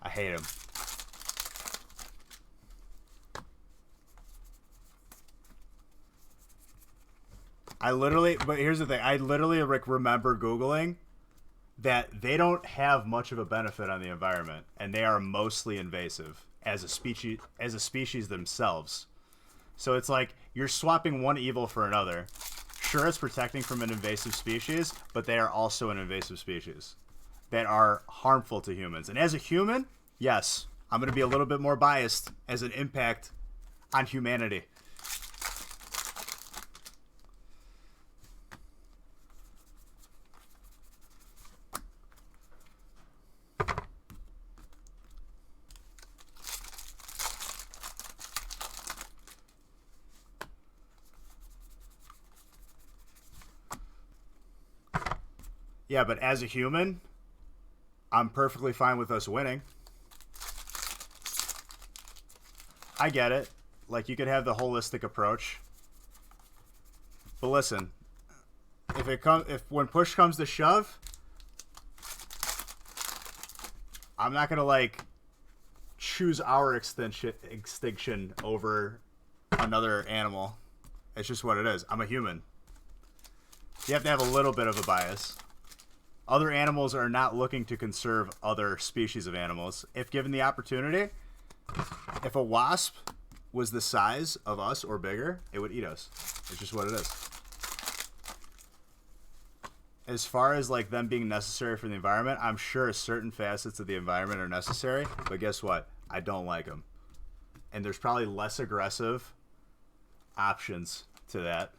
I hate him. But here's the thing. I literally remember Googling that they don't have much of a benefit on the environment, and they are mostly invasive as a species themselves. So it's like you're swapping one evil for another. Sure, it's protecting from an invasive species, but they are also an invasive species that are harmful to humans. And as a human, yes, I'm going to be a little bit more biased as an impact on humanity. Yeah, but as a human, I'm perfectly fine with us winning. I get it. Like, you could have the holistic approach. But listen, if when push comes to shove, I'm not gonna like choose our extinction over another animal. It's just what it is. I'm a human. You have to have a little bit of a bias. Other animals are not looking to conserve other species of animals. If given the opportunity, if a wasp was the size of us or bigger, it would eat us. It's just what it is. As far as like them being necessary for the environment, I'm sure certain facets of the environment are necessary, but guess what? I don't like them. And there's probably less aggressive options to that.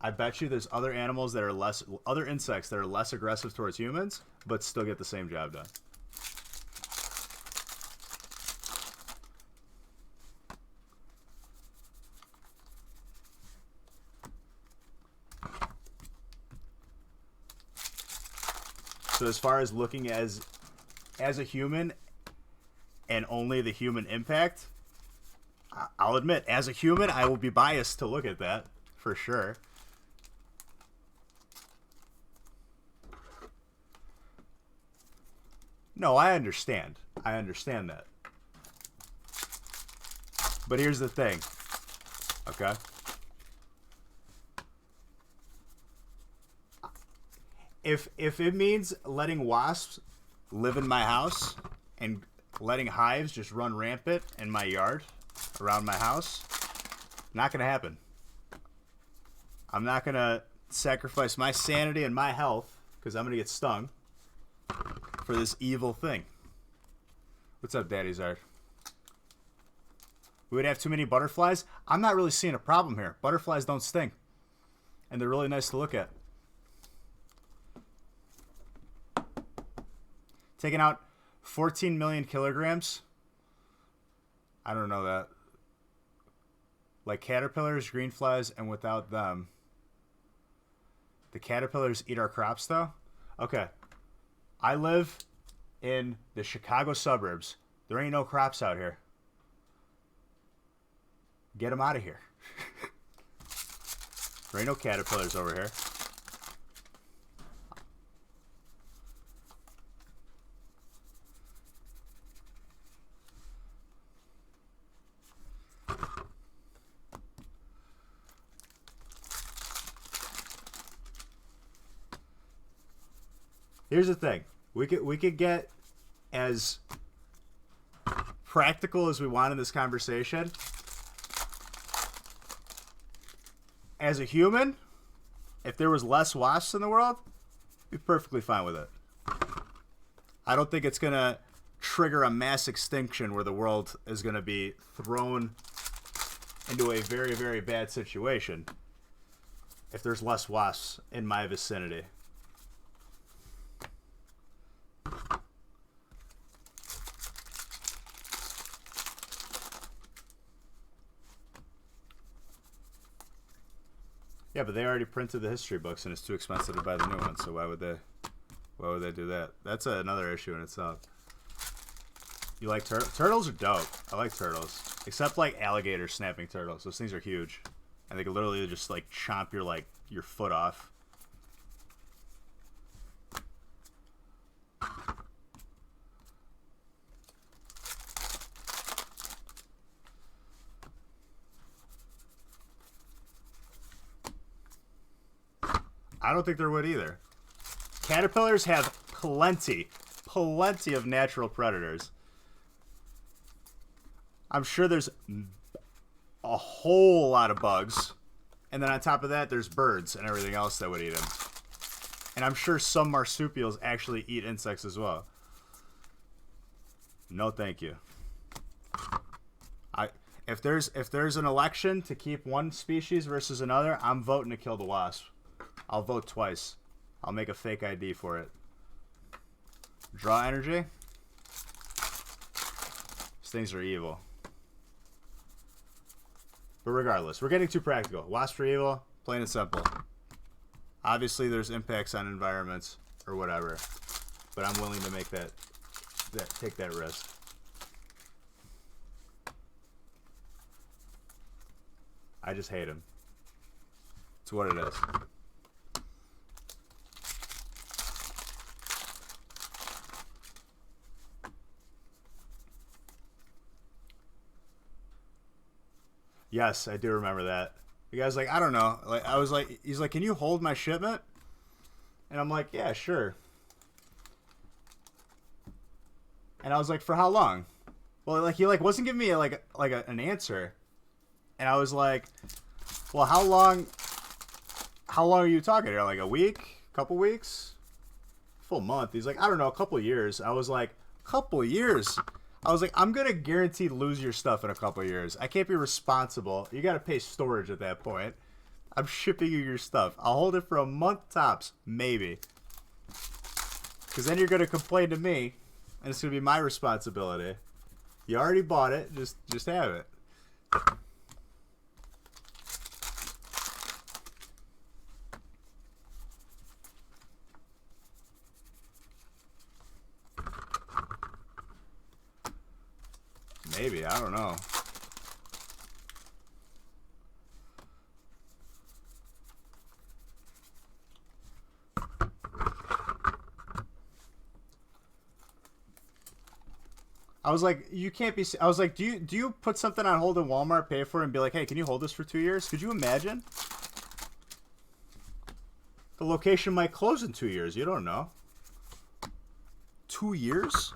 I bet you there's other animals that are other insects that are less aggressive towards humans, but still get the same job done. So as far as looking as a human and only the human impact, I'll admit, as a human, I will be biased to look at that for sure. No, I understand. I understand that. But here's the thing. Okay? If it means letting wasps live in my house and letting hives just run rampant in my yard around my house, not going to happen. I'm not going to sacrifice my sanity and my health because I'm going to get stung for this evil thing. What's up, Daddy's Art? We would have too many butterflies. I'm not really seeing a problem here. Butterflies don't sting. And they're really nice to look at. Taking out 14 million kilograms. I don't know that. Like caterpillars, green flies, and without them. The caterpillars eat our crops, though? Okay. I live in the Chicago suburbs. There ain't no crops out here. Get them out of here. There ain't no caterpillars over here. Here's the thing. We could get as practical as we want in this conversation. As a human, if there was less wasps in the world, I'd be perfectly fine with it. I don't think it's going to trigger a mass extinction where the world is going to be thrown into a very, very bad situation if there's less wasps in my vicinity. Yeah, but they already printed the history books, and it's too expensive to buy the new ones. So why would they do that? That's another issue in itself. You like turtles? Turtles are dope. I like turtles, except like alligator snapping turtles. Those things are huge, and they can literally just like chomp your foot off. I don't think there would either. Caterpillars have plenty of natural predators. I'm sure there's a whole lot of bugs. And then on top of that, there's birds and everything else that would eat them. And I'm sure some marsupials actually eat insects as well. No, thank you. If there's an election to keep one species versus another, I'm voting to kill the wasp. I'll vote twice. I'll make a fake ID for it. Draw energy. These things are evil. But regardless, we're getting too practical. Wasps are evil, plain and simple. Obviously, there's impacts on environments or whatever, but I'm willing to make take that risk. I just hate them. It's what it is. Yes, I do remember that. The guy's like, I don't know. Like, I was like, he's like, can you hold my shipment? And I'm like, yeah, sure. And I was like, for how long? Well, like he wasn't giving me an answer. And I was like, well, how long are you talking here? Like a week? Couple weeks? Full month. He's like, I don't know, a couple years. I was like, couple years? I was like, I'm going to guarantee lose your stuff in a couple of years. I can't be responsible. You got to pay storage at that point. I'm shipping you your stuff. I'll hold it for a month tops, maybe. Because then you're going to complain to me, and it's going to be my responsibility. You already bought it. Just have it. Maybe, I don't know. I was like, you can't be. I was like, do you put something on hold in Walmart, pay for it, and be like, hey, can you hold this for 2 years? Could you imagine? The location might close in 2 years. You don't know. 2 years?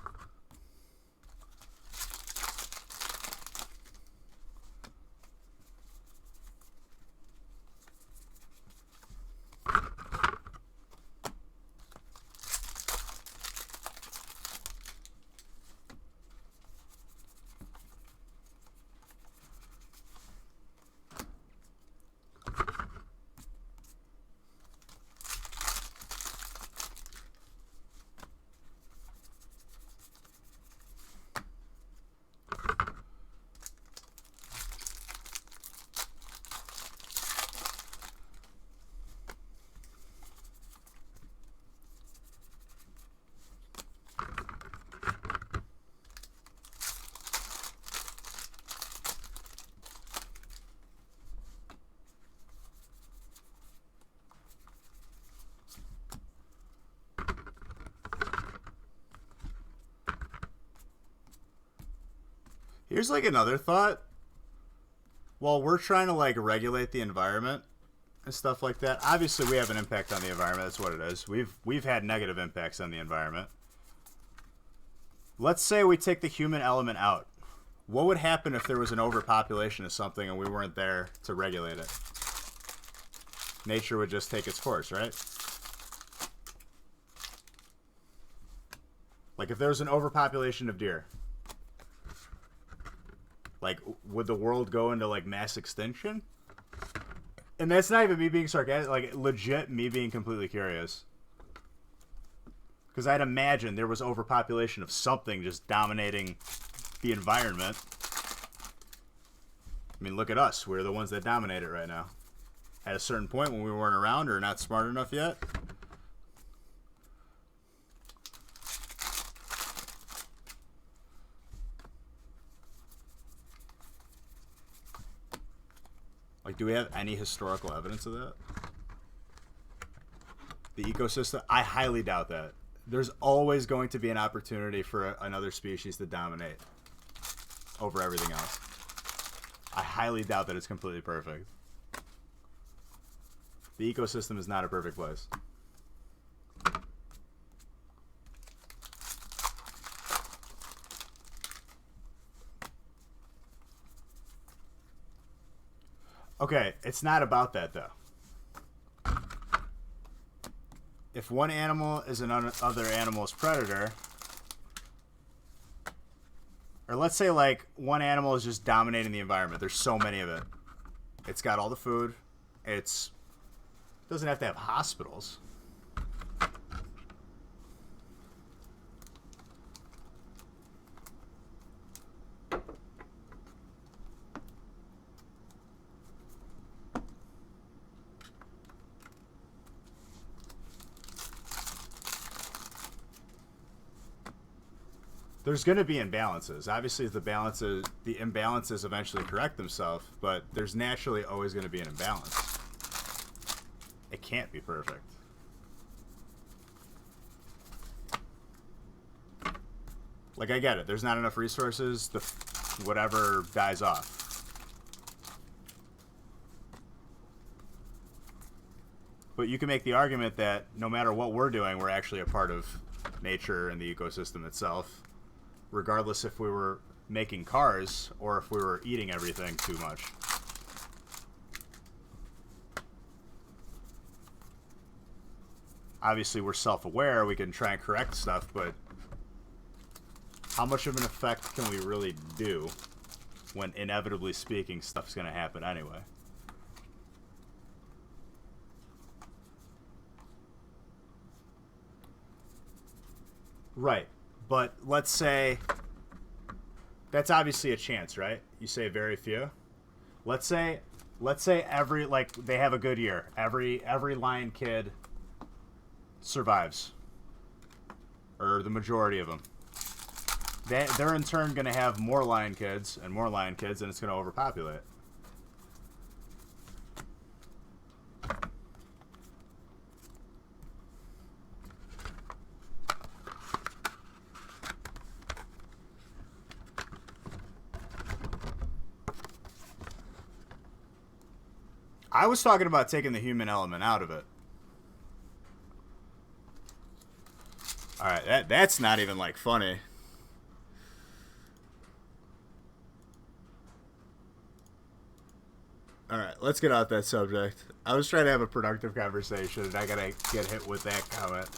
Here's like another thought. While we're trying to like regulate the environment and stuff like that, obviously we have an impact on the environment. That's what it is. We've had negative impacts on the environment. Let's say we take the human element out. What would happen if there was an overpopulation of something and we weren't there to regulate it? Nature would just take its course, right? Like, if there was an overpopulation of deer, like, would the world go into, like, mass extinction? And that's not even me being sarcastic. Like, legit me being completely curious. Because I'd imagine there was overpopulation of something just dominating the environment. I mean, look at us. We're the ones that dominate it right now. At a certain point when we weren't around or not smart enough yet. Like, do we have any historical evidence of that? The ecosystem? I highly doubt that. There's always going to be an opportunity for another species to dominate over everything else. I highly doubt that it's completely perfect. The ecosystem is not a perfect place. Okay, it's not about that, though. If one animal is another animal's predator, or let's say, like, one animal is just dominating the environment. There's so many of it. It's got all the food. It doesn't have to have hospitals. There's going to be imbalances. Obviously, the imbalances eventually correct themselves, but there's naturally always going to be an imbalance. It can't be perfect. Like, I get it. There's not enough resources. Whatever dies off. But you can make the argument that no matter what we're doing, we're actually a part of nature and the ecosystem itself. Regardless if we were making cars or if we were eating everything too much. Obviously, we're self-aware. We can try and correct stuff, but how much of an effect can we really do when, inevitably speaking, stuff's going to happen anyway? Right. But let's say that's obviously a chance, right? You say very few. Let's say every, like, they have a good year. Every lion kid survives, or the majority of them. They're in turn going to have more lion kids, and it's going to overpopulate. I was talking about taking the human element out of it. Alright, that's not even, like, funny. Alright, let's get off that subject. I was trying to have a productive conversation, and I gotta get hit with that comment.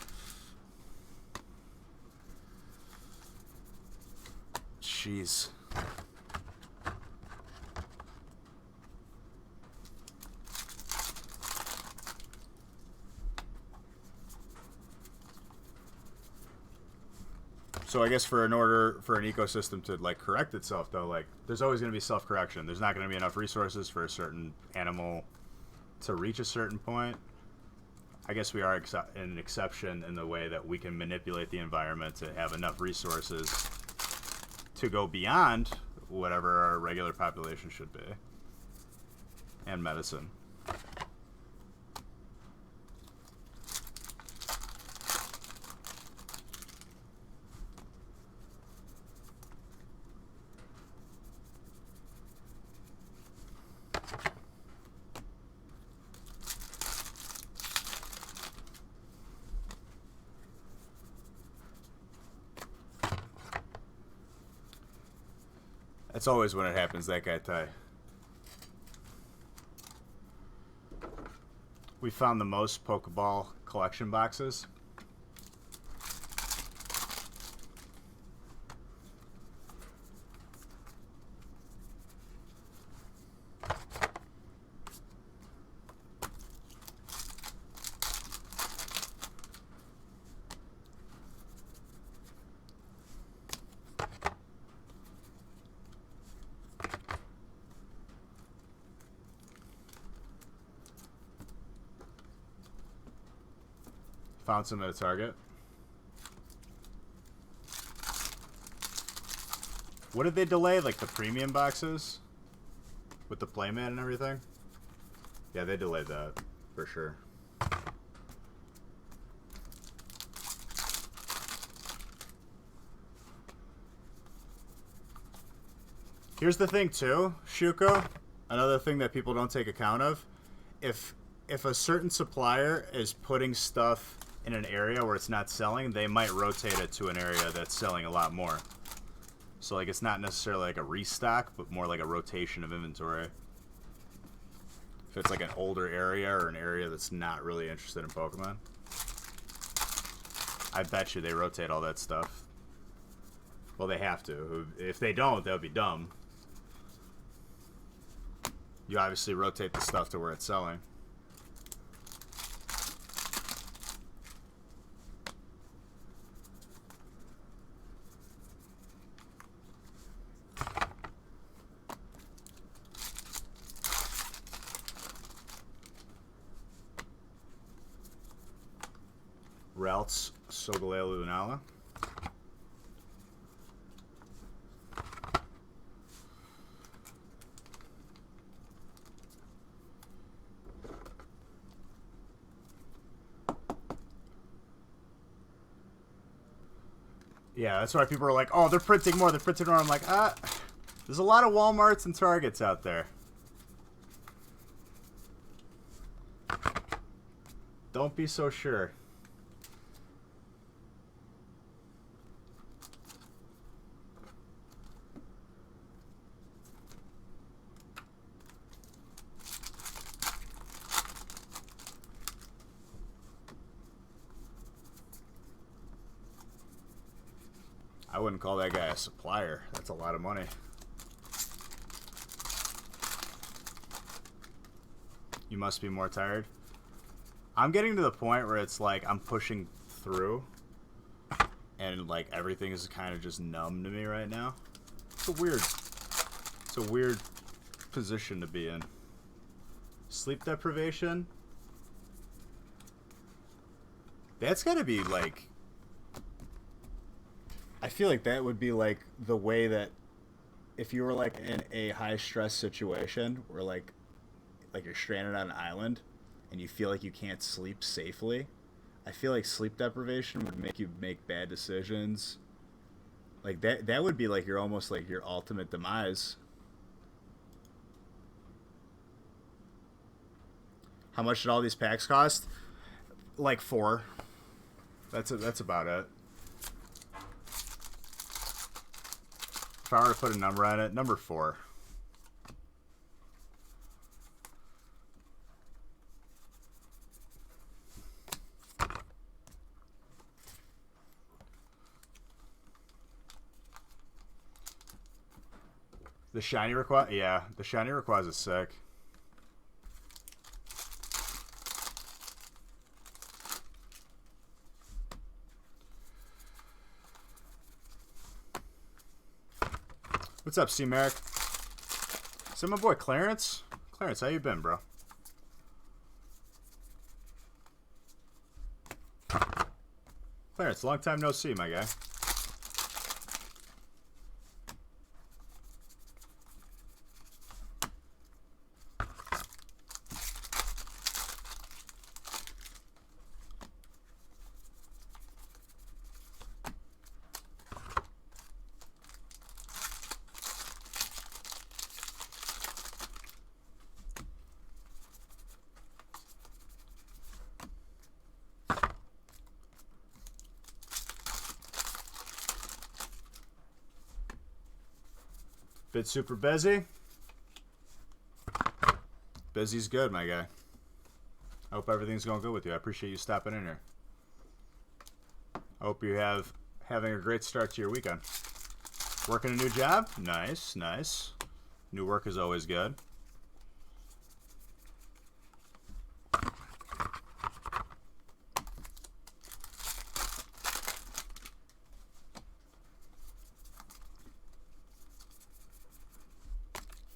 Jeez. So I guess in order for an ecosystem to, like, correct itself, though, like, there's always going to be self-correction. There's not going to be enough resources for a certain animal to reach a certain point. I guess we are an exception in the way that we can manipulate the environment to have enough resources to go beyond whatever our regular population should be. And medicine. That's always when it happens, that guy Ty. We found the most Pokeball collection boxes. Found some at a Target. What did they delay? Like the premium boxes? With the playmat and everything? Yeah, they delayed that. For sure. Here's the thing too, Shuko. Another thing that people don't take account of. If a certain supplier is putting stuff in an area where it's not selling, they might rotate it to an area that's selling a lot more. So like it's not necessarily like a restock, but more like a rotation of inventory. If it's like an older area or an area that's not really interested in Pokemon. I bet you they rotate all that stuff. Well, they have to. If they don't, they'll be dumb. You obviously rotate the stuff to where it's selling. Ralts Sogalea Lunala. Yeah, that's why people are like, oh, they're printing more, they're printing more. I'm like, there's a lot of Walmarts and Targets out there. Don't be so sure. I wouldn't call that guy a supplier. That's a lot of money. You must be more tired. I'm getting to the point where it's like I'm pushing through and like everything is kind of just numb to me right now. It's a weird position to be in. Sleep deprivation? That's gotta be like, I feel like that would be like the way that if you were like in a high stress situation where like you're stranded on an island and you feel like you can't sleep safely, I feel like sleep deprivation would make you make bad decisions. Like that would be like almost like your ultimate demise. How much did all these packs cost? Like 4. That's about it. If I were to put a number on it, number 4. The shiny Rayquaza? Yeah, the shiny Rayquaza is sick. What's up, C-Merrick? Is that my boy Clarence? Clarence, how you been, bro? Clarence, long time no see, my guy. Bit super busy. Busy's good, my guy. I hope everything's going good with you. I appreciate you stopping in here. I hope you having a great start to your weekend. Working a new job? Nice, nice. New work is always good.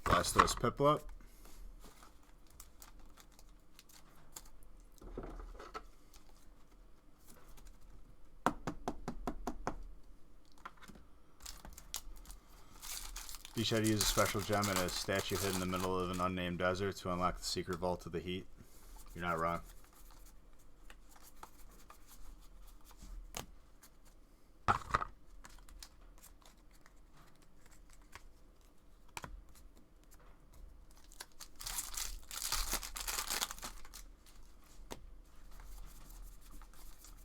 Blastoise Piplup. You should use a special gem and a statue hidden in the middle of an unnamed desert to unlock the secret vault of the heat. You're not wrong.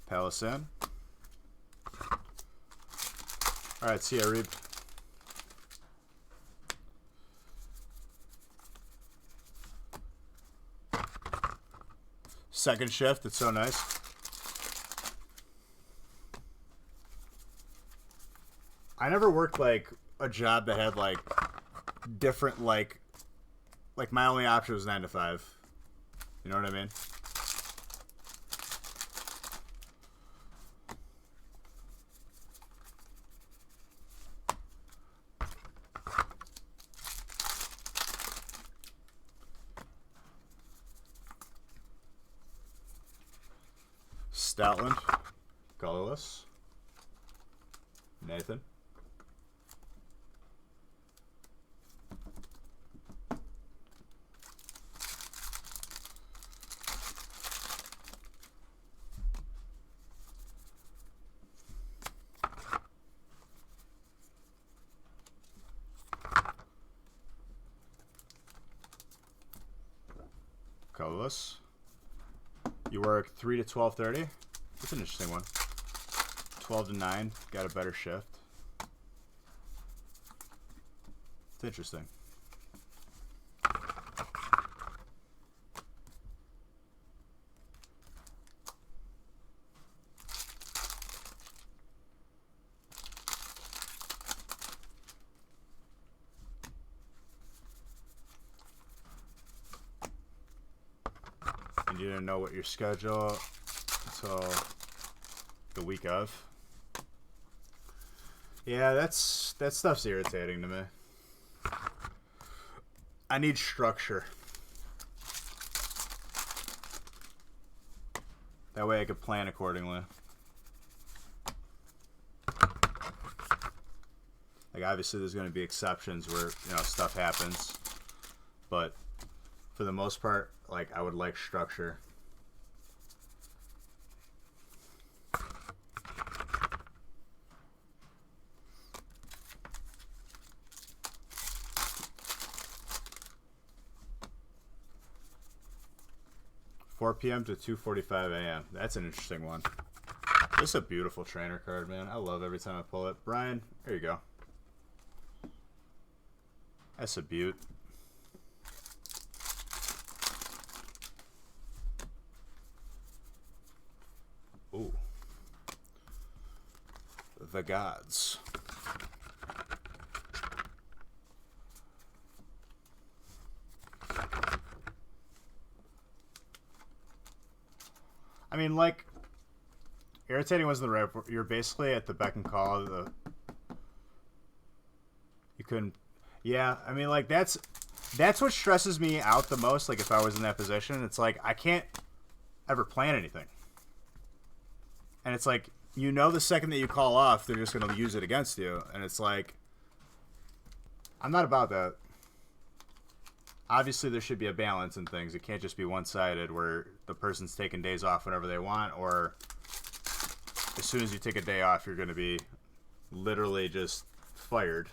Palisade. Alright, see ya, Reeb. Second shift, it's so nice. I never worked like a job that had like different like my only option was 9 to 5. You know what I mean? Stoutland, colorless. Nathan. Colorless. You work 3 to 12:30. That's an interesting one. 12 to 9. Got a better shift. It's interesting. And you didn't know what your schedule until the week of. Yeah, that stuff's irritating to me. I need structure. That way I could plan accordingly. Like, obviously there's going to be exceptions where, you know, stuff happens. But for the most part, like, I would like structure. $4 p.m. to 2:45 a.m. That's an interesting one. This is a beautiful trainer card, man. I love every time I pull it. Brian, there you go. That's a beaut. Ooh. The Gods. I mean, like, irritating wasn't the right word. You're basically at the beck and call of the... You couldn't... Yeah, I mean, like, that's what stresses me out the most, like, if I was in that position. It's like, I can't ever plan anything. And it's like, you know the second that you call off, they're just going to use it against you. And it's like, I'm not about that. Obviously, there should be a balance in things. It can't just be one-sided where the person's taking days off whenever they want, or as soon as you take a day off, you're going to be literally just fired.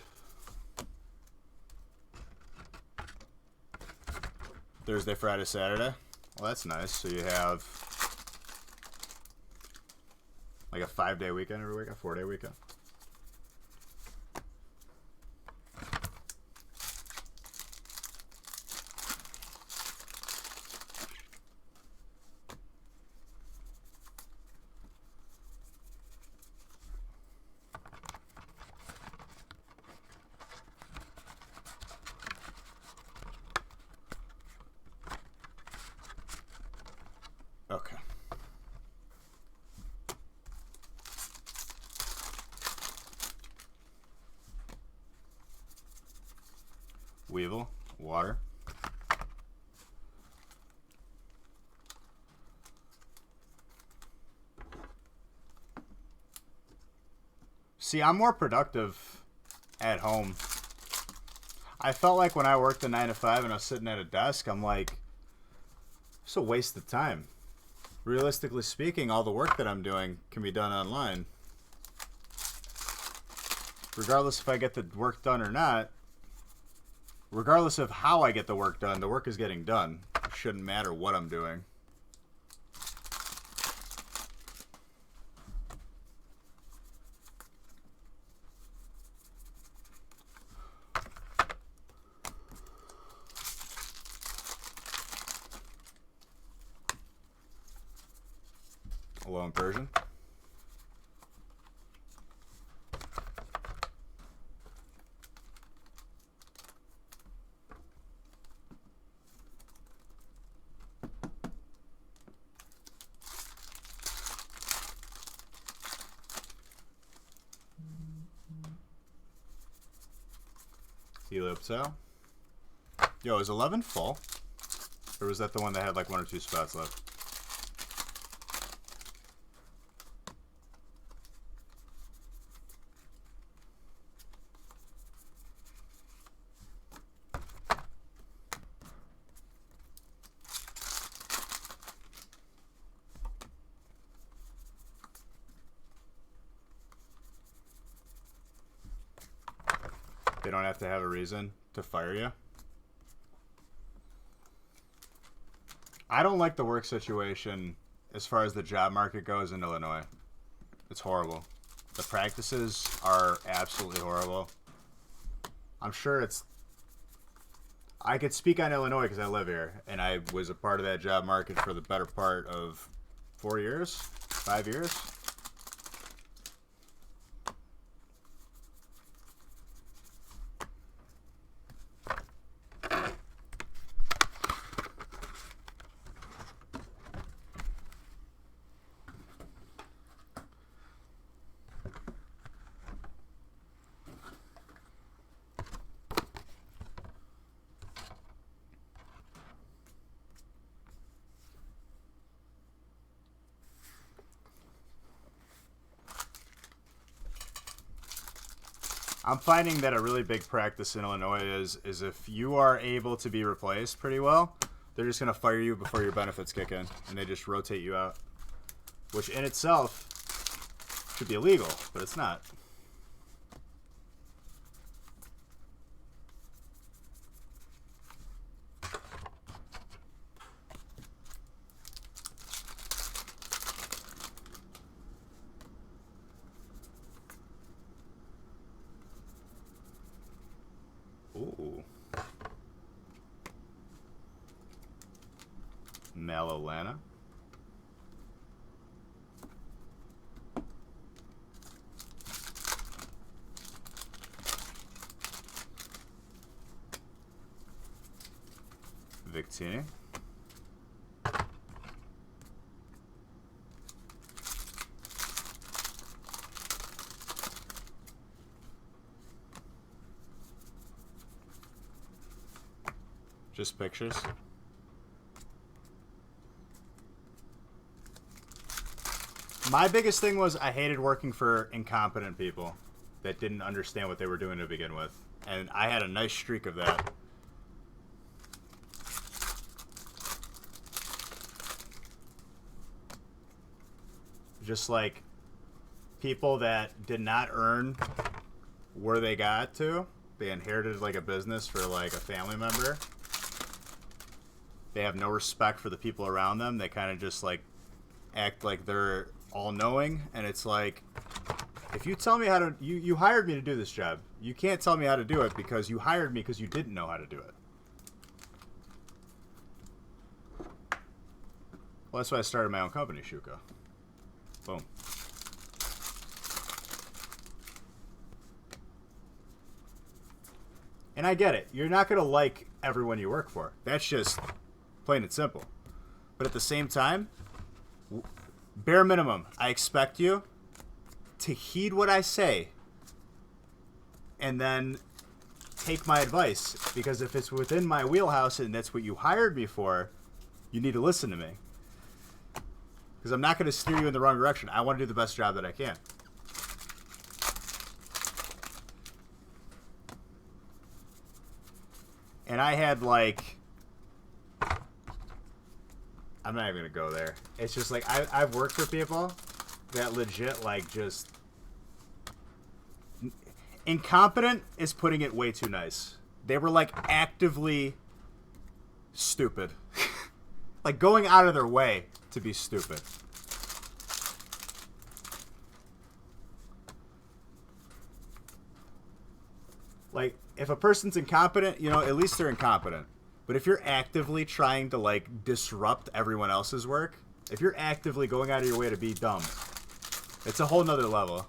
Thursday, Friday, Saturday. Well, that's nice. So you have like a 5-day weekend every week, a 4-day weekend. Okay. Weevil, water. See, I'm more productive at home I felt like when I worked a 9 to 5 and I was sitting at a desk, I'm like, it's a waste of time. Realistically speaking, all the work that I'm doing can be done online. Regardless if I get the work done or not, regardless of how I get the work done, the work is getting done. It shouldn't matter what I'm doing. Hello in Persian. Eclipse. Yo, is 11 full? Or was that the one that had like 1 or 2 spots left? They don't have to have a reason to fire you. I don't like the work situation as far as the job market goes in Illinois. It's horrible. The practices are absolutely horrible. I'm sure it's... I could speak on Illinois because I live here, and I was a part of that job market for the better part of 4 years, 5 years. I'm finding that a really big practice in Illinois is if you are able to be replaced pretty well, they're just going to fire you before your benefits kick in, and they just rotate you out, which in itself should be illegal, but it's not. Ooh. Malolana. Victini. Just pictures. My biggest thing was I hated working for incompetent people that didn't understand what they were doing to begin with. And I had a nice streak of that. Just like people that did not earn where they got to. They inherited like a business for like a family member. They have no respect for the people around them. They kind of just like act like they're all-knowing, and it's like, if you tell me how to, you hired me to do this job. You can't tell me how to do it because you hired me because you didn't know how to do it. Well, that's why I started my own company, Shuka. Boom. And I get it. You're not going to like everyone you work for. That's just plain and simple. But at the same time, bare minimum, I expect you to heed what I say and then take my advice. Because if it's within my wheelhouse and that's what you hired me for, you need to listen to me. Because I'm not going to steer you in the wrong direction. I want to do the best job that I can. And I had like, I'm not even gonna go there. It's just like I've worked for people that legit like just incompetent is putting it way too nice. They were like actively stupid. Like going out of their way to be stupid. Like if a person's incompetent, you know, at least they're incompetent. But if you're actively trying to like disrupt everyone else's work, if you're actively going out of your way to be dumb, it's a whole nother level.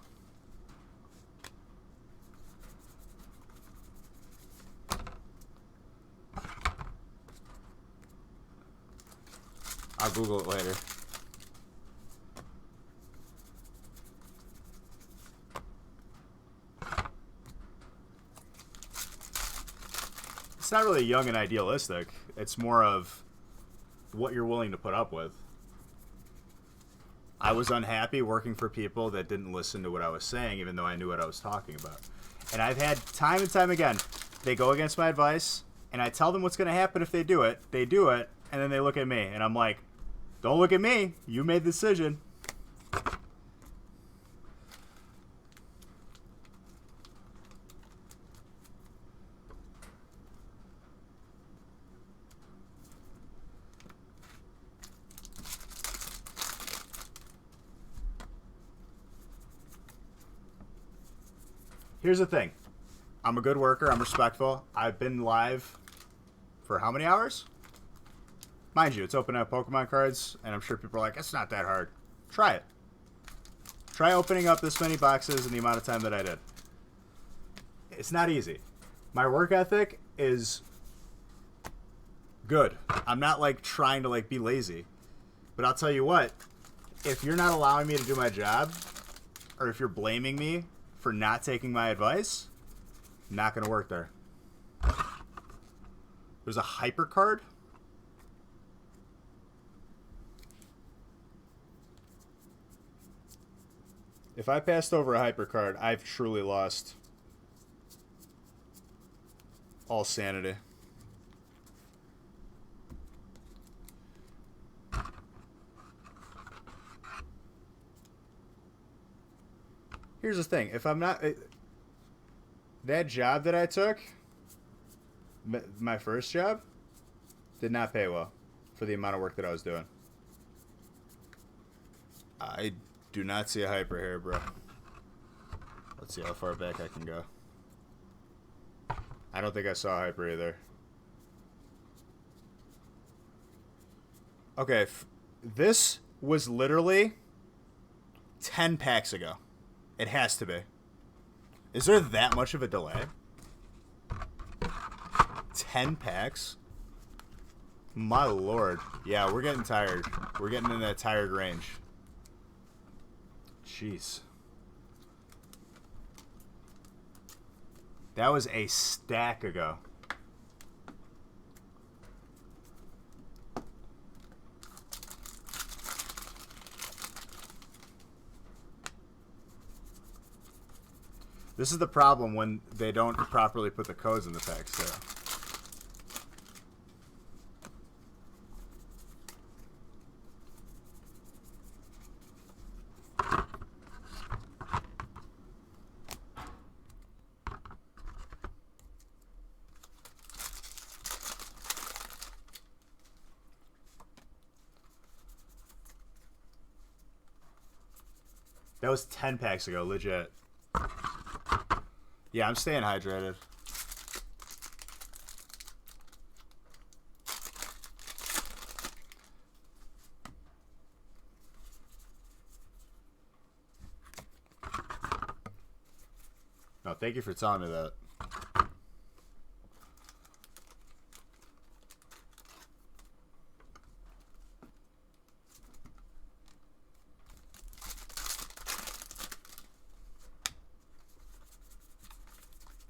I'll Google it later. It's not really young and idealistic. It's more of what you're willing to put up with. I was unhappy working for people that didn't listen to what I was saying, even though I knew what I was talking about. And I've had time and time again, they go against my advice, and I tell them what's going to happen if they do it, and then they look at me, and I'm like, don't look at me. You made the decision. Here's the thing. I'm a good worker. I'm respectful. I've been live for how many hours? Mind you, it's opening up Pokemon cards, and I'm sure people are like, it's not that hard. Try it. Try opening up this many boxes in the amount of time that I did. It's not easy. My work ethic is good. I'm not like trying to like be lazy. But I'll tell you what, if you're not allowing me to do my job, or if you're blaming me for not taking my advice, I'm not going to work there. There's a hyper card. If I passed over a hyper card, I've truly lost all sanity. Here's the thing. If I'm not... that job that I took, my first job, did not pay well for the amount of work that I was doing. I do not see a hyper here, bro. Let's see how far back I can go. I don't think I saw a hyper either. Okay, this was literally 10 packs ago. It has to be. Is there that much of a delay? 10 packs? My lord. Yeah, we're getting tired. We're getting in that tired range. Jeez. That was a stack ago. This is the problem when they don't properly put the codes in the packs, too. That was 10 packs ago, legit. Yeah, I'm staying hydrated. No, thank you for telling me that.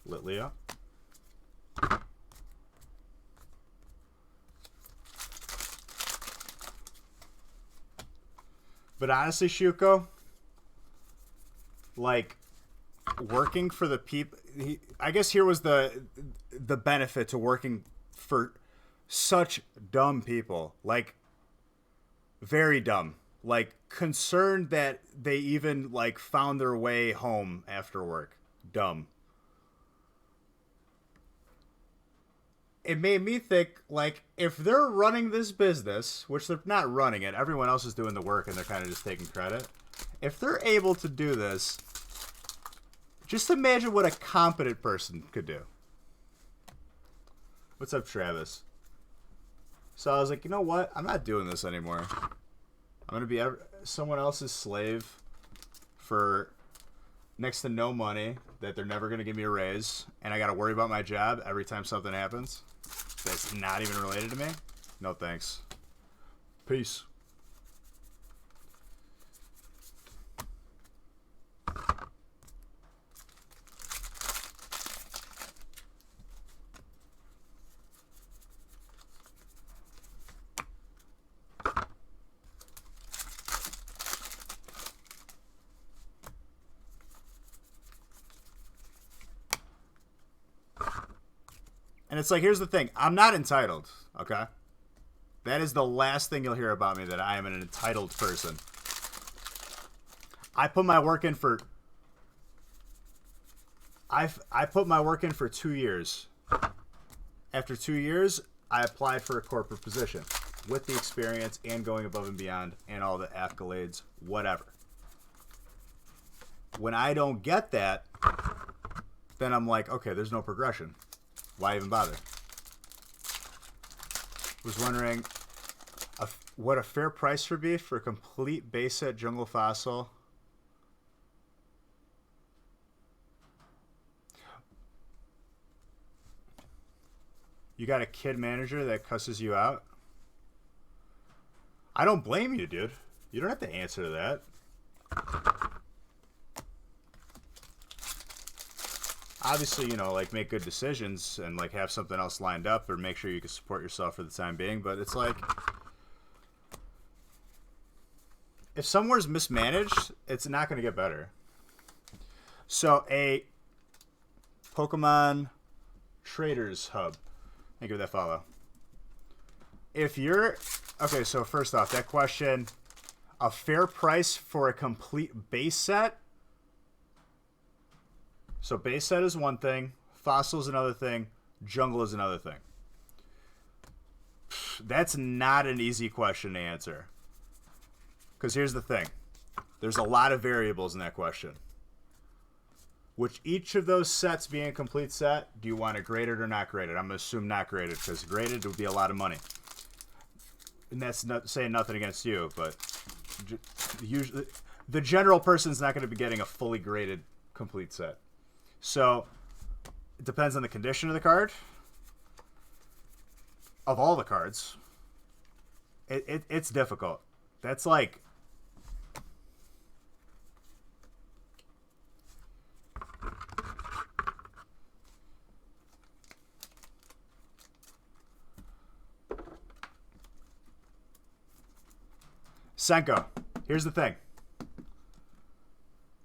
Litleo. But honestly, Shuko, like, working for the people, I guess here was the benefit to working for such dumb people. Like, very dumb. Like, concerned that they even, like, found their way home after work. Dumb. It made me think, like, if they're running this business, which they're not running it, everyone else is doing the work and they're kind of just taking credit. If they're able to do this, just imagine what a competent person could do. What's up, Travis? So I was like, you know what? I'm not doing this anymore. I'm going to be someone else's slave for next to no money that they're never going to give me a raise, and I got to worry about my job every time something happens that's not even related to me. No thanks. Peace. And it's like, here's the thing. I'm not entitled, okay? That is the last thing you'll hear about me, that I am an entitled person. I put my work in for... I put my work in for 2 years. After 2 years, I applied for a corporate position with the experience and going above and beyond and all the accolades, whatever. When I don't get that, then I'm like, okay, there's no progression. Why even bother? Was wondering what a fair price would be for a complete base set jungle fossil. You got a kid manager that cusses you out? I don't blame you, dude. You don't have to answer to that. Obviously, you know, like, make good decisions and, like, have something else lined up, or make sure you can support yourself for the time being. But it's like, if somewhere's mismanaged, it's not going to get better. So a Pokemon Traders Hub. Thank you for that follow. If you're... Okay, so first off, that question, a fair price for a complete base set? So base set is one thing, fossil is another thing, jungle is another thing. That's not an easy question to answer. Because here's the thing. There's a lot of variables in that question. Which each of those sets being a complete set, do you want it graded or not graded? I'm going to assume not graded, because graded would be a lot of money. And that's not saying nothing against you, but usually the general person's not going to be getting a fully graded complete set. So it depends on the condition of the card, of all the cards. It's difficult. That's like... Senko, here's the thing.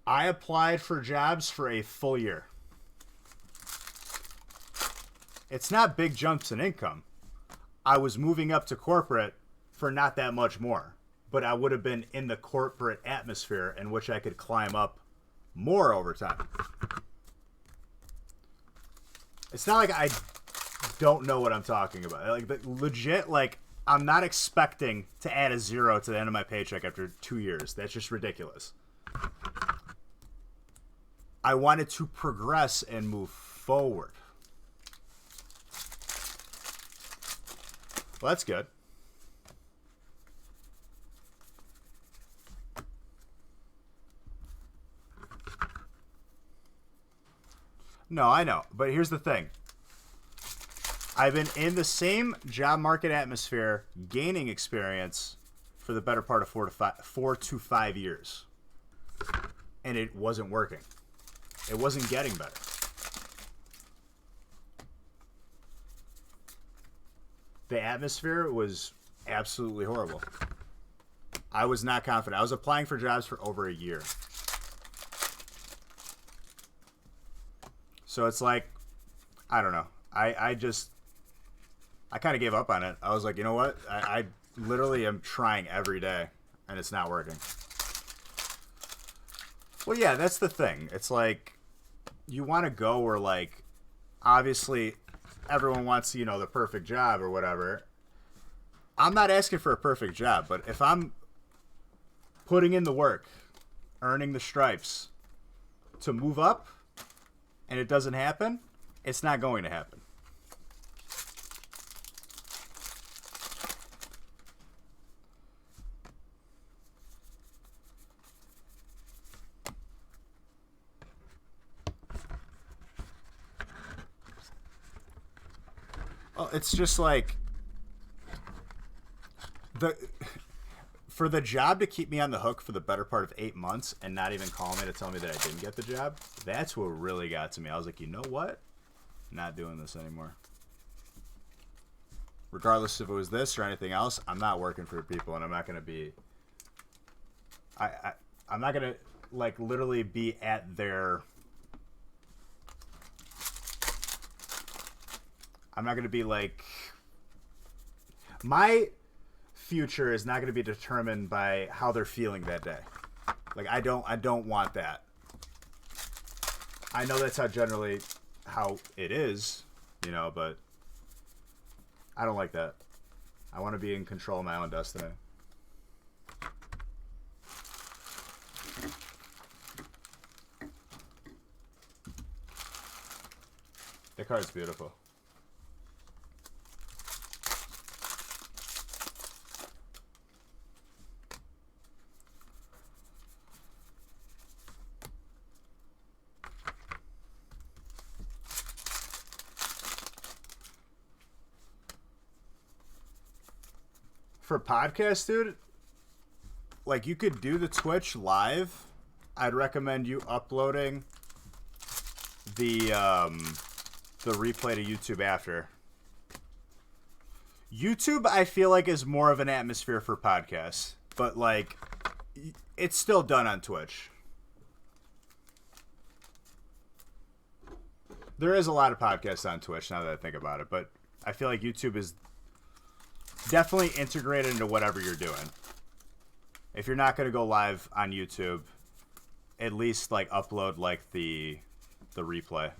I applied for jobs for a full year. It's not big jumps in income. I was moving up to corporate for not that much more, but I would have been in the corporate atmosphere in which I could climb up more over time. It's not like I don't know what I'm talking about. Like, legit, like, I'm not expecting to add a 0 to the end of my paycheck after 2 years. That's just ridiculous. I wanted to progress and move forward. Well, that's good. No, I know. But here's the thing. I've been in the same job market atmosphere, gaining experience for the better part of 4 to 5 years. And it wasn't working. It wasn't getting better. The atmosphere was absolutely horrible. I was not confident. I was applying for jobs for over a year. So it's like, I don't know. I just... I kind of gave up on it. I was like, you know what? I literally am trying every day, and it's not working. Well, yeah, that's the thing. It's like you want to go where, like, obviously everyone wants, the perfect job or whatever. I'm not asking for a perfect job, but if I'm putting in the work, earning the stripes to move up, and it doesn't happen, it's not going to happen. Well, it's just like for the job to keep me on the hook for the better part of 8 months and not even call me to tell me that I didn't get the job, that's what really got to me. I was like, you know what? Not doing this anymore. Regardless if it was this or anything else, I'm not working for people, and I'm not going to be... I'm not going to, like, literally be at their... I'm not going to be, like... My future is not going to be determined by how they're feeling that day. Like, I don't want that. I know that's how it is, but I don't like that. I want to be in control of my own destiny. That card's beautiful. For podcast, dude, like, you could do the Twitch live. I'd recommend you uploading the replay to YouTube after. YouTube, I feel like, is more of an atmosphere for podcasts, but, like, it's still done on Twitch. There is a lot of podcasts on Twitch now that I think about it, but I feel like YouTube is definitely integrated into whatever you're doing. If you're not going to go live on YouTube, at least, like, upload, like, the replay.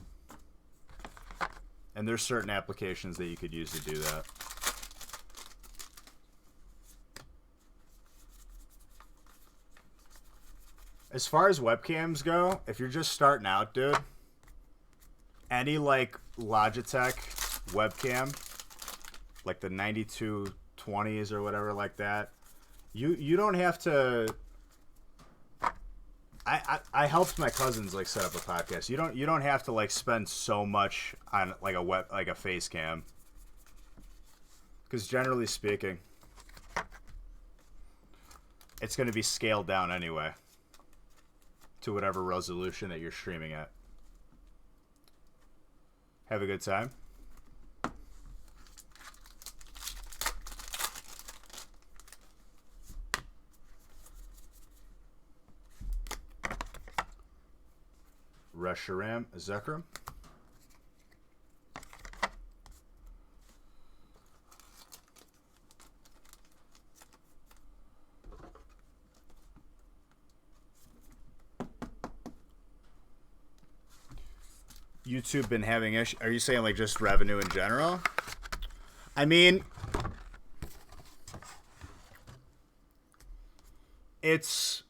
And there's certain applications that you could use to do that. As far as webcams go, if you're just starting out, dude, any, like, Logitech webcam, like the 9220s or whatever like that, you don't have to... I helped my cousins, like, set up a podcast. You don't have to, like, spend so much on, like, a face cam, because generally speaking, it's going to be scaled down anyway to whatever resolution that you're streaming at. Have a good time. Resharam Zekram. YouTube been having issues? Are you saying, like, just revenue in general? I mean, it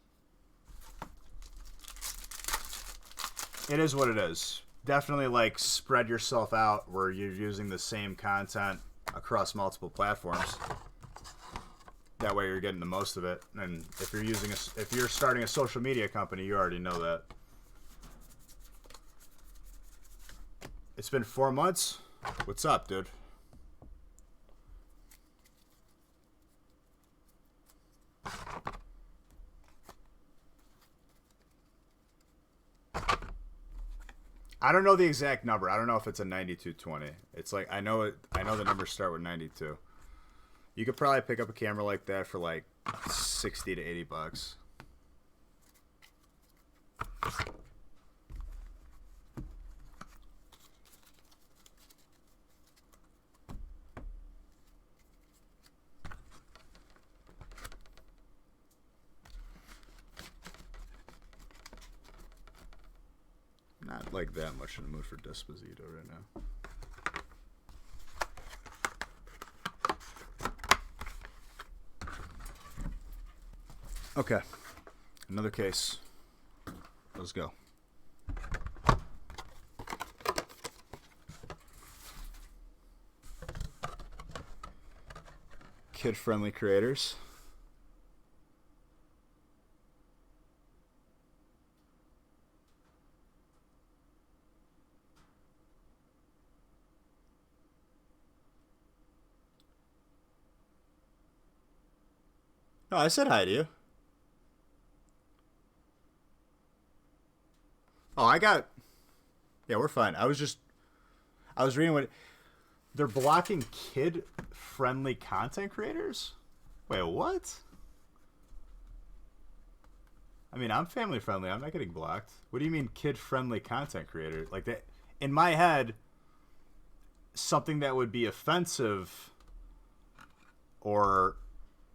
is what it is. Definitely, like, spread yourself out where you're using the same content across multiple platforms. That way you're getting the most of it. And if you're starting a social media company, you already know that. It's been 4 months. What's up, dude? I don't know the exact number. I don't know if it's a 9220. It's like, I know the numbers start with 92. You could probably pick up a camera like that for like 60 to 80 bucks. like that much in the mood for Despacito right now. Okay. Another case. Let's go. Kid-friendly creators. No, I said hi to you. Oh, I got... Yeah, we're fine. I was reading what... They're blocking kid-friendly content creators? Wait, what? I mean, I'm family-friendly. I'm not getting blocked. What do you mean kid-friendly content creator? Like, that... In my head, something that would be offensive or,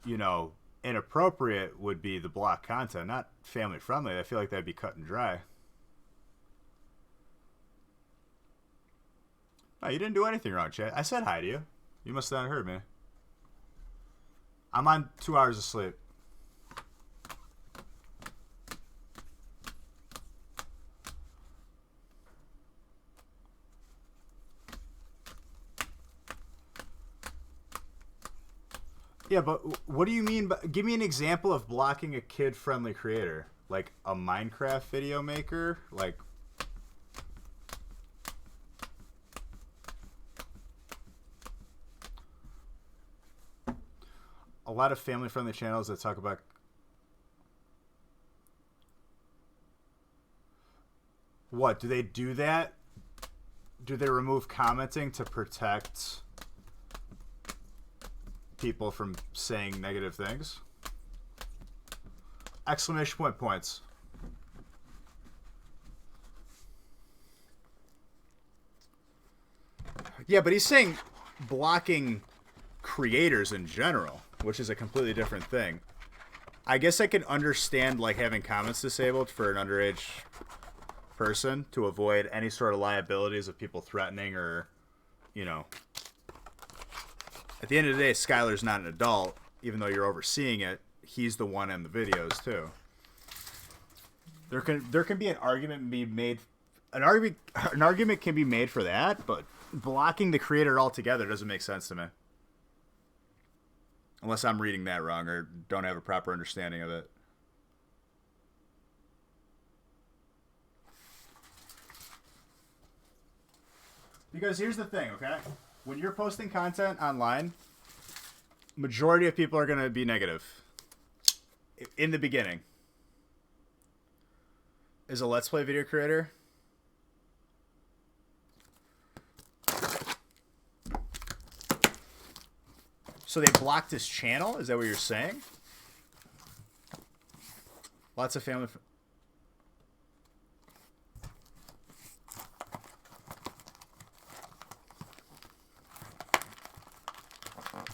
you know, inappropriate would be the block content, not family-friendly. I feel like that'd be cut and dry. Oh, you didn't do anything wrong, chat. I said hi to you. You must have not heard me. I'm on 2 hours of sleep. Yeah, but what do you mean? Give me an example of blocking a kid-friendly creator. Like a Minecraft video maker? Like... A lot of family-friendly channels that talk about... What? Do they do that? Do they remove commenting to protect people from saying negative things? Exclamation point points. Yeah, but he's saying blocking creators in general, which is a completely different thing. I guess I can understand like having comments disabled for an underage person to avoid any sort of liabilities of people threatening or, you know. At the end of the day, Skylar's not an adult, even though you're overseeing it. He's the one in the videos too. There can be an argument be made. An argument can be made for that, but blocking the creator altogether doesn't make sense to me. Unless I'm reading that wrong or don't have a proper understanding of it. Because here's the thing, okay? When you're posting content online, majority of people are going to be negative. In the beginning. Is a Let's Play video creator... So they blocked his channel? Is that what you're saying? Lots of family...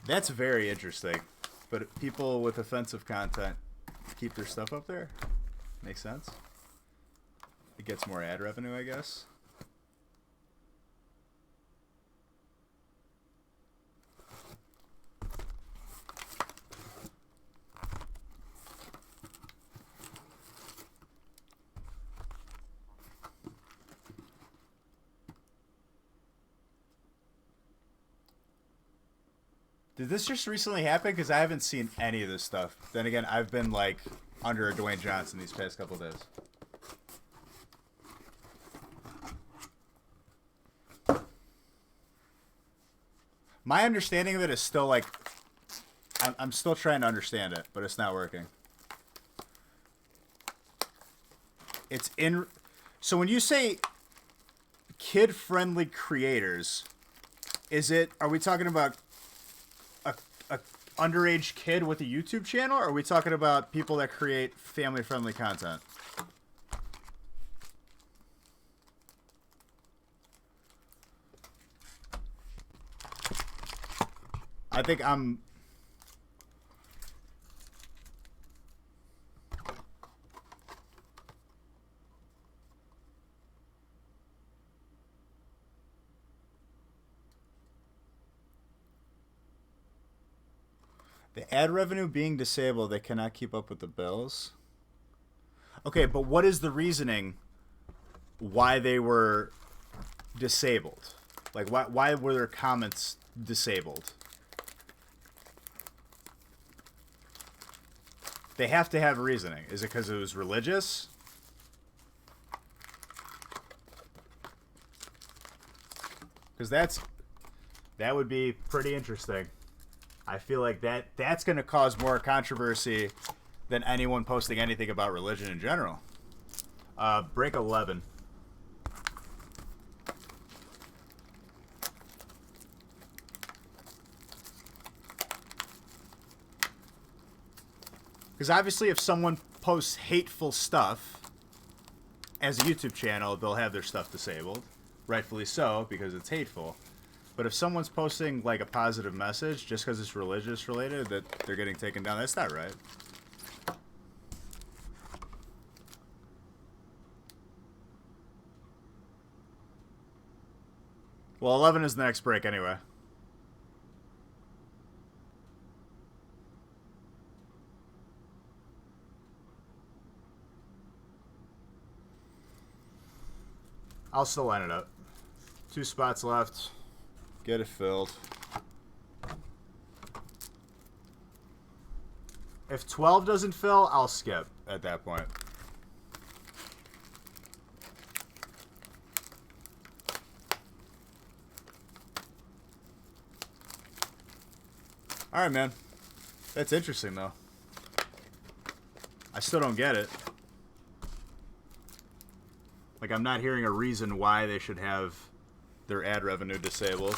That's very interesting. But people with offensive content keep their stuff up there? Makes sense. It gets more ad revenue, I guess. Did this just recently happen? Because I haven't seen any of this stuff. Then again, I've been, like, under a Dwayne Johnson these past couple of days. My understanding of it is still, like... I'm still trying to understand it, but it's not working. It's in... So when you say kid-friendly creators, is it... Are we talking about... a underage kid with a YouTube channel, or are we talking about people that create family-friendly content? I think I'm... The ad revenue being disabled, they cannot keep up with the bills. Okay, but what is the reasoning why they were disabled? Like, why were their comments disabled? They have to have reasoning. Is it because it was religious? Because that would be pretty interesting. I feel like that's going to cause more controversy than anyone posting anything about religion in general. Break 11. Because obviously if someone posts hateful stuff as a YouTube channel, they'll have their stuff disabled. Rightfully so, because it's hateful. But if someone's posting like a positive message just because it's religious related, that they're getting taken down, that's not right. Well, 11 is the next break anyway. I'll still line it up. 2 spots left. Get it filled. If 12 doesn't fill, I'll skip at that point. Alright, man. That's interesting, though. I still don't get it. Like, I'm not hearing a reason why they should have their ad revenue disabled.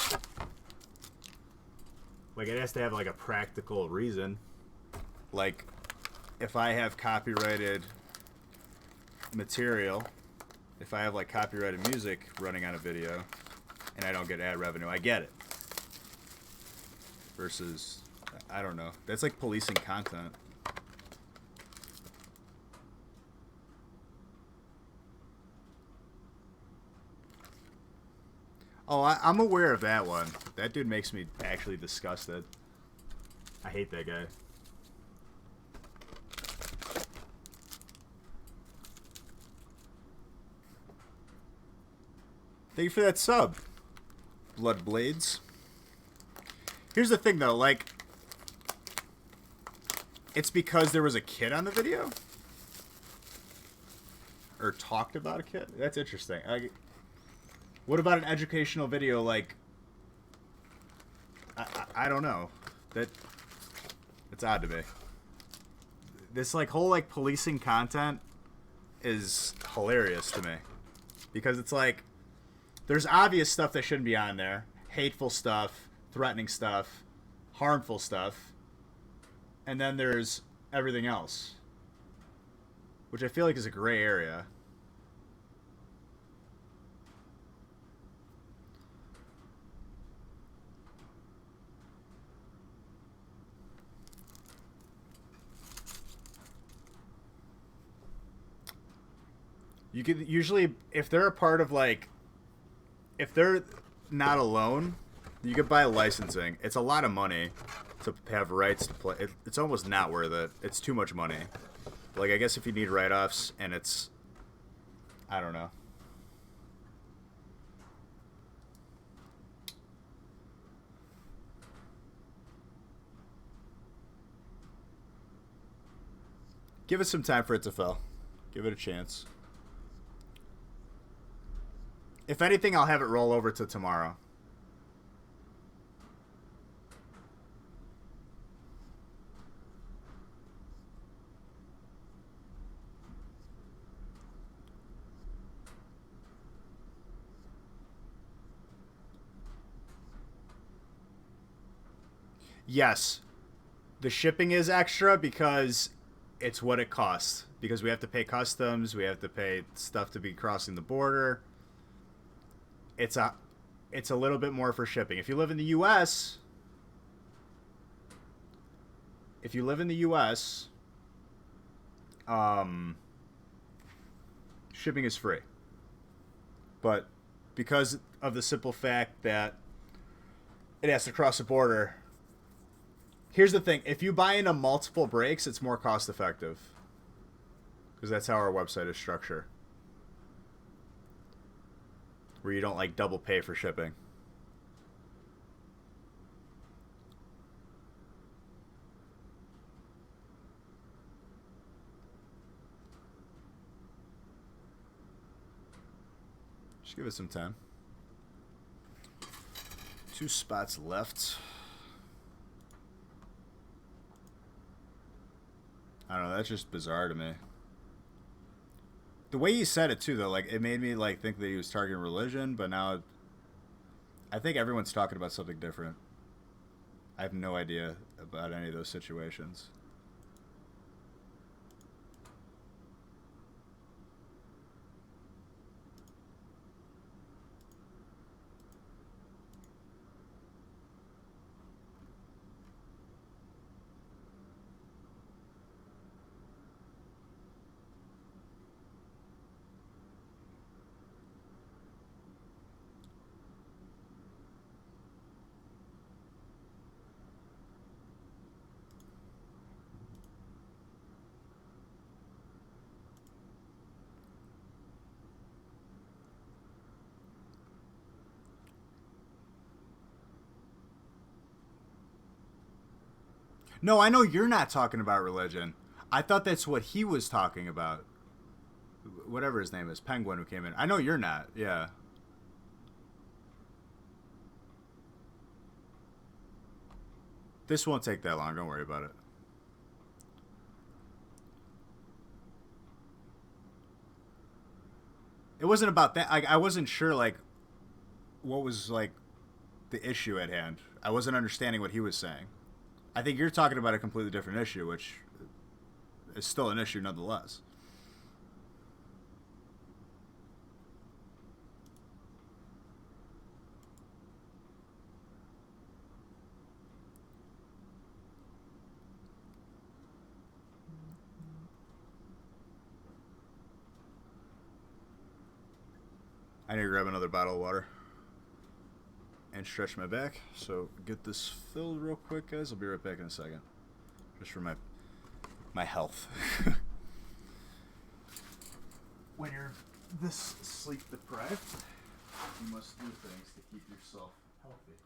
Like, it has to have, like, a practical reason. Like, if I have copyrighted material, if I have, like, copyrighted music running on a video, and I don't get ad revenue, I get it. Versus, I don't know. That's like policing content. Oh, I'm aware of that one. That dude makes me actually disgusted. I hate that guy. Thank you for that sub, Blood Blades. Here's the thing, though. Like, it's because there was a kid on the video? Or talked about a kid? That's interesting. What about an educational video? Like, I don't know. It's odd to me. This like whole like policing content is hilarious to me, because it's like there's obvious stuff that shouldn't be on there, hateful stuff, threatening stuff, harmful stuff, and then there's everything else, which I feel like is a gray area. You could usually, if they're a part of like, if they're not alone, you could buy licensing. It's a lot of money to have rights to play. It's almost not worth it. It's too much money. Like, I guess if you need write-offs and it's, I don't know. Give it some time for it to fill. Give it a chance. If anything, I'll have it roll over to tomorrow. Yes. The shipping is extra because it's what it costs. Because we have to pay customs, we have to pay stuff to be crossing the border. It's a little bit more for shipping. If you live in the US, shipping is free. But because of the simple fact that it has to cross the border, Here's the thing: if you buy into multiple breaks, it's more cost effective because that's how our website is structured, where you don't like double pay for shipping. Just give it some time. 2 spots left. I don't know. That's just bizarre to me. The way you said it too, though, like it made me like think that he was targeting religion, but now I think everyone's talking about something different. I have no idea about any of those situations. No, I know you're not talking about religion. I thought that's what he was talking about. Whatever his name is, Penguin, who came in. I know you're not. Yeah. This won't take that long. Don't worry about it. It wasn't about that. I wasn't sure like what was like the issue at hand. I wasn't understanding what he was saying. I think you're talking about a completely different issue, which is still an issue nonetheless. I need to grab another bottle of water and stretch my back. So get this filled real quick, guys. I'll be right back in a second. Just for my health. When you're this sleep deprived, you must do things to keep yourself healthy.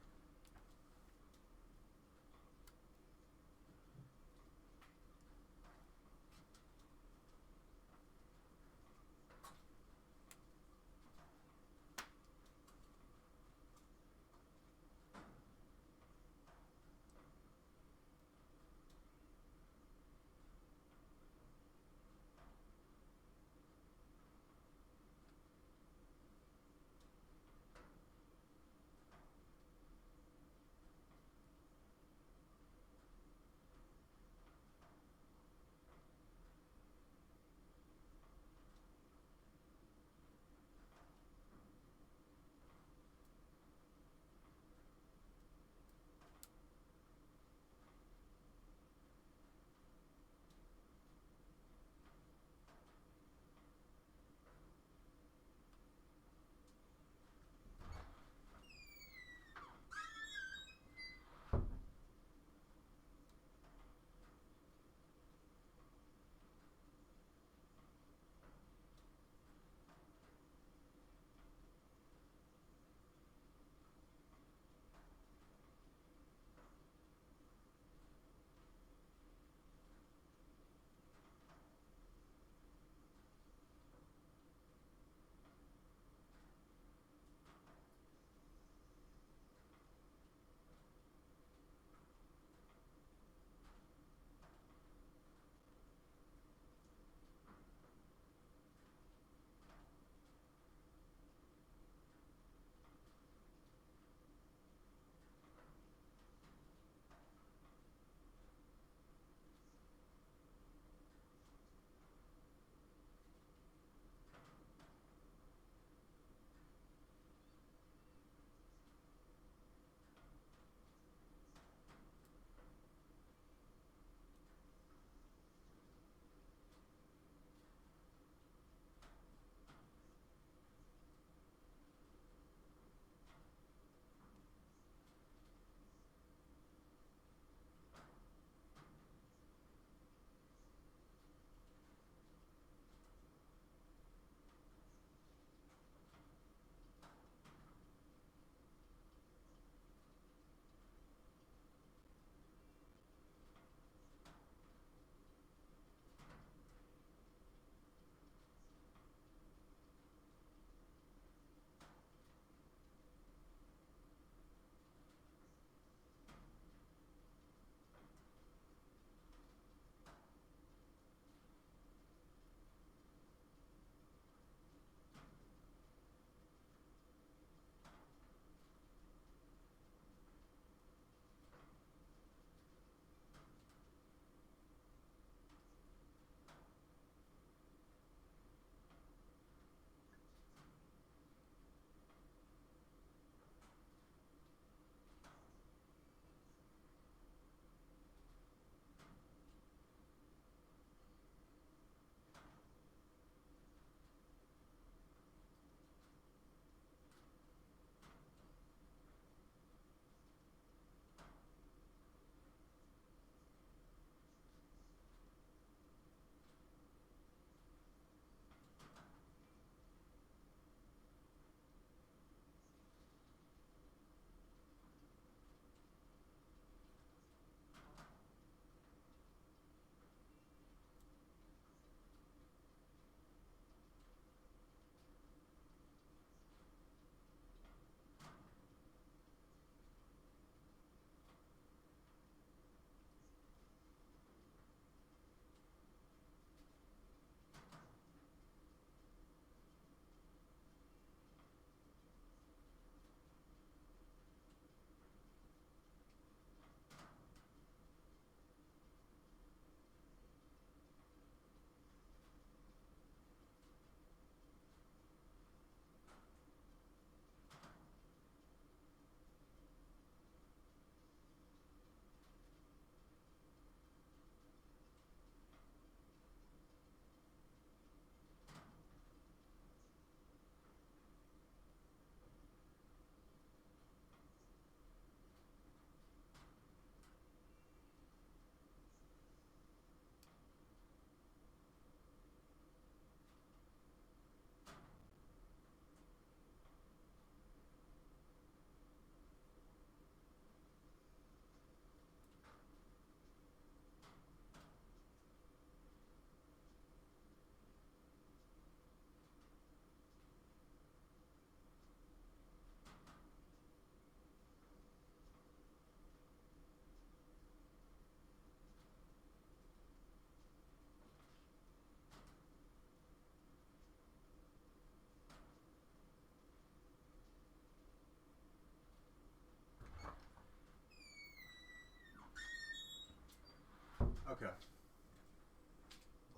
Okay.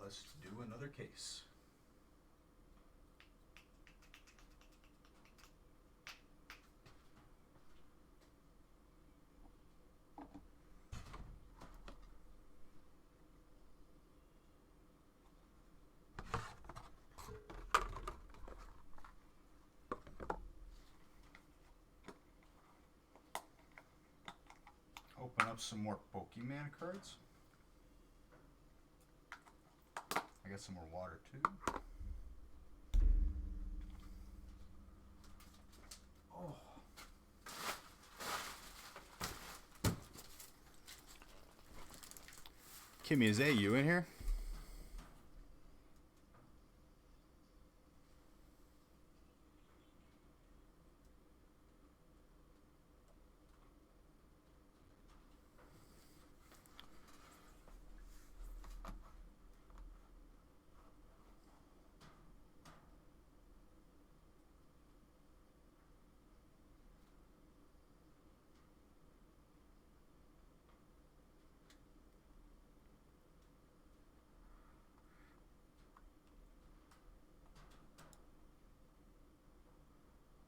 Let's do another case. Open up some more Pokemon cards. I got some more water too. Oh. Kimmy, is that you in here?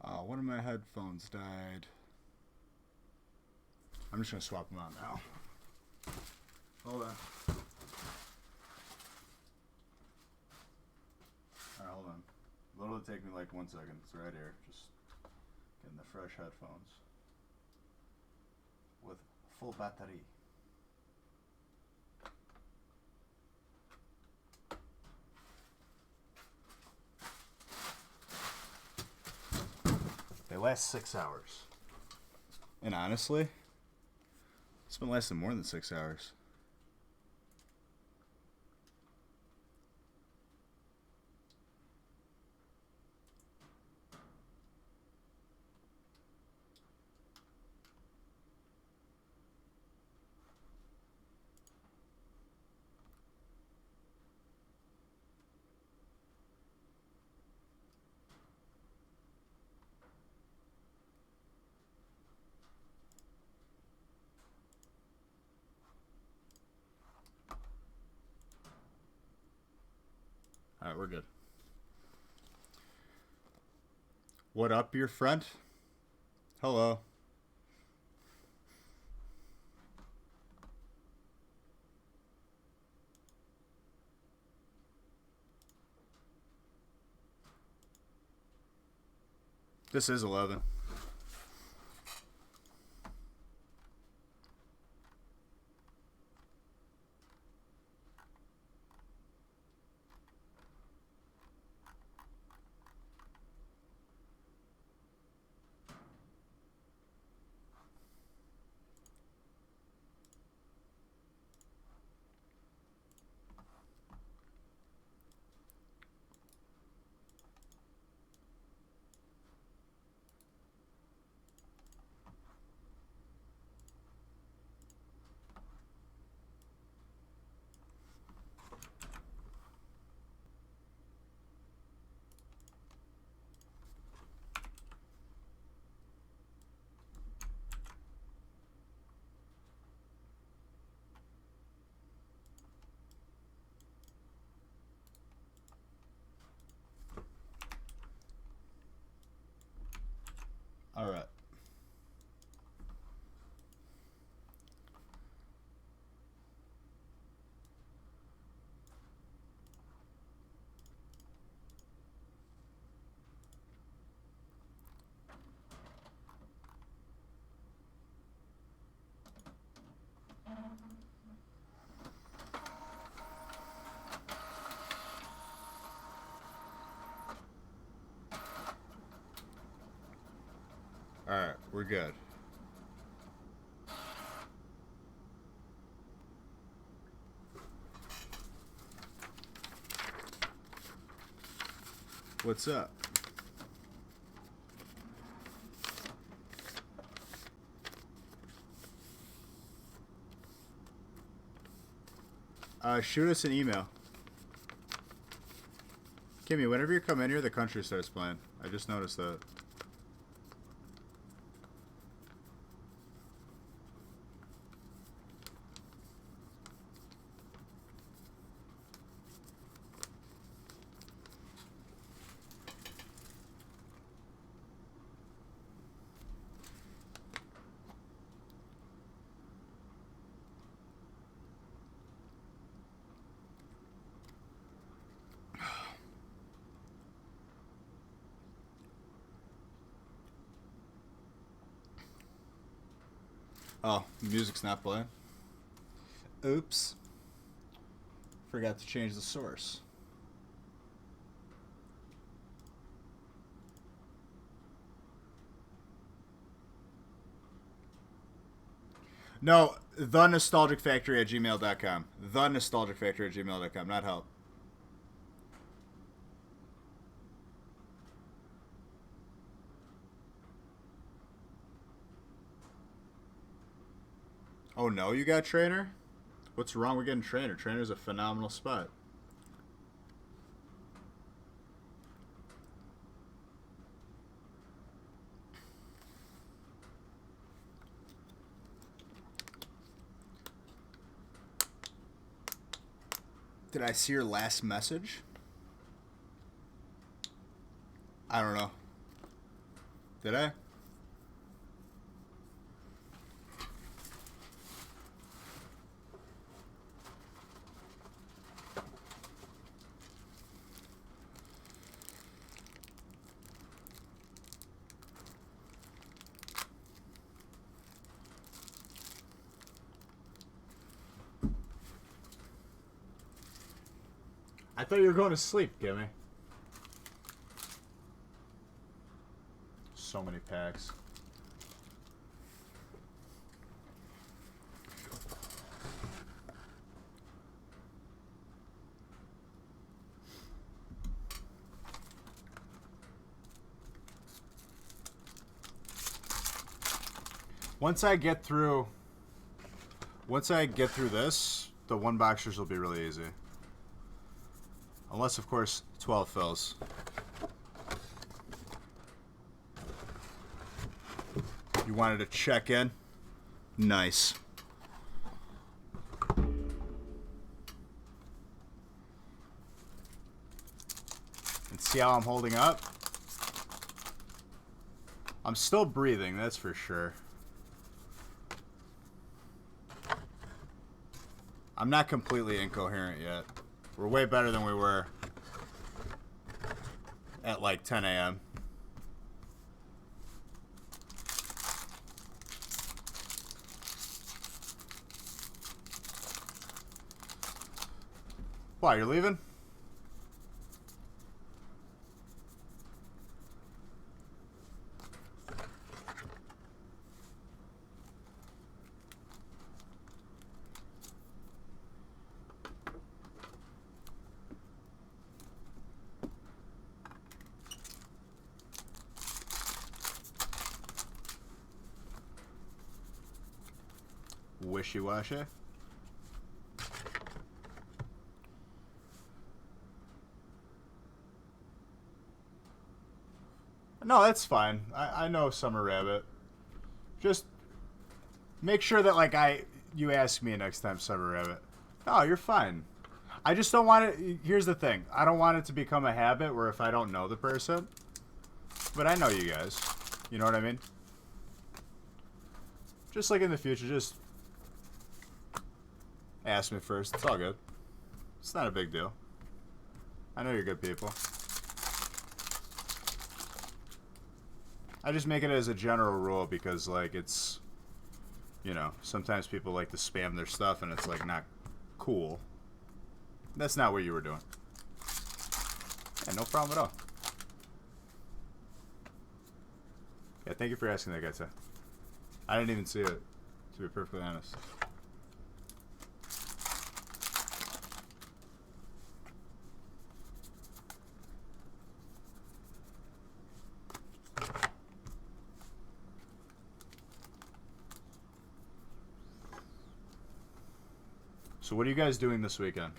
Oh, one of my headphones died. I'm just gonna swap them out now. Hold on. Alright, hold on. It'll take me like 1 second. It's right here. Just getting the fresh headphones with full battery. They last 6 hours. And honestly, it's been lasting more than 6 hours. Alright, we're good. What up, your friend? Hello. This is 11. Alright. Alright, we're good. What's up? Shoot us an email. Kimmy, whenever you come in here, the country starts playing. I just noticed that. Oh, music's not playing. Oops. Forgot to change the source. No, thenostalgicfactory@gmail.com. Thenostalgicfactory@gmail.com, not help. Oh no, you got Trainer? What's wrong with getting Trainer? Trainer's a phenomenal spot. Did I see your last message? I don't know. Did I? I thought you were going to sleep, Gimme. So many packs. Once I get through this, the one boxers will be really easy. Unless, of course, 12 fills. You wanted to check in? Nice. And see how I'm holding up? I'm still breathing, that's for sure. I'm not completely incoherent yet. We're way better than we were at like 10 a.m. Why, you're leaving? Wishy-washy. No, that's fine. I know Summer Rabbit. Just make sure that you ask me next time, Summer Rabbit. No, you're fine. I just don't want it. Here's the thing. I don't want it to become a habit where if I don't know the person, but I know you guys. You know what I mean? Just like in the future, just ask me first. It's all good. It's not a big deal. I know you're good people. I just make it as a general rule because, like, it's, you know, sometimes people like to spam their stuff and it's, like, not cool. That's not what you were doing. Yeah, no problem at all. Yeah, thank you for asking that, guy. I didn't even see it, to be perfectly honest. So what are you guys doing this weekend?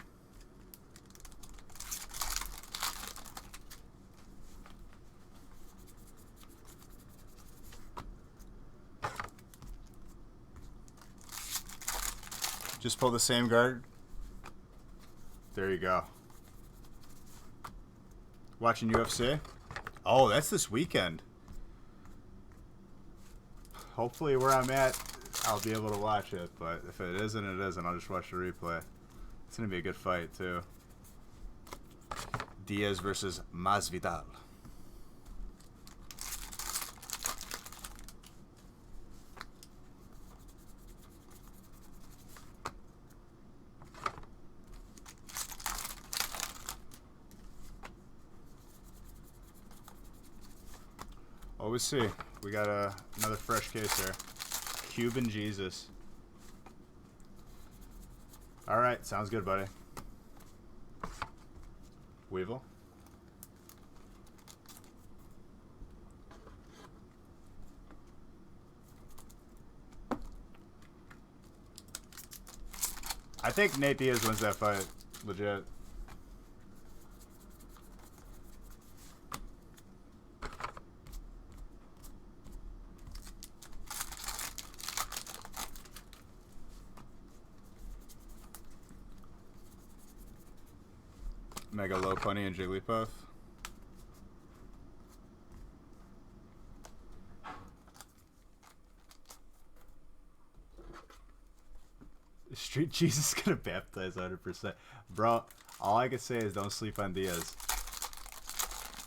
Just pull the same guard? There you go. Watching UFC? Oh, that's this weekend. Hopefully where I'm at, I'll be able to watch it, but if it isn't, it isn't. I'll just watch the replay. It's going to be a good fight, too. Diaz versus Masvidal. What we see? We got another fresh case here. Cuban Jesus. Alright, sounds good, buddy. Weevil. I think Nate Diaz wins that fight. Legit. Mega Lopunny and Jigglypuff. Street Jesus is gonna baptize 100%. Bro, all I can say is don't sleep on Diaz.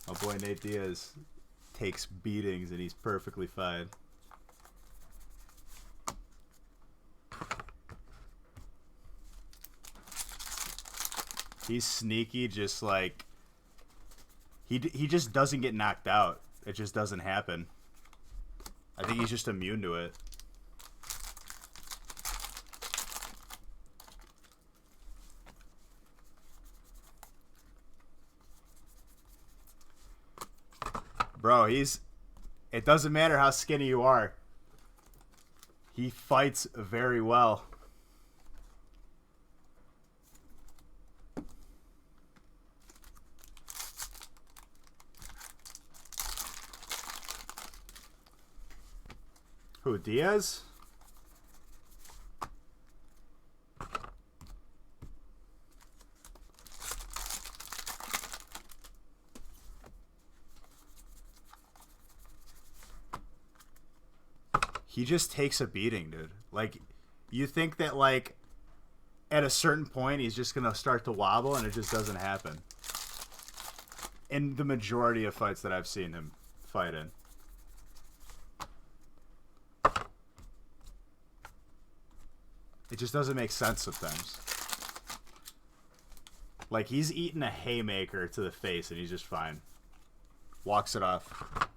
My boy Nate Diaz takes beatings and he's perfectly fine. He's sneaky, just like he just doesn't get knocked out. It just doesn't happen. I think he's just immune to it. Bro, it doesn't matter how skinny you are. He fights very well. Who, Diaz? He just takes a beating, dude. Like, you think that, like, at a certain point he's just going to start to wobble, and it just doesn't happen. In the majority of fights that I've seen him fight in. It just doesn't make sense sometimes. Like, he's eating a haymaker to the face, and he's just fine. Walks it off.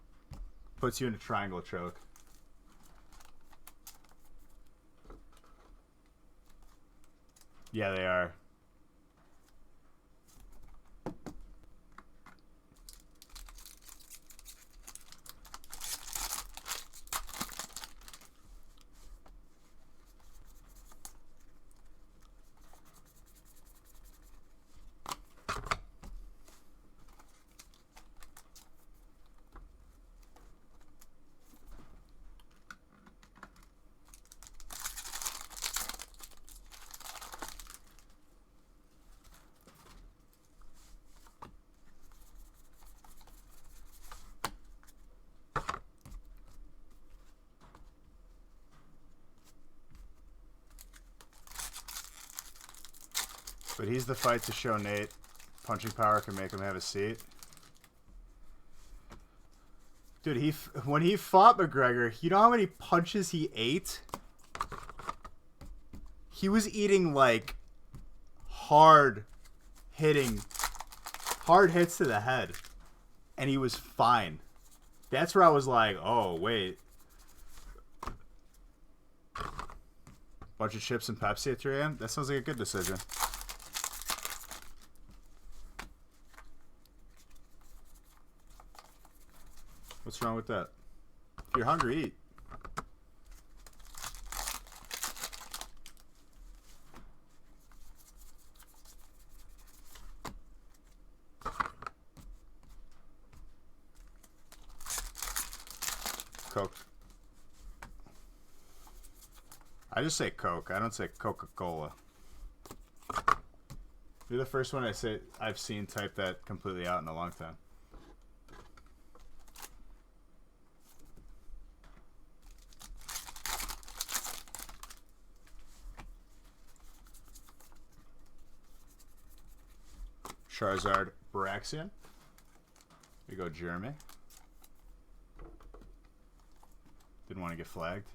Puts you in a triangle choke. Yeah, they are. But he's the fight to show Nate. Punching power can make him have a seat. Dude, when he fought McGregor, you know how many punches he ate? He was eating, like, hard hits to the head. And he was fine. That's where I was like, oh, wait. Bunch of chips and Pepsi at 3 a.m.? That sounds like a good decision. What's wrong with that? If you're hungry, eat. Coke. I just say Coke. I don't say Coca-Cola. You're the first one I've seen type that completely out in a long time. Charizard, Braxian. We go Jeremy. Didn't want to get flagged.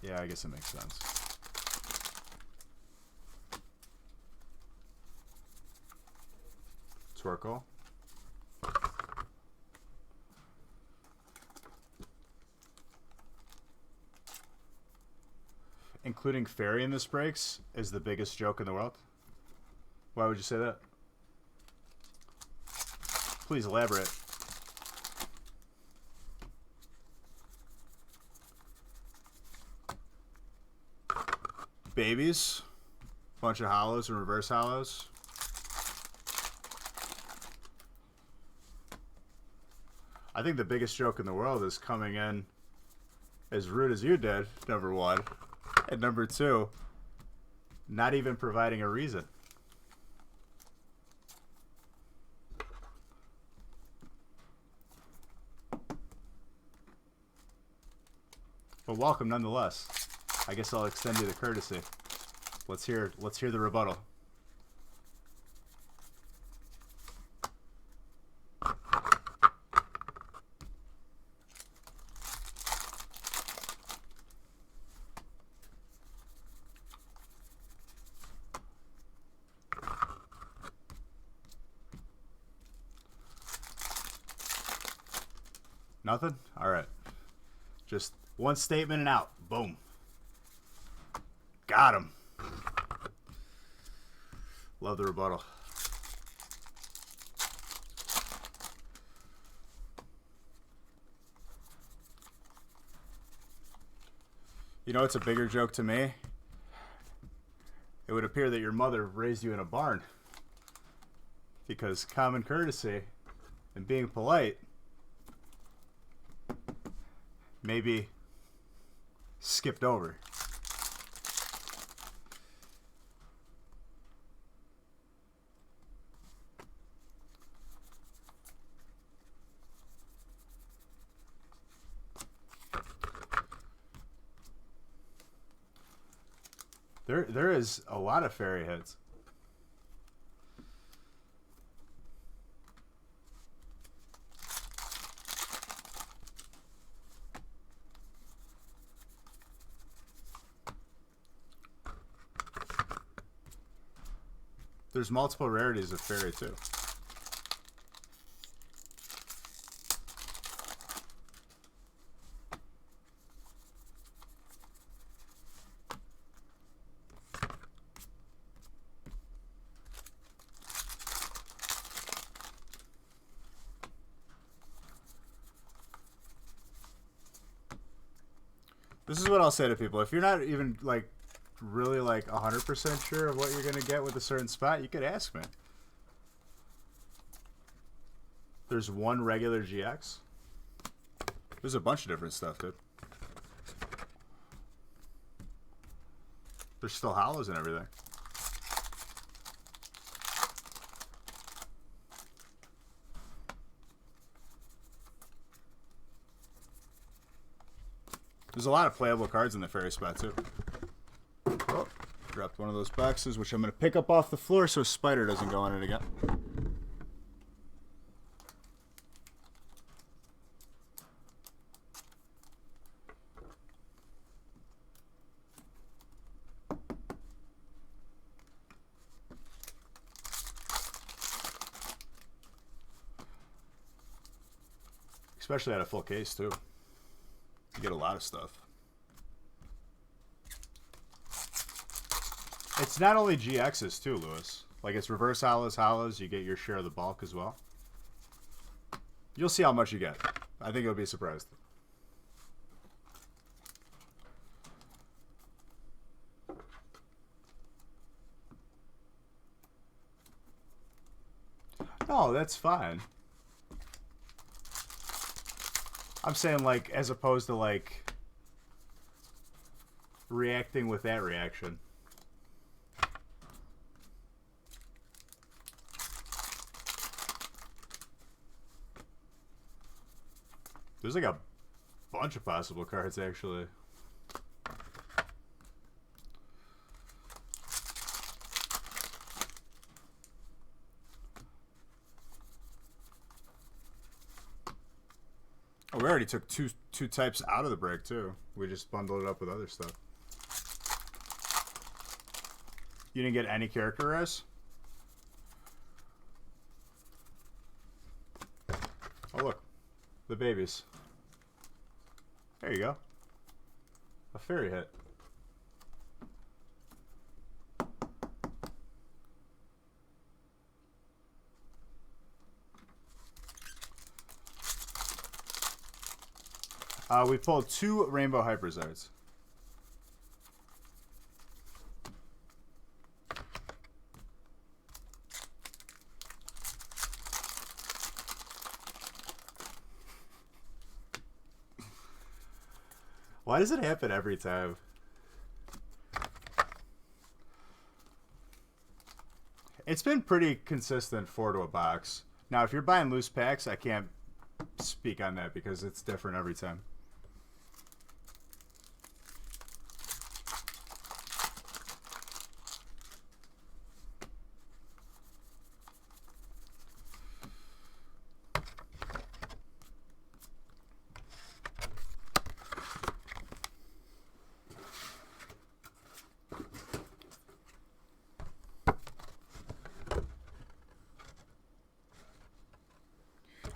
Yeah, I guess it makes sense. Twerkle. including fairy in this breaks is the biggest joke in the world? Why would you say that? Please elaborate. Babies. Bunch of hollows and reverse hollows. I think the biggest joke in the world is coming in as rude as you did, number one. And number two, not even providing a reason. But welcome nonetheless. I guess I'll extend you the courtesy. Let's hear the rebuttal. Nothing? All right. Just one statement and out. Boom. Got him. Love the rebuttal. You know, it's a bigger joke to me. It would appear that your mother raised you in a barn. Because common courtesy and being polite maybe skipped over. There is a lot of fairy hits. There's multiple rarities of fairy too. This is what I'll say to people. If you're not even like really like 100% sure of what you're going to get with a certain spot, you could ask me. There's one regular GX. There's a bunch of different stuff, dude. There's still hollows and everything. There's a lot of playable cards in the fairy spot too. Oh, dropped one of those boxes, which I'm going to pick up off the floor so a spider doesn't go on it again. Especially at a full case too. You get a lot of stuff. It's not only GXs too, Lewis. Like it's reverse hollows, you get your share of the bulk as well. You'll see how much you get. I think you'll be surprised. No, that's fine. I'm saying, like, as opposed to, like, reacting with that reaction. There's, like, a bunch of possible cards, actually. Oh, we already took two types out of the break too. We just bundled it up with other stuff. You didn't get any character rares? Oh look, the babies. There you go. A fairy hit. We pulled 2 Rainbow Hyperzards. Why does it happen every time? It's been pretty consistent 4 to a box. Now, if you're buying loose packs, I can't speak on that because it's different every time.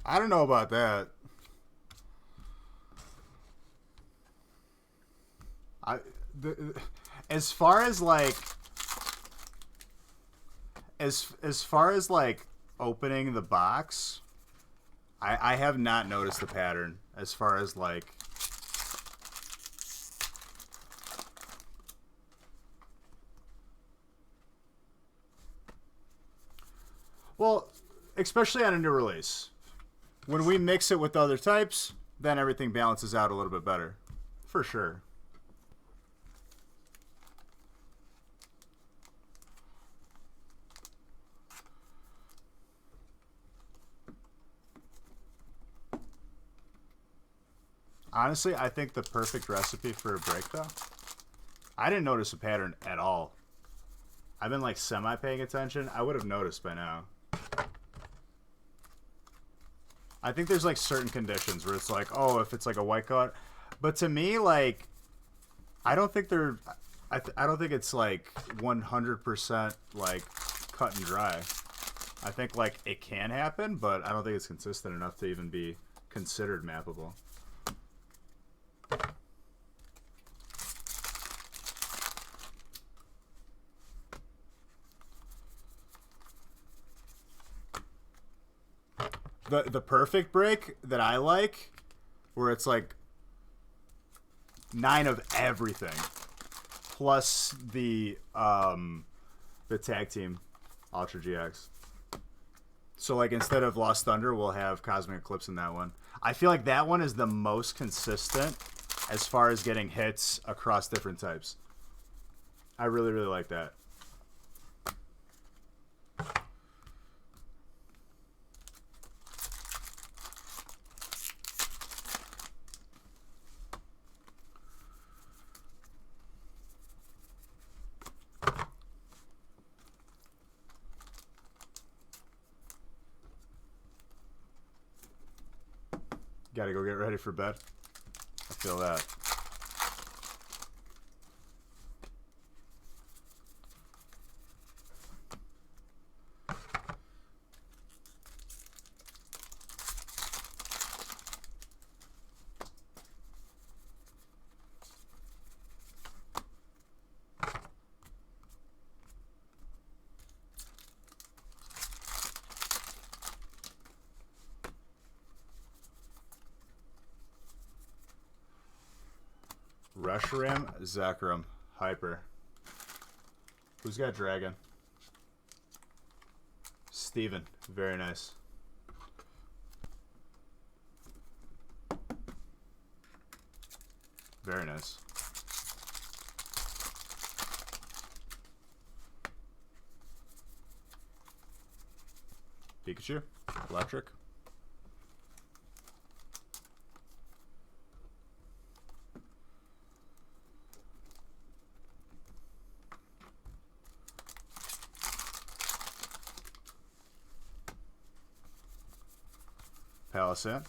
I don't know about that. As far as like as far as like opening the box, I have not noticed the pattern as far as like well, especially on a new release. When we mix it with other types, then everything balances out a little bit better. For sure. Honestly, I think the perfect recipe for a break, though, I didn't notice a pattern at all. I've been like semi-paying attention. I would have noticed by now. I think there's like certain conditions where it's like, oh, if it's like a white coat, but to me, like, I don't think they're, I don't think it's like 100% like cut and dry. I think like it can happen, but I don't think it's consistent enough to even be considered mappable. The perfect break that I like, where it's like 9 of everything, plus the tag team Ultra GX. So like instead of Lost Thunder, we'll have Cosmic Eclipse in that one. I feel like that one is the most consistent as far as getting hits across different types. I really, really like that. Gotta go get ready for bed. I feel that. Reshiram, Zekrom, Hyper. Who's got Dragon? Steven. Very nice. Very nice. Pikachu. Electric. Palisade.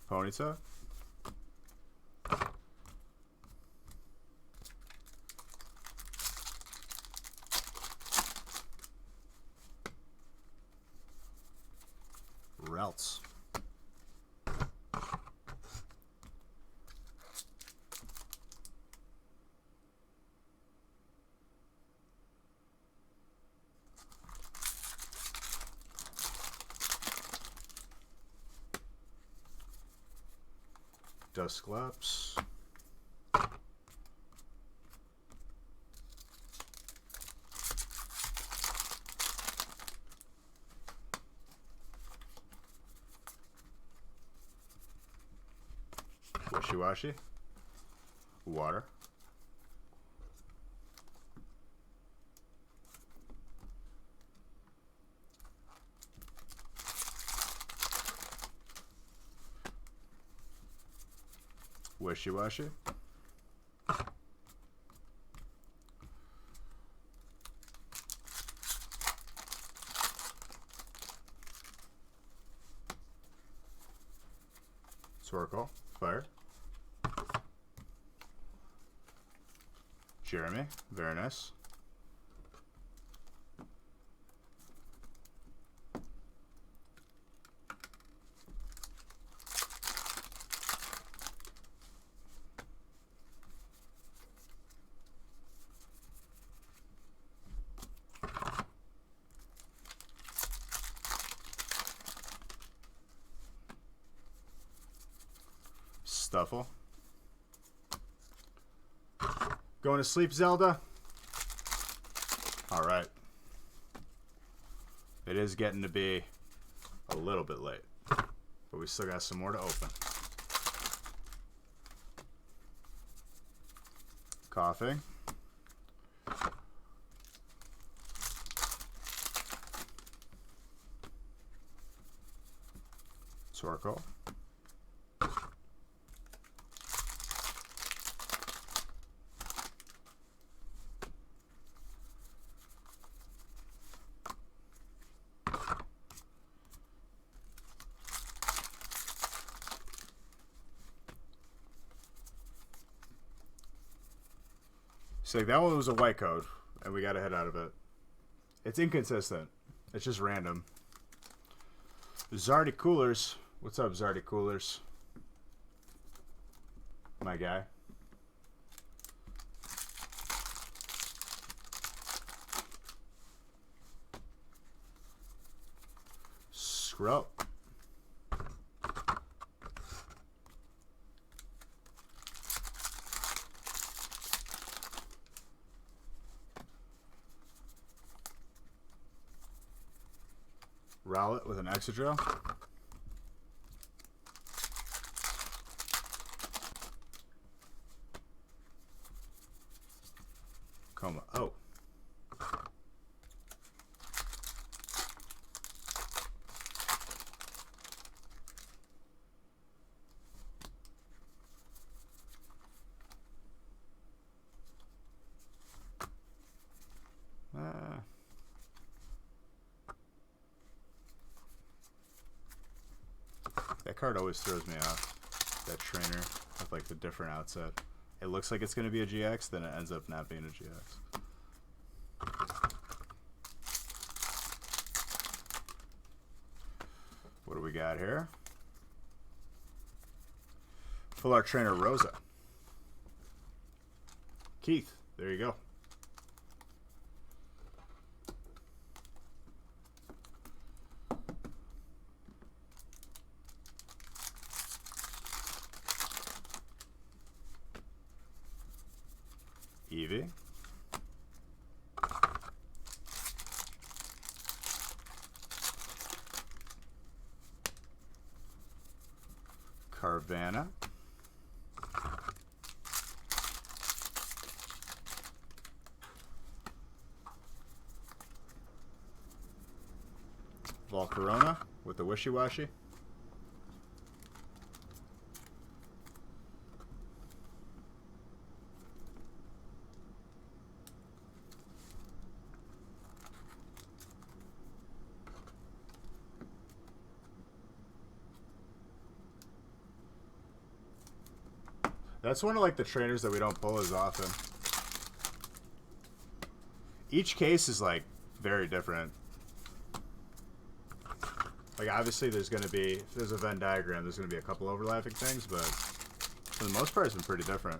Ponyta. Ralts. Dusclops. Wishy-washy. Water. Wishy-washy. Snorkel. Fire. Jeremy. Very nice. Stuffle. Going to sleep, Zelda? Alright. It is getting to be a little bit late, but we still got some more to open. Coughing. Torkoal. So that one was a white code, and we got a hit out of it. It's inconsistent. It's just random. Zardy Coolers. What's up, Zardy Coolers? My guy. Scrub. Rowlet with an Excadrill. Coma. Oh. That card always throws me off. That trainer with like the different outset. It looks like it's going to be a GX, then it ends up not being a GX. What do we got here? Full Art Trainer Rosa. Keith, there you go. Eevee. Carvanha. Volcarona with the Wishy-Washy. That's one of like the trainers that we don't pull as often. Each case is like very different. Like obviously there's going to be, if there's a Venn diagram, there's going to be a couple overlapping things, but for the most part it's been pretty different.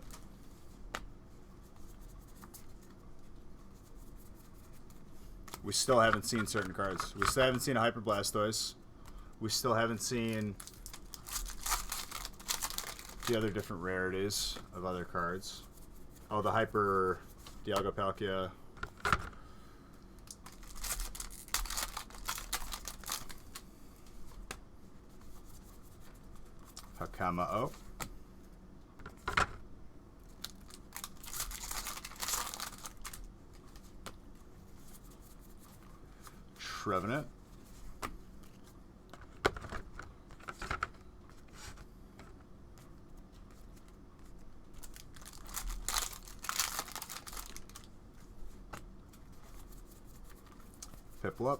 We still haven't seen certain cards. We still haven't seen a Hyper Blastoise. We still haven't seen few other different rarities of other cards. Oh, the Hyper Dialga Palkia. Hakama-O. Trevenant. Piplup.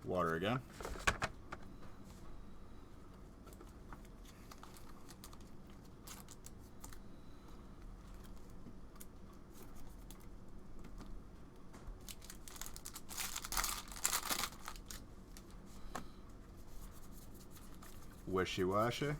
Water again. Wishy-washy.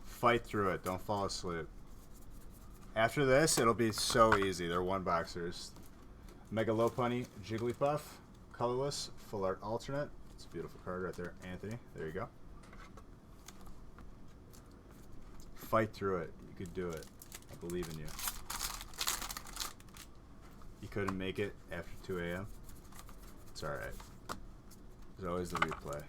Fight through it. Don't fall asleep. After this, it'll be so easy. They're one boxers. Mega Lopunny, Jigglypuff, colorless, full art alternate. It's a beautiful card right there, Anthony. There you go. Fight through it. You could do it. I believe in you. You couldn't make it after 2 a.m. It's alright. There's always the replay.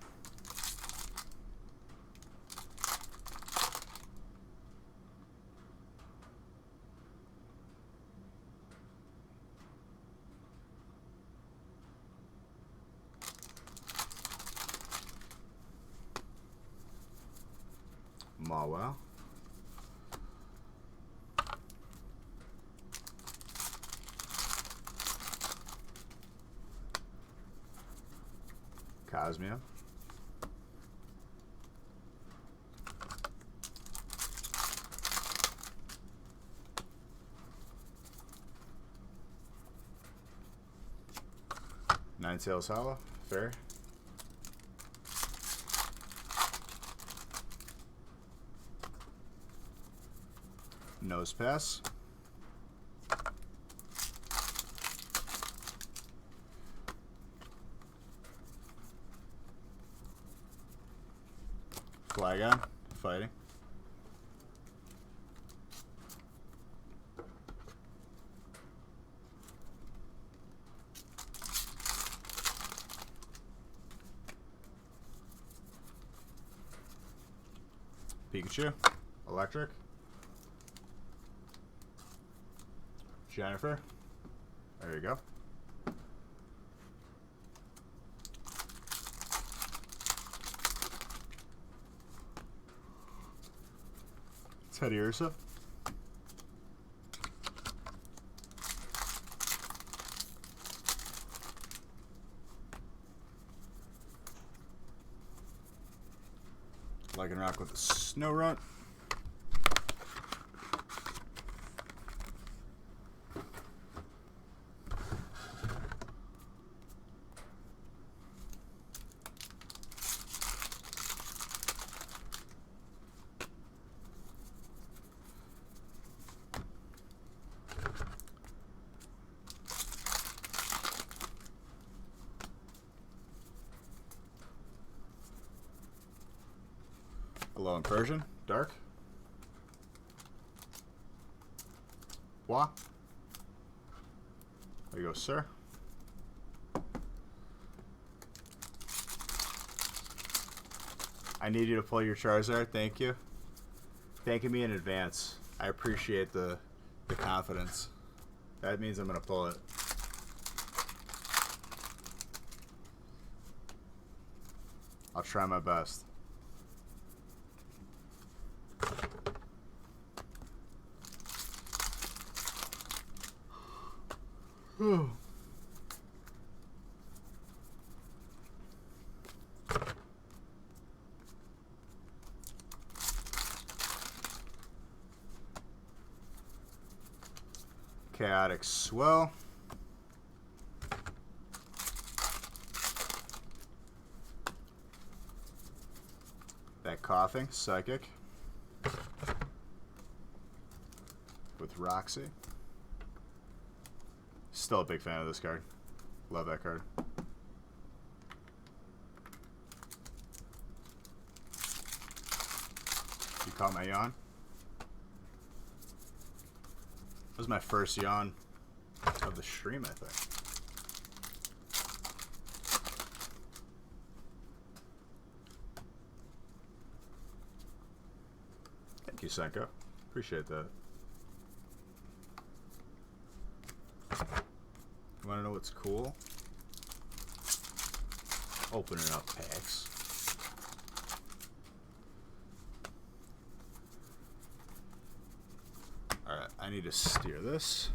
Mawile. Cosmia. Ninetales Hollow. Fair. Nose Pass. Flygon. Fighting. Pikachu. Electric. Jennifer. There you go. Teddy Ursa. Lycanroc with a Snow Runt. Hello in Persian. Dark. Wah. There you go, sir. I need you to pull your Charizard. Thank you. Thanking me in advance. I appreciate the confidence. That means I'm going to pull it. I'll try my best. Chaotic Swell. That coughing, Psychic. with Roxy. Still a big fan of this card. Love that card. You caught my yawn? That was my first yawn of the stream, I think. Thank you, Senko. Appreciate that. You want to know what's cool? Opening up packs. Alright, I need to steer this.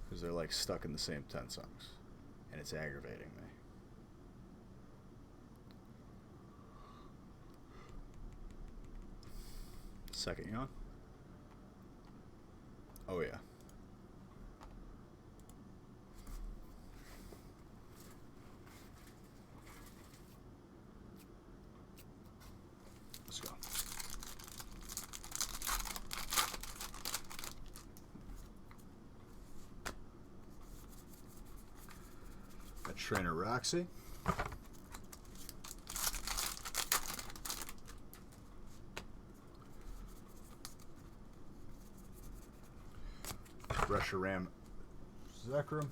Because they're like stuck in the same 10 songs. And it's aggravating me. Second yawn. Oh yeah. Let's go. Got Trainer Roxy. Russia Ram Zekrom.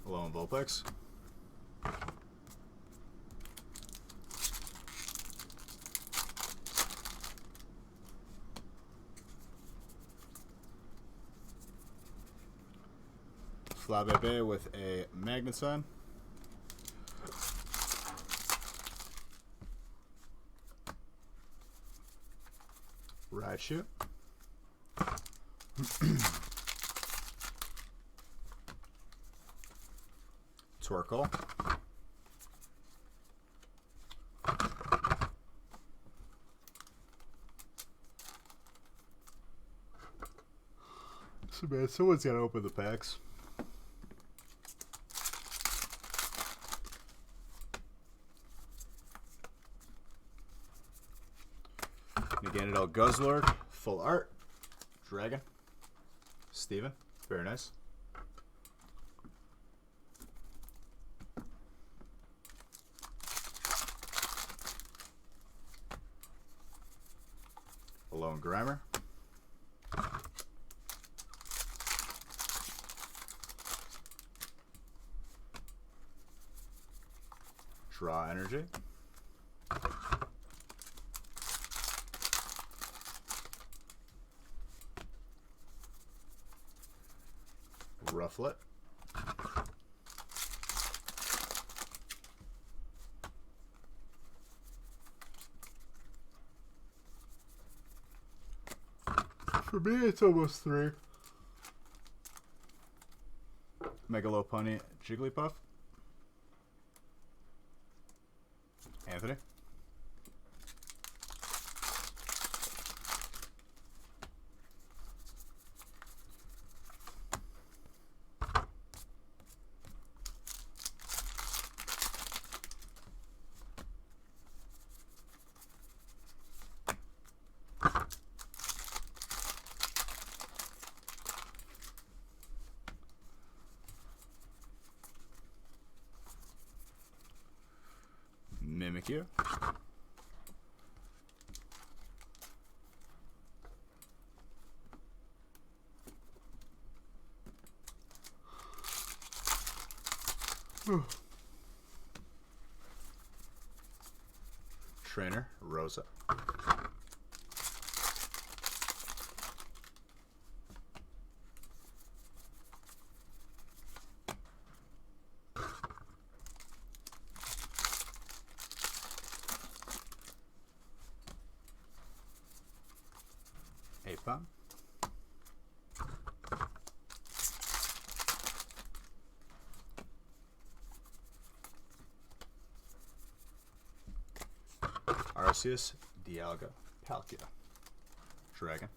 Hello, Vulpix. Flabebe with a Magnet Sign. Raichu. Torkoal. So man, someone's gotta open the packs. Ganadel Guzzlord, full art. Dragon. Steven, very nice. Alone Grimer. Draw Energy. Rufflet. For me, it's almost 3. Megalopony Jigglypuff. Anthony. Mimikyu. Trainer Rosa. Apom. Arceus, Dialga, Palkia. dragon.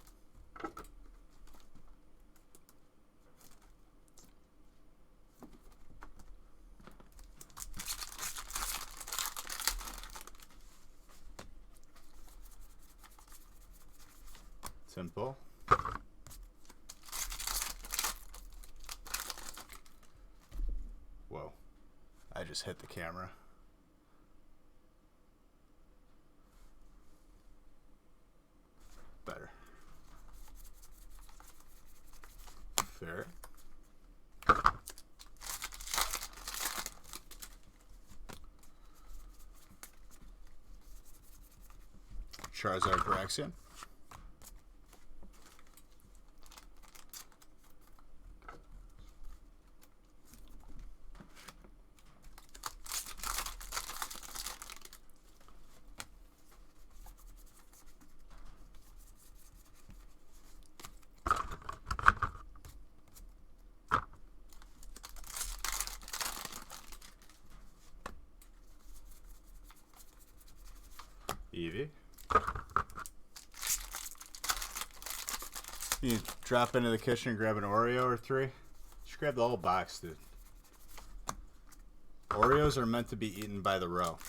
Simple. Whoa. I just hit the camera. Better. Fair. Charizard Braxian. Eevee. You drop into the kitchen and grab an Oreo or 3. Just grab the whole box, dude. Oreos are meant to be eaten by the row.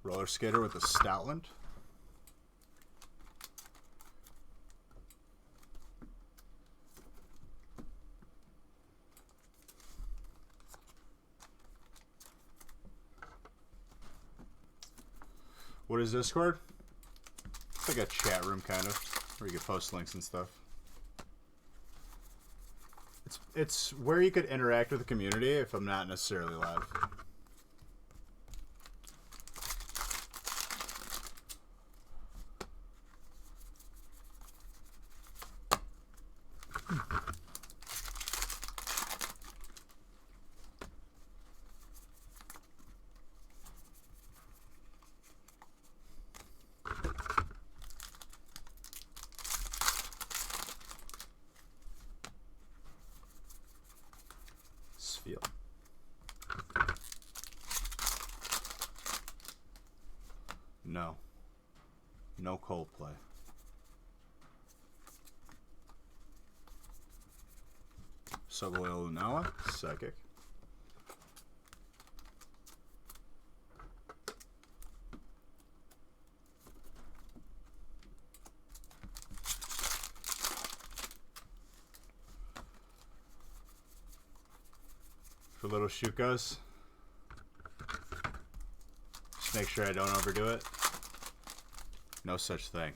Roller skater with a Stoutland. What is Discord? It's like a chat room kind of, where you can post links and stuff. It's where you could interact with the community if I'm not necessarily live. Feel. No. No Coldplay. Suboil Lunala, Psychic. For little Shukas. Just make sure I don't overdo it. No such thing.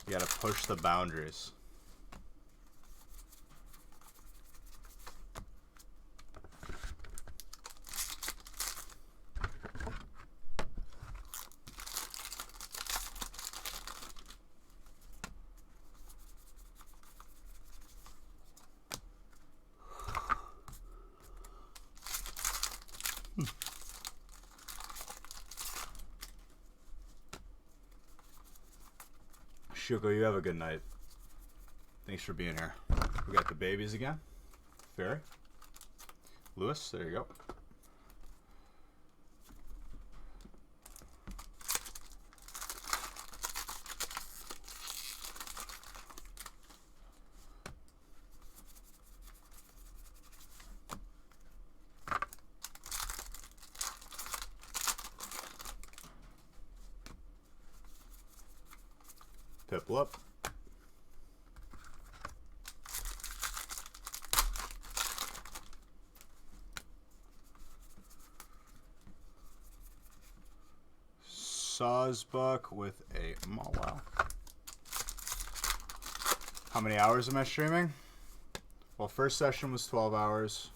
You gotta push the boundaries. Shuko, you have a good night. Thanks for being here. We got the babies again. Fairy. Lewis, there you go. Piplup. Sawsbuck with a Mawile. How many hours am I streaming? Well, first session was 12 hours.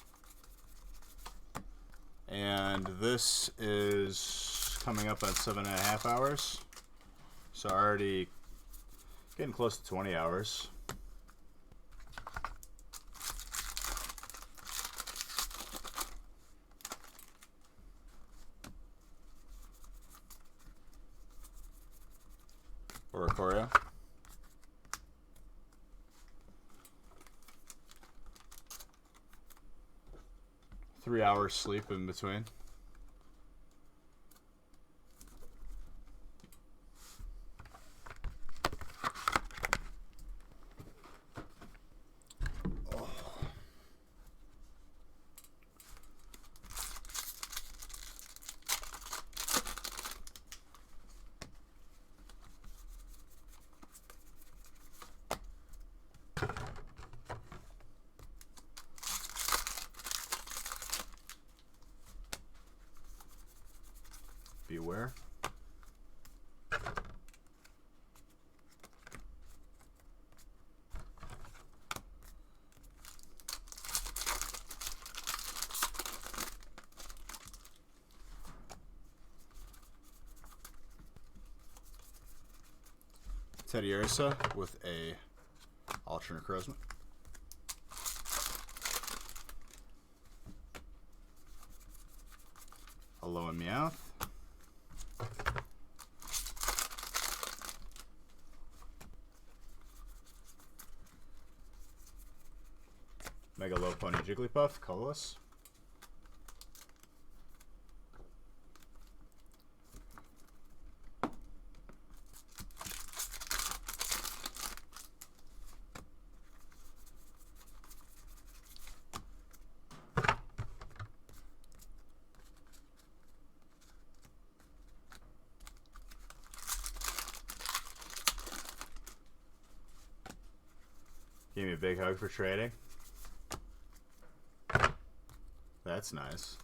And this is coming up on 7.5 hours. So already getting close to 20 hours. Oricorio. Three-hour sleep in between. Beware. Teddy Ursa with a alternate charisma. Hello and Meowth. Mega Low Pony Jigglypuff, colorless. Give me a big hug for trading. That's nice.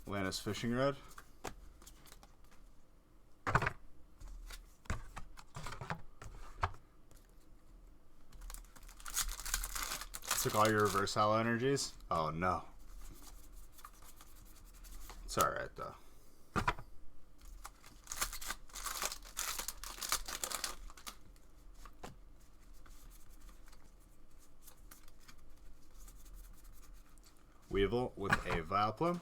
Atlantis Fishing Rod. Took all your reverse hollow energies? Oh no. It's alright though. Weevil with a Vileplume.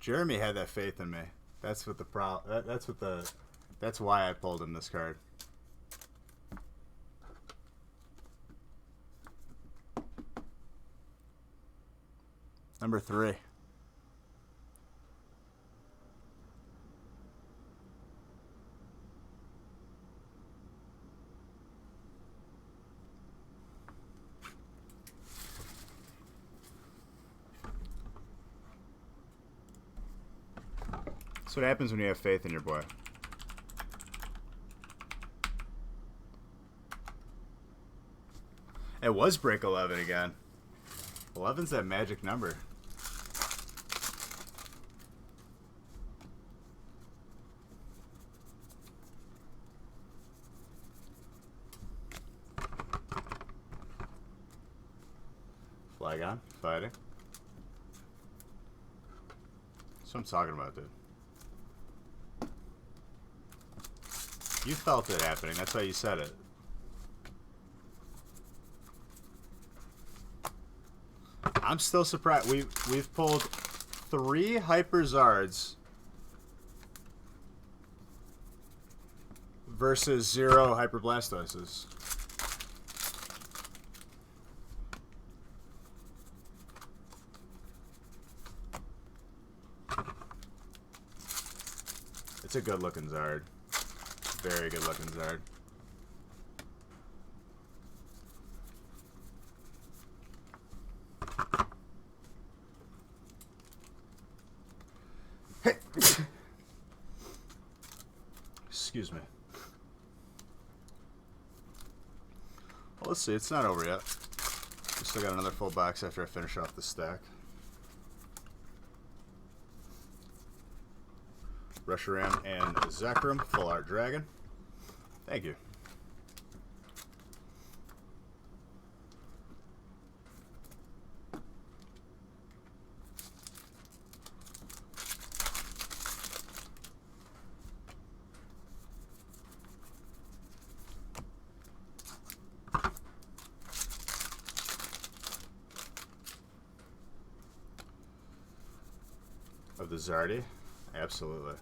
Jeremy had that faith in me. That's what the that's why I pulled him this card. Number 3. That's what happens when you have faith in your boy. It was break 11 again. 11's that magic number. Flygon, fighting. That's what I'm talking about, dude. You felt it happening. That's why you said it. I'm still surprised. We've pulled 3 Hyper Zards versus 0 Hyper Blastoises. It's a good looking Zard. Very good looking Zard. Excuse me. Well, let's see. It's not over yet. We still got another full box after I finish off the stack. Reshiram and Zekrom, Full Art Dragon. Thank you. Of the Zardy? Absolutely.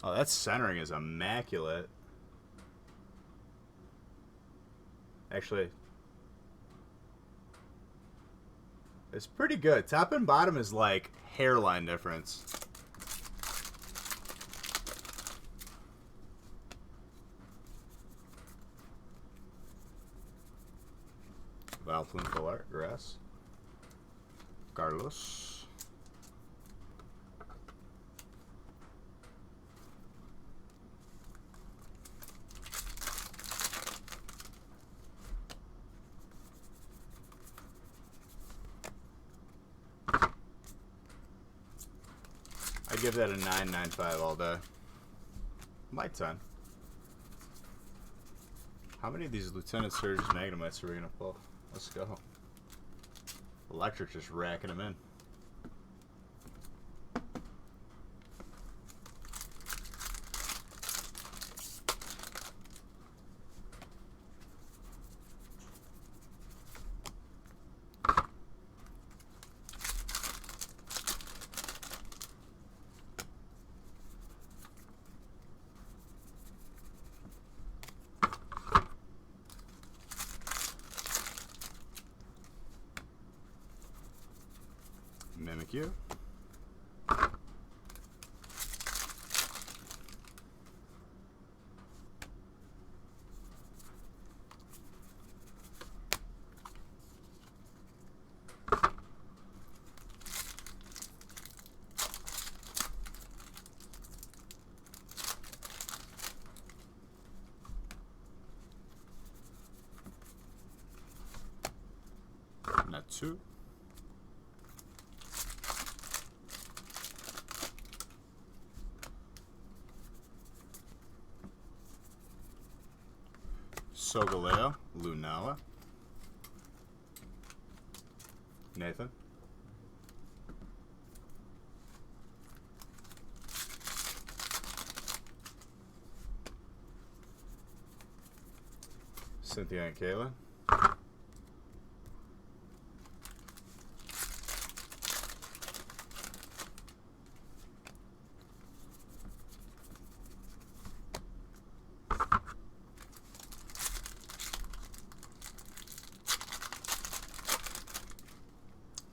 Oh, that centering is immaculate. Actually, it's pretty good. Top and bottom is like hairline difference. Valplume Full Art, Grass. Carlos. I give that a 9.95 all day. My 10. How many of these Lieutenant Surge's Magnemites are we going to pull? Let's go. Electric just racking them in. Mimikyu. Natsu. Sogaleo, Lunala, Nathan, Cynthia and Kaylin,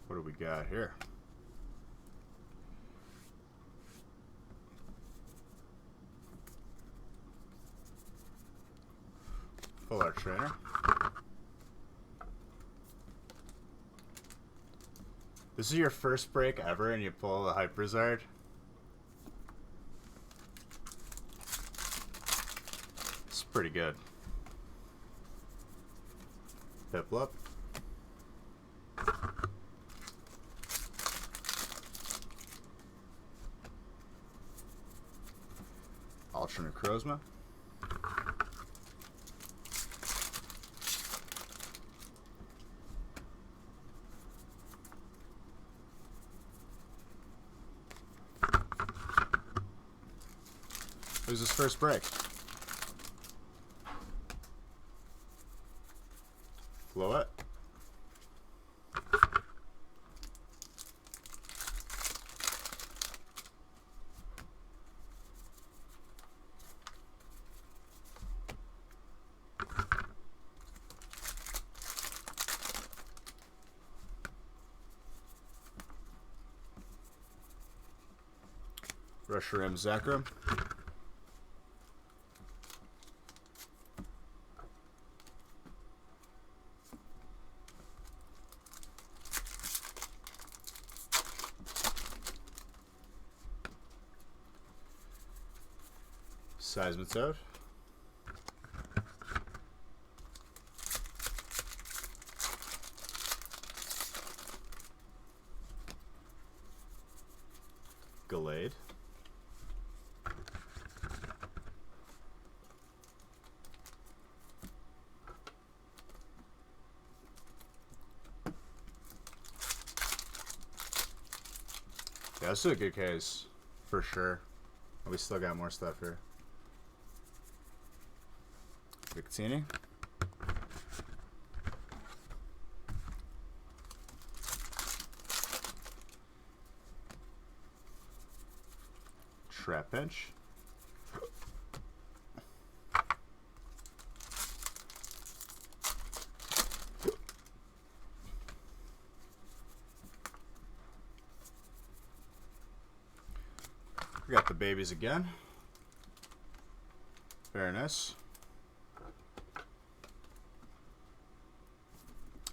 what do we got here? Full Art Trainer. This is your first break ever and you pull the Hyperzard? It's pretty good. Piplup. Ultra Necrozma. It was his first break. Blow it. Reshiram Zakram. Seismitoad. Gallade. Yeah, this is a good case, for sure. We still got more stuff here. Victini. Trap Bench. We got the babies again. Very nice.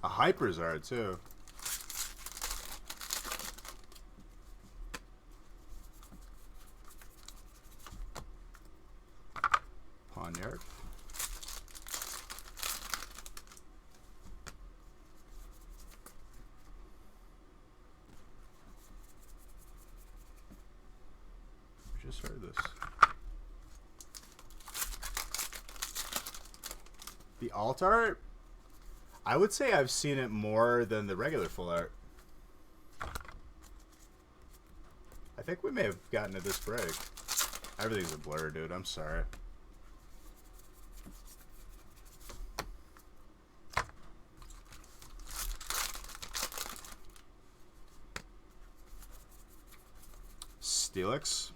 A Hyperzard too. Ponyard. I just heard this. The alt art? I would say I've seen it more than the regular full art. I think we may have gotten it this break. Everything's a blur, dude. I'm sorry. Steelix.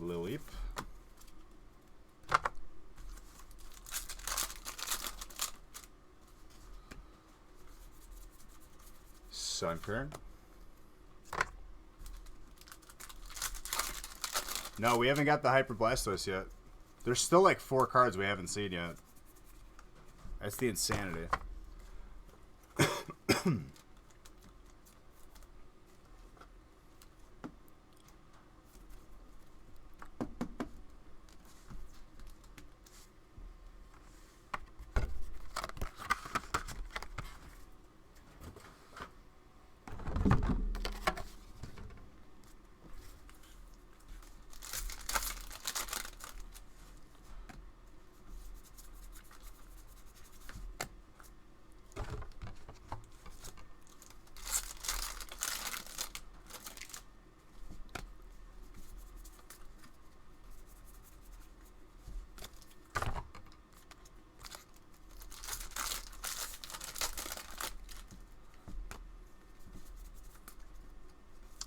Lilip. Sunkern. No, we haven't got the Hyper Blastoise yet. There's still like 4 cards we haven't seen yet. That's the insanity.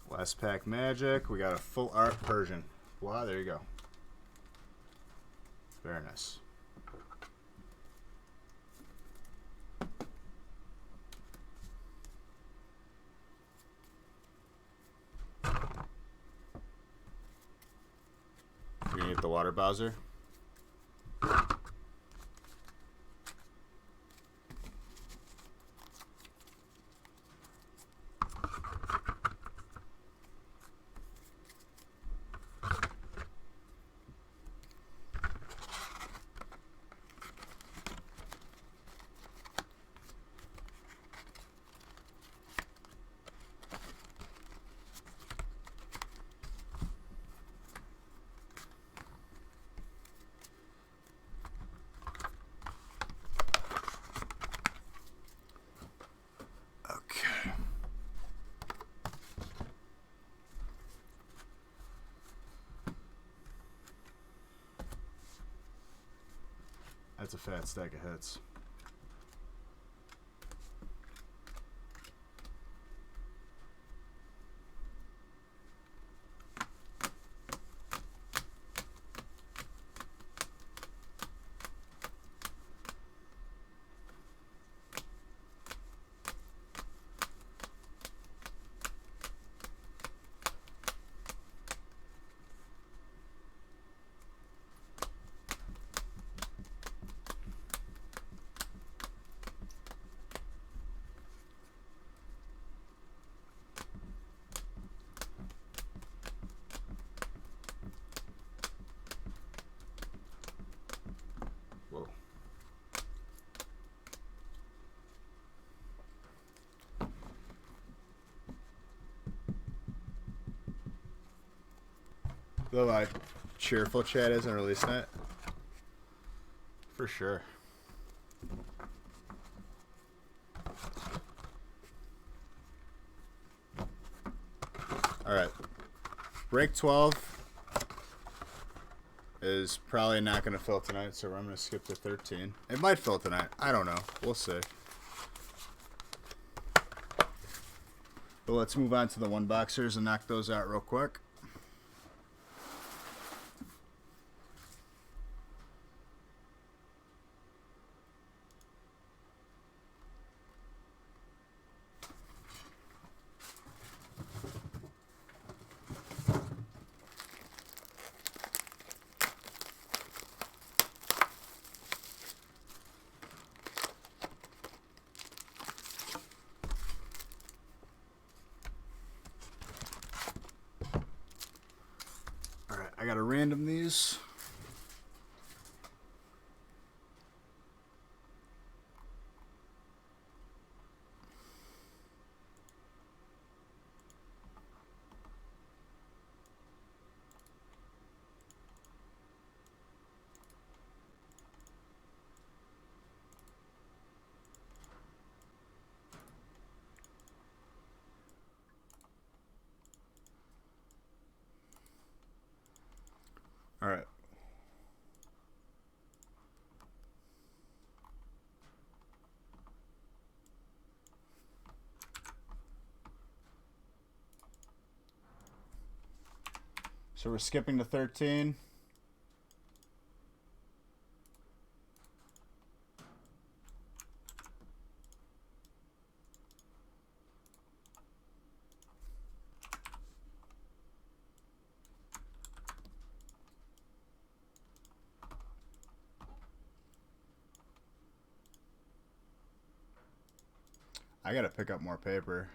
Last pack Magic. We got a full art Persian. Wow, there you go. Very nice. You're gonna get the water Bowser. That's a fat stack of hits. Whoa. Though cheerful chat isn't released yet. For sure. Alright. Break 12 is probably not going to fill tonight, so I'm going to skip to 13. It might fill tonight. I don't know. We'll see. But let's move on to the one boxers and knock those out real quick. I gotta random these. All right. So we're skipping to 13. I gotta pick up more paper.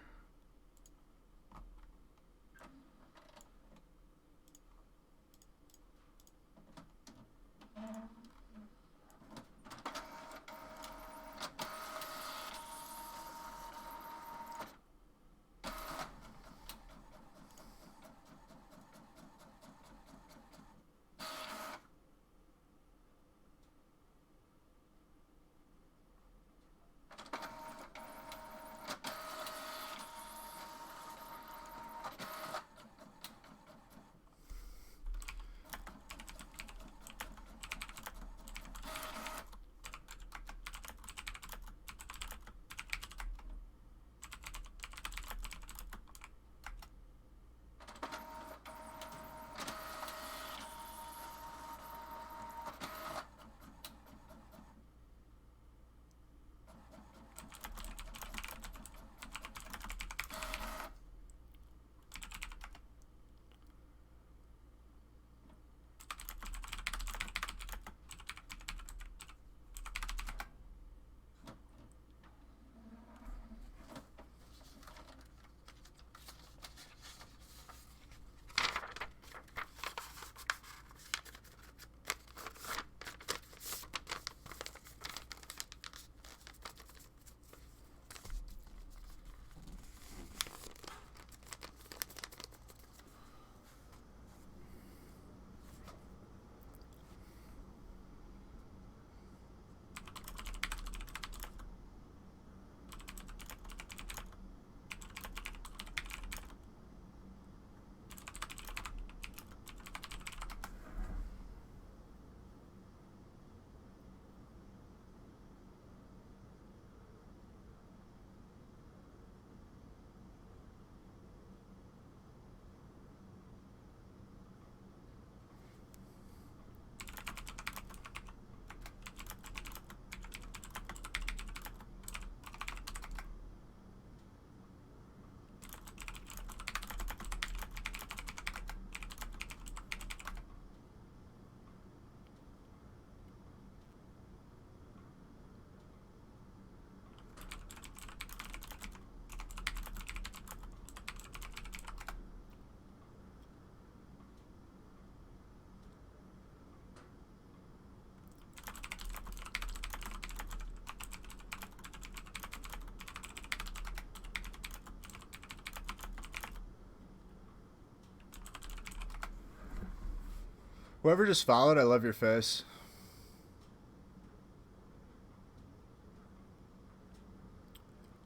Whoever just followed, I love your face.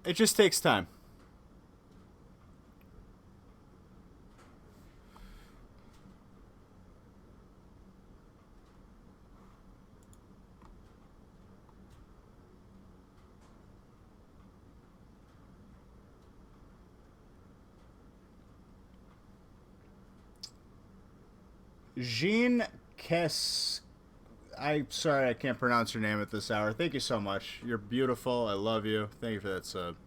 It just takes time. Jean Kess. I'm sorry I can't pronounce your name at this hour. Thank you so much. You're beautiful. I love you. Thank you for that sub.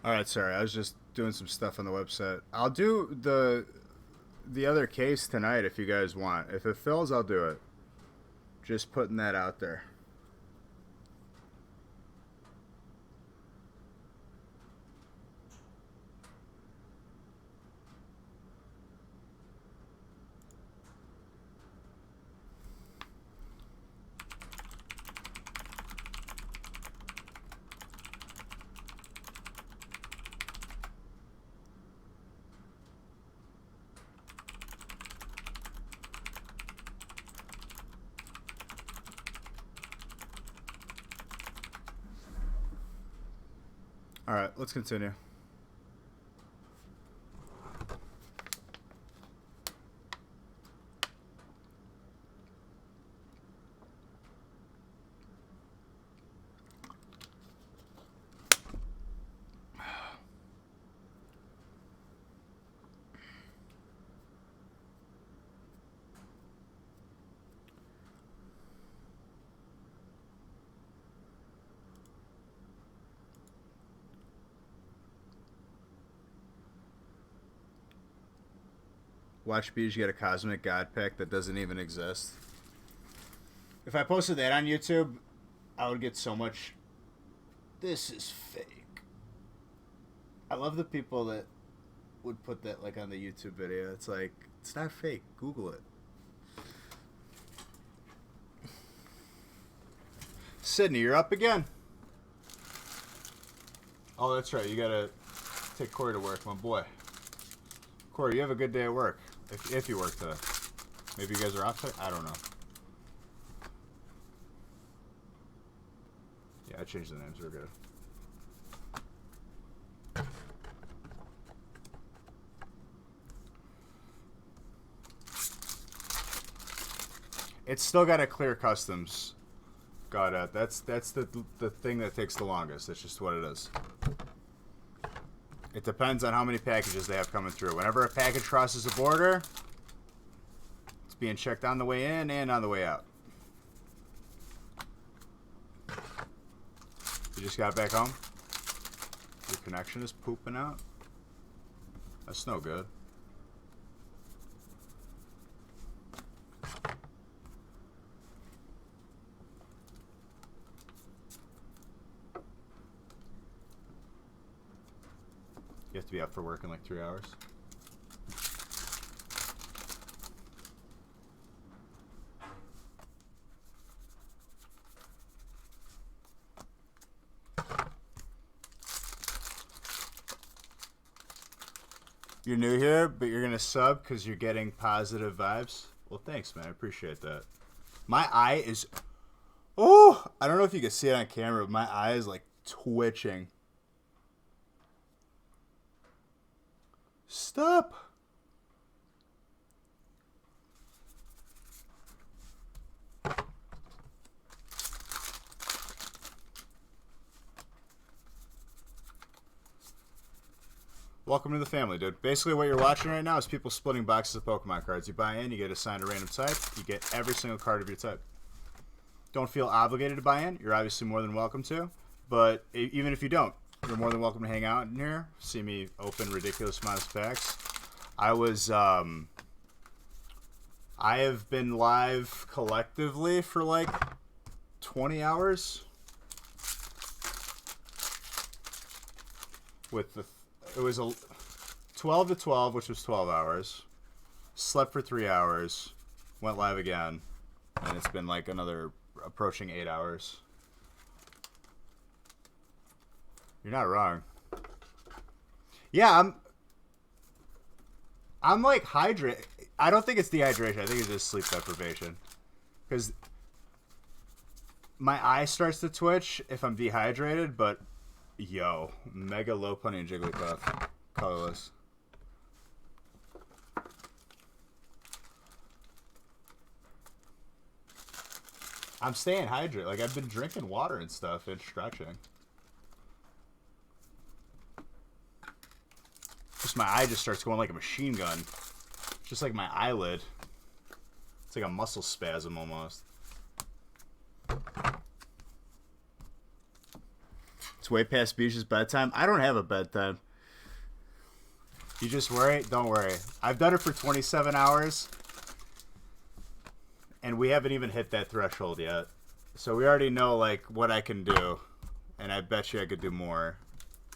All right, sorry. I was just doing some stuff on the website. I'll do the other case tonight if you guys want. If it fills, I'll do it. Just putting that out there. All right, let's continue. Watch Bees get a Cosmic God pick that doesn't even exist. If I posted that on YouTube, I would get so much. This is fake. I love the people that would put that like on the YouTube video. It's like, it's not fake. Google it. Sydney, you're up again. Oh, that's right. You gotta take Corey to work, my boy. Corey, you have a good day at work. If you work today. Maybe you guys are off today? I don't know. Yeah, I changed the names. We're good. It's still got a clear customs. Got it. That's the thing that takes the longest. That's just what it is. It depends on how many packages they have coming through. Whenever a package crosses a border, it's being checked on the way in and on the way out. You just got back home? Your connection is pooping out? That's no good. You have to be up for work in like 3 hours. You're new here, but you're gonna sub because you're getting positive vibes. Well, thanks, man. I appreciate that. My eye is... Oh! I don't know if you can see it on camera, but my eye is, like, twitching. Stop! Welcome to the family, dude. Basically, what you're watching right now is people splitting boxes of Pokemon cards. You buy in, you get assigned a random type, you get every single card of your type. Don't feel obligated to buy in. You're obviously more than welcome to. But even if you don't, you're more than welcome to hang out in here, see me open ridiculous amounts of packs. I have been live collectively for like 20 hours. It was a 12 to 12, which was 12 hours. Slept for 3 hours. Went live again. And it's been like another approaching 8 hours. You're not wrong. Yeah, I'm like hydrated. I don't think it's dehydration. I think it's just sleep deprivation. Because my eye starts to twitch if I'm dehydrated, but yo, Mega Lopunny and Jigglypuff. Colorless. I'm staying hydrated. Like, I've been drinking water and stuff and stretching. Just my eye just starts going like a machine gun. Just like my eyelid. It's like a muscle spasm almost. It's way past Beach's bedtime. I don't have a bedtime. You just worry? Don't worry. I've done it for 27 hours. And we haven't even hit that threshold yet. So we already know, like, what I can do. And I bet you I could do more.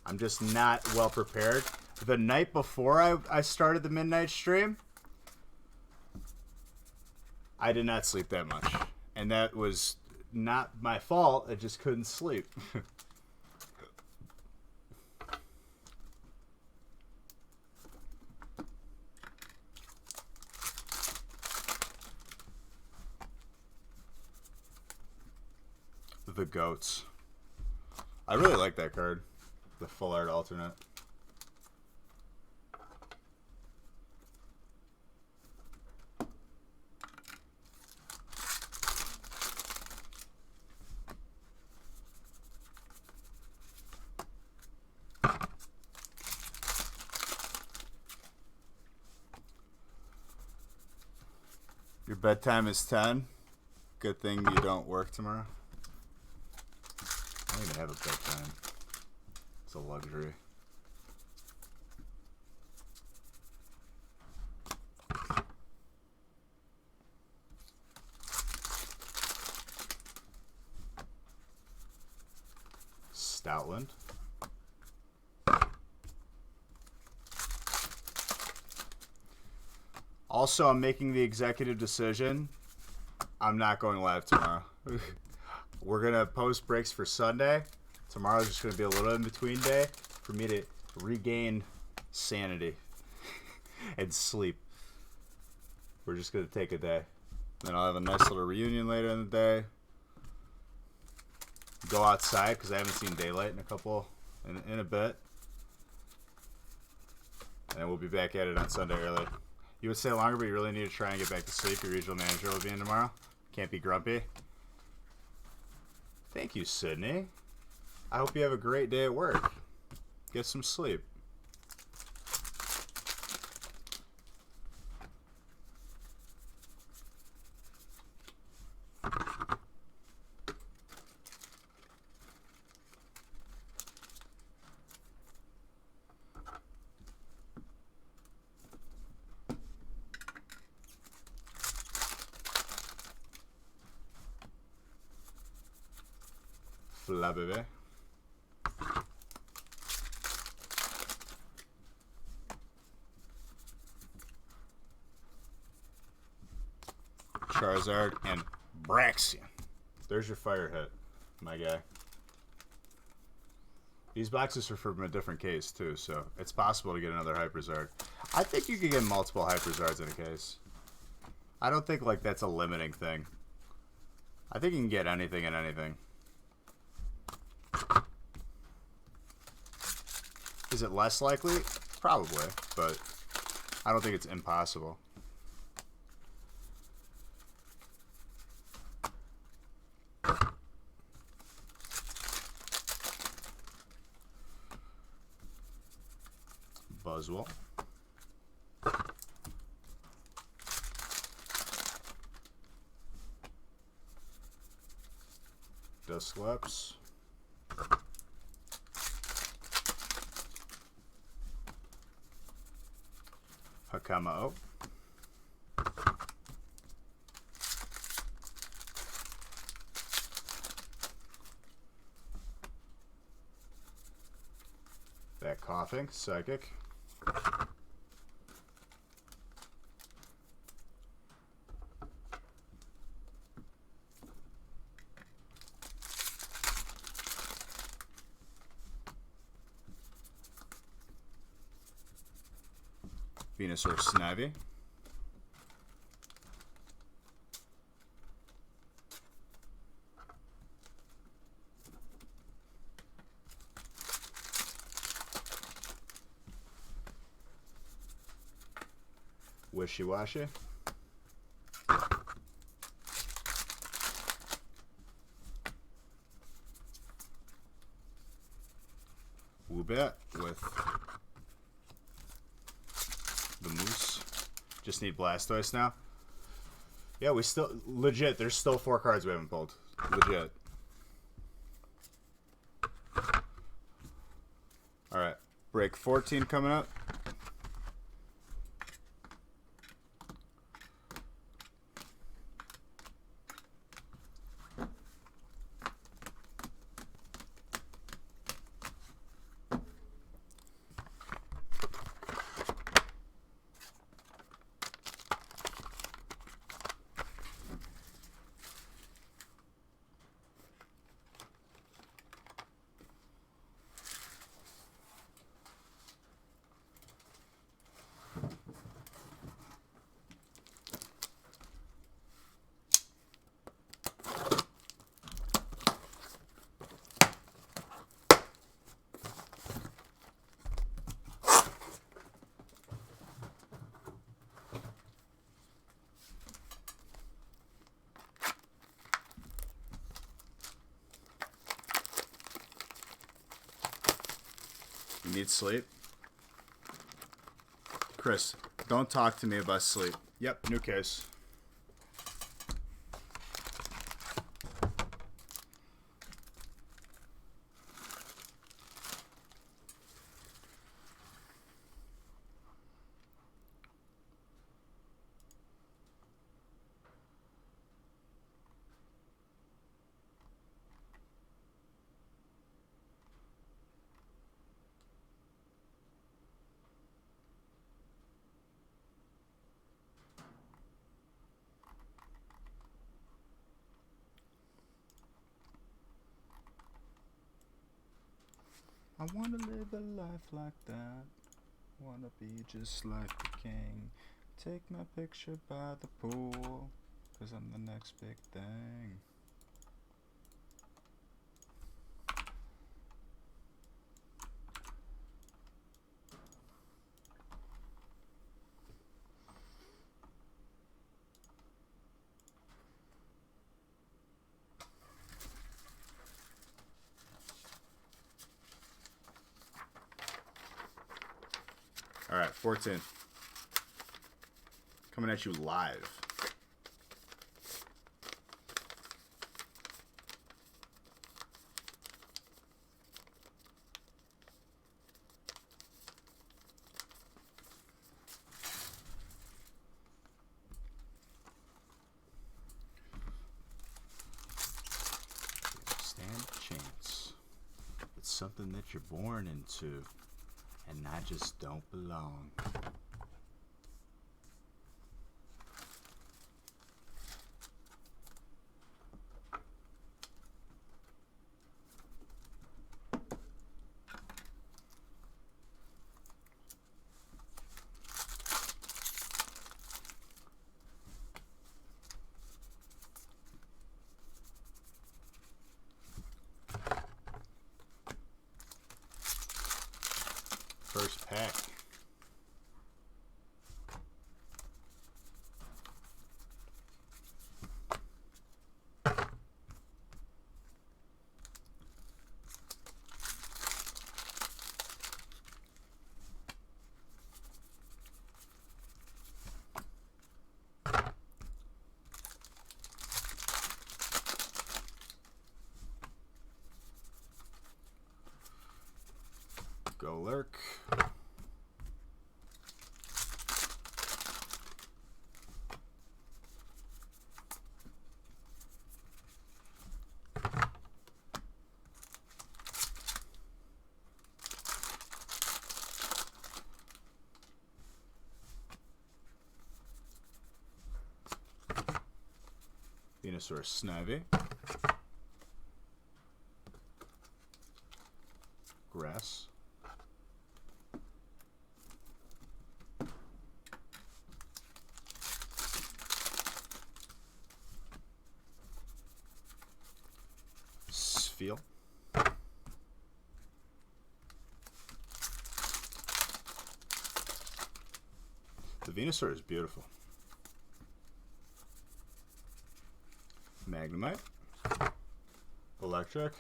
I'm just not well prepared. The night before I started the midnight stream, I did not sleep that much. And that was not my fault. I just couldn't sleep. The Goats. I really like that card. The full art alternate. Your bedtime is 10. Good thing you don't work tomorrow. I don't even have a bedtime. It's a luxury. Stoutland. Also, I'm making the executive decision. I'm not going live tomorrow. We're going to post breaks for Sunday. Tomorrow's just going to be a little in-between day for me to regain sanity and sleep. We're just going to take a day. Then I'll have a nice little reunion later in the day. Go outside because I haven't seen daylight in a bit. And we'll be back at it on Sunday early. You would stay longer, but you really need to try and get back to sleep. Your regional manager will be in tomorrow. Can't be grumpy. Thank you, Sydney. I hope you have a great day at work. Get some sleep. La bébé. Charizard and Braxian. There's your fire hit, my guy. These boxes are from a different case, too, so it's possible to get another Hyperzard. I think you could get multiple Hyperzards in a case. I don't think, like, that's a limiting thing. I think you can get anything and anything. Is it less likely? Probably, but I don't think it's impossible. Buzzwell. Dusclops. Hakama-O. That coughing, psychic. Venusaur Snivy. Wishy-washy. Woobat with the Moose. Just need Blastoise now. Yeah, we still... Legit, there's still 4 cards we haven't pulled. Legit. Alright. Break 14 coming up. You need sleep? Chris, don't talk to me about sleep. Yep, new case. I wanna live a life like that. Wanna be just like the king. Take my picture by the pool, 'cause I'm the next big thing. Alright, 14. Coming at you live. Stand a chance. It's something that you're born into. And I just don't belong. pack. Go lurk. Venusaur Snivy. Grass. Spheal. The Venusaur is beautiful. Magnemite. Electric.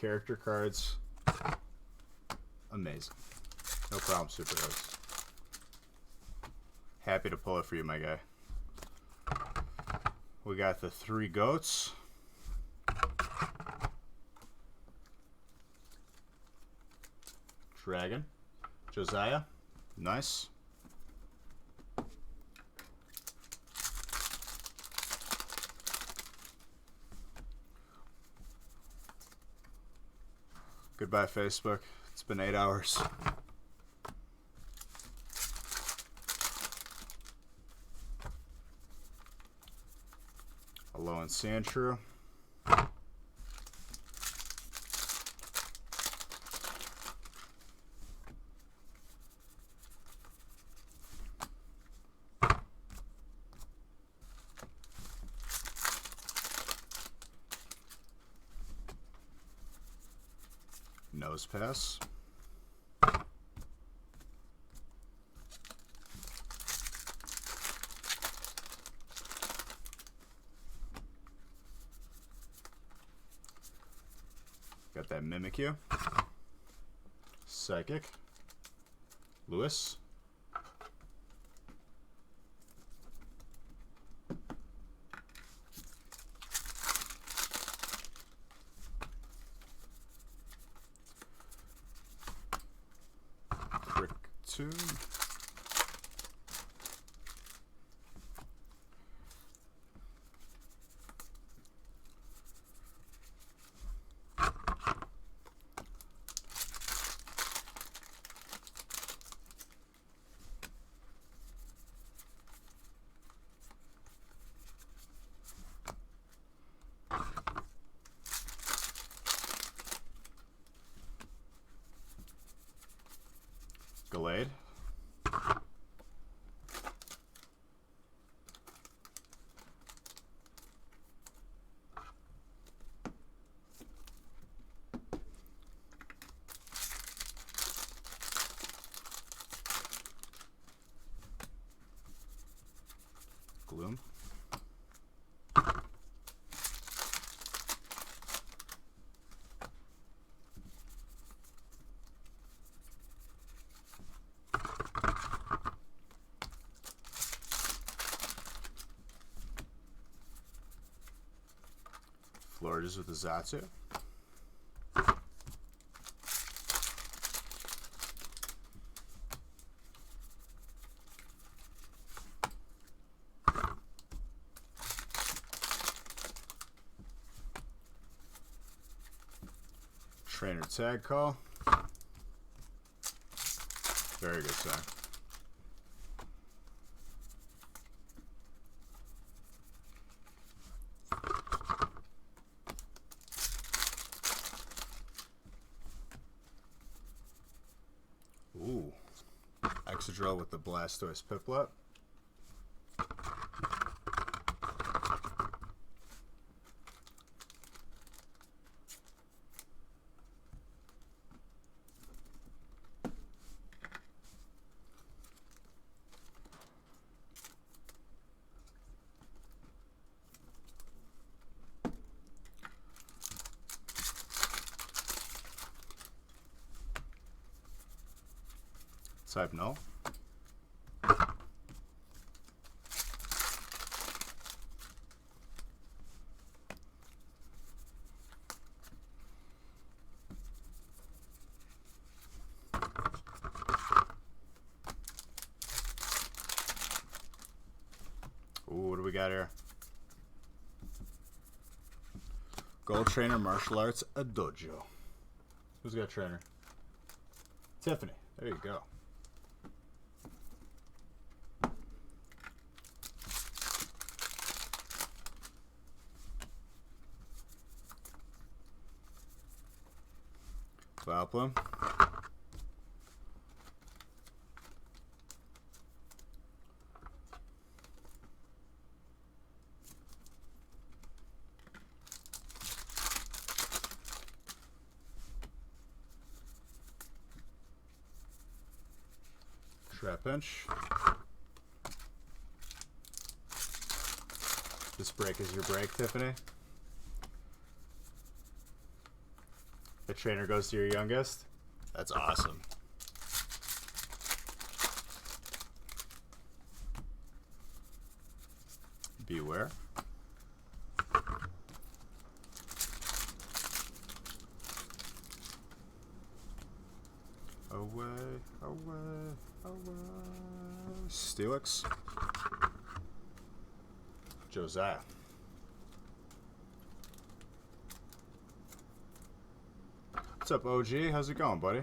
Character cards. Amazing. No problem, Superheroes. Happy to pull it for you, my guy. We got the 3 goats. Dragon. Josiah. Nice. Goodbye, Facebook. It's been 8 hours. Alolan Sandshrew. Nose Pass. Got that Mimikyu. Psychic. Lewis. Brick 2. Gallade. Gloom. Floridas with the Zatsu. Trainer Tag Call. Very good, sir. Ooh. Excadrill with the Blastoise Piplup. Type null. Ooh, what do we got here? Gold Trainer, Martial Arts, a Dojo. Who's got trainer? Tiffany. There you go. Vileplume. Trapinch. This break is your break, Tiffany. The trainer goes to your youngest. That's awesome. Beware. Away, away, away. Steelix. Josiah. What's up, OG? How's it going, buddy?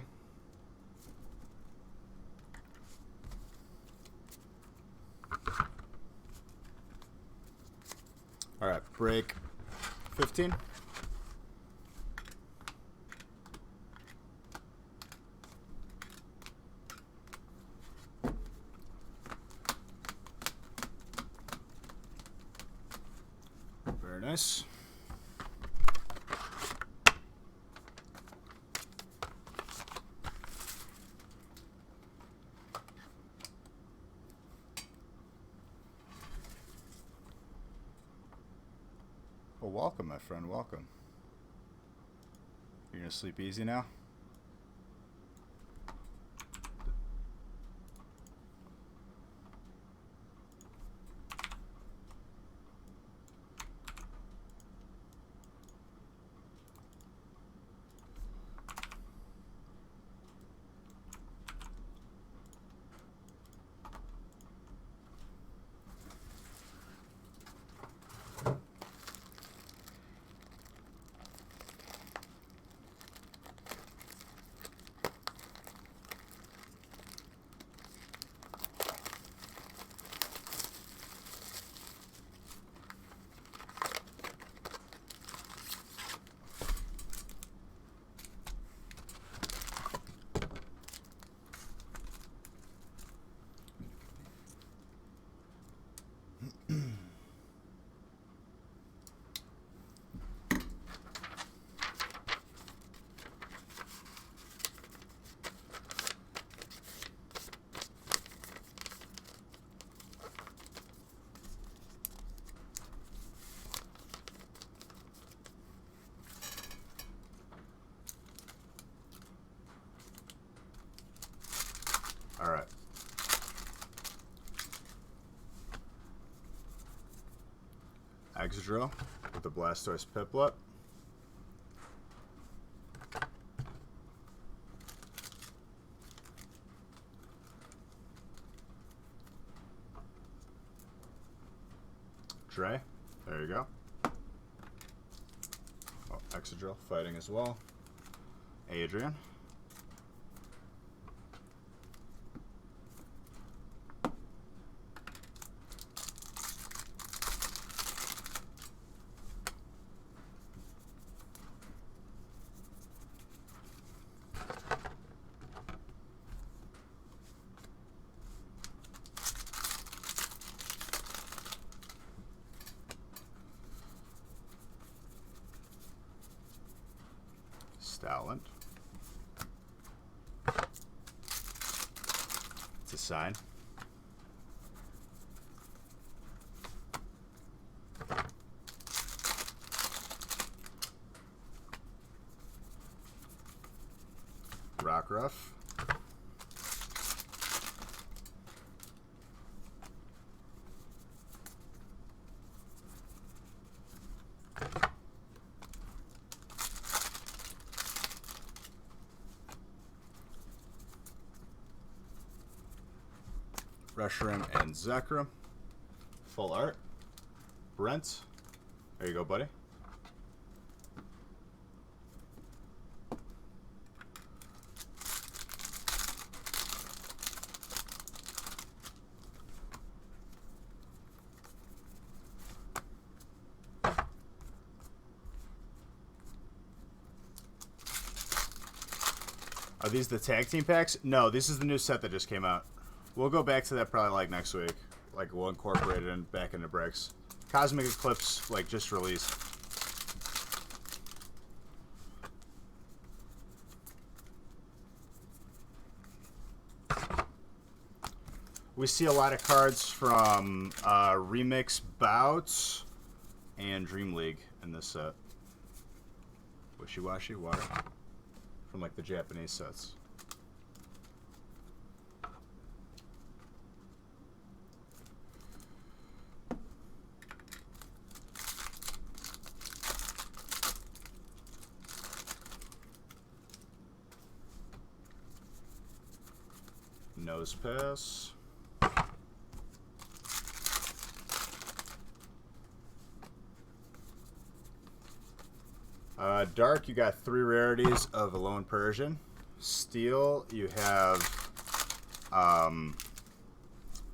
All right, break 15. Very nice. Well, welcome, my friend. Welcome. You're gonna sleep easy now? All right. Excadrill with the Blastoise Piplup. Dre. There you go. Oh, Excadrill fighting as well. Adrian. Stalin. It's a sign. Rockruff. Reshiram and Zekrom. Full art. Brent. There you go, buddy. Are these the tag team packs? No, this is the new set that just came out. We'll go back to that probably like next week. Like we'll incorporate it in, back into breaks. Cosmic Eclipse like just released. We see a lot of cards from Remix Bouts and Dream League in this set. Wishy-washy water. From like the Japanese sets. Nose pass. Dark, you got 3 rarities of a Lone Persian. Steel, you have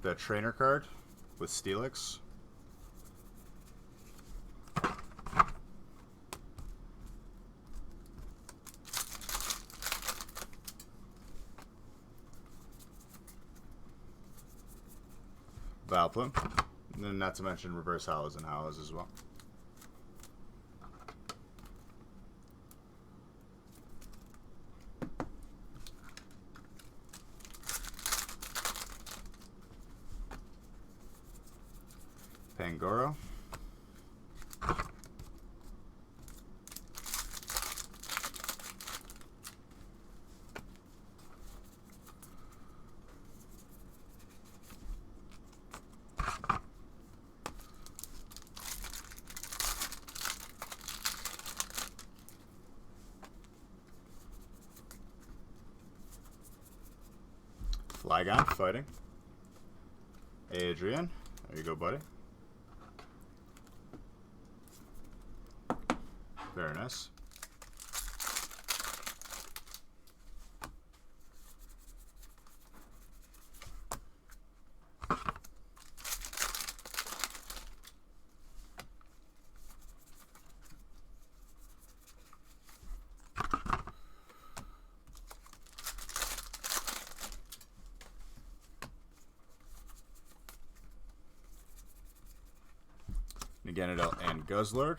the trainer card with Steelix. Valplum. And then not to mention reverse hollows and hollows as well. Pangoro. Flygon fighting. Adrian. There you go, buddy. Very nice. Naganadel and Guzzlord.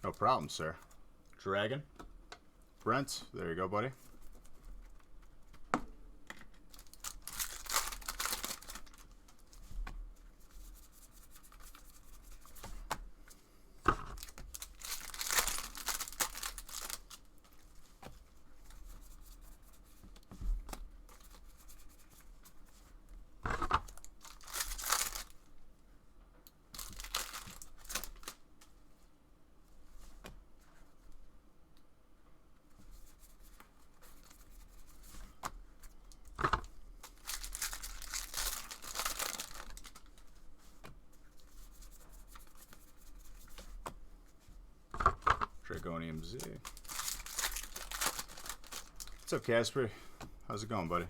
No problem, sir. Dragon. Brent, there you go, buddy. Dragonium Z. What's up, Casper? How's it going, buddy?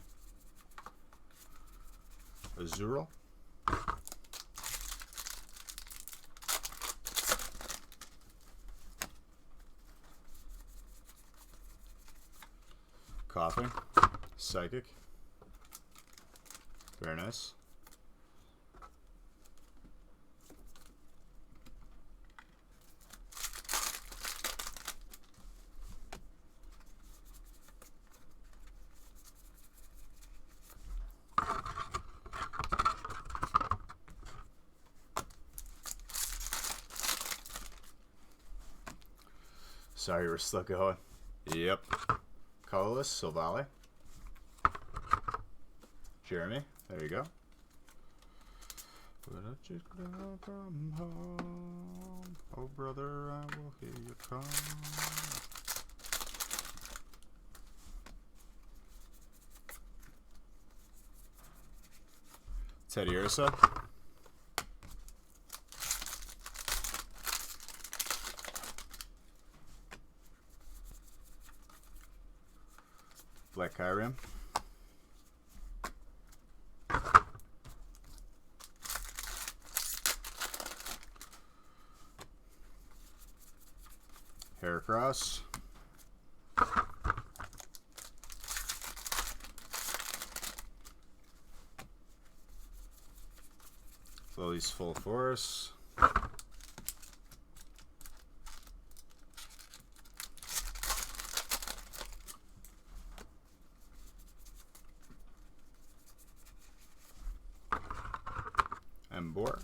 Azurill. Coughing. Psychic. Very nice. Sorry, we're still going. Yep. Colorless, Silvally. Jeremy, there you go. When I just come from home, oh brother, I will hear you come. Teddy Ursa. Black Kyrian. Heracross. Lily's Full Force. Embor.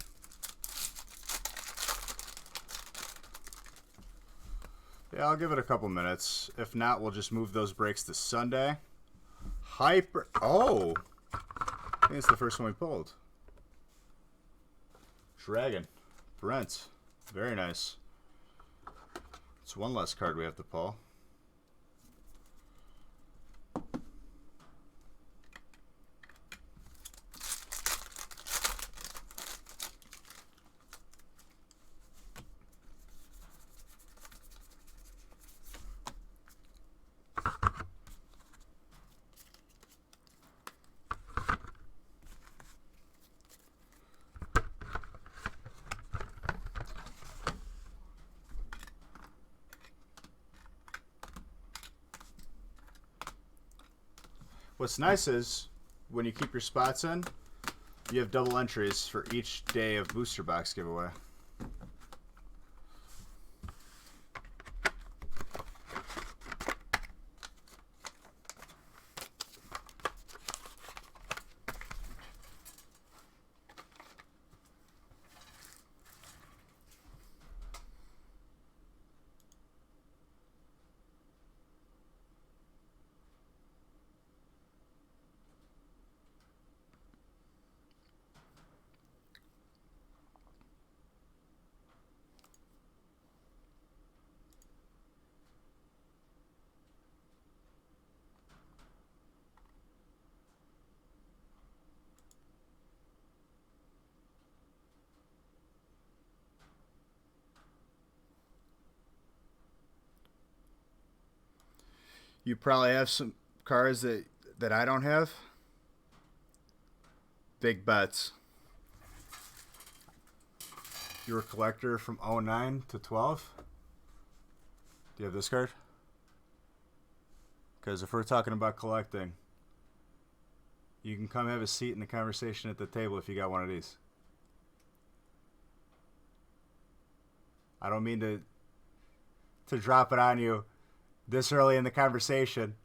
Yeah, I'll give it a couple minutes. If not, we'll just move those breaks to Sunday. Hyper. Oh! I think it's the first one we pulled. Dragon. Brent. Very nice. It's one less card we have to pull. What's nice is when you keep your spots in, you have double entries for each day of booster box giveaway. You probably have some cards that I don't have. Big bets. You're a collector from 09 to 12. Do you have this card? Because if we're talking about collecting, you can come have a seat in the conversation at the table if you got one of these. I don't mean to drop it on you this early in the conversation.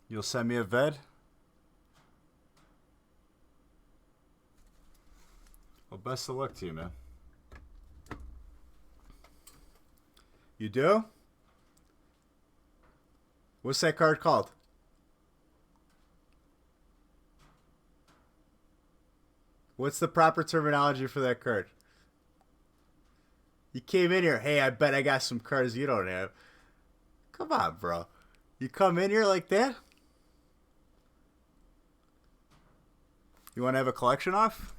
You'll send me a vid? Well, best of luck to you, man. You do? What's that card called? What's the proper terminology for that card? You came in here, hey, I bet I got some cards you don't have. Come on, bro. You come in here like that? You want to have a collection off?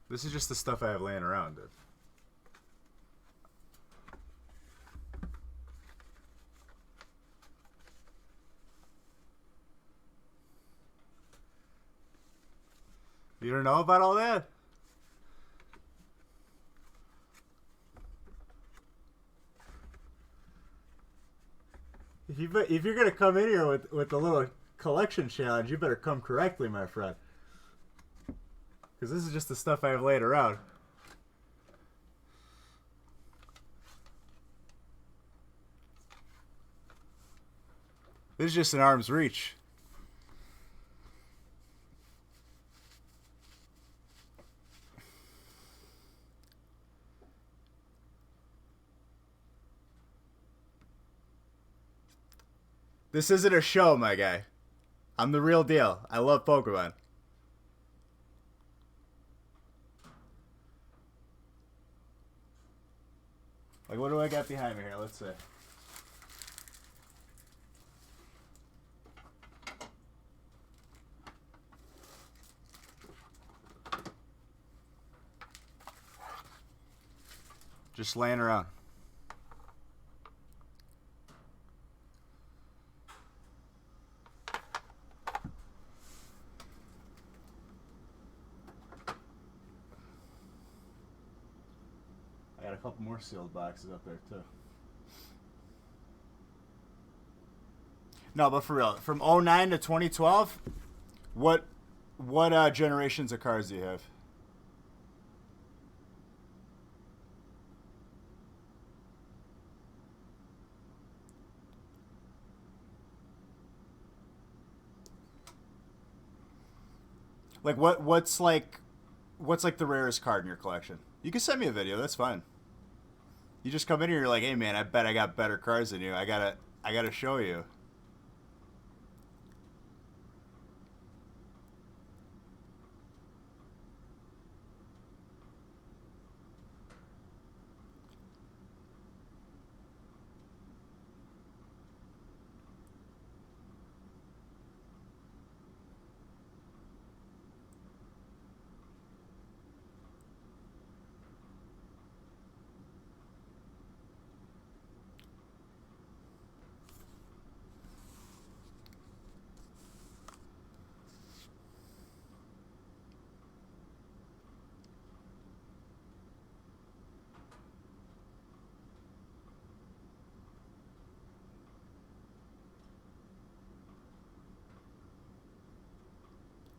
This is just the stuff I have laying around, dude. You don't know about all that? If you're gonna come in here with a little collection challenge, you better come correctly, my friend. Because this is just the stuff I have laid around. This is just an arm's reach. This isn't a show, my guy. I'm the real deal. I love Pokemon. Like, what do I got behind me here? Let's see. Just laying around. I got a couple more sealed boxes up there too. No, but for real, from 09 to 2012, what generations of cars do you have? Like what's like the rarest card in your collection? You can send me a video. That's fine. You just come in here, you're like, hey man, I bet I got better cards than you. I gotta show you.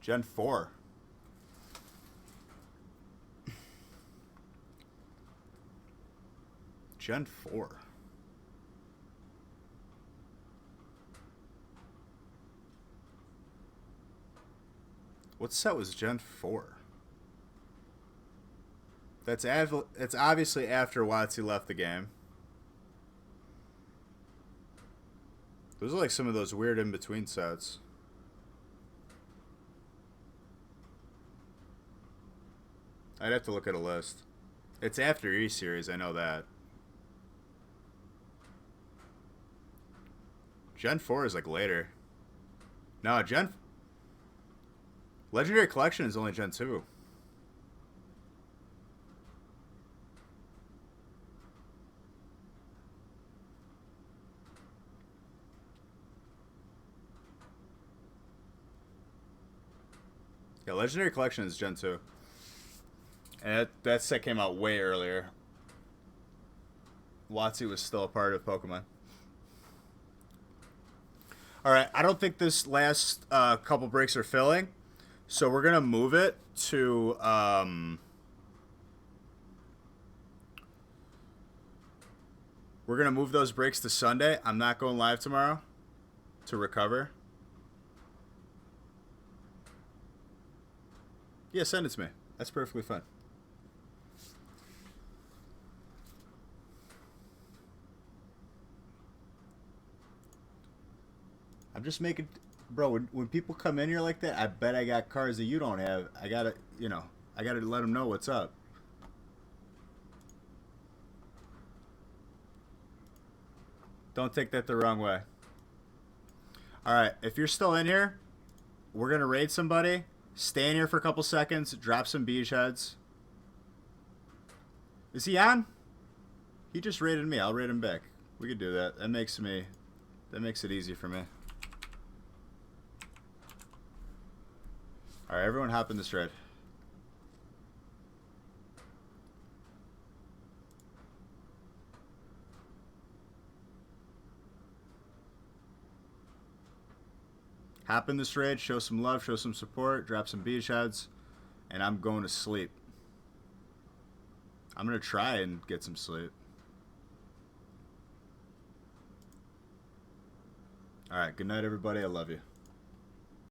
Gen 4. Gen 4. What set was Gen 4? That's obviously after WotC left the game. Those are like some of those weird in-between sets. I'd have to look at a list. It's after E-Series, I know that. Gen 4 is like later. No, Legendary Collection is only Gen 2. Yeah, Legendary Collection is Gen 2. And that set came out way earlier. WotC was still a part of Pokemon. Alright, I don't think this last couple breaks are filling. So we're going to move it to... we're going to move those breaks to Sunday. I'm not going live tomorrow to recover. Yeah, send it to me. That's perfectly fine. I'm just making... Bro, when people come in here like that, I bet I got cars that you don't have. I gotta, I gotta let them know what's up. Don't take that the wrong way. Alright, if you're still in here, we're gonna raid somebody. Stay in here for a couple seconds. Drop some beach heads. Is he on? He just raided me. I'll raid him back. We could do that. That makes it easy for me. Alright, everyone hop in this raid. Hop in this raid, show some love, show some support, drop some beach heads, and I'm going to sleep. I'm going to try and get some sleep. All right. Good night, everybody. I love you.